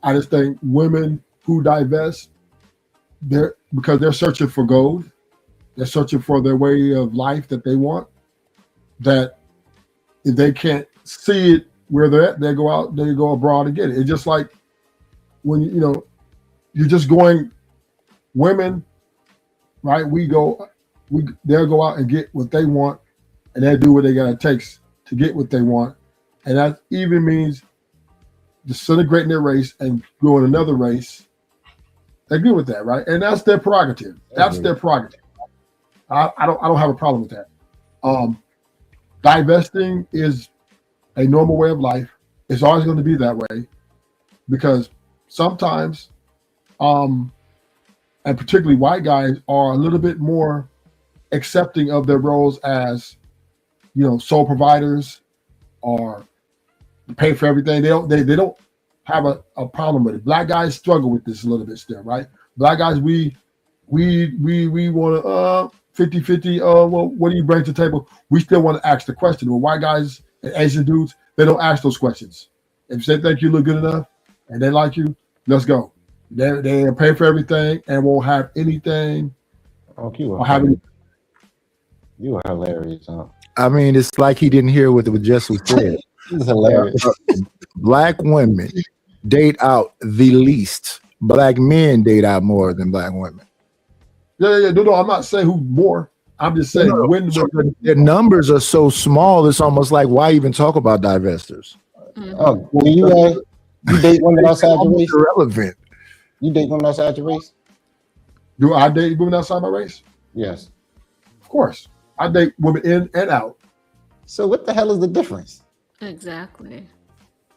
I just think women who divest, because they're searching for gold, they're searching for their way of life that they want, that if they can't see it where they're at, they go abroad and get it. It's just like when, you're just going, women, right? They'll go out and get what they want, and they'll do what they gotta take to get what they want. And that even means disintegrating their race and going another race. They agree with that, right? And that's their prerogative. That's their prerogative. I don't have a problem with that. Divesting is a normal way of life. It's always going to be that way because sometimes, and particularly white guys, are a little bit more accepting of their roles as, sole providers or pay for everything. They don't have a problem with it. Black guys struggle with this a little bit still, right? Black guys, we want to 50-50. Well, what do you bring to the table? We still want to ask the question. Well, white guys and Asian dudes, they don't ask those questions. If they think you look good enough and they like you, let's go. They pay for everything and won't have anything. You are hilarious, huh? I mean, it's like he didn't hear what Jess was saying. This is hilarious. Black women date out the least. Black men date out more than black women. Yeah. No, I'm not saying who more. I'm just saying when their numbers are so small, it's almost like why even talk about divestors? Oh, well, you date women outside the race? Irrelevant. You date women outside your race? Do I date women outside my race? Yes. Of course. I date women in and out. So what the hell is the difference? Exactly.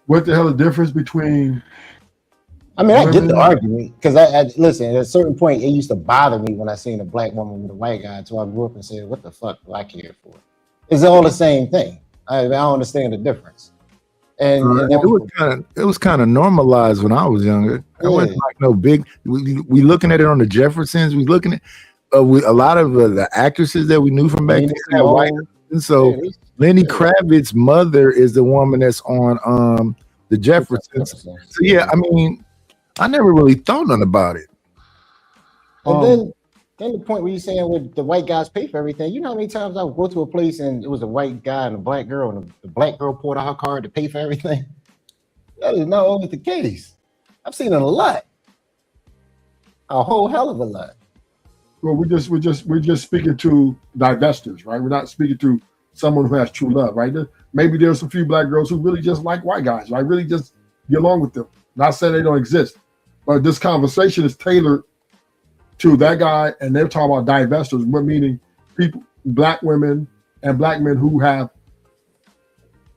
What the hell is the difference between? I mean, I get the argument because I listen. At a certain point, it used to bother me when I seen a black woman with a white guy. So I grew up and said, "What the fuck do I care for?" It's all the same thing. I don't understand the difference. And it was kind of normalized when I was younger. It wasn't like no big. We looking at it on the Jeffersons. We looking at a lot of the actresses that we knew from back then. White, and so Lenny Kravitz's mother is the woman that's on the Jeffersons. So yeah, I mean, I never really thought nothing about it. And then the point where you're saying with the white guys pay for everything, you know how many times I would go to a place and it was a white guy and a black girl, and the black girl pulled out her card to pay for everything? That is not always the case. I've seen it a lot. A whole hell of a lot. Well, we're just speaking to divestors, right? We're not speaking to someone who has true love, right? Maybe there's a few black girls who really just like white guys, right? Really just get along with them. Not saying they don't exist, but this conversation is tailored to that guy, and they're talking about divestors, meaning people, black women and black men who have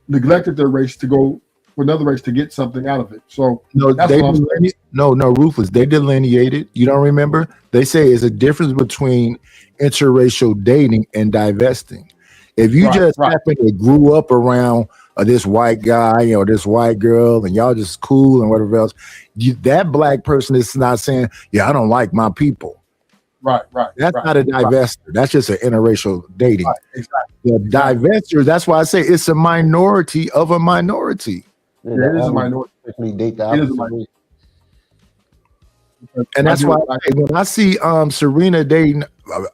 neglected their race to go for another race to get something out of it. So no, Rufus, they delineated. You don't remember? They say it's a difference between interracial dating and divesting. If you happen to grew up around this white guy or this white girl and y'all just cool and whatever else, that black person is not saying, yeah, I don't like my people. Right. That's not a divestor. That's just an interracial dating. Right, exactly. The divestors, that's why I say it's a minority of a minority. Yeah, it is a minority. And that's why when I see Serena dating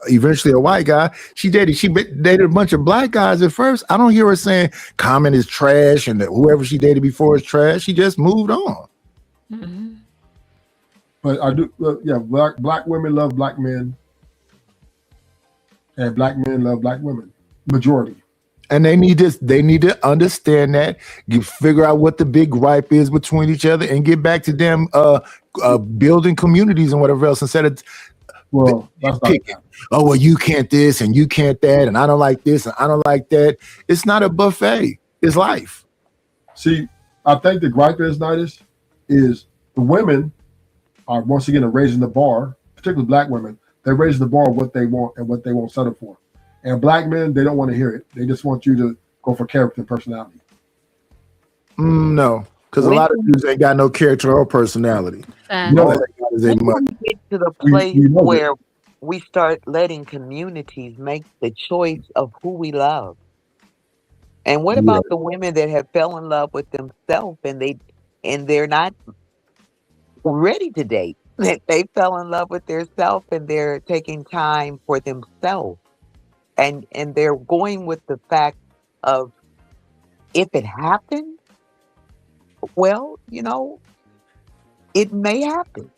eventually a white guy, she dated a bunch of black guys at first. I don't hear her saying Common is trash and that whoever she dated before is trash. She just moved on. Mhm. But I do, yeah. Black women love black men, and black men love black women. Majority. And they need to understand that, figure out what the big gripe is between each other, and get back to them building communities and whatever else instead of picking. Oh well, you can't this and you can't that, and I don't like this and I don't like that. It's not a buffet. It's life. See, I think the gripe is the women are once again raising the bar, particularly black women. They're raising the bar of what they want and what they won't settle for. And black men, they don't want to hear it. They just want you to go for character and personality. No, because a lot of dudes ain't got no character or personality. No, All they got is their money. we get to the place where we start letting communities make the choice of who we love. And what about the women that have fell in love with themselves and they're not ready to date? They fell in love with themselves and they're taking time for themselves. And they're going with the fact of if it happens, well, it may happen.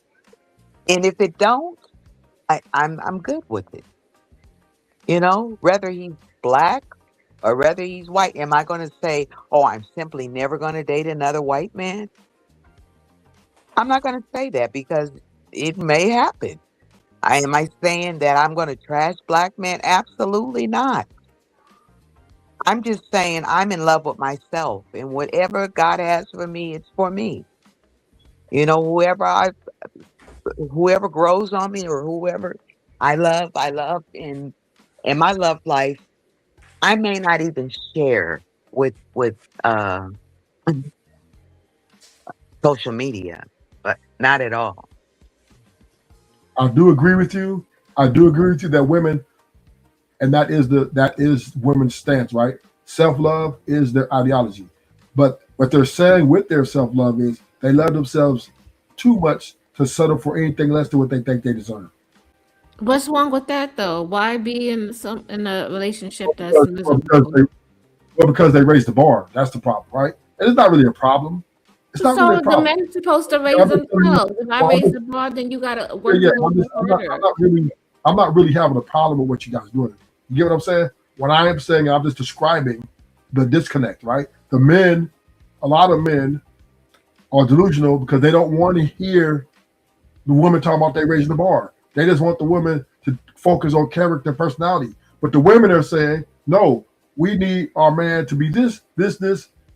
And if it don't, I'm good with it. Whether he's black or whether he's white, am I going to say, oh, I'm simply never going to date another white man? I'm not going to say that because it may happen. Am I saying that I'm going to trash black men? Absolutely not. I'm just saying I'm in love with myself, and whatever God has for me, it's for me. Whoever grows on me or whoever I love, and in my love life, I may not even share with social media, but not at all. I do agree with you. That women, and that is women's stance, right? Self-love is their ideology. But what they're saying with their self-love is they love themselves too much to settle for anything less than what they think they deserve. What's wrong with that though? Why be in a relationship that's Because, miserable? because they raised the bar. That's the problem, right? And it's not really a problem. It's not really a So the problem. men's supposed to raise themselves. If I raise the bar, then you gotta work a little bit harder. I'm not really having a problem with what you guys doing. You get what I'm saying? What I am saying, I'm just describing the disconnect, right? A lot of men are delusional because they don't want to hear the woman talking about they raising the bar. They just want the woman to focus on character and personality. But the women are saying, no, we need our man to be this,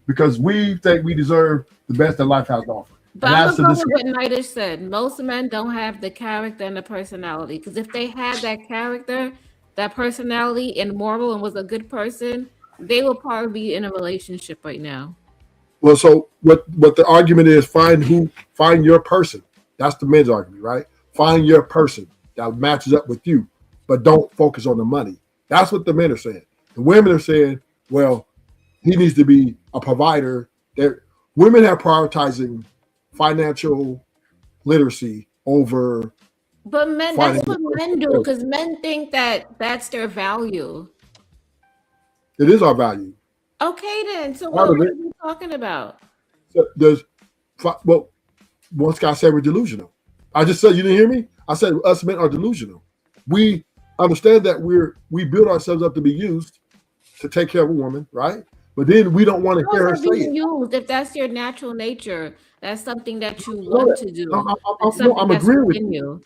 because we think we deserve the best that life has to offer. But I'm gonna go with what Nida said. Most men don't have the character and the personality. Because if they had that character, that personality, and moral, and was a good person, they will probably be in a relationship right now. Well, so what the argument is, find your person. That's the men's argument, right? Find your person that matches up with you, but don't focus on the money. That's what the men are saying. The women are saying, well, he needs to be a provider. Women are prioritizing financial literacy over. But men, that's what men do, because men think that that's their value. It is our value. Okay, then. So what are you talking about? Well, one guy said we're delusional. I just said, you didn't hear me? I said us men are delusional. We understand that we build ourselves up to be used to take care of a woman, right? But then we don't want to hear her say it. Used. If that's your natural nature, that's something that you want to do. I'm agreeing with you.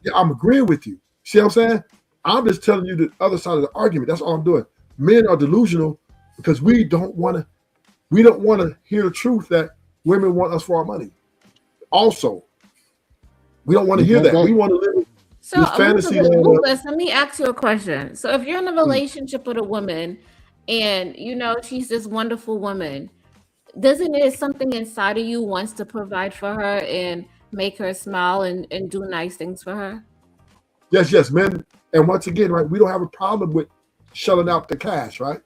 Yeah, I'm agreeing with you. See what I'm saying? I'm just telling you the other side of the argument. That's all I'm doing. Men are delusional because we don't want to hear the truth that women want us for our money. Also, we don't want to hear that. We want to live this fantasy land. Lucas, let me ask you a question. So if you're in a relationship with a woman and she's this wonderful woman, doesn't it something inside of you wants to provide for her and make her smile and do nice things for her? Yes, men. And once again, right, we don't have a problem with shelling out the cash, right?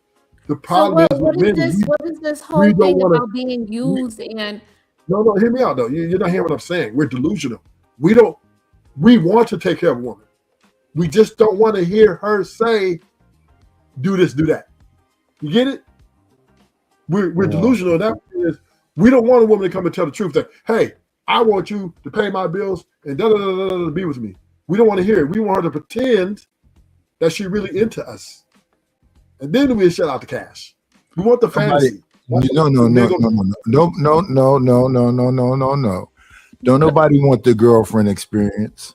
The problem is with men. What is this whole thing about being used and? No, hear me out though. You're not hearing what I'm saying. We're delusional. We want to take care of a woman. We just don't want to hear her say, do this, do that. You get it? We're delusional. That is, we don't want a woman to come and tell the truth that, hey, I want you to pay my bills and to be with me. We don't want to hear it. We want her to pretend that she's really into us. And then we shut out the cash. We want the fantasy. No. Don't nobody want the girlfriend experience.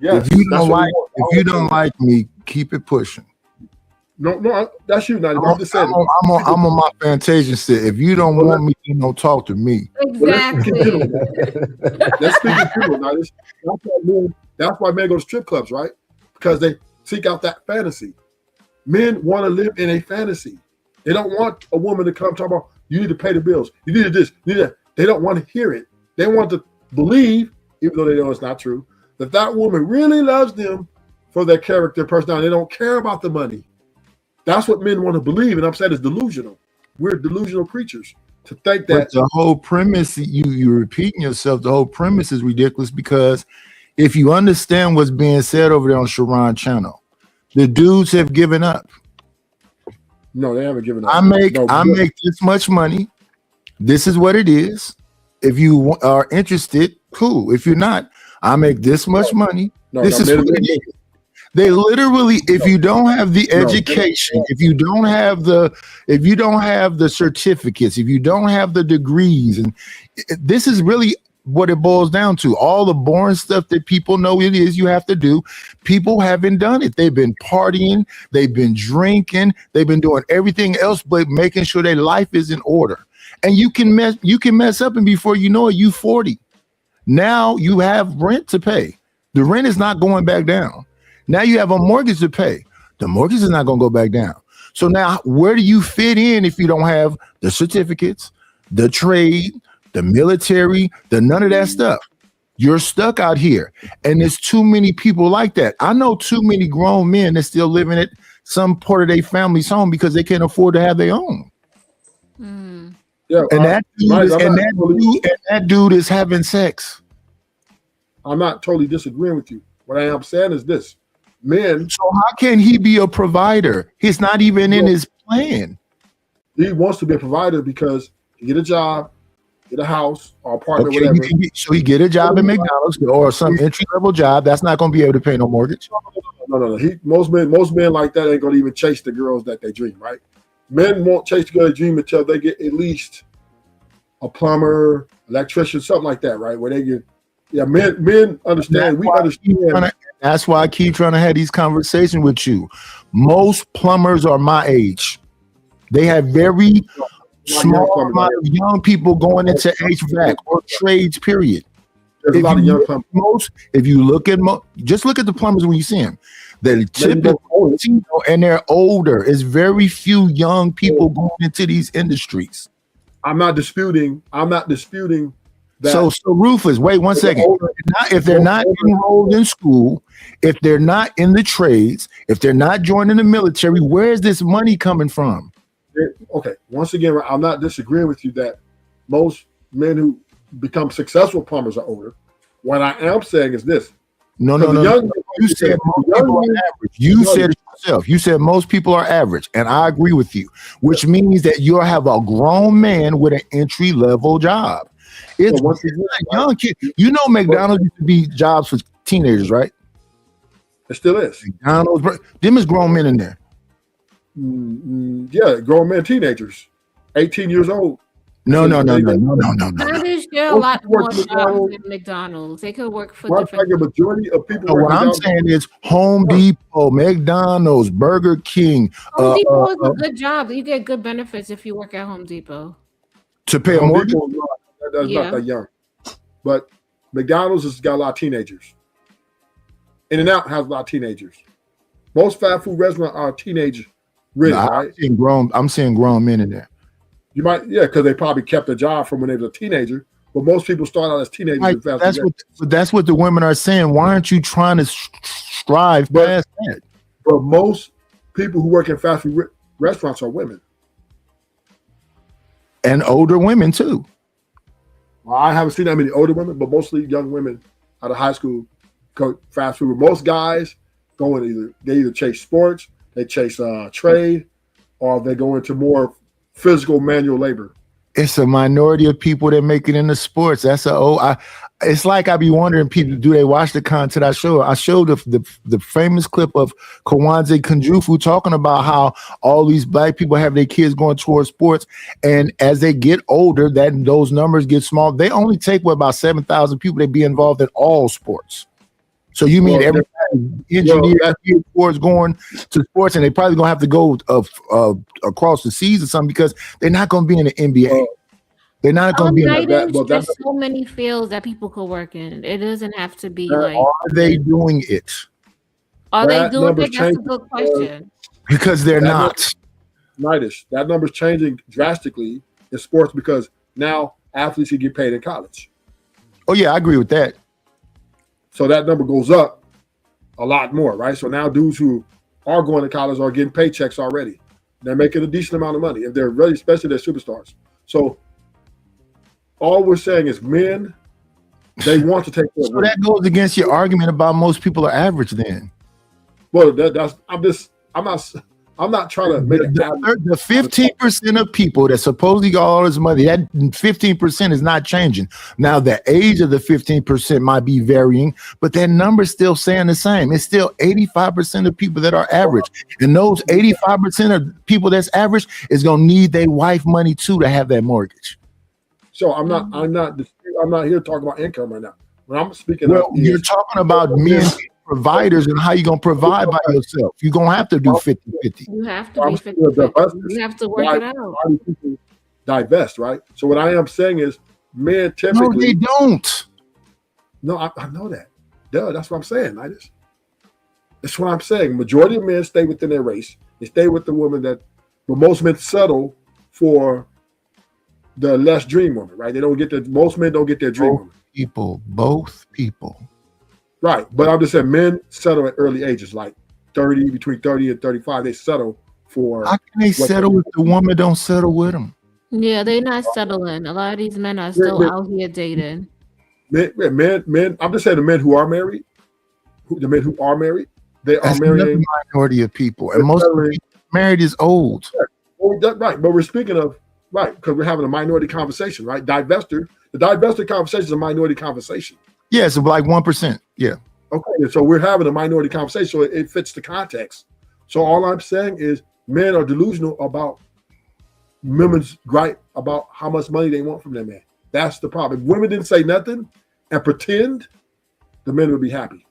Yes, if you don't like me, keep it pushing. No, that's you. Now I'm just saying. I'm on my Fantasia set. If you don't want me, you don't talk to me. Exactly. Let's speak to people. Now, that's why men go to strip clubs, right? Because they seek out that fantasy. Men want to live in a fantasy. They don't want a woman to come talk about, you need to pay the bills. You need this, you need that. They don't want to hear it. They want to believe, even though they know it's not true, that woman really loves them for their character, personality. They don't care about the money. That's what men want to believe, and I'm saying it's delusional. We're delusional creatures to think that. But the whole premise, you're repeating yourself, the whole premise is ridiculous, because if you understand what's being said over there on Sharon channel, the dudes have given up. No, they haven't given up. I make this much money. This is what it is. If you are interested, cool. If you're not, I make this much money. This is what it is. They literally, if you don't have the education, if you don't have the certificates, if you don't have the degrees, and this is really what it boils down to. All the boring stuff that people know it is you have to do, people haven't done it. They've been partying, they've been drinking, they've been doing everything else but making sure their life is in order. And you can mess up, and before you know it, you 40. Now you have rent to pay. The rent is not going back down. Now you have a mortgage to pay. The mortgage is not going to go back down. So now where do you fit in if you don't have the certificates, the trade, the military, none of that stuff? You're stuck out here. And there's too many people like that. I know too many grown men that still living at some part of their family's home because they can't afford to have their own. Yeah, and that dude is having sex. I'm not totally disagreeing with you. What I am saying is this. Men. So how can he be a provider? He's not even in his plan. He wants to be a provider because he get a job, get a house or apartment, whatever. He get a job at McDonald's or some entry-level job. That's not going to be able to pay no mortgage. No. Most men like that ain't going to even chase the girls that they dream, right? Men won't chase the girl they dream until they get at least a plumber, electrician, something like that, right? Where they get, men understand. We understand. That's why I keep trying to have these conversations with you. Most plumbers are my age. They have very small amount of young people going into HVAC or trades, period. There's a lot of young plumbers. If you look at just look at the plumbers when you see them. They're typical, and they're older. It's very few young people going into these industries. I'm not disputing that. So Rufus, wait 1 second. If they're not enrolled in school, if they're not in the trades, if they're not joining the military, where is this money coming from? Okay, once again, I'm not disagreeing with you that most men who become successful plumbers are older. What I am saying is this. No. You said most people are average. You said it yourself. You said most people are average, and I agree with you, which means that you'll have a grown man with an entry-level job. It's not young kid. You know, McDonald's used to be jobs for teenagers, right? It still is. McDonald's, them is grown men in there. Yeah, grown men, teenagers, 18 years old. No. Why is there a lot more jobs than McDonald's? They could work for different. Like a majority of people. What I'm saying is Home Depot, McDonald's, Burger King. Home Depot is a good job. You get good benefits if you work at Home Depot. To pay a mortgage? That's not that young. But McDonald's has got a lot of teenagers. In-N-Out has a lot of teenagers. Most fast food restaurants are teenagers, really, right? I'm seeing grown men in there. You might, because they probably kept a job from when they were a teenager. But most people start out as teenagers. Right, that's what the women are saying. Why aren't you trying to strive past that? But most people who work in fast food restaurants are women. And older women too. Well, I haven't seen that many older women, but mostly young women out of high school, go fast food. Most guys go in they either chase sports, they chase trade, or they go into more physical manual labor. It's a minority of people that make it into sports. It's like I be wondering, people, do they watch the content I show? I showed the famous clip of Kwanzaa Kunjufu talking about how all these black people have their kids going towards sports, and as they get older, those numbers get small. They only take about 7,000 people that be involved in all sports. So you mean everybody engineer towards going to sports, and they probably gonna have to go across the seas or something because they're not gonna be in the NBA. They're not going to be in that. There's so many fields that people could work in. It doesn't have to be like. Are they doing it? Are they doing it? That's a good question. Because they're not. That number's changing drastically in sports because now athletes can get paid in college. Oh yeah, I agree with that. So that number goes up a lot more, right? So now dudes who are going to college are getting paychecks already. They're making a decent amount of money, if they're really, especially they're superstars. So all we're saying is men, they want to take care of So that goes against your argument about most people are average then. Well, I'm not trying to make the 15% of people that supposedly got all this money, that 15% is not changing. Now the age of the 15% might be varying, but that number's still saying the same. It's still 85% of people that are average. And those 85% of people that's average is gonna need their wife money too to have that mortgage. So I'm not here talking about income right now. When I'm speaking, you're talking about men providers and how you gonna provide by yourself. You're gonna have to do 50-50. You have to be 50-50. You have to work it out. Why do people divest, right? So what I am saying is, men typically. No, they don't. No, I know that. Duh, that's what I'm saying. That's what I'm saying. Majority of men stay within their race. They stay with the woman but most men settle for the less dream woman, right? Most men don't get their dream woman. Both people. Right. But I'm just saying men settle at early ages, like between 30 and 35, they settle for. How can they settle if the woman don't settle with them? Yeah, they're not settling. A lot of these men are still out here dating. Men, I'm just saying the men who are married, they That's are married. Another minority of people. And most people married is old. Yeah. Right. But we're speaking of, right, because we're having a minority conversation, right? The divester conversation is a minority conversation. Yeah, it's like 1%. Yeah. Okay, so we're having a minority conversation, so it fits the context. So all I'm saying is men are delusional about women's gripe about how much money they want from their man. That's the problem. If women didn't say nothing and pretend, the men would be happy.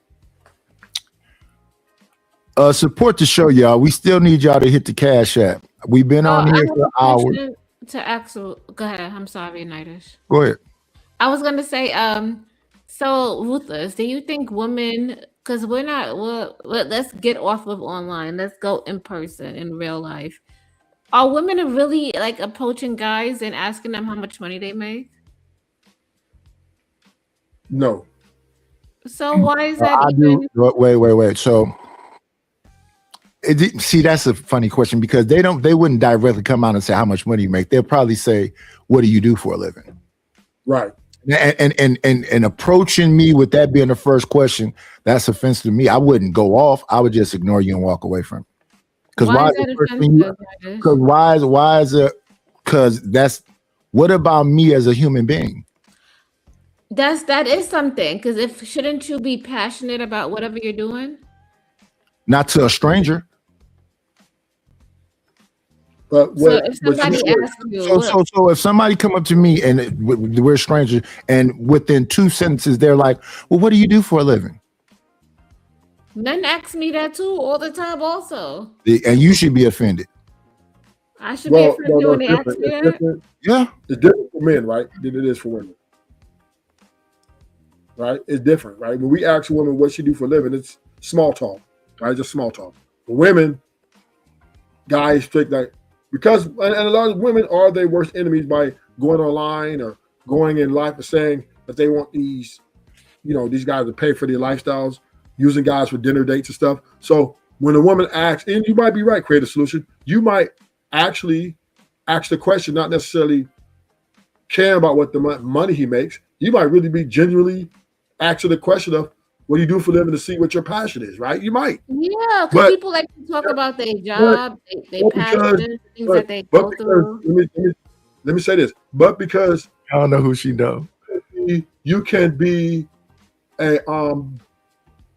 Support the show, y'all. We still need y'all to hit the Cash App. We've been on here for hours. To Axel, go ahead. I'm sorry, Nitish. Go ahead. I was gonna say, so Ruthless, do you think women? Because let's get off of online. Let's go in person, in real life. Are women really like approaching guys and asking them how much money they make? No. So why is that? Wait. So, see, that's a funny question because they wouldn't directly come out and say how much money you make. They'll probably say, "What do you do for a living?" Right. And approaching me with that being the first question, that's offensive to me. I wouldn't go off. I would just ignore you and walk away from it. Because why is it? Because that's what about me as a human being? That is something. Because shouldn't you be passionate about whatever you're doing? Not to a stranger. But if somebody asks you, so if somebody come up to me and we're strangers, and within 2 sentences they're like, "Well, what do you do for a living?" Men ask me that too all the time, also. And you should be offended. I should be offended when they ask me that. Yeah, it's different for men, right, than it is for women. Right, it's different, right? When we ask a woman what she do for a living, it's small talk, right? Just small talk. For women, guys think that. Because and a lot of women are their worst enemies by going online or going in life and saying that they want these guys to pay for their lifestyles, using guys for dinner dates and stuff. So when a woman asks, and you might be right, create a solution, you might actually ask the question, not necessarily caring about what the money he makes. You might really be genuinely ask her the question of, what do you do for a living, to see what your passion is, right? You might. Yeah, because But- people like to talk about their job, their but because- passion, things that they go through. Let me say this, but because I don't know who she know. you can be a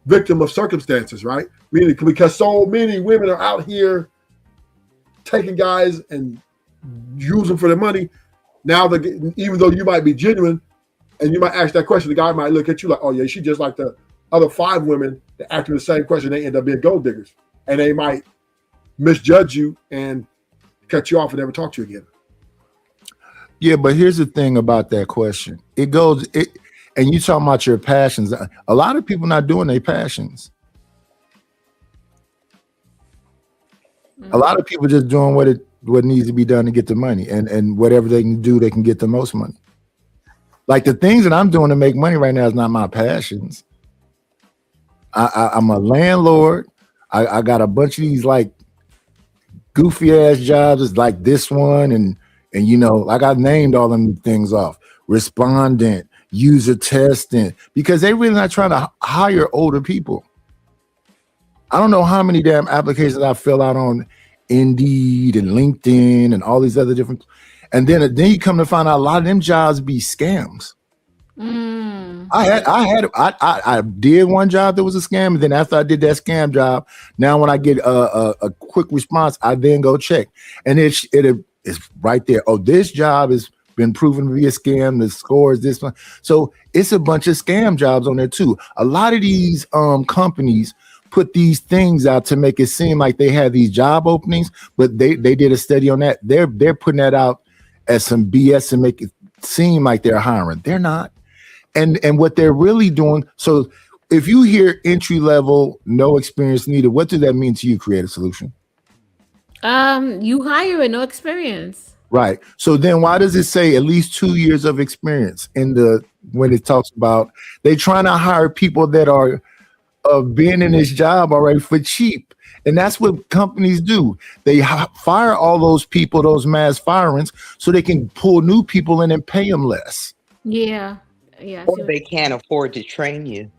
victim of circumstances, right? Meaning, because so many women are out here taking guys and use them for their money. Now, even though you might be genuine and you might ask that question, the guy might look at you like, oh yeah, she just like the other 5 women that ask the same question. They end up being gold diggers, and they might misjudge you and cut you off and never talk to you again. Yeah, but here's the thing about that question. And you talking about your passions. A lot of people not doing their passions. A lot of people just doing what needs to be done to get the money, and whatever they can do, they can get the most money. Like the things that I'm doing to make money right now is not my passions. I'm a landlord. I got a bunch of these like goofy ass jobs. It's like this one, and you know, like I named all them things off. Respondent, user testing, because they really not trying to hire older people. I don't know how many damn applications I fill out on Indeed and LinkedIn and all these other different, and then you come to find out a lot of them jobs be scams. I did one job that was a scam, and then after I did that scam job, now when I get a quick response, I then go check, and it's right there. Oh, this job has been proven to be a scam. The score is this one, so it's a bunch of scam jobs on there too. A lot of these companies put these things out to make it seem like they have these job openings, but they did a study on that. They're putting that out as some BS to make it seem like they're hiring. They're not. And what they're really doing. So if you hear entry level, no experience needed, what does that mean to you, Creative Solution? You hire with no experience. Right. So then why does it say at least 2 years of experience when it talks about they trying to hire people that are being in this job already for cheap? And that's what companies do. They fire all those people, those mass firings, so they can pull new people in and pay them less. Yeah. Yeah. Or they can't afford to train you.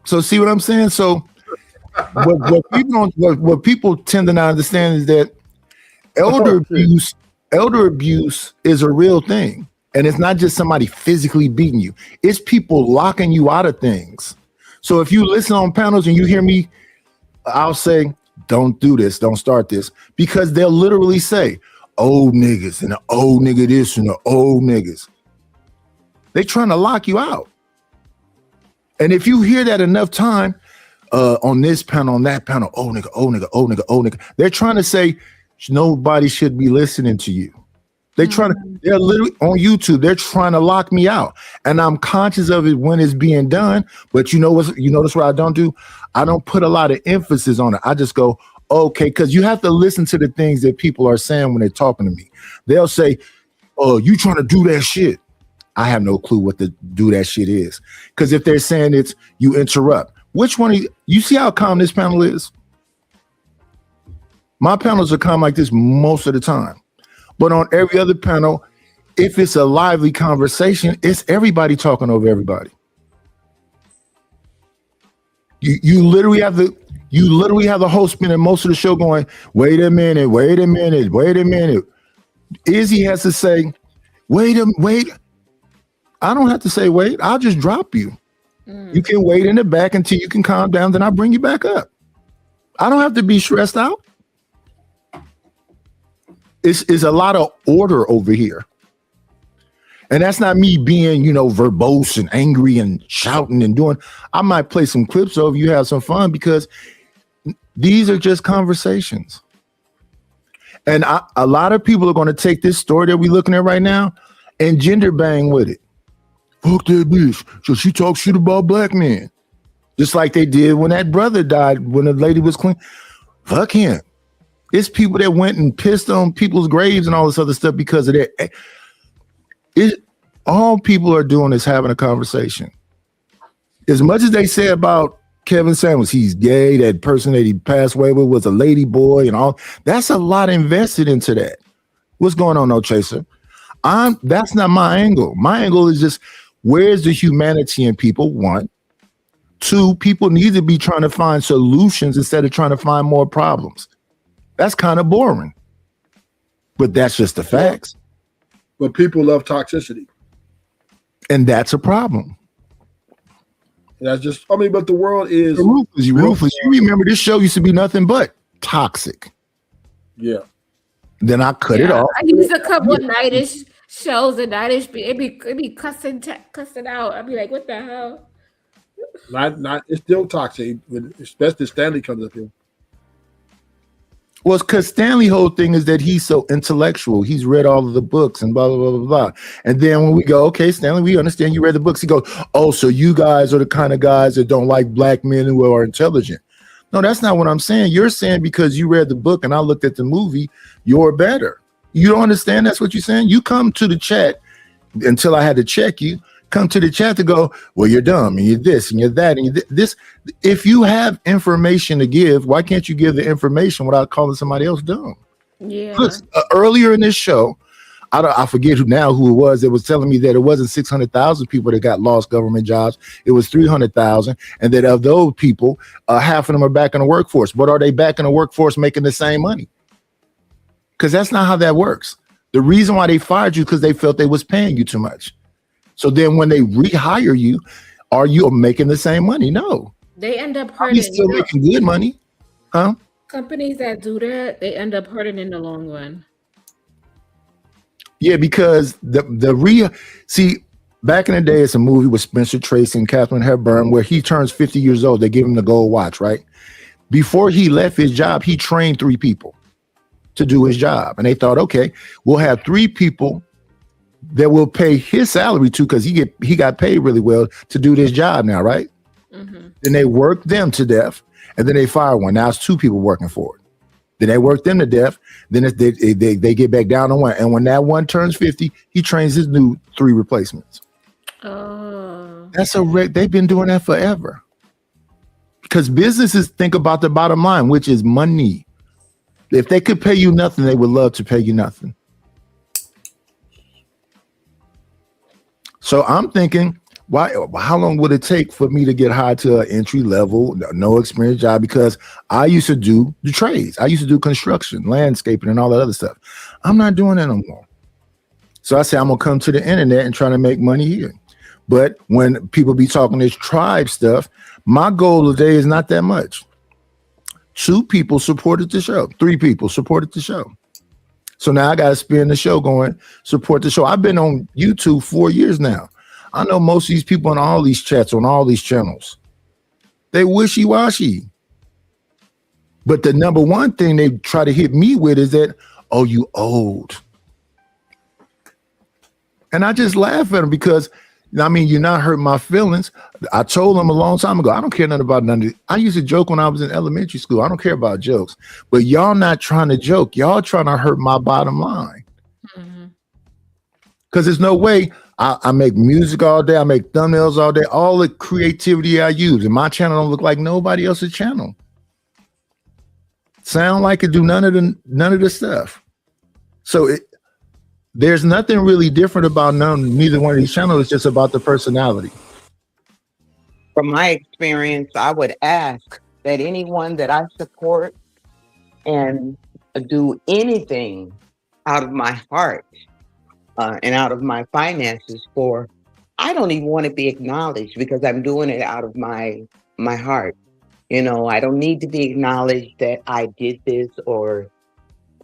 So see what I'm saying? So what people tend to not understand is that elder abuse is a real thing. And it's not just somebody physically beating you. It's people locking you out of things. So if you listen on panels and you hear me, I'll say, don't do this, don't start this. Because they'll literally say, old niggas and the old nigga this and the old niggas. They trying to lock you out. And if you hear that enough time on this panel, on that panel, old nigga, old nigga, old nigga, old nigga, they're trying to say nobody should be listening to you. They're literally on YouTube. They're trying to lock me out, and I'm conscious of it when it's being done. But you notice what I don't do? I don't put a lot of emphasis on it. I just go, okay, because you have to listen to the things that people are saying when they're talking to me. They'll say, "Oh, you trying to do that shit?" I have no clue what the do that shit is, because if they're saying it's you interrupt, which one? You see how calm this panel is? My panels are calm like this most of the time. But on every other panel, if it's a lively conversation, it's everybody talking over everybody. You literally have the host spending most of the show going, wait a minute. Izzy has to say, wait. I don't have to say wait. I'll just drop you. You can wait in the back until you can calm down, then I'll bring you back up. I don't have to be stressed out. It's a lot of order over here. And that's not me being, verbose and angry and shouting and doing. I might play some clips over you, have some fun, because these are just conversations. And a lot of people are going to take this story that we're looking at right now and gender bang with it. Fuck that bitch. So she talks shit about black men. Just like they did when that brother died, when the lady was clean. Fuck him. It's people that went and pissed on people's graves and all this other stuff because of that. All people are doing is having a conversation. As much as they say about Kevin Samuels, he's gay, that person that he passed away with was a lady boy and all, that's a lot invested into that. What's going on, No Chaser? That's not my angle. My angle is just, Where's the humanity in people? One. Two, people need to be trying to find solutions instead of trying to find more problems. That's kind of boring. But that's just the facts. But people love toxicity. And that's a problem. That's just, I mean, but the world is ruthless. You remember this show used to be nothing but toxic. Yeah. Then I cut it off. I used a couple of nightish shows and nightish it be cussing out. I'd be like, what the hell? Not it's still toxic, especially Stanley comes up here. Well, because Stanley's whole thing is that he's so intellectual. He's read all of the books and blah, blah, blah, blah, blah. And then when we go, okay, Stanley, we understand you read the books. He goes, oh, so you guys are the kind of guys that don't like black men who are intelligent. No, that's not what I'm saying. You're saying because you read the book and I looked at the movie, you're better. You don't understand that's what you're saying? You come to the chat until I had to check you. Come to the chat to go, well, you're dumb and you're this and you're that and you're this. If you have information to give, why can't you give the information without calling somebody else dumb? Yeah. Look, earlier in this show, I forget who it was that was telling me that it wasn't 600,000 people that got lost government jobs. It was 300,000. And that of those people, half of them are back in the workforce. But are they back in the workforce making the same money? Because that's not how that works. The reason why they fired you because they felt they was paying you too much. So then when they rehire you, are you making the same money? No. They end up Are hurting. you still making good money? Huh? Companies that do that, they end up hurting in the long run. Yeah, because see, back in the day, it's a movie with Spencer Tracy and Katharine Hepburn where he turns 50 years old. They give him the gold watch, right? Before he left his job, he trained 3 people to do his job. And they thought, okay, we'll have 3 people that will pay his salary to because he got paid really well to do this job now, right? Mm-hmm. Then they worked them to death, and then they fire one. Now it's 2 people working for it. Then they work them to death. Then they get back down to 1. And when that one turns 50, he trains his new 3 replacements. Oh. That's they've been doing that forever. Because businesses think about the bottom line, which is money. If they could pay you nothing, they would love to pay you nothing. So I'm thinking, how long would it take for me to get hired to an entry level, no experience job? Because I used to do the trades. I used to do construction, landscaping, and all that other stuff. I'm not doing that no more. So I say I'm gonna come to the internet and try to make money here. But when people be talking this tribe stuff, my goal today is not that much. 2 people supported the show. 3 people supported the show. So now I got to spin the show going, support the show. I've been on YouTube 4 years now. I know most of these people on all these chats, on all these channels. They wishy-washy. But the number one thing they try to hit me with is that, oh, you old. And I just laugh at them because, I mean, you're not hurting my feelings. I told them a long time ago, I don't care nothing about none of it. I used to joke when I was in elementary school. I don't care about jokes. But y'all not trying to joke. Y'all trying to hurt my bottom line. Because there's no way I make music all day. I make thumbnails all day. All the creativity I use. And my channel don't look like nobody else's channel. Sound like it do none of the stuff. So there's nothing really different about neither one of these channels. It's just about the personality. From my experience, I would ask that anyone that I support and do anything out of my heart and out of my finances for, I don't even want to be acknowledged because I'm doing it out of my heart. You know, I don't need to be acknowledged that I did this or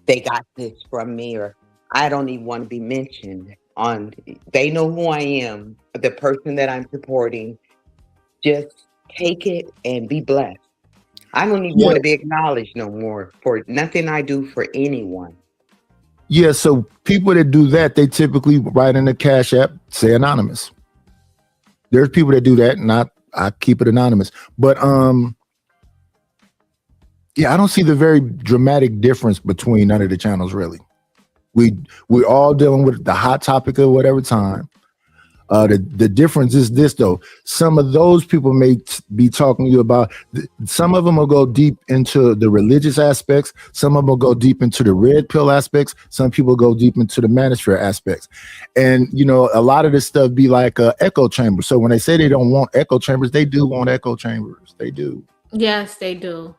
they got this from me, or I don't even want to be mentioned on. They know who I am, the person that I'm supporting. Just take it and be blessed. I don't even want to be acknowledged no more for nothing I do for anyone. Yeah, so people that do that, they typically write in the Cash App, say anonymous. There's people that do that, and I keep it anonymous. But yeah, I don't see the very dramatic difference between none of the channels, really. We're all dealing with the hot topic of whatever time. The difference is this though. Some of those people may be talking to you about. Some of them will go deep into the religious aspects. Some of them will go deep into the red pill aspects. Some people go deep into the manosphere aspects. And you know, a lot of this stuff be like echo chambers. So when they say they don't want echo chambers, they do want echo chambers. They do. Yes, they do.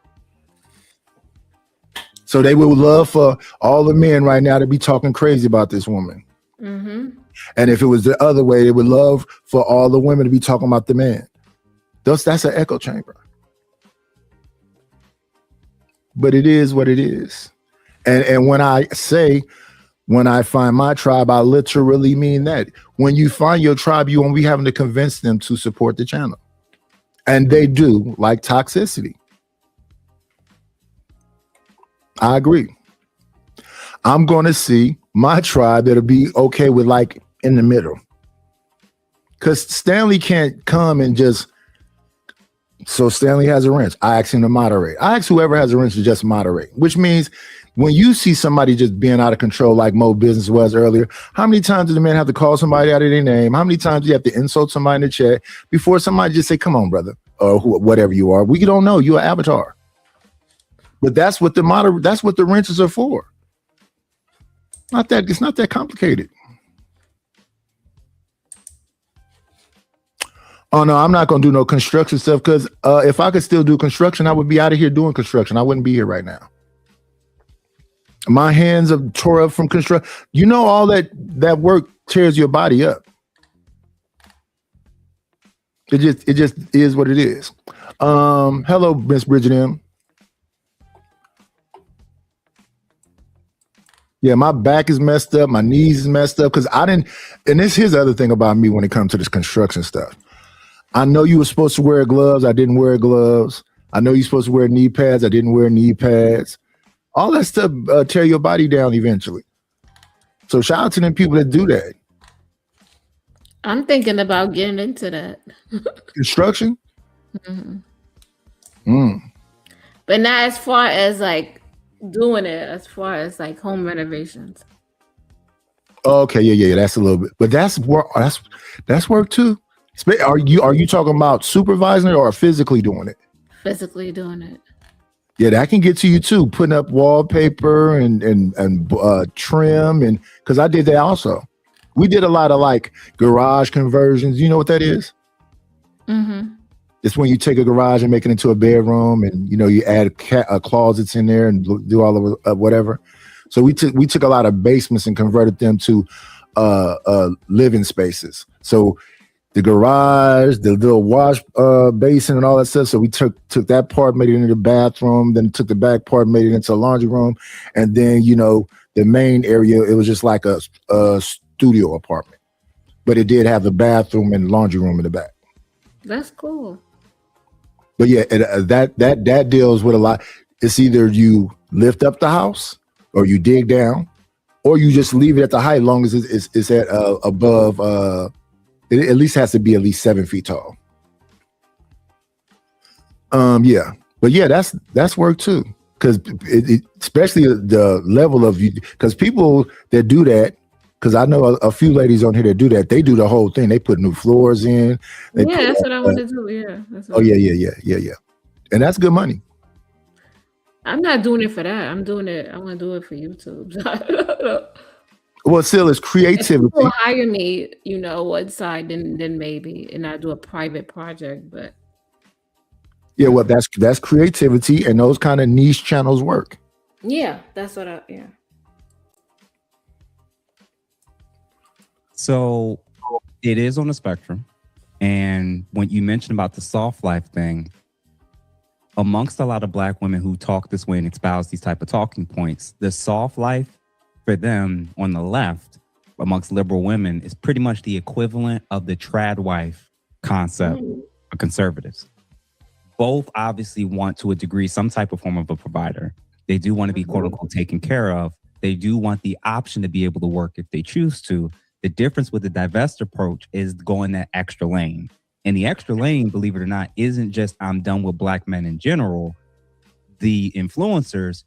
So they would love for all the men right now to be talking crazy about this woman. Mm-hmm. And if it was the other way, they would love for all the women to be talking about the man. That's an echo chamber. But it is what it is. And when I say, when I find my tribe, I literally mean that. When you find your tribe, you won't be having to convince them to support the channel. And they do, like toxicity. I agree. I'm going to see my tribe that'll be okay with like in the middle. Because Stanley can't come and just, so Stanley has a wrench. I ask him to moderate. I ask whoever has a wrench to just moderate, which means when you see somebody just being out of control like Mo Business was earlier, how many times does the man have to call somebody out of their name? How many times do you have to insult somebody in the chat before somebody just say, come on, brother, or whatever you are. We don't know. You're an avatar. But that's what the wrenches are for. It's not that complicated. Oh no, I'm not gonna do no construction stuff because if I could still do construction, I would be out of here doing construction. I wouldn't be here right now. My hands are tore up from construction. You know, all that work tears your body up. It just is what it is. Hello, Miss Bridget M. Yeah, my back is messed up. My knees is messed up because I didn't. And here's the other thing about me when it comes to this construction stuff. I know you were supposed to wear gloves. I didn't wear gloves. I know you're supposed to wear knee pads. I didn't wear knee pads. All that stuff tear your body down eventually. So shout out to them people that do that. I'm thinking about getting into that. Construction? Mm-hmm. But not as far as like doing it, as far as like home renovations. Okay, yeah, that's a little bit, but that's work. That's work too. Are you talking about supervising it or physically doing it? Physically doing it. Yeah, that can get to you too. Putting up wallpaper and trim, and because I did that also. We did a lot of like garage conversions. You know what that is? Mm-hmm. It's when you take a garage and make it into a bedroom, and you know you add closets in there and do all of whatever. So we took a lot of basements and converted them to living spaces. So the garage, the little wash basin, and all that stuff. So we took that part, made it into the bathroom. Then took the back part, made it into a laundry room, and then the main area, it was just like a studio apartment, but it did have the bathroom and laundry room in the back. That's cool. But yeah, that deals with a lot. It's either you lift up the house, or you dig down, or you just leave it at the height, long as it's at above. It at least has to be at least 7 feet tall. Yeah, but yeah, that's work too, because especially the level of you, because people that do that. Because I know a few ladies on here that do that. They do the whole thing. They put new floors in. That's what I want to do. Yeah. Yeah. And that's good money. I'm not doing it for that. I'm doing it. I want to do it for YouTube. Well, still, it's creativity. If people hire me, one side, then maybe, and I do a private project. But yeah, well, that's creativity, and those kind of niche channels work. Yeah, that's what So it is on the spectrum. And when you mentioned about the soft life thing, amongst a lot of Black women who talk this way and espouse these type of talking points, the soft life for them on the left, amongst liberal women, is pretty much the equivalent of the trad wife concept for conservatives. Both obviously want, to a degree, some type of form of a provider. They do want to be quote unquote taken care of. They do want the option to be able to work if they choose to. The difference with the divest approach is going that extra lane. And the extra lane, believe it or not, isn't just I'm done with Black men in general. The influencers,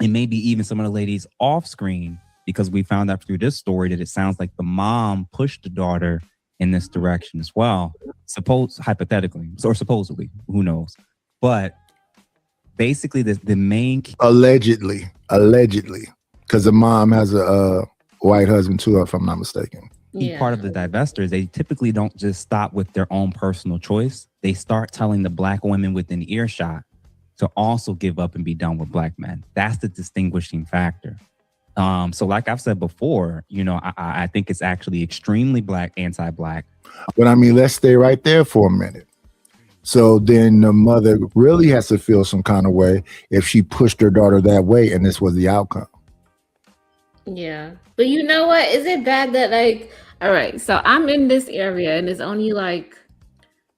and maybe even some of the ladies off screen, because we found out through this story that it sounds like the mom pushed the daughter in this direction as well. Hypothetically, or supposedly, who knows? But basically, the main allegedly, because the mom has a white husband too, if I'm not mistaken. key part of the divestors, they typically don't just stop with their own personal choice. They start telling the black women within earshot to also give up and be done with black men. That's the distinguishing factor. So like I've said before, you know, I think it's actually extremely anti-black. But I mean, let's stay right there for a minute. So then the mother really has to feel some kind of way if she pushed her daughter that way and this was the outcome. Yeah. But you know what? Is it bad that, like, all right, so I'm in this area and it's only like,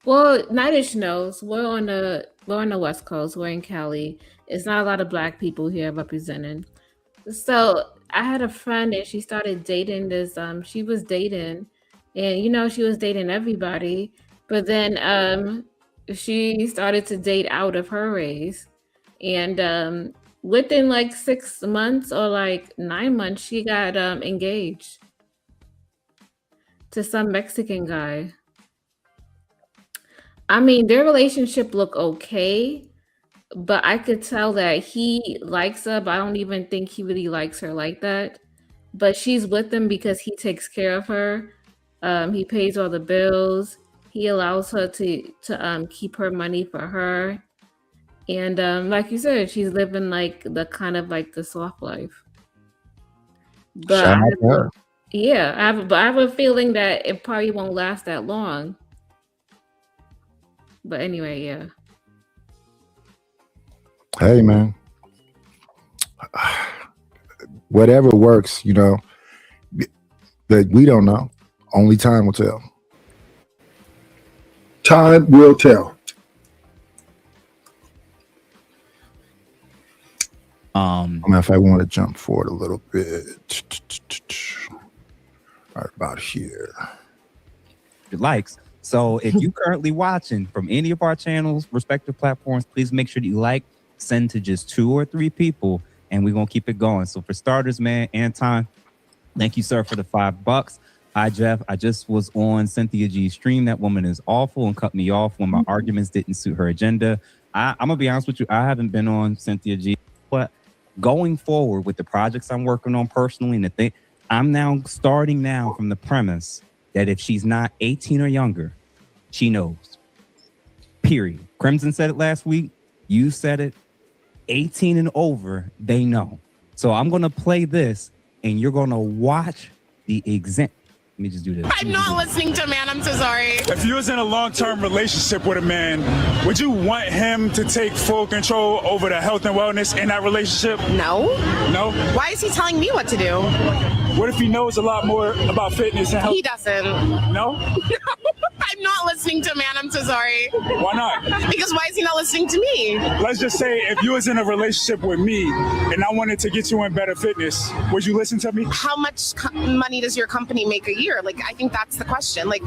well, Nightish knows we're on the West Coast, we're in Cali. It's not a lot of black people here represented. So I had a friend and she started dating this, she was dating and, you know, she was dating everybody, but then she started to date out of her race. And within like 6 months or like 9 months, she got engaged to some Mexican guy. I mean, their relationship looked okay, but I could tell that he likes her, but I don't even think he really likes her like that. But she's with him because he takes care of her. He pays all the bills. He allows her to keep her money for her. And like you said, she's living like the kind of like the soft life. But Shout out to her. yeah, I have a feeling that it probably won't last that long. But anyway, yeah. Hey, man. Whatever works, you know, but we don't know. Only time will tell. Time will tell. Matter of fact, I want to jump forward a little bit. Right about here. Likes. So if you currently watching from any of our channels, respective platforms, please make sure that you like, send to just 2 or 3 people, and we're gonna keep it going. So for starters, man, Anton, thank you, sir, for the $5. Hi, Jeff. I just was on Cynthia G's stream. That woman is awful and cut me off when my arguments didn't suit her agenda. I'm gonna be honest with you, I haven't been on Cynthia G, but going forward with the projects I'm working on personally, and the thing, I'm now starting now from the premise that if she's not 18 or younger, she knows. Period. Crimson said it last week. You said it. 18 and over, they know. So I'm gonna play this, and you're gonna watch the exam. Let me just do this. I'm not listening to man. I'm so sorry. If you was in a long-term relationship with a man, would you want him to take full control over the health and wellness in that relationship? No. No? Why is he telling me what to do? What if he knows a lot more about fitness and health? He doesn't. No? I'm not listening to man. I'm so sorry. Why not? Because why is he not listening to me? Let's just say if you was in a relationship with me and I wanted to get you in better fitness, would you listen to me? How much money does your company make a year? Like, I think that's the question. Like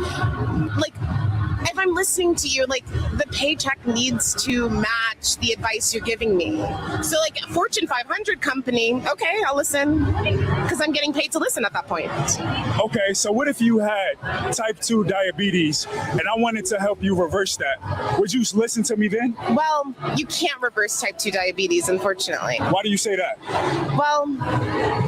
if I'm listening to you, like the paycheck needs to match the advice you're giving me. So like a Fortune 500 company, okay, I'll listen because I'm getting paid to listen at that point. Okay, so what if you had type 2 diabetes and I wanted to help you reverse that? Would you listen to me then? Well, you can't reverse type 2 diabetes, unfortunately. Why do you say that? Well,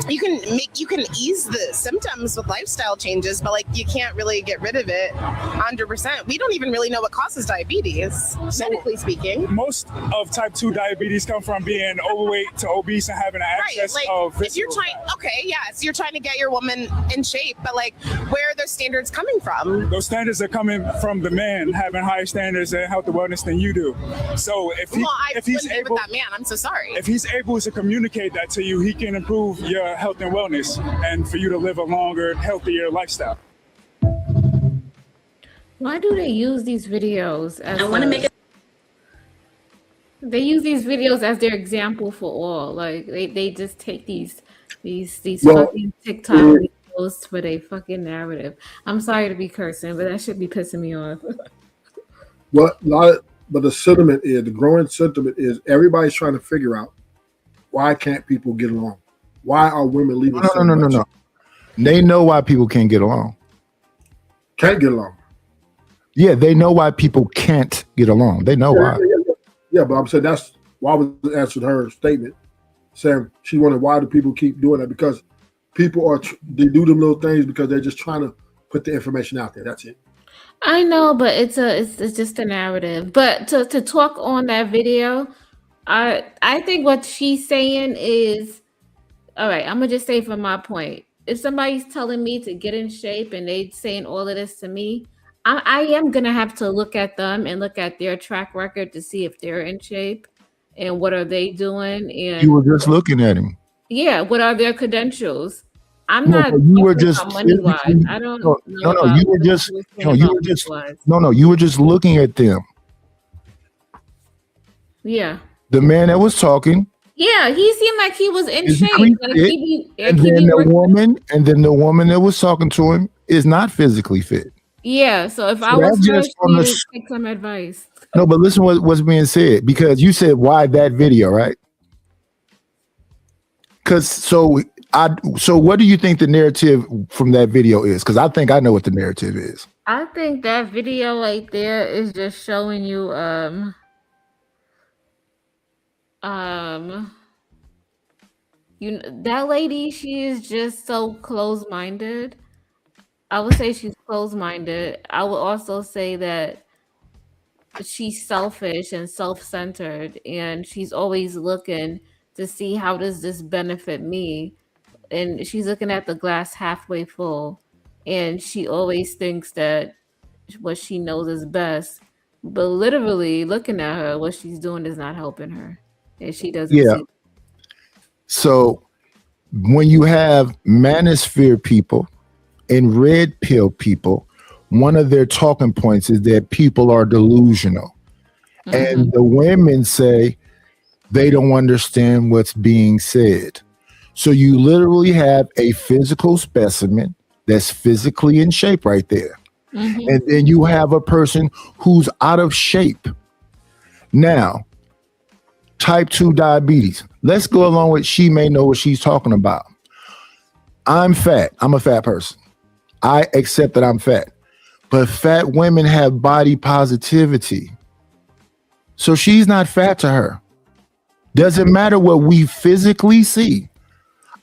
you can ease the symptoms with lifestyle changes, but like you can't really get rid of it 100%. We don't even really know what causes diabetes, medically speaking. Most of type 2 diabetes come from being overweight to obese and having access of if you're trying, okay, yes, you're trying to get your woman in shape, but like where are those standards coming from? Those standards are coming from the man having higher standards in health and wellness than you do. So if he's able, with that man, I'm so sorry. If he's able to communicate that to you, he can improve your health and wellness and for you to live a longer, healthier lifestyle. Why do they use these videos as they use these videos as their example for all? Like they just take these fucking TikTok videos for their fucking narrative. I'm sorry to be cursing, but that should be pissing me off. But the growing sentiment is everybody's trying to figure out why can't people get along? Why are women leaving? No. They know why people can't get along. can't get along. Yeah, they know why people can't get along. They know why. Yeah, but I'm saying that's why I was answering her statement, saying she wondered why do people keep doing that, because people they do them little things because they're just trying to put the information out there. That's it. I know, but it's just a narrative. But to talk on that video, I think what she's saying is, all right, I'm gonna just say from my point. If somebody's telling me to get in shape and they saying all of this to me, I am gonna have to look at them and look at their track record to see if they're in shape and what are they doing. And You were just looking at him. yeah, what are their credentials? I'm No, not but you were talking just about money wise. physically- I don't no, know no, about you were what just you were saying no, you about were just money-wise. no, you were just looking at them. Yeah. The man that was talking Yeah, he seemed like he was in physically shape. Like fit, and he then be the woman that was talking to him is not physically fit. Yeah, so if I So was that's her, just she from the needed s- to take some advice. No, but listen what's being said, because you said why that video, right? Because so what do you think the narrative from that video is? Because I think I know what the narrative is. I think that video right there is just showing you that lady, she is just so close-minded. I would say she's close-minded. I would also say that she's selfish and self-centered, and she's always looking to see how does this benefit me, and she's looking at the glass halfway full, and she always thinks that what she knows is best, but literally looking at her, what she's doing is not helping her, and she doesn't Yeah. see. So when you have manosphere people and red pill people, one of their talking points is that people are delusional. And the women say they don't understand what's being said. So you literally have a physical specimen that's physically in shape right there. And then you have a person who's out of shape. Now, type 2 diabetes. Let's go along with she may know what she's talking about. I'm fat. I'm a fat person. I accept that I'm fat. But fat women have body positivity. So she's not fat to her. Doesn't matter what we physically see.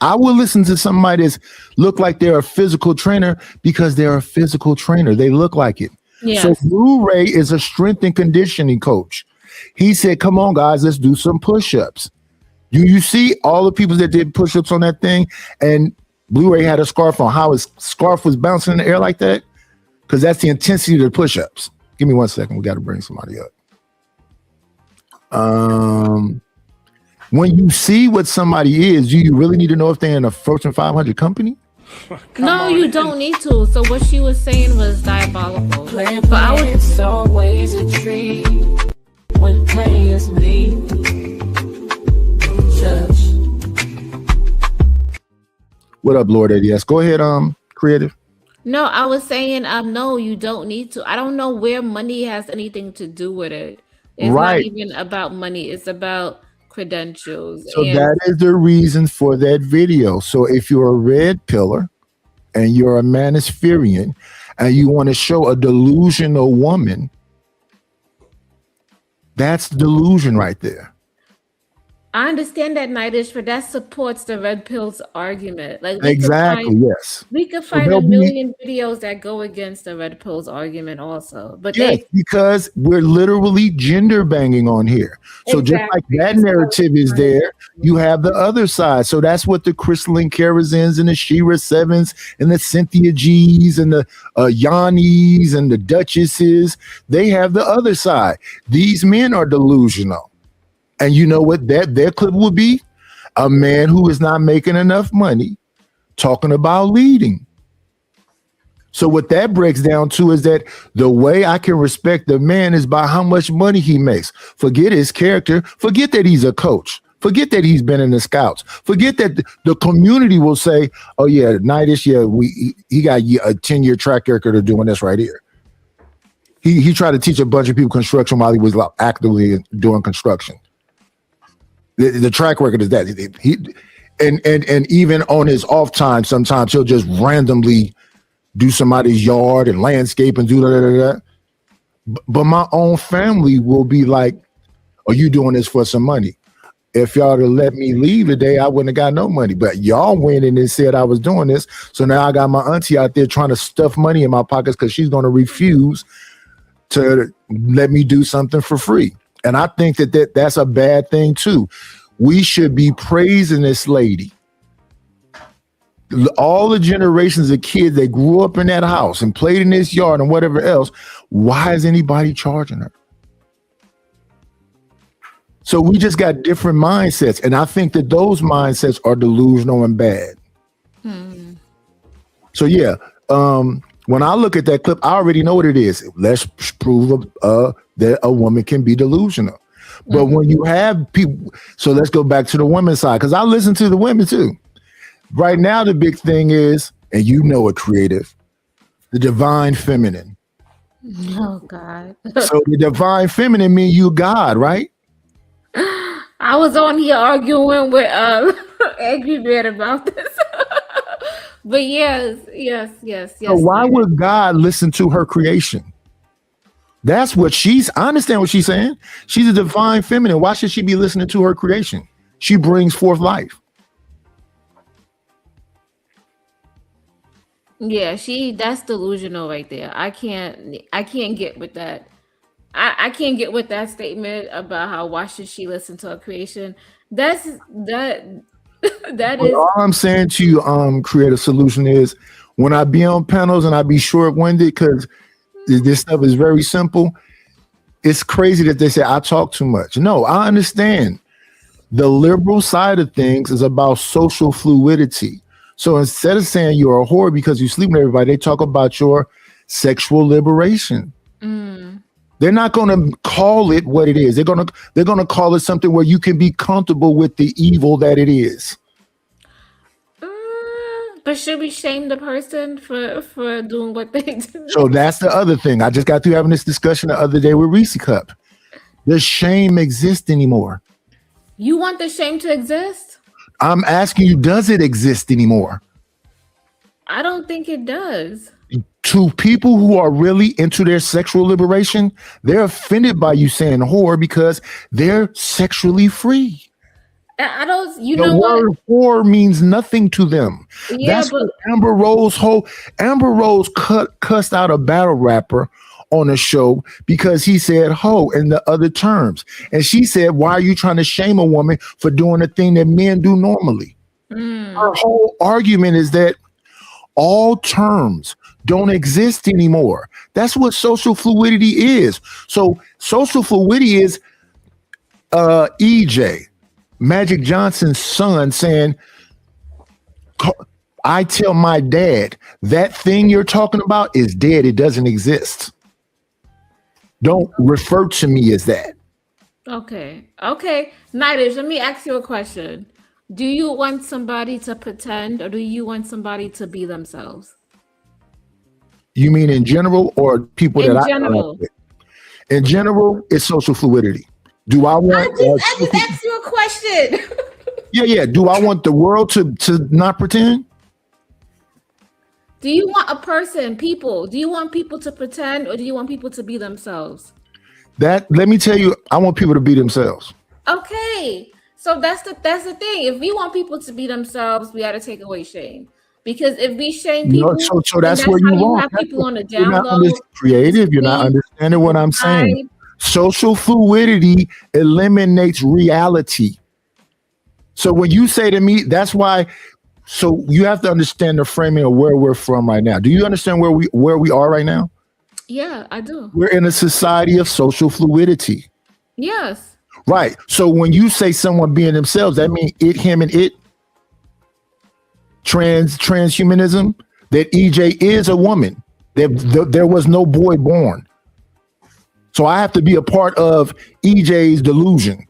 I will listen to somebody that's look like they're a physical trainer because they're a physical trainer. They look like it. Yes. So Blu-ray is a strength and conditioning coach. He said, come on, guys, let's do some push-ups. Do you see all the people that did push-ups on that thing? And Blu-ray had a scarf on. How his scarf was bouncing in the air like that? Because that's the intensity of the push-ups. Give me 1 second. We got to bring somebody up. When you see what somebody is, do you really need to know if they're in a Fortune 500 company? No, you don't need to. So what she was saying was diabolical. But I would It's always a treat when players leave. Judge. What up, Lord ADS? Go ahead, creative. No, I was saying, no, you don't need to. I don't know where money has anything to do with it. It's Right. not even about money. It's about credentials. So and that is the reason for that video. So if you're a red pillar and you're a manospherian and you want to show a delusional woman, that's delusion right there. I understand that, Nightish, but that supports the red pill's argument. Like we Exactly, could find, yes. we could So find a they'll be- million videos that go against the red pill's argument also. But Yes, because we're literally gender banging on here. So just like Exactly. that narrative is there, you have the other side. So that's what the Crystalline Karazins and the Shira 7s and the Cynthia G's and the Yannis and the Duchesses, they have the other side. These men are delusional. And you know what their clip would be? A man who is not making enough money talking about leading. So what that breaks down to is that the way I can respect the man is by how much money he makes. Forget his character. Forget that he's a coach. Forget that he's been in the scouts. Forget that the community will say, oh yeah, Nightish, yeah, he got a 10-year track record of doing this right here. He tried to teach a bunch of people construction while he was actively doing construction. The track record is that and even on his off time, sometimes he'll just randomly do somebody's yard and landscape and do that. But my own family will be like, are you doing this for some money? If y'all to let me leave today, I wouldn't have got no money. But y'all went in and said I was doing this. So now I got my auntie out there trying to stuff money in my pockets because she's going to refuse to let me do something for free. And I think that's a bad thing too. We should be praising this lady. All the generations of kids that grew up in that house and played in this yard and whatever else, why is anybody charging her? So we just got different mindsets. And I think that those mindsets are delusional and bad. So yeah, when I look at that clip, I already know what it is. Let's prove that a woman can be delusional. But when you have people, so let's go back to the women's side, because I listen to the women too. Right now, the big thing is, and you know it, creative, the divine feminine. Oh God. So the divine feminine mean you God, right? I was on here arguing with Angry Man about this. But yes. So why would God listen to her creation? That's what I understand what she's saying. She's a divine feminine. Why should she be listening to her creation? She brings forth life. Yeah, that's delusional right there. I can't get with that. I can't get with that statement about how why should she listen to her creation. That But is all I'm saying to you, creative solution is when I be on panels and I be short-winded because this stuff is very simple. It's crazy that they say I talk too much. No, I understand. The liberal side of things is about social fluidity. So instead of saying you're a whore because you sleep with everybody, they talk about your sexual liberation. They're not going to call it what it is. They're going to call it something where you can be comfortable with the evil that it is. but should we shame the person for doing what they do? So that's the other thing. I just got through having this discussion the other day with Reese Cup. Does shame exist anymore? You want the shame to exist? I'm asking you, does it exist anymore? I don't think it does. To people who are really into their sexual liberation, they're offended by you saying whore because they're sexually free. I don't, The word whore means nothing to them. Yeah, That's what Amber Rose cussed out a battle rapper on a show because he said hoe in the other terms. And she said, why are you trying to shame a woman for doing a thing that men do normally? Her whole argument is that all terms don't exist anymore. That's what social fluidity is. So social fluidity is EJ, Magic Johnson's son, saying, I tell my dad, that thing you're talking about is dead. It doesn't exist. Don't refer to me as that. Okay. Nightish, let me ask you a question. Do you want somebody to pretend or do you want somebody to be themselves? You mean in general or people In that general. I with? In general, it's social fluidity. Do I want I just asked you a question. Yeah. Do I want the world to not pretend? Do you want do you want people to pretend or do you want people to be themselves? Let me tell you, I want people to be themselves. Okay. So that's the thing. If we want people to be themselves, we got to take away shame. Because if we shame people, So then that's where how you have are. people on the You're down not low. creative. You're not understanding what I'm saying. Social fluidity eliminates reality. So when you say to me, that's why. So you have to understand the framing of where we're from right now. Do you understand where we are right now? Yeah, I do. We're in a society of social fluidity. Yes. Right. So when you say someone being themselves, that means it, him, and it. Transhumanism. That EJ is a woman. There was no boy born. So I have to be a part of EJ's delusion.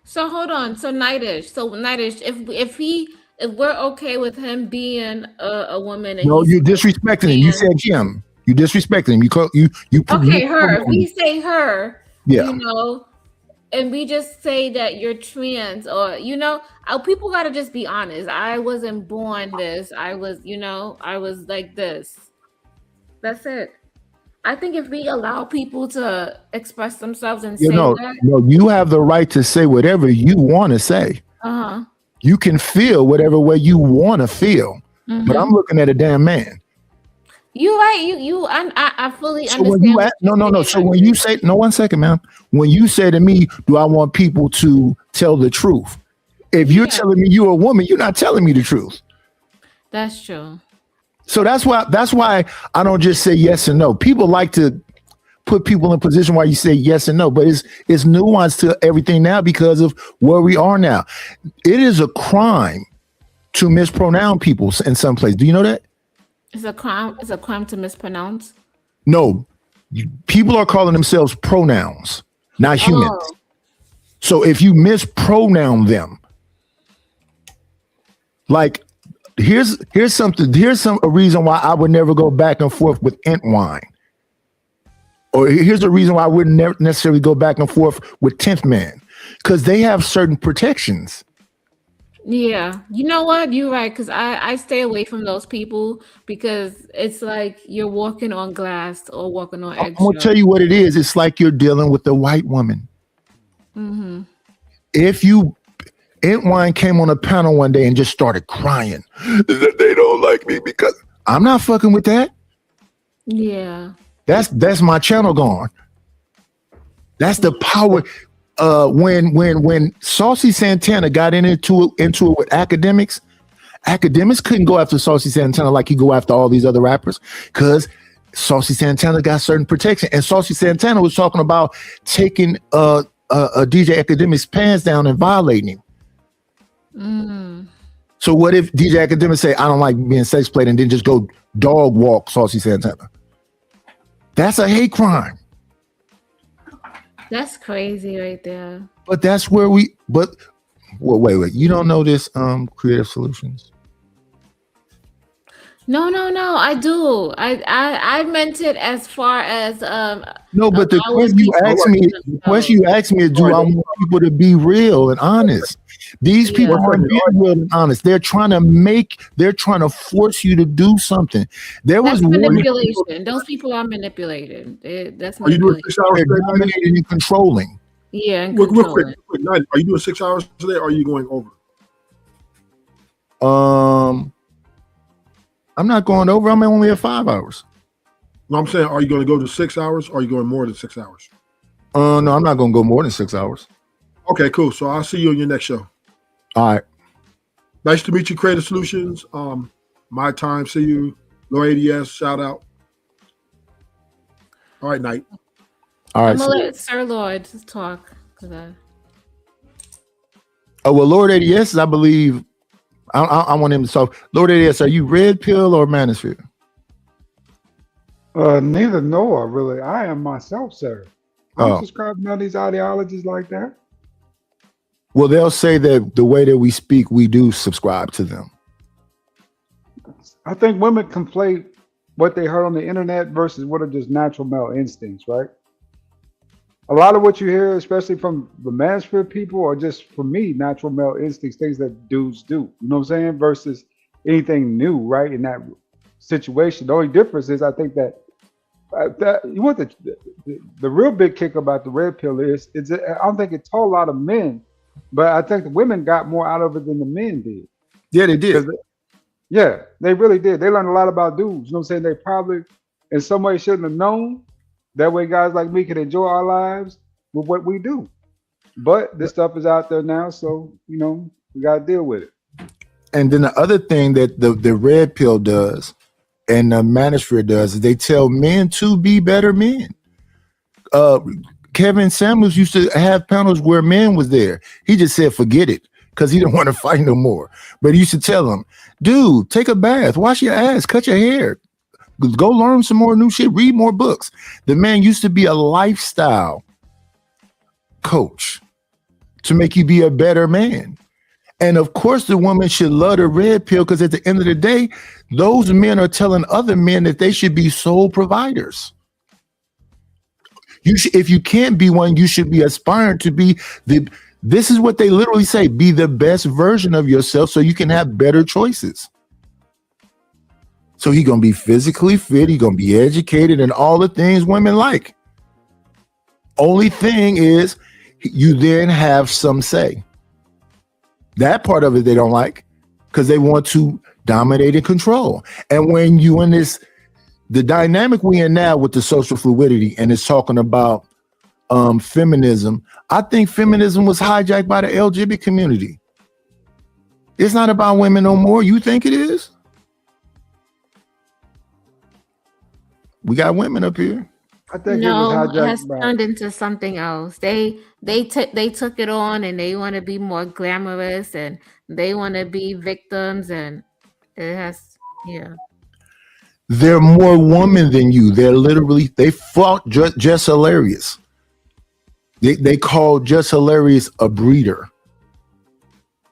So hold on. So Nightish, if we're okay with him being a woman, and No, you're disrespecting him. You said him. You disrespecting him. You. Okay, her. If we say her, Yeah. and we just say that you're trans, or people gotta just be honest. I wasn't born this. I was like this. That's it. I think if we allow people to express themselves and You say know, that, no, you have the right to say whatever you want to say. uh-huh. You can feel whatever way you want to feel. But I'm looking at a damn man. You're right. I fully So understand. when you no. So when you say no, 1 second, ma'am. When you say to me, do I want people to tell the truth? If you're telling me you're a woman, you're not telling me the truth. That's true. So that's why I don't just say yes and no. People like to put people in position where you say yes and no, but it's nuance to everything now because of where we are now. It is a crime to mispronounce people in some place. Do you know that? It's a crime. It's a crime to mispronounce. No, people are calling themselves pronouns, not humans. Oh. So if you mispronoun them, like here's a reason why I would never go back and forth with Entwine. Or here's a reason why I wouldn't necessarily go back and forth with 10th Man, because they have certain protections. Yeah, you know what? You're right. Because I stay away from those people because it's like you're walking on glass or walking on I'm eggshells. gonna tell you what it is. It's like you're dealing with a white woman. Mm-hmm. If Entwine came on a panel one day and just started crying, they don't like me because I'm not fucking with that. Yeah. That's my channel gone. That's the power. When Saucy Santana got into it with academics couldn't go after Saucy Santana like he go after all these other rappers because Saucy Santana got certain protection, and Saucy Santana was talking about taking a DJ Academic's pants down and violating him. Mm. So what if DJ Academic say I don't like being sex played and then just go dog walk Saucy Santana? That's a hate crime. That's crazy right there. But that's where wait. You don't know this Creative Solutions? No, I do. I meant it as far as No, but the question you asked me is, do I want people to be real and honest? These people aren't being real and honest. They're trying to force you to do something. That's manipulation. Those people are manipulated. That's manipulation. They're dominating and controlling. Yeah, and Real quick, controlling. Nigel, are you doing 6 hours today or are you going over? I'm not going over. I'm only at 5 hours. No, I'm saying, are you going to go to 6 hours or are you going more than 6 hours? No, I'm not going to go more than 6 hours. Okay, cool. So I'll see you on your next show. All right. Nice to meet you, Creative Solutions. My time. See you. Lord ADS, shout out. All right, Night. All right. I'm gonna let Sir Lord just talk. Oh well, Lord ADS, I believe. I want him to talk. Lord ADS, are you red pill or manosphere? Neither nor really. I am myself, sir. I don't Oh. subscribe to none of these ideologies like that. Well, they'll say that the way that we speak, we do subscribe to them. I think women conflate what they heard on the internet versus what are just natural male instincts, right? A lot of what you hear, especially from the manosphere people, are just, for me, natural male instincts, things that dudes do. You know what I'm saying? Versus anything new, right? In that situation. The only difference is I think that you want the real big kick about the red pill is I don't think it taught a lot of men, but I think the women got more out of it than the men did. Yeah, they did. Yeah, they really did. They learned a lot about dudes. You know what I'm saying? They probably in some way shouldn't have known. That way guys like me can enjoy our lives with what we do. But this stuff is out there now, so we gotta deal with it. And then the other thing that the red pill does and the manosphere does is they tell men to be better men. Kevin Samuels used to have panels where men was there. He just said, forget it, because he didn't want to fight no more. But he used to tell them, dude, take a bath, wash your ass, cut your hair, go learn some more new shit, read more books. The man used to be a lifestyle coach to make you be a better man. And of course, the woman should love the red pill because at the end of the day, those men are telling other men that they should be sole providers. If you can't be one, you should be aspiring to be this is what they literally say, be the best version of yourself so you can have better choices. So he gonna be physically fit, he gonna be educated, and all the things women like. Only thing is, you then have some say. That part of it they don't like because they want to dominate and control. And when you in this, the dynamic we in now with the social fluidity, and it's talking about feminism, I think feminism was hijacked by the LGBT community. It's not about women no more. You think it is? We got women up here. I think No, it was it has hijacked by. turned into something else. They took it on and they want to be more glamorous and they want to be victims and it has They're more woman than you. They're literally, they fought Jess Hilarious. They called Jess Hilarious a breeder.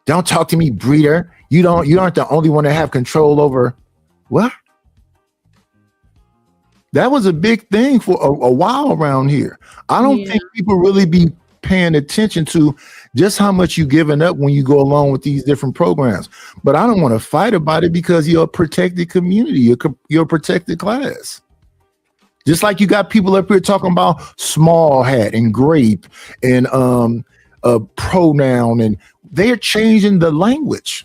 Don't talk to me, breeder. You aren't the only one to have control over what? That was a big thing for a while around here. I don't think people really be paying attention to just how much you giving up when you go along with these different programs. But I don't want to fight about it because you're a protected community. You're a protected class. Just like you got people up here talking about small hat and grape and a pronoun, and they're changing the language.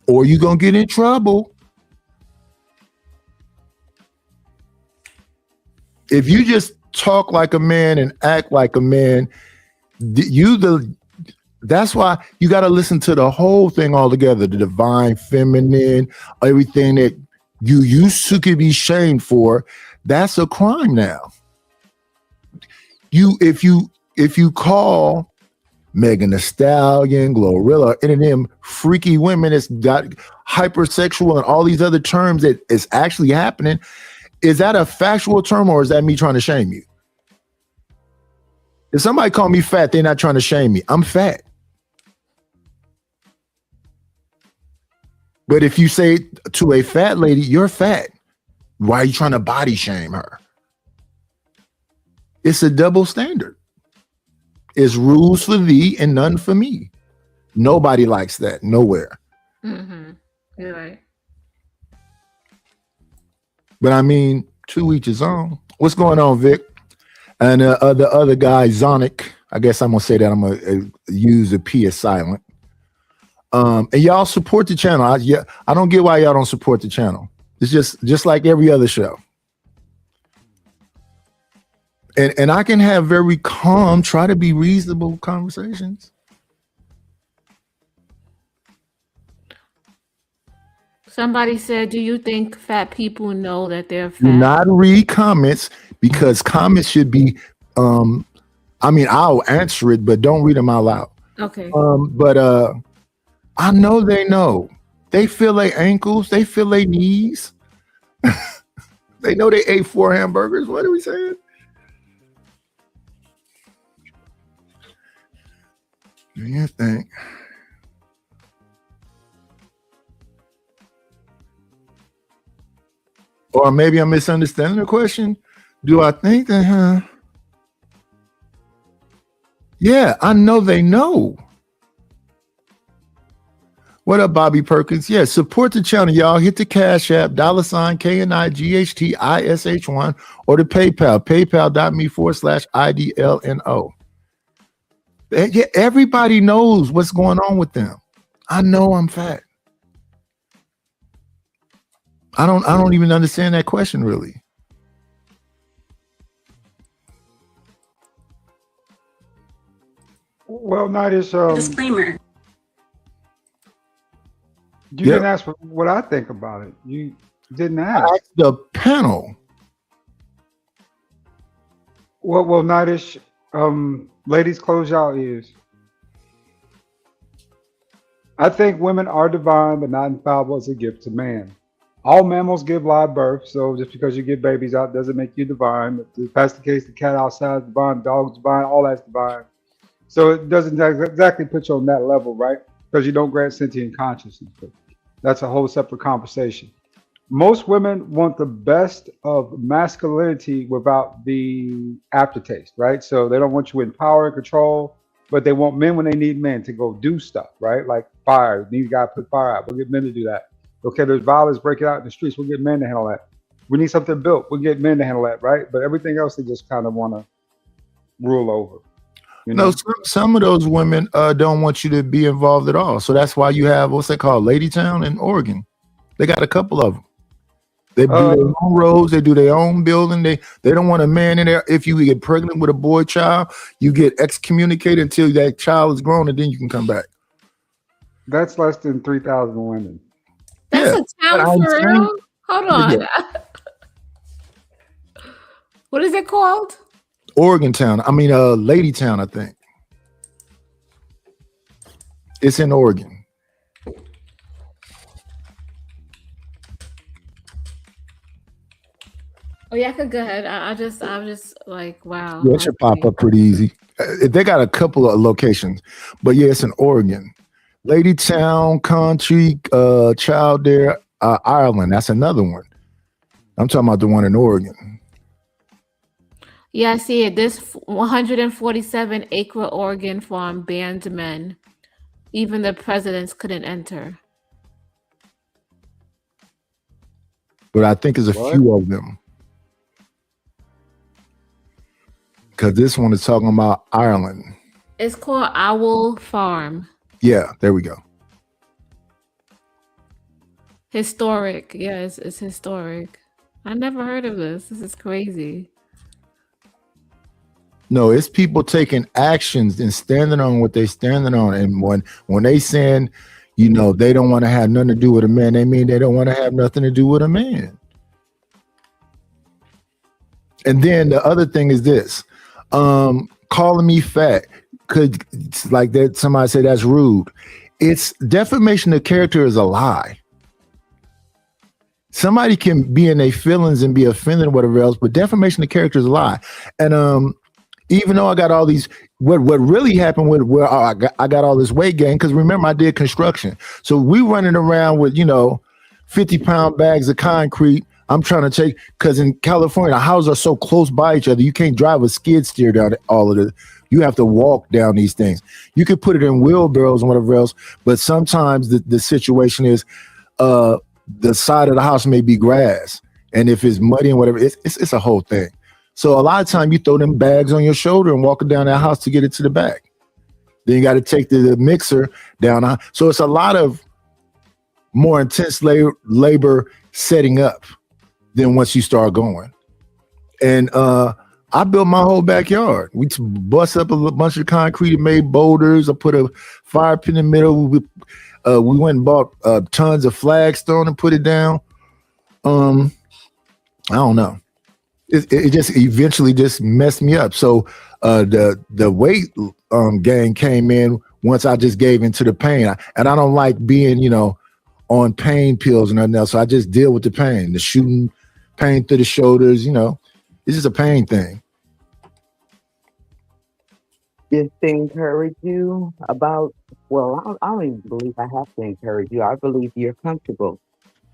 Or you're gonna get in trouble. If you just talk like a man and act like a man, that's why you got to listen to the whole thing all together, the divine feminine, everything that you used to could be shamed for. That's a crime now. If you call Megan Thee Stallion, Glorilla, any of them freaky women that's got hypersexual and all these other terms that is actually happening, is that a factual term or is that me trying to shame you? If somebody call me fat, they're not trying to shame me. I'm fat. But if you say to a fat lady, you're fat, why are you trying to body shame her? It's a double standard. It's rules for thee and none for me. Nobody likes that, nowhere. Mm-hmm. You're right. But I mean, to each his own. What's going on, Vic? And the other guy, Zonic. I guess I'm gonna say that I'm gonna use the P as silent. And y'all support the channel. I don't get why y'all don't support the channel. It's just like every other show. And I can have very calm, try to be reasonable conversations. Somebody said, do you think fat people know that they're fat? Do not read comments because comments should be, I'll answer it, but don't read them out loud. Okay. But I know they know. They feel their ankles. They feel their knees. They know they ate 4 hamburgers. What are we saying? Do you think? Or maybe I'm misunderstanding the question. Do I think that, Yeah, I know they know. What up, Bobby Perkins? Yeah, support the channel, y'all. Hit the Cash App, $KNIGHTISH1, or the PayPal, paypal.me/IDLNO. Yeah, everybody knows what's going on with them. I know I'm fat. I don't even understand that question really. Well, not as disclaimer. You didn't ask what I think about it. You didn't ask. I asked the panel. Well, Nightish, ladies, closeout is. I think women are divine, but not infallible as a gift to man. All mammals give live birth, so just because you get babies out doesn't make you divine. If that's the case, the cat outside is divine, the dog's divine, all that's divine. So it doesn't exactly put you on that level, right? Because you don't grant sentient consciousness. But that's a whole separate conversation. Most women want the best of masculinity without the aftertaste, right? So they don't want you in power and control, but they want men when they need men to go do stuff, right? Like fire. These guys put fire out. We'll get men to do that. Okay, there's violence breaking out in the streets. We'll get men to handle that. We need something built. We'll get men to handle that, right? But everything else, they just kind of want to rule over. You know? No, some of those women don't want you to be involved at all. So that's why you have, what's that called, Ladytown in Oregon. They got a couple of them. They do their own roads. They do their own building. They don't want a man in there. If you get pregnant with a boy child, you get excommunicated until that child is grown, and then you can come back. That's less than 3,000 women. That's a town for real? Hold on. Yeah. What is it called? Oregon Town. I mean, Ladytown, I think. It's in Oregon. Oh yeah, I could go ahead. I'm just like, wow. Yeah, it should pop up pretty easy. They got a couple of locations, but yeah, it's in Oregon. Ladytown, Country, Child Dare, Ireland. That's another one. I'm talking about the one in Oregon. Yeah, I see it. This 147-acre Oregon farm banned men. Even the presidents couldn't enter. But I think there's a few of them. Because this one is talking about Ireland. It's called Owl Farm. Yeah, there we go. Historic. Yes, it's historic. I never heard of this. This is crazy. No, it's people taking actions and standing on what they're standing on. And when they saying, you know, they don't want to have nothing to do with a man, they mean they don't want to have nothing to do with a man. And then the other thing is this. Calling me fat could, like that, somebody said that's rude. It's defamation of character is a lie. Somebody can be in their feelings and be offended or whatever else, but defamation of character is a lie. And even though I got all these, what really happened with where I got all this weight gain, because remember I did construction, so we running around with 50-pound bags of concrete. I'm trying to take, because in California, the houses are so close by each other, you can't drive a skid steer down all of it. You have to walk down these things. You could put it in wheelbarrows and whatever else, but sometimes the situation is the side of the house may be grass. And if it's muddy and whatever, it's a whole thing. So a lot of time you throw them bags on your shoulder and walk down that house to get it to the back. Then you got to take the mixer down. So it's a lot of more intense labor setting up than once you start going. And I built my whole backyard. We bust up a bunch of concrete and made boulders. I put a fire pit in the middle. We went and bought tons of flagstone and put it down. I don't know. It just eventually just messed me up. So the weight gain came in once I just gave into the pain. And I don't like being, on pain pills and nothing else. So I just deal with the pain, the shooting pain through the shoulders, it's just a pain thing. Just to encourage you about, well, I don't even believe I have to encourage you. I believe you're comfortable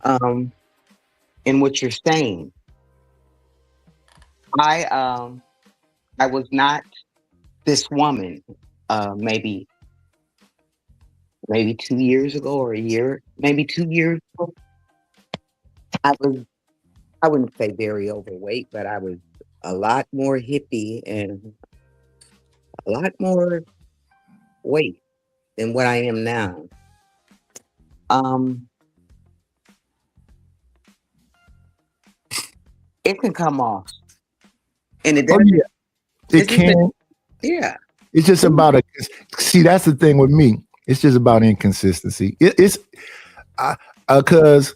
in what you're saying. I was not this woman maybe 2 years ago or a year, maybe 2 years ago. I wouldn't say very overweight, but I was a lot more hippie and a lot more weight than what I am now. It can come off. And it doesn't. It can. Yeah. It's just about see, that's the thing with me. It's just about inconsistency. It's because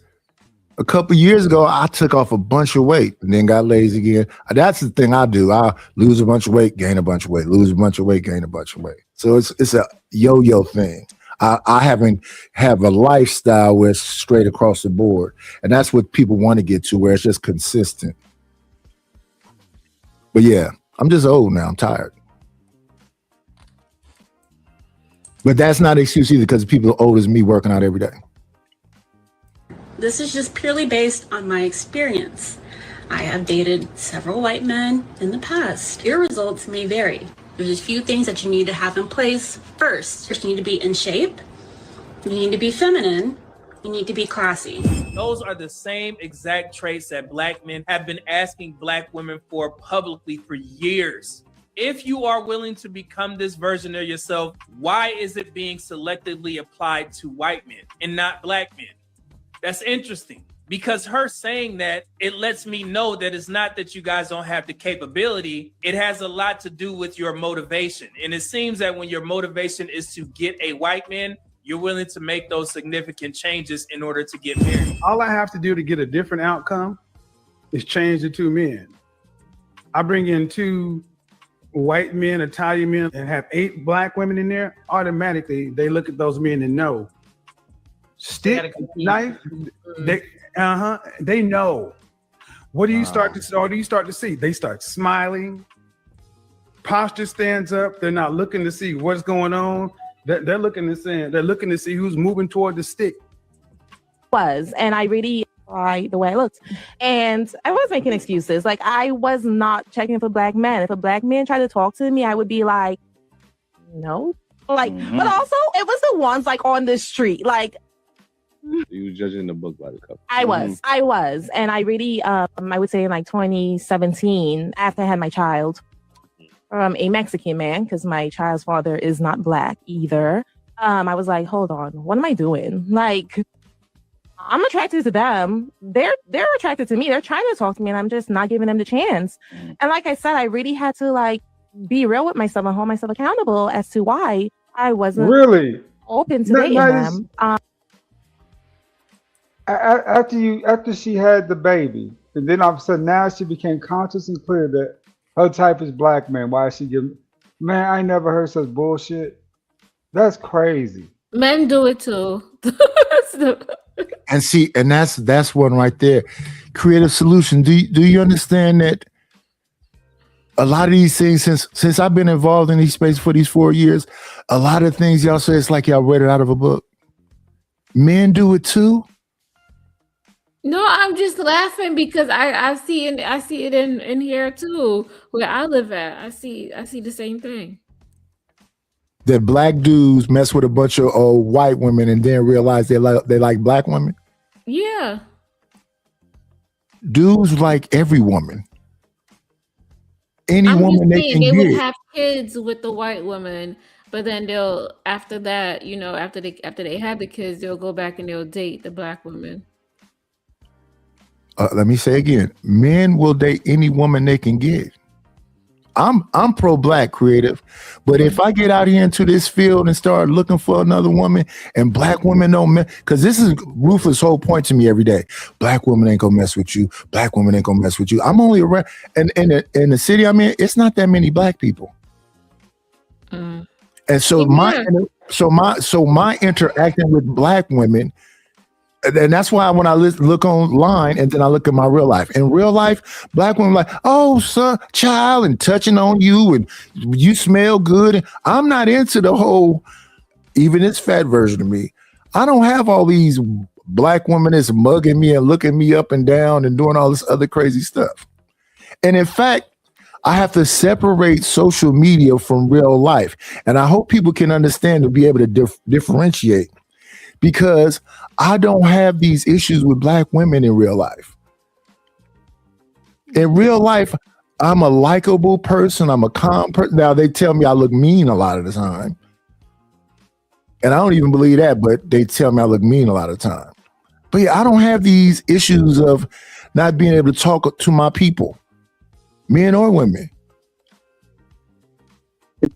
a couple years ago, I took off a bunch of weight and then got lazy again. That's the thing I do. I lose a bunch of weight, gain a bunch of weight, lose a bunch of weight, gain a bunch of weight. So it's a yo-yo thing. I haven't have a lifestyle where it's straight across the board. And that's what people want to get to, where it's just consistent. But yeah, I'm just old now. I'm tired. But that's not an excuse either, because people old as me working out every day. This is just purely based on my experience. I have dated several white men in the past. Your results may vary. There's a few things that you need to have in place. First, you need to be in shape. You need to be feminine. You need to be classy. Those are the same exact traits that Black men have been asking Black women for publicly for years. If you are willing to become this version of yourself, why is it being selectively applied to white men and not Black men? That's interesting, because her saying that, it lets me know that it's not that you guys don't have the capability. It has a lot to do with your motivation. And it seems that when your motivation is to get a white man, you're willing to make those significant changes in order to get married. All I have to do to get a different outcome is change the two men. I bring in 2 white men, Italian men, and have 8 Black women in there. Automatically, they look at those men and know. Stick, knife, they know. What do you start to? Or do you start to see? They start smiling. Posture stands up. They're not looking to see what's going on. They're looking to see who's moving toward the stick. And I really like the way I looked. And I was making excuses. Like, I was not checking for Black men. If a Black man tried to talk to me, I would be like, no. Like, but also it was the ones like on the street. Like, you were judging the book by the cover. I was. And I really, I would say in like 2017, after I had my child, a Mexican man, because my child's father is not Black either. I was like, hold on, what am I doing? Like, I'm attracted to them. They're attracted to me. They're trying to talk to me, and I'm just not giving them the chance. And like I said, I really had to like be real with myself and hold myself accountable as to why I wasn't really open to dating them. After she had the baby, and then all of a sudden now she became conscious and clear that her type is Black man. Why is she giving? Man, I never heard such bullshit. That's crazy. Men do it too. And see, and that's one right there. Creative solution. Do you understand that a lot of these things, since I've been involved in these spaces for these 4 years, a lot of things y'all say, it's like y'all read it out of a book. Men do it too. No, I'm just laughing because I see it in here too, where I live at. I see the same thing. That Black dudes mess with a bunch of old white women and then realize they like Black women. Yeah. Dudes like every woman. Any I'm woman just they saying can they get. would have kids with the white woman, but then they'll after that, after they have the kids, they'll go back and they'll date the Black woman. Let me say again, men will date any woman they can get. I'm pro-Black, creative, but if I get out here into this field and start looking for another woman and Black women don't mess, because this is Rufus' whole point to me every day. Black women ain't gonna mess with you. Black women ain't gonna mess with you. I'm only around, and in the city I'm in, it's not that many Black people. And so my interacting with Black women. And that's why when I look online and then I look at my real life. In real life, Black women like, oh, son, child, and touching on you and you smell good. I'm not into the whole, even this fat version of me. I don't have all these Black women that's mugging me and looking me up and down and doing all this other crazy stuff. And in fact, I have to separate social media from real life. And I hope people can understand to be able to differentiate. Because I don't have these issues with Black women in real life. In real life, I'm a likable person. I'm a calm person. Now, they tell me I look mean a lot of the time. And I don't even believe that, but they tell me I look mean a lot of the time. But yeah, I don't have these issues of not being able to talk to my people, men or women.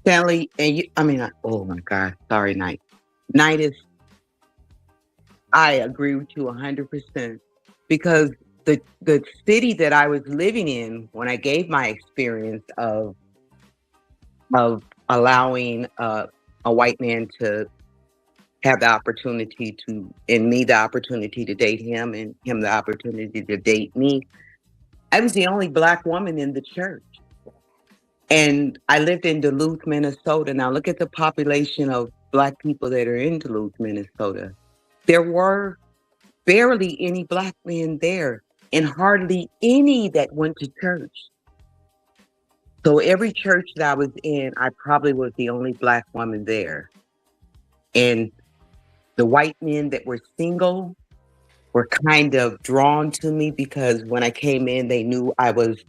Sally, and oh my God, sorry, Night. Night is, I agree with you 100% because the city that I was living in when I gave my experience of allowing a white man to have the opportunity to, and me the opportunity to date him and him the opportunity to date me, I was the only Black woman in the church. And I lived in Duluth, Minnesota. Now look at the population of Black people that are in Duluth, Minnesota. There were barely any Black men there and hardly any that went to church. So every church that I was in, I probably was the only Black woman there. And the white men that were single were kind of drawn to me because when I came in, they knew I was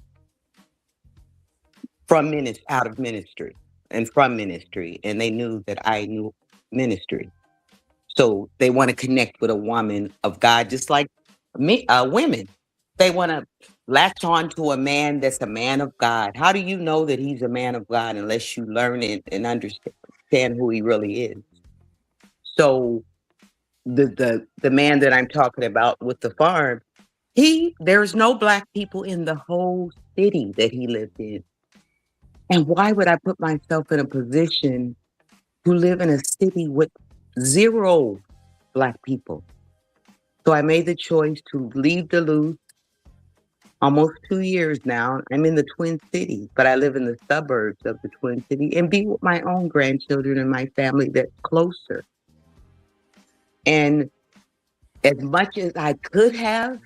out of ministry and from ministry, and they knew that I knew ministry. So they want to connect with a woman of God, just like me, women. They want to latch on to a man that's a man of God. How do you know that he's a man of God unless you learn it and understand who he really is? So the man that I'm talking about with the farm, there's no black people in the whole city that he lived in. And why would I put myself in a position to live in a city with 0 black people? So I made the choice to leave Duluth. Almost 2 years now. I'm in the Twin Cities, but I live in the suburbs of the Twin Cities and be with my own grandchildren and my family that's closer. And as much as I could have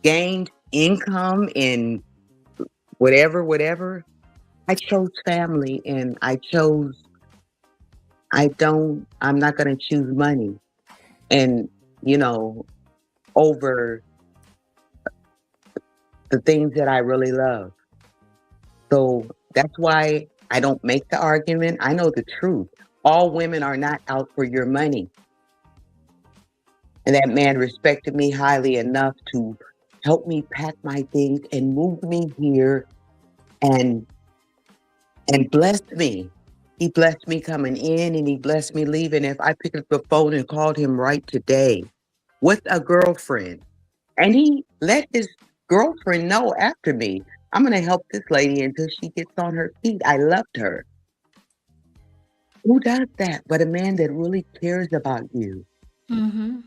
gained income in whatever, I chose family, and I'm not going to choose money and, over the things that I really love. So that's why I don't make the argument. I know the truth. All women are not out for your money. And that man respected me highly enough to help me pack my things and move me here and blessed me. He blessed me coming in and he blessed me leaving. If I picked up the phone and called him right today with a girlfriend, and he let his girlfriend know after me, I'm going to help this lady until she gets on her feet. I loved her. Who does that but a man that really cares about you? Mm-hmm.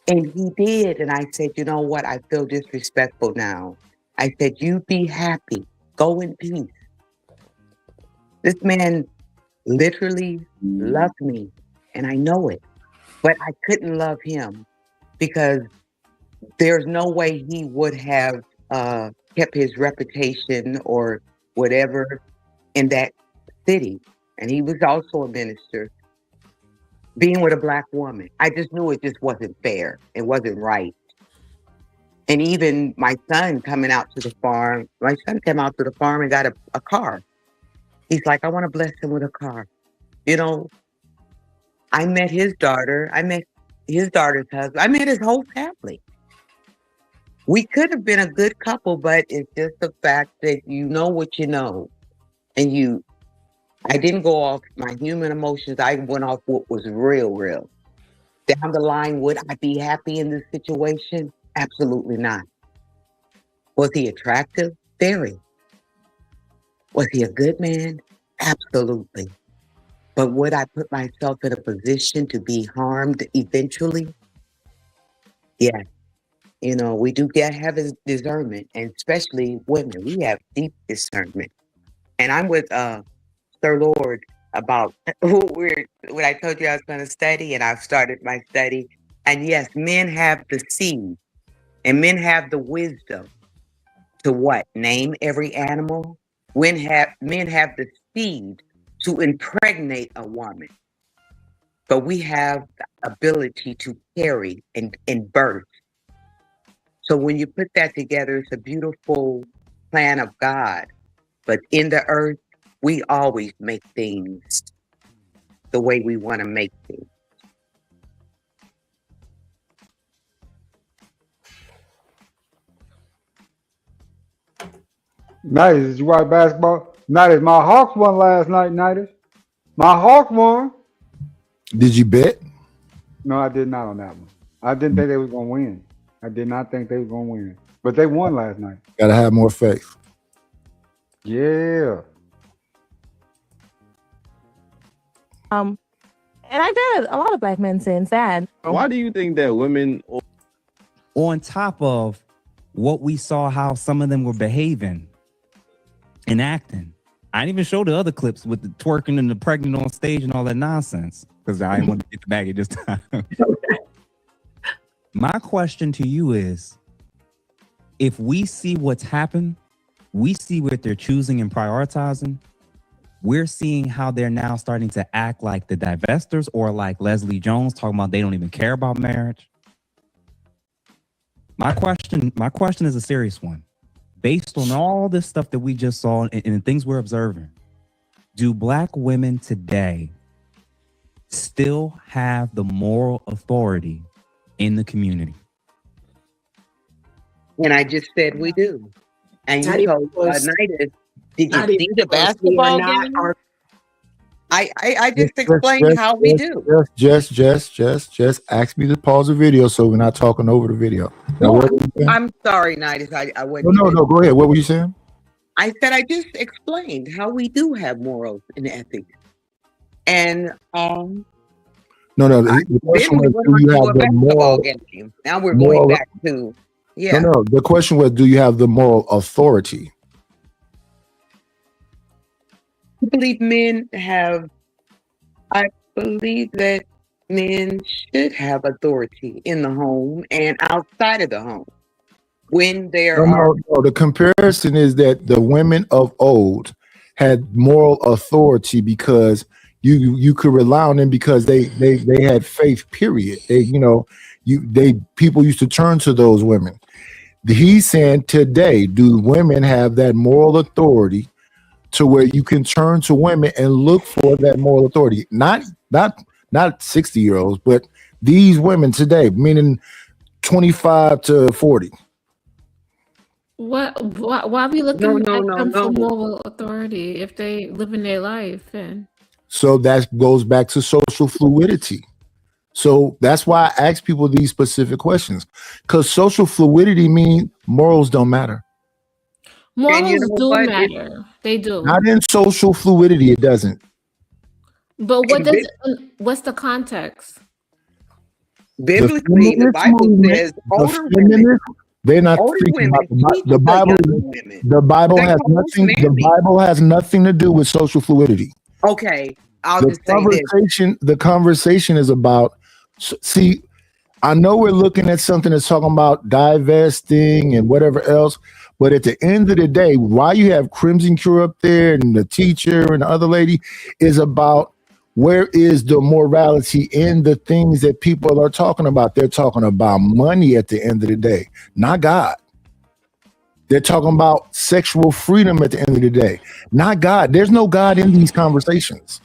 And he did. And I said, you know what? I feel disrespectful now. I said, you be happy. Go in peace. This man literally loved me, and I know it. But I couldn't love him because there's no way he would have kept his reputation or whatever in that city. And he was also a minister. Being with a black woman, I just knew it just wasn't fair. It wasn't right. And even my son coming out to the farm, my son came out to the farm and got a car. He's like, I want to bless him with a car. I met his daughter. I met his daughter's husband. I met his whole family. We could have been a good couple, but it's just the fact that you know what you know. And I didn't go off my human emotions. I went off what was real. Down the line, would I be happy in this situation? Absolutely not. Was he attractive? Very. Was he a good man? Absolutely. But would I put myself in a position to be harmed eventually? Yeah. We do have his discernment, and especially women, we have deep discernment. And I'm with Sir Lord about when I told you I was going to study, and I've started my study. And yes, men have the seed, and men have the wisdom to what? Name every animal. Men have the seed to impregnate a woman, but we have the ability to carry and birth. So when you put that together, it's a beautiful plan of God. But in the earth, we always make things the way we want to make things. Nice. Did you watch basketball? Nice. My Hawks won last night, Nighties. My Hawks won. Did you bet? No, I did not on that one. I didn't think they was gonna win. I did not think they was gonna win. But they won last night. Gotta have more faith. Yeah. And I've had a lot of black men saying sad. Why do you think that women, on top of what we saw, how some of them were behaving and acting? I didn't even show the other clips with the twerking and the pregnant on stage and all that nonsense because I didn't want to get the bag at this time. My question to you is, if we see what's happened, we see what they're choosing and prioritizing, we're seeing how they're now starting to act like the divestors, or like Leslie Jones talking about they don't even care about marriage. My question is a serious one. Based on all this stuff that we just saw and the things we're observing, do Black women today still have the moral authority in the community? And I just said we do. And Not you even told close. Nidus, did you Not see even the close. We are basketball not game? our I just explained how we do. Just ask me to pause the video so we're not talking over the video. Now, No, what were you saying? I'm sorry, Nidus. I wasn't. No, go ahead. What were you saying? I said I just explained how we do have morals and ethics. And No. The question then we was, went do you on to have a the basketball moral? game. Now we're going moral- back to No. The question was, do you have the moral authority? I believe that men should have authority in the home and outside of the home. When there are No. The comparison is that the women of old had moral authority because you could rely on them because they had faith. Period. People used to turn to those women. He's saying today, do women have that moral authority to where you can turn to women and look for that moral authority? Not 60-year-olds, but these women today, meaning 25 to 40. Why are we looking at them for no. moral authority if they live in their life? And So that goes back to social fluidity. So that's why I ask people these specific questions, because social fluidity means morals don't matter. morals do matter. They do. Not in social fluidity, it doesn't. But what's the context? biblically, the Bible says older women. They're not Older speaking women about teach the Bible. younger women. The Bible They has call us nothing. The mammy. Bible has nothing to do with social fluidity. Okay, I'll The just say this. conversation is about. See, I know we're looking at something that's talking about divesting and whatever else, but at the end of the day, why you have Crimson Cure up there and the teacher and the other lady is about where is the morality in the things that people are talking about. They're talking about money at the end of the day, not God. They're talking about sexual freedom at the end of the day, not God. There's no God in these conversations.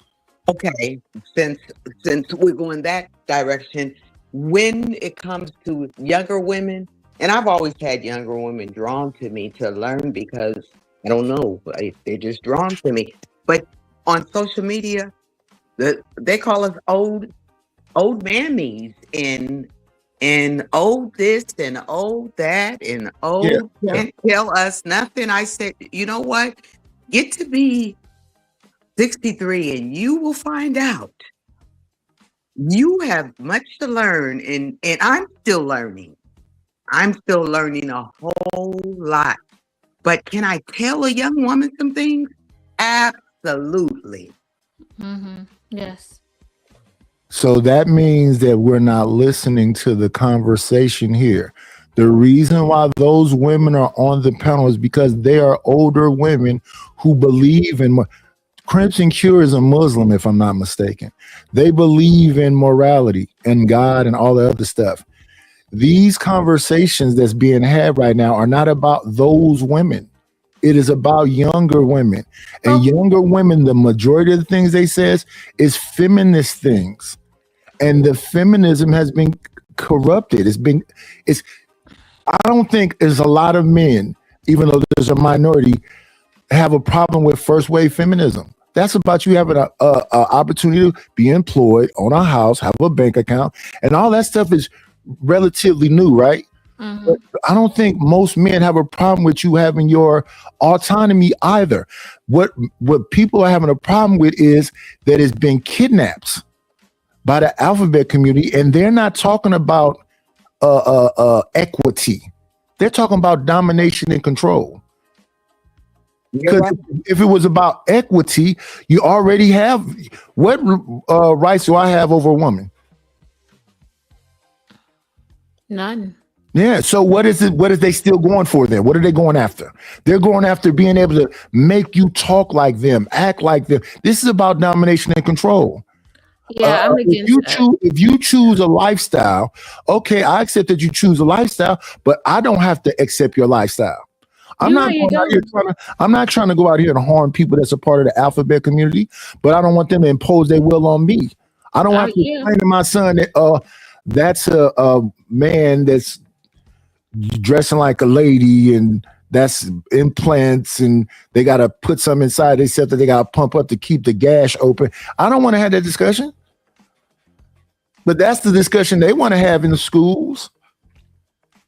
Okay, since we're going that direction, when it comes to younger women, and I've always had younger women drawn to me to learn because I don't know, they're just drawn to me. But on social media, they call us old mammies and old this and old that and old can't tell us nothing. I said, you know what? Get to be 63 and you will find out. You have much to learn, and I'm still learning. I'm still learning a whole lot. But can I tell a young woman some things? Absolutely. Yes. So that means that we're not listening to the conversation here. The reason why those women are on the panel is because they are older women who believe in Crimson Cure is a Muslim, if I'm not mistaken. They believe in morality and God and all the other stuff. These conversations that's being had right now are not about those women. It is about younger women. And younger women, the majority of the things they says is feminist things. And the feminism has been corrupted. I don't think there's a lot of men, even though there's a minority, have a problem with first wave feminism. That's about you having an opportunity to be employed, own a house, have a bank account, and all that stuff is relatively new, right? But I don't think most men have a problem with you having your autonomy either. What people are having a problem with is that it's been kidnapped by the alphabet community, and they're not talking about equity. They're talking about domination and control. Because if it was about equity, you already have. What rights do I have over a woman? None. Yeah. So what is it? What are they still going for then? What are they going after? They're going after being able to make you talk like them, act like them. This is about domination and control. Yeah, I'm against that. If you choose a lifestyle, okay, I accept that you choose a lifestyle, but I don't have to accept your lifestyle. I'm not trying to go out here and harm people that's a part of the alphabet community, but I don't want them to impose their will on me. I don't want to explain to my son that that's a man that's dressing like a lady and that's implants and they got to put some inside themselves that they got to pump up to keep the gash open. I don't want to have that discussion. But that's the discussion they want to have in the schools.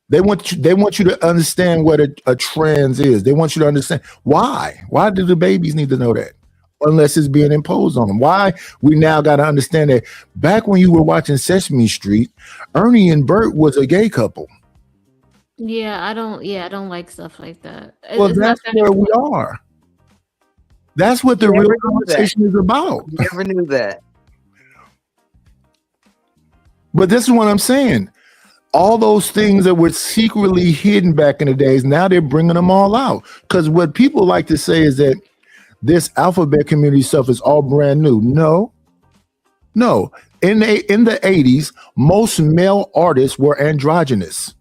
They want you to understand what a trans is. They want you to understand why. Why do the babies need to know that? Unless it's being imposed on them. Why we now got to understand that back when you were watching Sesame Street, Ernie and Bert was a gay couple. Yeah, I don't like stuff like that. Well, It's not that's that where we important. are. That's what the Never real knew that. conversation is about. Never knew that. But this is what I'm saying. All those things that were secretly hidden back in the days, now they're bringing them all out. Because what people like to say is that this alphabet community stuff is all brand new. No. In the 80s, most male artists were androgynous.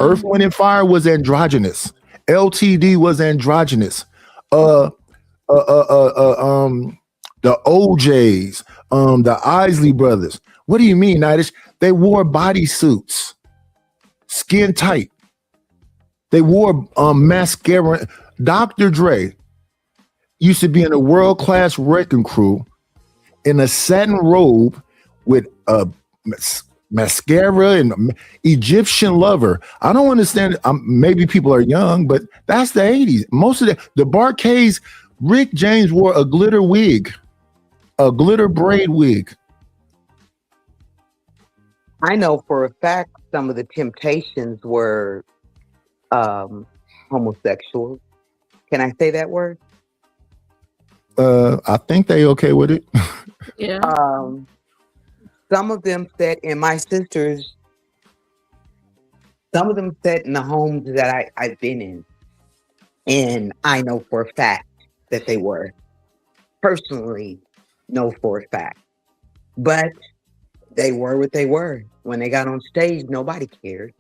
Earth, Wind, and Fire was androgynous. LTD was androgynous. The OJs, the Isley Brothers. What do you mean, Nidish? They wore bodysuits, skin tight. They wore mascara. Dr. Dre used to be in a world-class wrecking crew in a satin robe with a mascara and Egyptian lover. I don't understand. Maybe people are young, but that's the 80s. Most of the Barcades, Rick James wore a glitter wig, a glitter braid wig. I know for a fact some of the Temptations were homosexual. Can I say that word? I think they okay with it. Yeah. Some of them sat in my sisters. Some of them sat in the homes that I've been in, and I know for a fact that they were. Personally, know for a fact, but they were what they were. When they got on stage, nobody cared.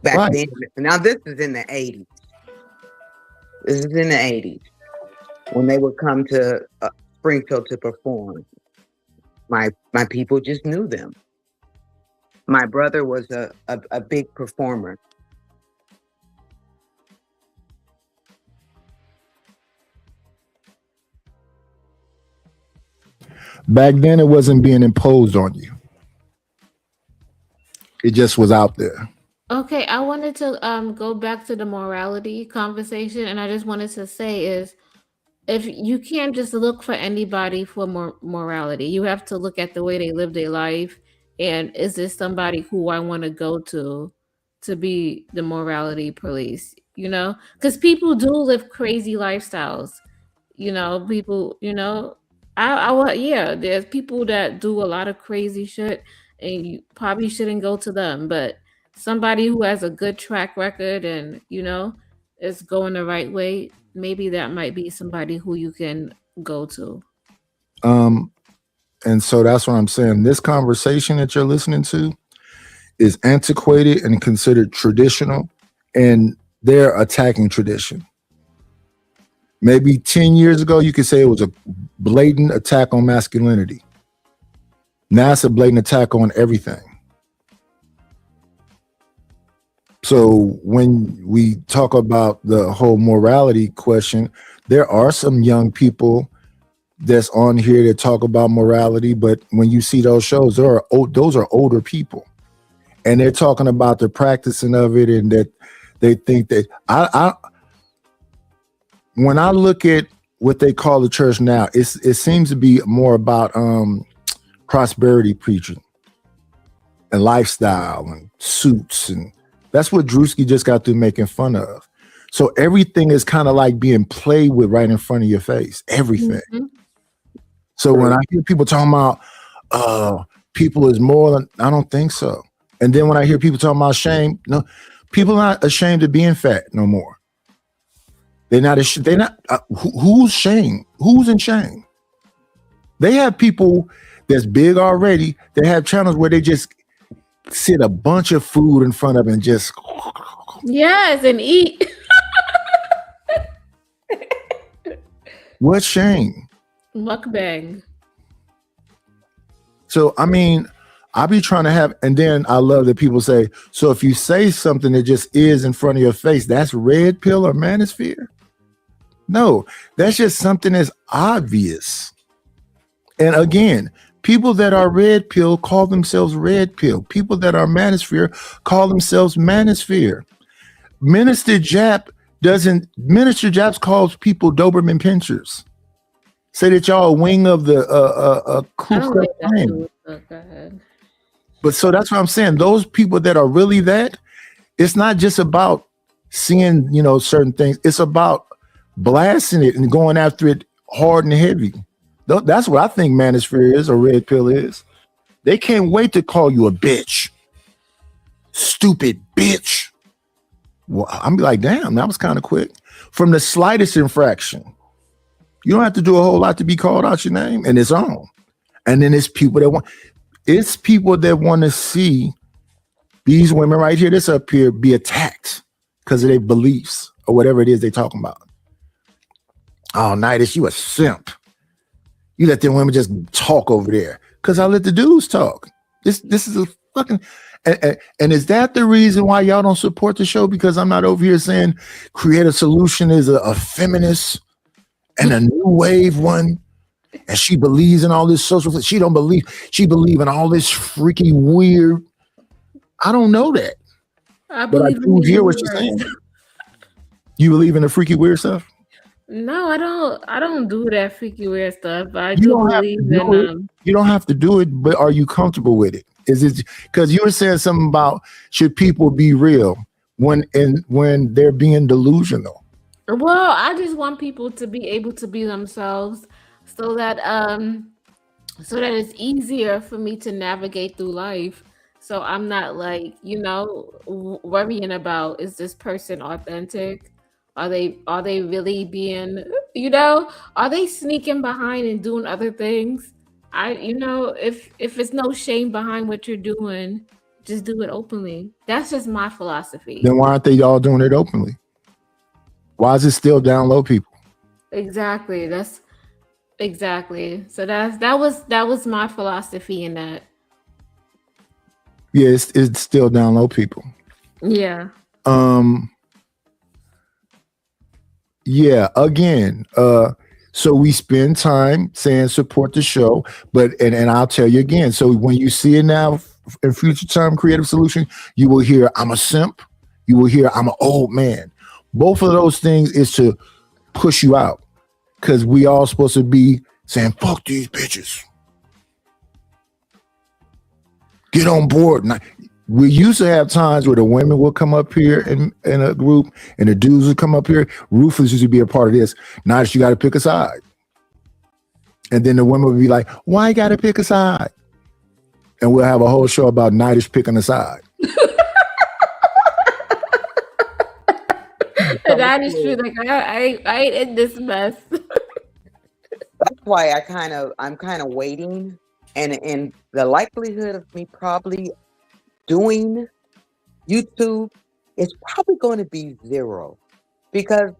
Back then. Now this is in the 80s. This is in the 80s when they would come to Springfield to perform. My people just knew them. My brother was a big performer. Back then, it wasn't being imposed on you. It just was out there. Okay, I wanted to go back to the morality conversation, and I just wanted to say is if you can't just look for anybody for morality, you have to look at the way they live their life, and is this somebody who I want to go to be the morality police? You know, because people do live crazy lifestyles. You know, people. You know, yeah. There's people that do a lot of crazy shit, and you probably shouldn't go to them, but somebody who has a good track record and is going the right way, maybe that might be somebody who you can go to. And so that's what I'm saying. This conversation that you're listening to is antiquated and considered traditional, and they're attacking tradition. Maybe 10 years ago, you could say it was a blatant attack on masculinity. Now it's a blatant attack on everything. So when we talk about the whole morality question, there are some young people that's on here that talk about morality, but when you see those shows, those are older people, and they're talking about the practicing of it, and that they think that when I look at what they call the church now, it seems to be more about prosperity preaching and lifestyle and suits, and that's what Drewski just got through making fun of. So everything is kind of like being played with right in front of your face. Everything. Mm-hmm. So when I hear people talking about people is more than, I don't think so. And then when I hear people talking about shame, no, people are not ashamed of being fat no more. They're not. They're not. Who's shame? Who's in shame? They have people that's big already. They have channels where they just sit a bunch of food in front of and just Yes, and eat. what shame? Mukbang. So I mean, I be trying to have, and then I love that people say, so if you say something that just is in front of your face, that's red pill or manosphere? No, that's just something that's obvious. And again, people that are red pill call themselves red pill. People that are manosphere call themselves manosphere. Minister Japs calls people Doberman pinchers. Say that y'all a wing of the Ku I don't Klux like that Klan. too. So go ahead. But so that's what I'm saying. Those people that are really that, it's not just about seeing, certain things. It's about blasting it and going after it hard and heavy. That's what I think manosphere is or red pill is. They can't wait to call you a bitch. Stupid bitch. Well, I'm like, damn, that was kind of quick. From the slightest infraction. You don't have to do a whole lot to be called out your name, and it's on. And then it's people that want to see these women right here, this up here, be attacked because of their beliefs or whatever it is they're talking about. Oh, Nidus, you a simp. You let them women just talk over there. Because I let the dudes talk. This is a fucking... And is that the reason why y'all don't support the show? Because I'm not over here saying Creative Solution is a feminist and a new wave one, and she believes in all this social... She believe in all this freaky weird... I don't know that. But I do hear what you're saying. You believe in the freaky weird stuff? No, I don't do that freaky weird stuff. But I do believe in You don't have to do it, but are you comfortable with it? Is it because you were saying something about should people be real when they're being delusional? Well, I just want people to be able to be themselves so that it's easier for me to navigate through life. So I'm not like, worrying about, is this person authentic? Are they really being, are they sneaking behind and doing other things? If it's no shame behind what you're doing, just do it openly. That's just my philosophy. Then why aren't they all doing it openly? Why is it still down low, people? Exactly. So that was my philosophy in that. Yeah, it's still down low, people. Yeah. Yeah, again, so we spend time saying support the show, but and I'll tell you again, so when you see it now in Future Time Creative Solution, you will hear I'm a simp, you will hear I'm an old man. Both of those things is to push you out because we all supposed to be saying, fuck these bitches. Get on board. Now, we used to have times where the women would come up here in a group and the dudes would come up here. Ruthless used to be a part of this. Now that you got to pick a side. And then the women would be like, why you got to pick a side? And we'll have a whole show about Nidus picking a side. That is true. Like I ain't in this mess. That's why I'm kind of waiting, and the likelihood of me probably doing YouTube is probably going to be 0 because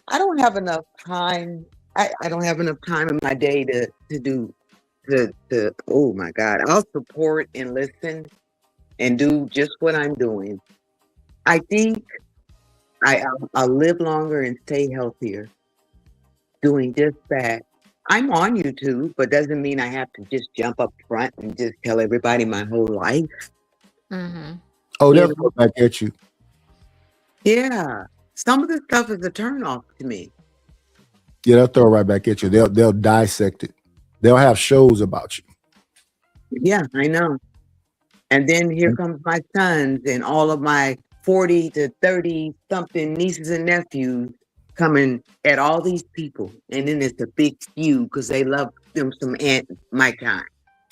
I don't have enough time. I don't have enough time in my day to do oh my God, I'll support and listen and do just what I'm doing. I think I'll live longer and stay healthier doing just that. I'm on YouTube, but doesn't mean I have to just jump up front and just tell everybody my whole life. Mm-hmm. Oh, they'll go back at you. Yeah. Some of the stuff is a turnoff to me. Yeah, they'll throw it right back at you. They'll dissect it. They'll have shows about you. Yeah, I know. And then here comes my sons and all of my 40 to 30 something nieces and nephews coming at all these people. And then it's a big feud because they love them some Aunt My Kind.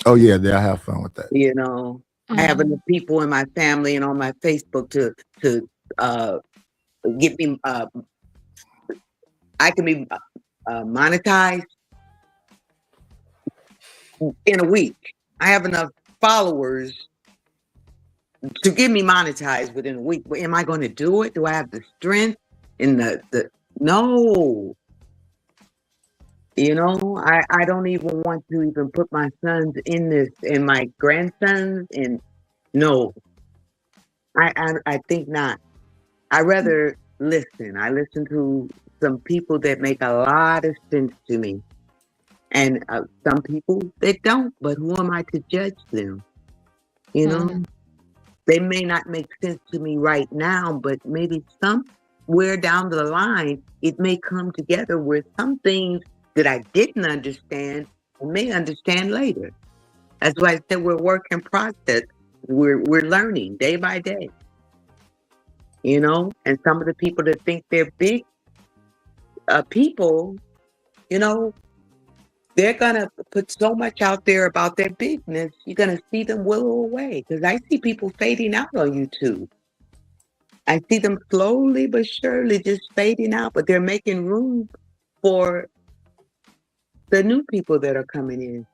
Oh, yeah, they'll have fun with that. You know, I have enough people in my family and on my Facebook to get me. I can be monetized in a week. I have enough followers to get me monetized within a week. But am I going to do it? Do I have the strength and the no? You know, I don't even want to even put my sons in this and my grandsons and no. I think not. I rather listen. I listen to some people that make a lot of sense to me. And some people that don't, but who am I to judge them? You know, they may not make sense to me right now, but maybe somewhere down the line, it may come together where some things that I didn't understand, I may understand later. That's why I said we're work in process. We're learning day by day. You know, and some of the people that think they're big people, you know, they're gonna put so much out there about their bigness, you're gonna see them willow away. Because I see people fading out on YouTube. I see them slowly but surely just fading out, but they're making room for the new people that are coming in.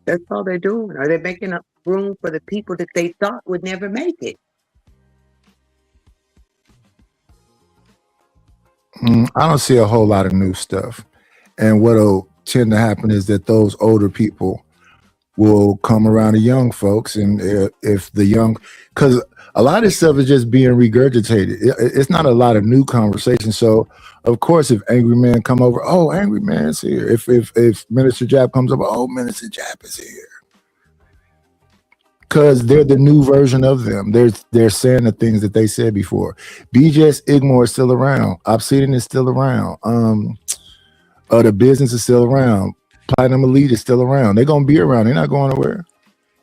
That's all they're doing. Or they're making up room for the people that they thought would never make it. I don't see a whole lot of new stuff. And what'll tend to happen is that those older people will come around the young folks. And if the young, because a lot of this stuff is just being regurgitated. It's not a lot of new conversation. So, of course, if Angry Man come over, oh, Angry Man's here. If Minister Jap comes over, oh, Minister Jap is here. Because they're the new version of them. They're saying the things that they said before. BJ's Igmore is still around. Obsidian is still around. The business is still around. Platinum Elite is still around. They're gonna be around. They're not going nowhere.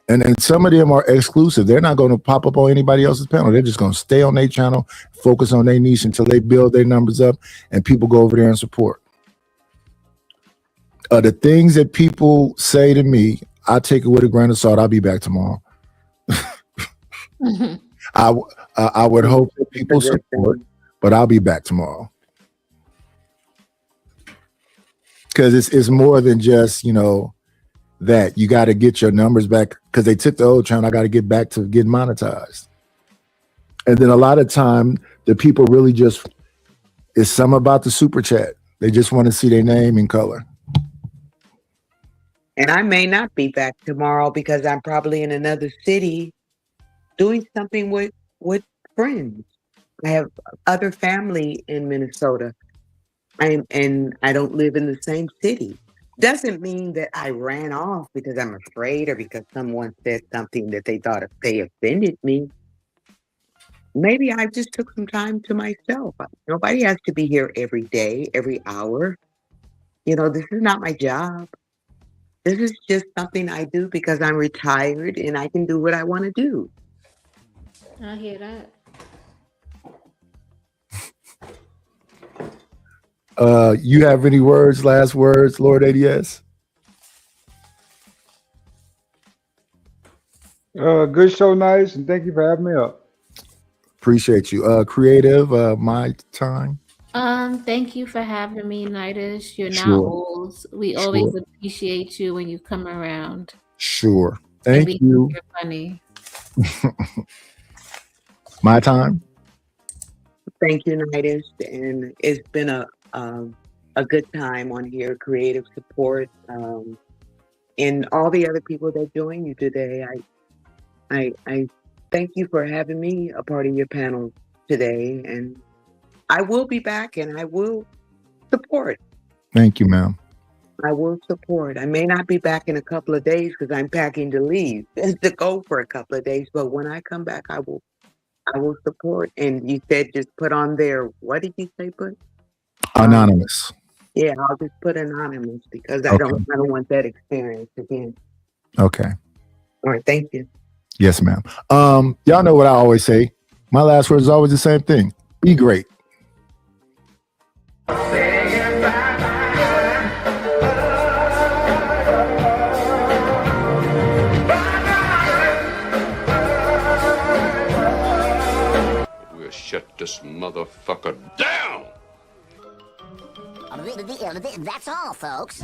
And some of them are exclusive. They're not going to pop up on anybody else's panel. They're just going to stay on their channel, focus on their niche until they build their numbers up, and people go over there and support. The things that people say to me, I take it with a grain of salt. I'll be back tomorrow. I would hope that people support, but I'll be back tomorrow. Because it's more than just, you know, that you got to get your numbers back because they took the old channel. I got to get back to getting monetized. And then a lot of time, the people really just, it's something about the super chat. They just want to see their name in color. And I may not be back tomorrow because I'm probably in another city doing something with friends. I have other family in Minnesota. And I don't live in the same city. Doesn't mean that I ran off because I'm afraid or because someone said something that they thought they offended me. Maybe I just took some time to myself. Nobody has to be here every day, every hour. You know, this is not my job. This is just something I do because I'm retired and I can do what I want to do. I hear that. You have any last words, Lord ADS? Good show, nice, and thank you for having me up. Appreciate you. Creative, my time. Thank you for having me, Nidus. You're not Sure. old. We always appreciate you when you come around. Sure. And Thank we you. think you're funny. My time. Thank you, Nidus. And it's been a good time on here, creative support, and all the other people that joined you today. I thank you for having me a part of your panel today, and I will be back and I will support. Thank you, ma'am. I will support. I may not be back in a couple of days because I'm packing to leave to go for a couple of days, but when I come back, I will support. And you said just put on there, what did you say, put? Anonymous. Yeah, I'll just put anonymous because I don't want that experience again. Okay. All right, thank you. Yes, ma'am. Y'all know what I always say. My last word is always the same thing. Be great. this motherfucker down! That's all, folks.